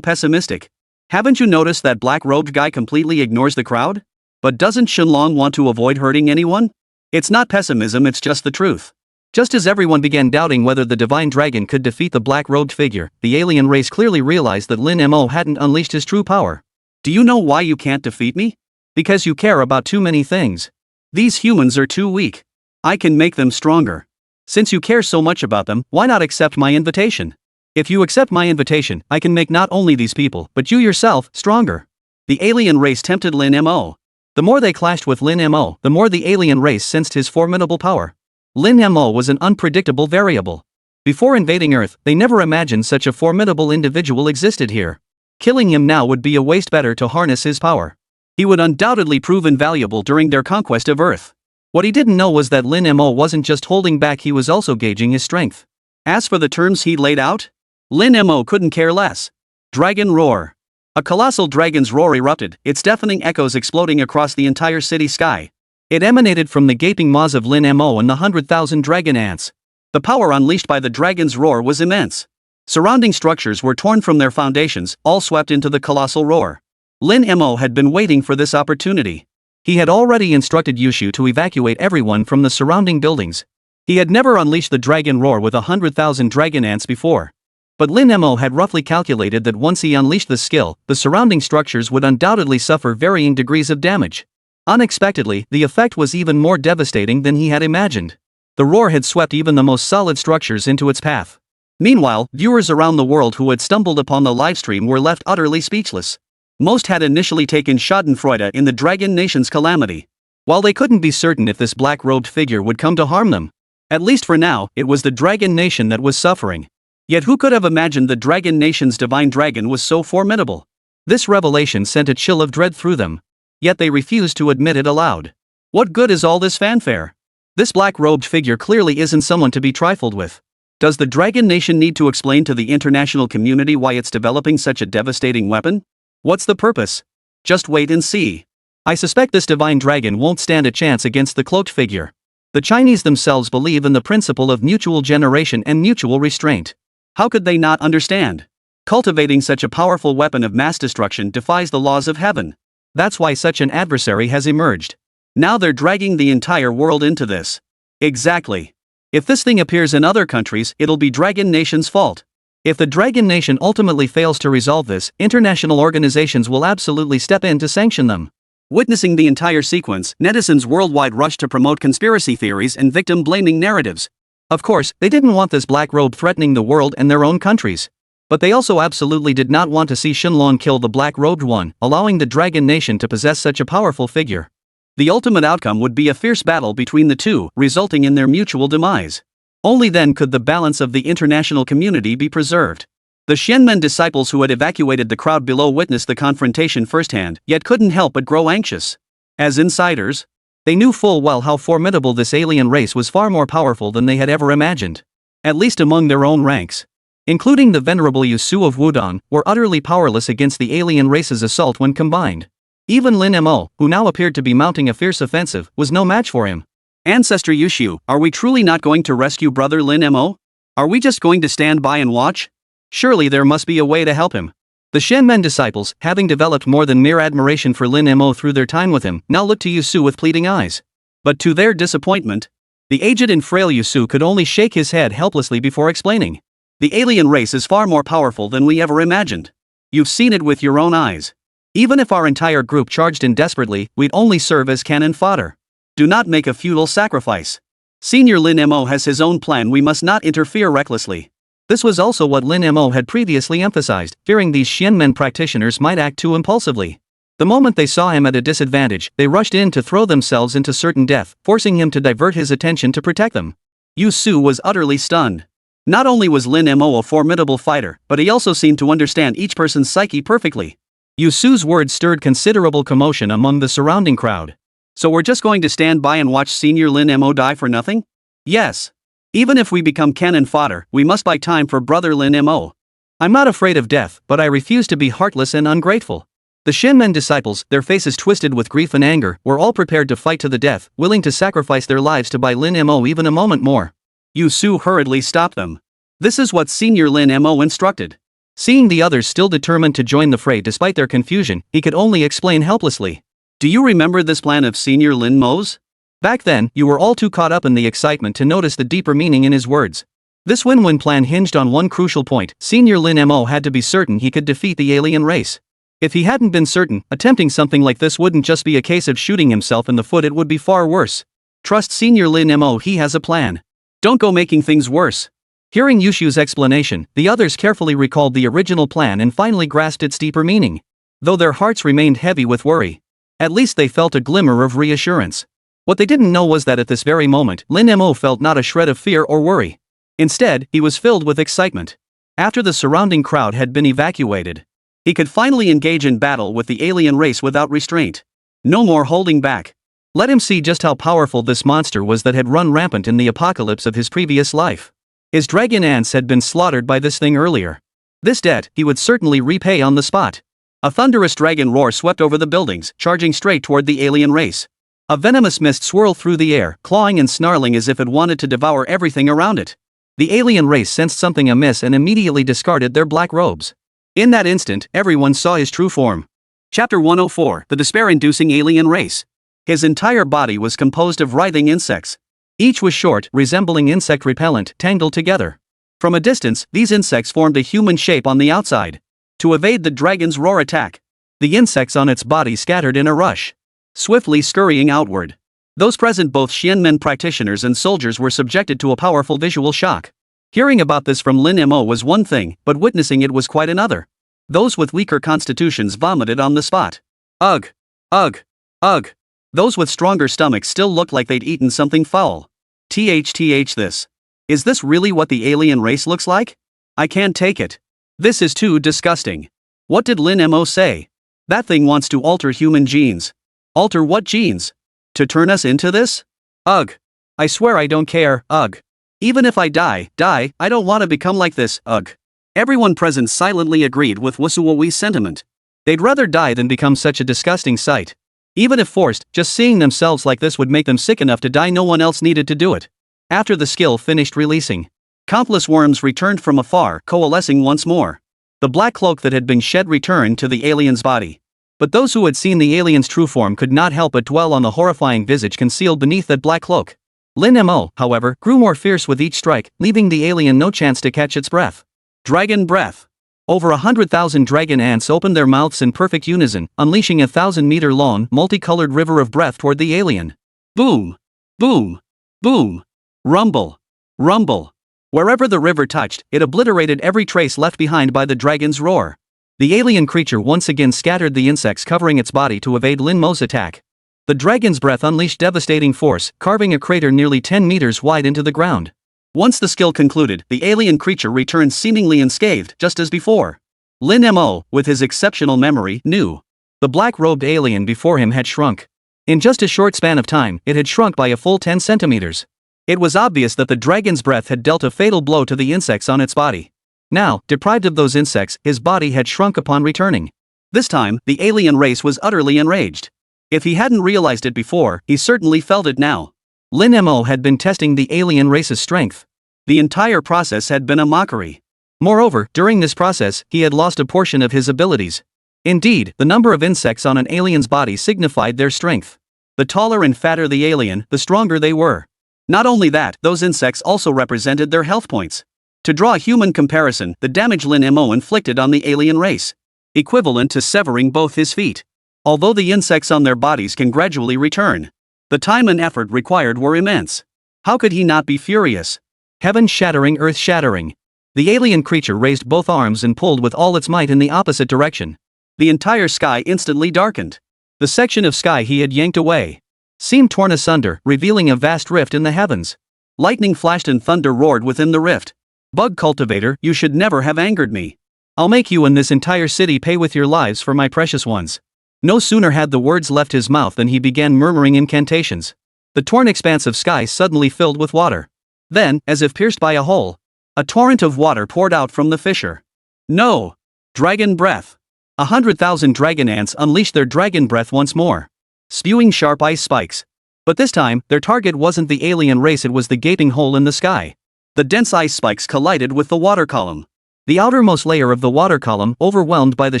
pessimistic. Haven't you noticed that black-robed guy completely ignores the crowd? But doesn't Shenlong want to avoid hurting anyone? It's not pessimism, it's just the truth. Just as everyone began doubting whether the divine dragon could defeat the black-robed figure, the alien race clearly realized that Lin Mo hadn't unleashed his true power. Do you know why you can't defeat me? Because you care about too many things. These humans are too weak. I can make them stronger. Since you care so much about them, why not accept my invitation? If you accept my invitation, I can make not only these people, but you yourself, stronger. The alien race tempted Lin Mo. The more they clashed with Lin Mo, the more the alien race sensed his formidable power. Lin Mo was an unpredictable variable. Before invading Earth, they never imagined such a formidable individual existed here. Killing him now would be a waste, better to harness his power. He would undoubtedly prove invaluable during their conquest of Earth. What he didn't know was that Lin Mo wasn't just holding back, he was also gauging his strength. As for the terms he laid out, Lin Mo couldn't care less. Dragon Roar. A colossal dragon's roar erupted, its deafening echoes exploding across the entire city sky. It emanated from the gaping maws of Lin Mo and the 100,000 dragon ants. The power unleashed by the dragon's roar was immense. Surrounding structures were torn from their foundations, all swept into the colossal roar. Lin Mo had been waiting for this opportunity. He had already instructed Yushu to evacuate everyone from the surrounding buildings. He had never unleashed the dragon roar with 100,000 dragon ants before. But Lin Mo had roughly calculated that once he unleashed the skill, the surrounding structures would undoubtedly suffer varying degrees of damage. Unexpectedly, the effect was even more devastating than he had imagined. The roar had swept even the most solid structures into its path. Meanwhile, viewers around the world who had stumbled upon the livestream were left utterly speechless. Most had initially taken schadenfreude in the Dragon Nation's calamity. While they couldn't be certain if this black-robed figure would come to harm them. At least for now, it was the Dragon Nation that was suffering. Yet who could have imagined the Dragon Nation's divine dragon was so formidable? This revelation sent a chill of dread through them. Yet they refused to admit it aloud. What good is all this fanfare? This black-robed figure clearly isn't someone to be trifled with. Does the Dragon Nation need to explain to the international community why it's developing such a devastating weapon? What's the purpose? Just wait and see. I suspect this divine dragon won't stand a chance against the cloaked figure. The Chinese themselves believe in the principle of mutual generation and mutual restraint. How could they not understand? Cultivating such a powerful weapon of mass destruction defies the laws of heaven. That's why such an adversary has emerged. Now they're dragging the entire world into this. Exactly. If this thing appears in other countries, it'll be Dragon Nation's fault. If the Dragon Nation ultimately fails to resolve this, international organizations will absolutely step in to sanction them. Witnessing the entire sequence, netizens worldwide rushed to promote conspiracy theories and victim-blaming narratives. Of course, they didn't want this black robe threatening the world and their own countries. But they also absolutely did not want to see Shenlong kill the black-robed one, allowing the Dragon Nation to possess such a powerful figure. The ultimate outcome would be a fierce battle between the two, resulting in their mutual demise. Only then could the balance of the international community be preserved. The Xianmen disciples who had evacuated the crowd below witnessed the confrontation firsthand, yet couldn't help but grow anxious. As insiders, they knew full well how formidable this alien race was, far more powerful than they had ever imagined. At least among their own ranks. Including the venerable Yusu of Wudong, were utterly powerless against the alien race's assault when combined. Even Lin Mo, who now appeared to be mounting a fierce offensive, was no match for him. Ancestor Yushu, are we truly not going to rescue brother Lin Mo? Are we just going to stand by and watch? Surely there must be a way to help him. The Xianmen disciples, having developed more than mere admiration for Lin Mo through their time with him, now looked to Yusu with pleading eyes. But to their disappointment, the aged and frail Yusu could only shake his head helplessly before explaining. The alien race is far more powerful than we ever imagined. You've seen it with your own eyes. Even if our entire group charged in desperately, we'd only serve as cannon fodder. Do not make a futile sacrifice. Senior Lin Mo has his own plan, we must not interfere recklessly. This was also what Lin Mo had previously emphasized, fearing these Xianmen practitioners might act too impulsively. The moment they saw him at a disadvantage, they rushed in to throw themselves into certain death, forcing him to divert his attention to protect them. Yu Su was utterly stunned. Not only was Lin Mo a formidable fighter, but he also seemed to understand each person's psyche perfectly. Yu Su's words stirred considerable commotion among the surrounding crowd. So we're just going to stand by and watch Senior Lin Mo die for nothing? Yes. Even if we become cannon fodder, we must buy time for Brother Lin Mo. I'm not afraid of death, but I refuse to be heartless and ungrateful. The Shinmen disciples, their faces twisted with grief and anger, were all prepared to fight to the death, willing to sacrifice their lives to buy Lin Mo even a moment more. Yu Su hurriedly stopped them. This is what Senior Lin Mo instructed. Seeing the others still determined to join the fray despite their confusion, he could only explain helplessly. Do you remember this plan of Senior Lin Mo's? Back then, you were all too caught up in the excitement to notice the deeper meaning in his words. This win-win plan hinged on one crucial point: Senior Lin Mo had to be certain he could defeat the alien race. If he hadn't been certain, attempting something like this wouldn't just be a case of shooting himself in the foot, it would be far worse. Trust Senior Lin Mo, he has a plan. Don't go making things worse. Hearing Yushu's explanation, the others carefully recalled the original plan and finally grasped its deeper meaning. Though their hearts remained heavy with worry, at least they felt a glimmer of reassurance. What they didn't know was that at this very moment, Lin Mo felt not a shred of fear or worry. Instead, he was filled with excitement. After the surrounding crowd had been evacuated, he could finally engage in battle with the alien race without restraint. No more holding back. Let him see just how powerful this monster was that had run rampant in the apocalypse of his previous life. His dragon ants had been slaughtered by this thing earlier. This debt he would certainly repay on the spot. A thunderous dragon roar swept over the buildings, charging straight toward the alien race. A venomous mist swirled through the air, clawing and snarling as if it wanted to devour everything around it. The alien race sensed something amiss and immediately discarded their black robes. In that instant, everyone saw his true form. Chapter 104: The Despair-Inducing Alien Race. His entire body was composed of writhing insects. Each was short, resembling insect repellent, tangled together. From a distance, these insects formed a human shape on the outside. To evade the dragon's roar attack, the insects on its body scattered in a rush, swiftly scurrying outward. Those present, both Xianmen practitioners and soldiers, were subjected to a powerful visual shock. Hearing about this from Lin Mo was one thing, but witnessing it was quite another. Those with weaker constitutions vomited on the spot. Ugh! Ugh! Ugh! Those with stronger stomachs still looked like they'd eaten something foul. This. Is this really what the alien race looks like? I can't take it. This is too disgusting. What did Lin Mo say? That thing wants to alter human genes. Alter what genes? To turn us into this? Ugh. I swear I don't care, ugh. Even if I die, I don't want to become like this, ugh. Everyone present silently agreed with Wasuowi's sentiment. They'd rather die than become such a disgusting sight. Even if forced, just seeing themselves like this would make them sick enough to die. No one else needed to do it. After the skill finished releasing, countless worms returned from afar, coalescing once more. The black cloak that had been shed returned to the alien's body. But those who had seen the alien's true form could not help but dwell on the horrifying visage concealed beneath that black cloak. Lin Mo, however, grew more fierce with each strike, leaving the alien no chance to catch its breath. Dragon breath. Over 100,000 dragon ants opened their mouths in perfect unison, unleashing a 1,000-meter-long, multicolored river of breath toward the alien. Boom! Boom! Boom! Rumble! Rumble! Wherever the river touched, it obliterated every trace left behind by the dragon's roar. The alien creature once again scattered the insects covering its body to evade Lin Mo's attack. The dragon's breath unleashed devastating force, carving a crater nearly 10 meters wide into the ground. Once the skill concluded, the alien creature returned seemingly unscathed, just as before. Lin Mo, with his exceptional memory, knew. The black-robed alien before him had shrunk. In just a short span of time, it had shrunk by a full 10 centimeters. It was obvious that the dragon's breath had dealt a fatal blow to the insects on its body. Now, deprived of those insects, his body had shrunk upon returning. This time, the alien race was utterly enraged. If he hadn't realized it before, he certainly felt it now. Lin Mo had been testing the alien race's strength. The entire process had been a mockery. Moreover, during this process, he had lost a portion of his abilities. Indeed, the number of insects on an alien's body signified their strength. The taller and fatter the alien, the stronger they were. Not only that, those insects also represented their health points. To draw a human comparison, the damage Lin Mo inflicted on the alien race, equivalent to severing both his feet. Although the insects on their bodies can gradually return, The time and effort required were immense. How could he not be furious? Heaven shattering, earth shattering. The alien creature raised both arms and pulled with all its might in the opposite direction. The entire sky instantly darkened. The section of sky he had yanked away seemed torn asunder, revealing a vast rift in the heavens. Lightning flashed and thunder roared within the rift. Bug cultivator, you should never have angered me. I'll make you and this entire city pay with your lives for my precious ones. No sooner had the words left his mouth than he began murmuring incantations. The torn expanse of sky suddenly filled with water. Then, as if pierced by a hole, a torrent of water poured out from the fissure. No! Dragon breath! 100,000 dragon ants unleashed their dragon breath once more, spewing sharp ice spikes. But this time, their target wasn't the alien race, it was the gaping hole in the sky. The dense ice spikes collided with the water column. The outermost layer of the water column, overwhelmed by the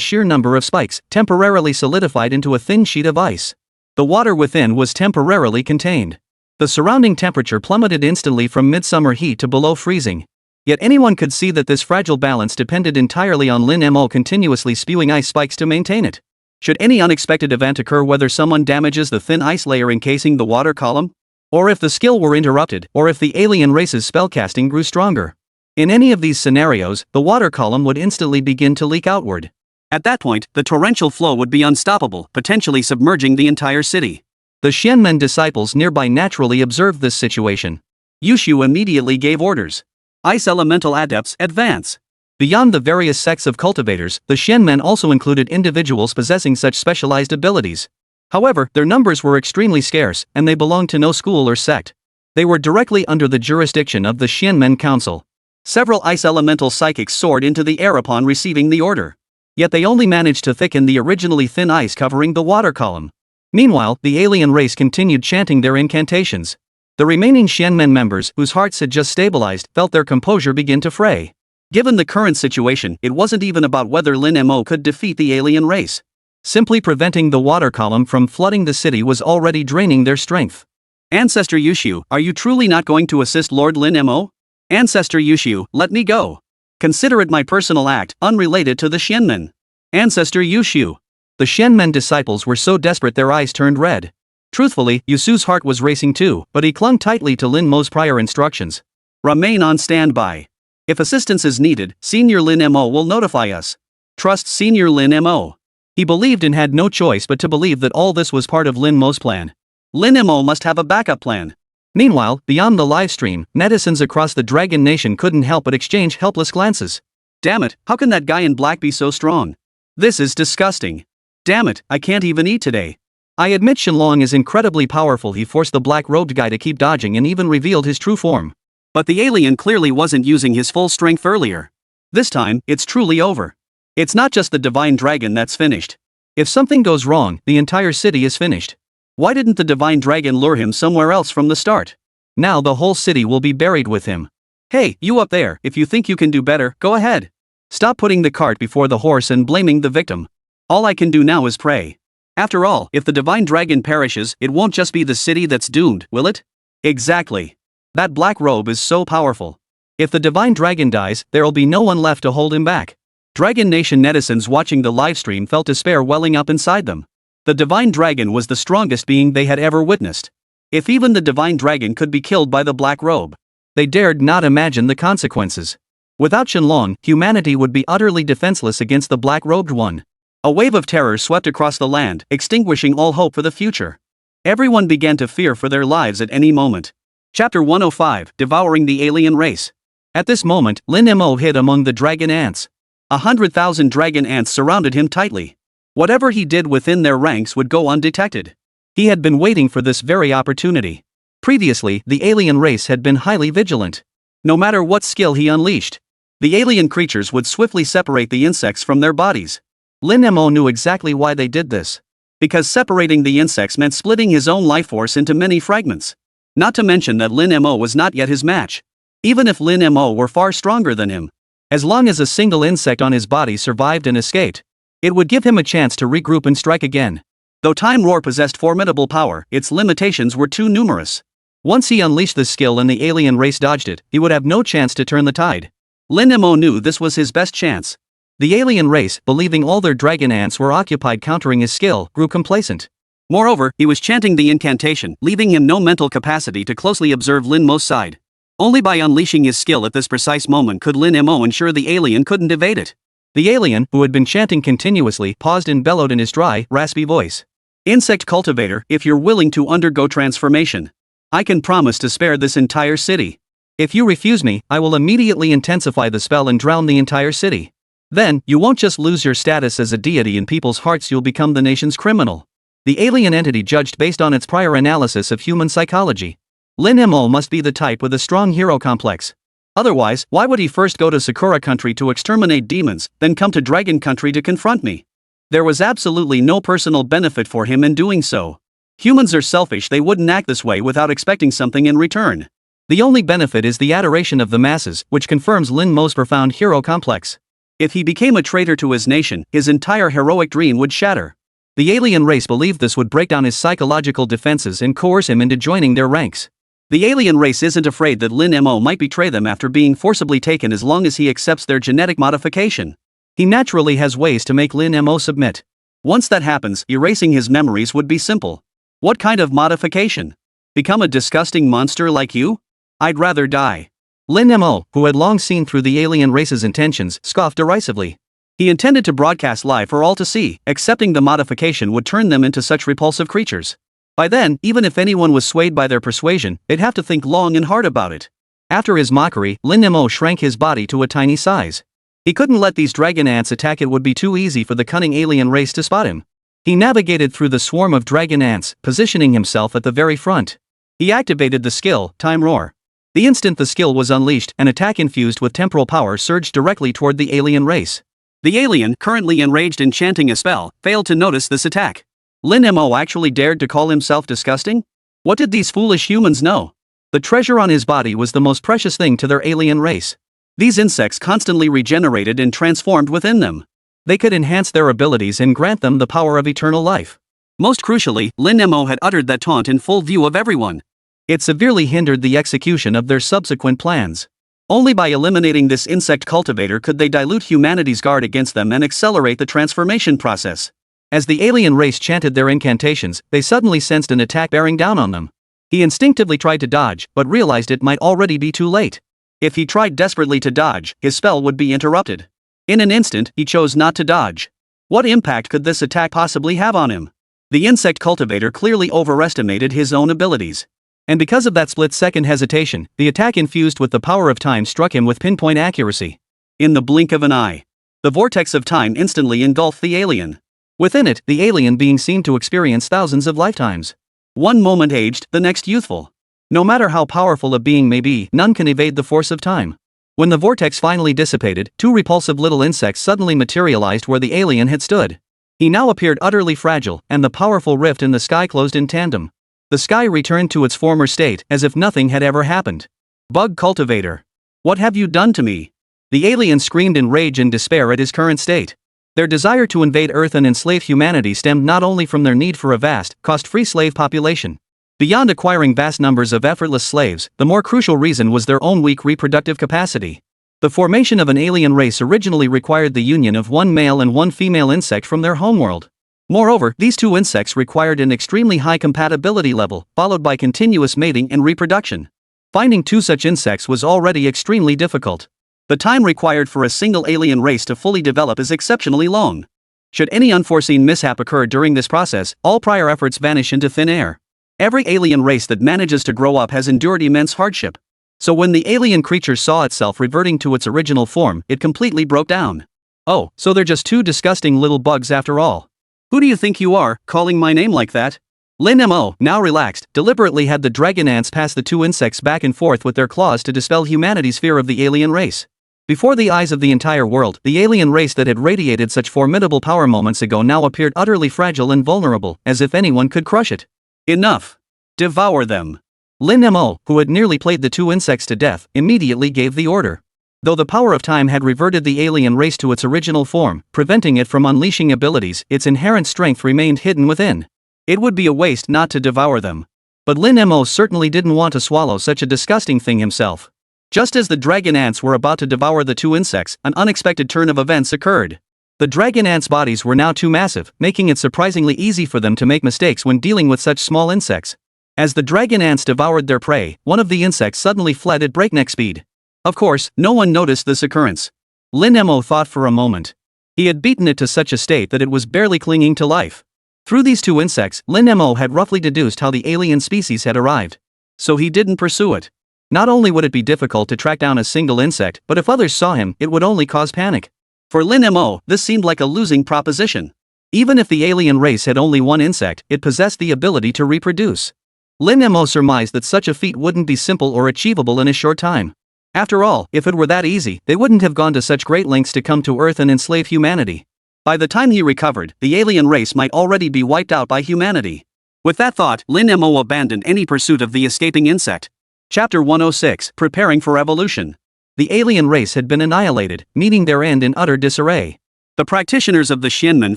sheer number of spikes, temporarily solidified into a thin sheet of ice. The water within was temporarily contained. The surrounding temperature plummeted instantly from midsummer heat to below freezing. Yet anyone could see that this fragile balance depended entirely on Lin Mo continuously spewing ice spikes to maintain it. Should any unexpected event occur, whether someone damages the thin ice layer encasing the water column, or if the skill were interrupted, or if the alien race's spellcasting grew stronger, in any of these scenarios, the water column would instantly begin to leak outward. At that point, the torrential flow would be unstoppable, potentially submerging the entire city. The Xianmen disciples nearby naturally observed this situation. Yushu immediately gave orders. Ice elemental adepts, advance. Beyond the various sects of cultivators, the Xianmen also included individuals possessing such specialized abilities. However, their numbers were extremely scarce, and they belonged to no school or sect. They were directly under the jurisdiction of the Xianmen Council. Several ice elemental psychics soared into the air upon receiving the order. Yet they only managed to thicken the originally thin ice covering the water column. Meanwhile, the alien race continued chanting their incantations. The remaining Xianmen members, whose hearts had just stabilized, felt their composure begin to fray. Given the current situation, it wasn't even about whether Lin Mo could defeat the alien race. Simply preventing the water column from flooding the city was already draining their strength. Ancestor Yushu, are you truly not going to assist Lord Lin Mo? Ancestor Yushu, let me go. Consider it my personal act, unrelated to the Xianmen. Ancestor Yushu. The Xianmen disciples were so desperate their eyes turned red. Truthfully, Yushu's heart was racing too, but he clung tightly to Lin Mo's prior instructions. Remain on standby. If assistance is needed, Senior Lin Mo will notify us. Trust Senior Lin Mo. He believed and had no choice but to believe that all this was part of Lin Mo's plan. Lin Mo must have a backup plan. Meanwhile, beyond the livestream, netizens across the Dragon Nation couldn't help but exchange helpless glances. Damn it, how can that guy in black be so strong? This is disgusting. Damn it, I can't even eat today. I admit Shenlong is incredibly powerful. He forced the black-robed guy to keep dodging and even revealed his true form. But the alien clearly wasn't using his full strength earlier. This time, it's truly over. It's not just the divine dragon that's finished. If something goes wrong, the entire city is finished. Why didn't the divine dragon lure him somewhere else from the start? Now the whole city will be buried with him. Hey, you up there, if you think you can do better, go ahead. Stop putting the cart before the horse and blaming the victim. All I can do now is pray. After all, if the divine dragon perishes, it won't just be the city that's doomed, will it? Exactly. That black robe is so powerful. If the divine dragon dies, there'll be no one left to hold him back. Dragon Nation netizens watching the livestream felt despair welling up inside them. The divine dragon was the strongest being they had ever witnessed. If even the divine dragon could be killed by the black robe, they dared not imagine the consequences. Without Shenlong, humanity would be utterly defenseless against the black-robed one. A wave of terror swept across the land, extinguishing all hope for the future. Everyone began to fear for their lives at any moment. Chapter 105, Devouring the Alien Race. At this moment, Lin Mo hid among the dragon ants. 100,000 dragon ants surrounded him tightly. Whatever he did within their ranks would go undetected. He had been waiting for this very opportunity. Previously, the alien race had been highly vigilant. No matter what skill he unleashed, the alien creatures would swiftly separate the insects from their bodies. Lin Mo knew exactly why they did this. Because separating the insects meant splitting his own life force into many fragments. Not to mention that Lin Mo was not yet his match. Even if Lin Mo were far stronger than him, as long as a single insect on his body survived and escaped, it would give him a chance to regroup and strike again. Though Time Roar possessed formidable power, its limitations were too numerous. Once he unleashed this skill and the alien race dodged it, he would have no chance to turn the tide. Lin Mo knew this was his best chance. The alien race, believing all their dragon ants were occupied countering his skill, grew complacent. Moreover, he was chanting the incantation, leaving him no mental capacity to closely observe Lin Mo's side. Only by unleashing his skill at this precise moment could Lin Mo ensure the alien couldn't evade it. The alien, who had been chanting continuously, paused and bellowed in his dry, raspy voice. Insect cultivator, if you're willing to undergo transformation, I can promise to spare this entire city. If you refuse me, I will immediately intensify the spell and drown the entire city. Then, you won't just lose your status as a deity in people's hearts, you'll become the nation's criminal. The alien entity judged based on its prior analysis of human psychology. Lin Mo must be the type with a strong hero complex. Otherwise, why would he first go to Sakura country to exterminate demons, then come to Dragon country to confront me? There was absolutely no personal benefit for him in doing so. Humans are selfish, they wouldn't act this way without expecting something in return. The only benefit is the adoration of the masses, which confirms Lin Mo's profound hero complex. If he became a traitor to his nation, his entire heroic dream would shatter. The alien race believed this would break down his psychological defenses and coerce him into joining their ranks. The alien race isn't afraid that Lin Mo might betray them after being forcibly taken as long as he accepts their genetic modification. He naturally has ways to make Lin Mo submit. Once that happens, erasing his memories would be simple. What kind of modification? Become a disgusting monster like you? I'd rather die. Lin Mo, who had long seen through the alien race's intentions, scoffed derisively. He intended to broadcast live for all to see. Accepting the modification would turn them into such repulsive creatures. By then, even if anyone was swayed by their persuasion, they'd have to think long and hard about it. After his mockery, Lin Mo shrank his body to a tiny size. He couldn't let these dragon ants attack, it would be too easy for the cunning alien race to spot him. He navigated through the swarm of dragon ants, positioning himself at the very front. He activated the skill, Time Roar. The instant the skill was unleashed, an attack infused with temporal power surged directly toward the alien race. The alien, currently enraged and chanting a spell, failed to notice this attack. Lin Mo actually dared to call himself disgusting? What did these foolish humans know? The treasure on his body was the most precious thing to their alien race. These insects constantly regenerated and transformed within them. They could enhance their abilities and grant them the power of eternal life. Most crucially, Lin Mo had uttered that taunt in full view of everyone. It severely hindered the execution of their subsequent plans. Only by eliminating this insect cultivator could they dilute humanity's guard against them and accelerate the transformation process. As the alien race chanted their incantations, they suddenly sensed an attack bearing down on them. He instinctively tried to dodge, but realized it might already be too late. If he tried desperately to dodge, his spell would be interrupted. In an instant, he chose not to dodge. What impact could this attack possibly have on him? The insect cultivator clearly overestimated his own abilities. And because of that split-second hesitation, the attack infused with the power of time struck him with pinpoint accuracy. In the blink of an eye, the vortex of time instantly engulfed the alien. Within it, the alien being seemed to experience thousands of lifetimes. One moment aged, the next youthful. No matter how powerful a being may be, none can evade the force of time. When the vortex finally dissipated, two repulsive little insects suddenly materialized where the alien had stood. He now appeared utterly fragile, and the powerful rift in the sky closed in tandem. The sky returned to its former state, as if nothing had ever happened. Bug cultivator. What have you done to me? The alien screamed in rage and despair at his current state. Their desire to invade Earth and enslave humanity stemmed not only from their need for a vast, cost-free slave population. Beyond acquiring vast numbers of effortless slaves, the more crucial reason was their own weak reproductive capacity. The formation of an alien race originally required the union of one male and one female insect from their homeworld. Moreover, these two insects required an extremely high compatibility level, followed by continuous mating and reproduction. Finding two such insects was already extremely difficult. The time required for a single alien race to fully develop is exceptionally long. Should any unforeseen mishap occur during this process, all prior efforts vanish into thin air. Every alien race that manages to grow up has endured immense hardship. So when the alien creature saw itself reverting to its original form, it completely broke down. Oh, so they're just two disgusting little bugs after all. Who do you think you are, calling my name like that? Lin Mo, now relaxed, deliberately had the dragon ants pass the two insects back and forth with their claws to dispel humanity's fear of the alien race. Before the eyes of the entire world, the alien race that had radiated such formidable power moments ago now appeared utterly fragile and vulnerable, as if anyone could crush it. Enough. Devour them. Lin Mo, who had nearly played the two insects to death, immediately gave the order. Though the power of time had reverted the alien race to its original form, preventing it from unleashing abilities, its inherent strength remained hidden within. It would be a waste not to devour them. But Lin Mo certainly didn't want to swallow such a disgusting thing himself. Just as the dragon ants were about to devour the two insects, an unexpected turn of events occurred. The dragon ants' bodies were now too massive, making it surprisingly easy for them to make mistakes when dealing with such small insects. As the dragon ants devoured their prey, one of the insects suddenly fled at breakneck speed. Of course, no one noticed this occurrence. Lin Mo thought for a moment. He had beaten it to such a state that it was barely clinging to life. Through these two insects, Lin Mo had roughly deduced how the alien species had arrived. So he didn't pursue it. Not only would it be difficult to track down a single insect, but if others saw him, it would only cause panic. For Lin Mo, this seemed like a losing proposition. Even if the alien race had only one insect, it possessed the ability to reproduce. Lin Mo surmised that such a feat wouldn't be simple or achievable in a short time. After all, if it were that easy, they wouldn't have gone to such great lengths to come to Earth and enslave humanity. By the time he recovered, the alien race might already be wiped out by humanity. With that thought, Lin Mo abandoned any pursuit of the escaping insect. Chapter 106, Preparing for Evolution. The alien race had been annihilated, meeting their end in utter disarray. The practitioners of the Xianmen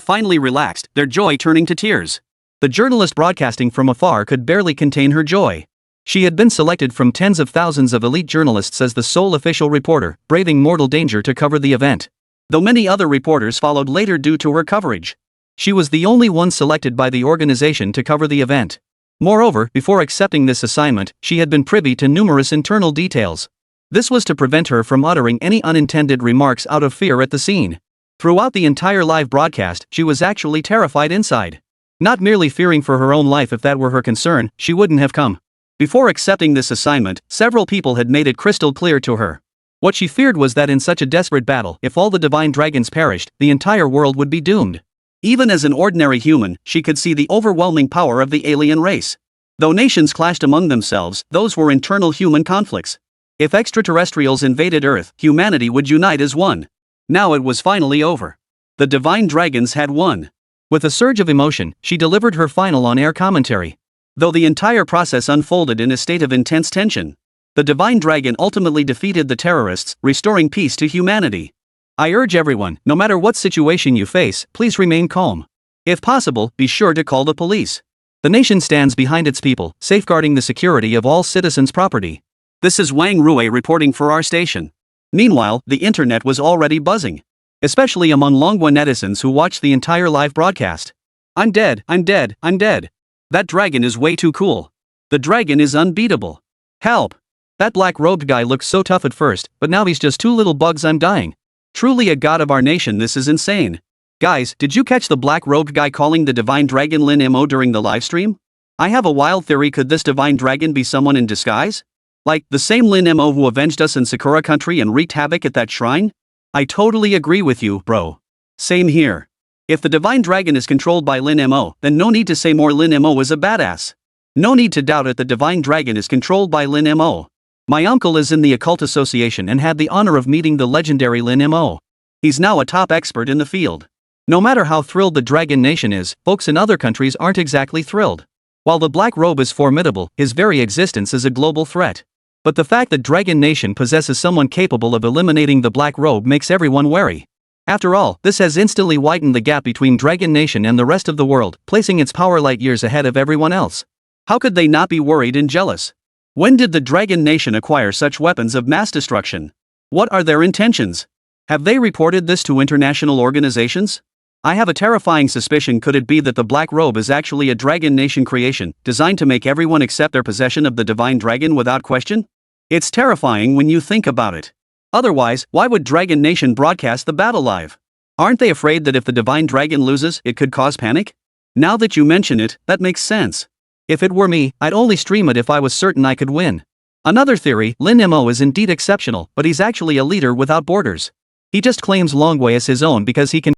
finally relaxed, their joy turning to tears. The journalist broadcasting from afar could barely contain her joy. She had been selected from tens of thousands of elite journalists as the sole official reporter, braving mortal danger to cover the event. Though many other reporters followed later due to her coverage. She was the only one selected by the organization to cover the event. Moreover, before accepting this assignment, she had been privy to numerous internal details. This was to prevent her from uttering any unintended remarks out of fear at the scene. Throughout the entire live broadcast, she was actually terrified inside. Not merely fearing for her own life. If that were her concern, she wouldn't have come. Before accepting this assignment, several people had made it crystal clear to her. What she feared was that in such a desperate battle, if all the divine dragons perished, the entire world would be doomed. Even as an ordinary human, she could see the overwhelming power of the alien race. Though nations clashed among themselves, those were internal human conflicts. If extraterrestrials invaded Earth, humanity would unite as one. Now it was finally over. The divine dragons had won. With a surge of emotion, she delivered her final on-air commentary. Though the entire process unfolded in a state of intense tension, the divine dragon ultimately defeated the terrorists, restoring peace to humanity. I urge everyone, no matter what situation you face, please remain calm. If possible, be sure to call the police. The nation stands behind its people, safeguarding the security of all citizens' property. This is Wang Rui reporting for our station. Meanwhile, the internet was already buzzing. Especially among Longhua netizens who watched the entire live broadcast. I'm dead, I'm dead, I'm dead. That dragon is way too cool. The dragon is unbeatable. Help! That black-robed guy looks so tough at first, but now he's just two little bugs. I'm dying. Truly a god of our nation. This is insane. Guys, did you catch the black-robed guy calling the divine dragon Lin Mo during the livestream? I have a wild theory. Could this divine dragon be someone in disguise? Like, the same Lin Mo who avenged us in Sakura country and wreaked havoc at that shrine? I totally agree with you, bro. Same here. If the divine dragon is controlled by Lin Mo, then no need to say more. Lin Mo is a badass. No need to doubt it. The divine dragon is controlled by Lin Mo. My uncle is in the occult association and had the honor of meeting the legendary Lin Mo. He's now a top expert in the field. No matter how thrilled the Dragon Nation is, folks in other countries aren't exactly thrilled. While the Black Robe is formidable, his very existence is a global threat. But the fact that Dragon Nation possesses someone capable of eliminating the Black Robe makes everyone wary. After all, this has instantly widened the gap between Dragon Nation and the rest of the world, placing its power light years ahead of everyone else. How could they not be worried and jealous? When did the Dragon Nation acquire such weapons of mass destruction? What are their intentions? Have they reported this to international organizations? I have a terrifying suspicion. Could it be that the Black Robe is actually a Dragon Nation creation, designed to make everyone accept their possession of the Divine Dragon without question? It's terrifying when you think about it. Otherwise, why would Dragon Nation broadcast the battle live? Aren't they afraid that if the Divine Dragon loses, it could cause panic? Now that you mention it, that makes sense. If it were me, I'd only stream it if I was certain I could win. Another theory, Lin Mo is indeed exceptional, but he's actually a leader without borders. He just claims Longhua as his own because he can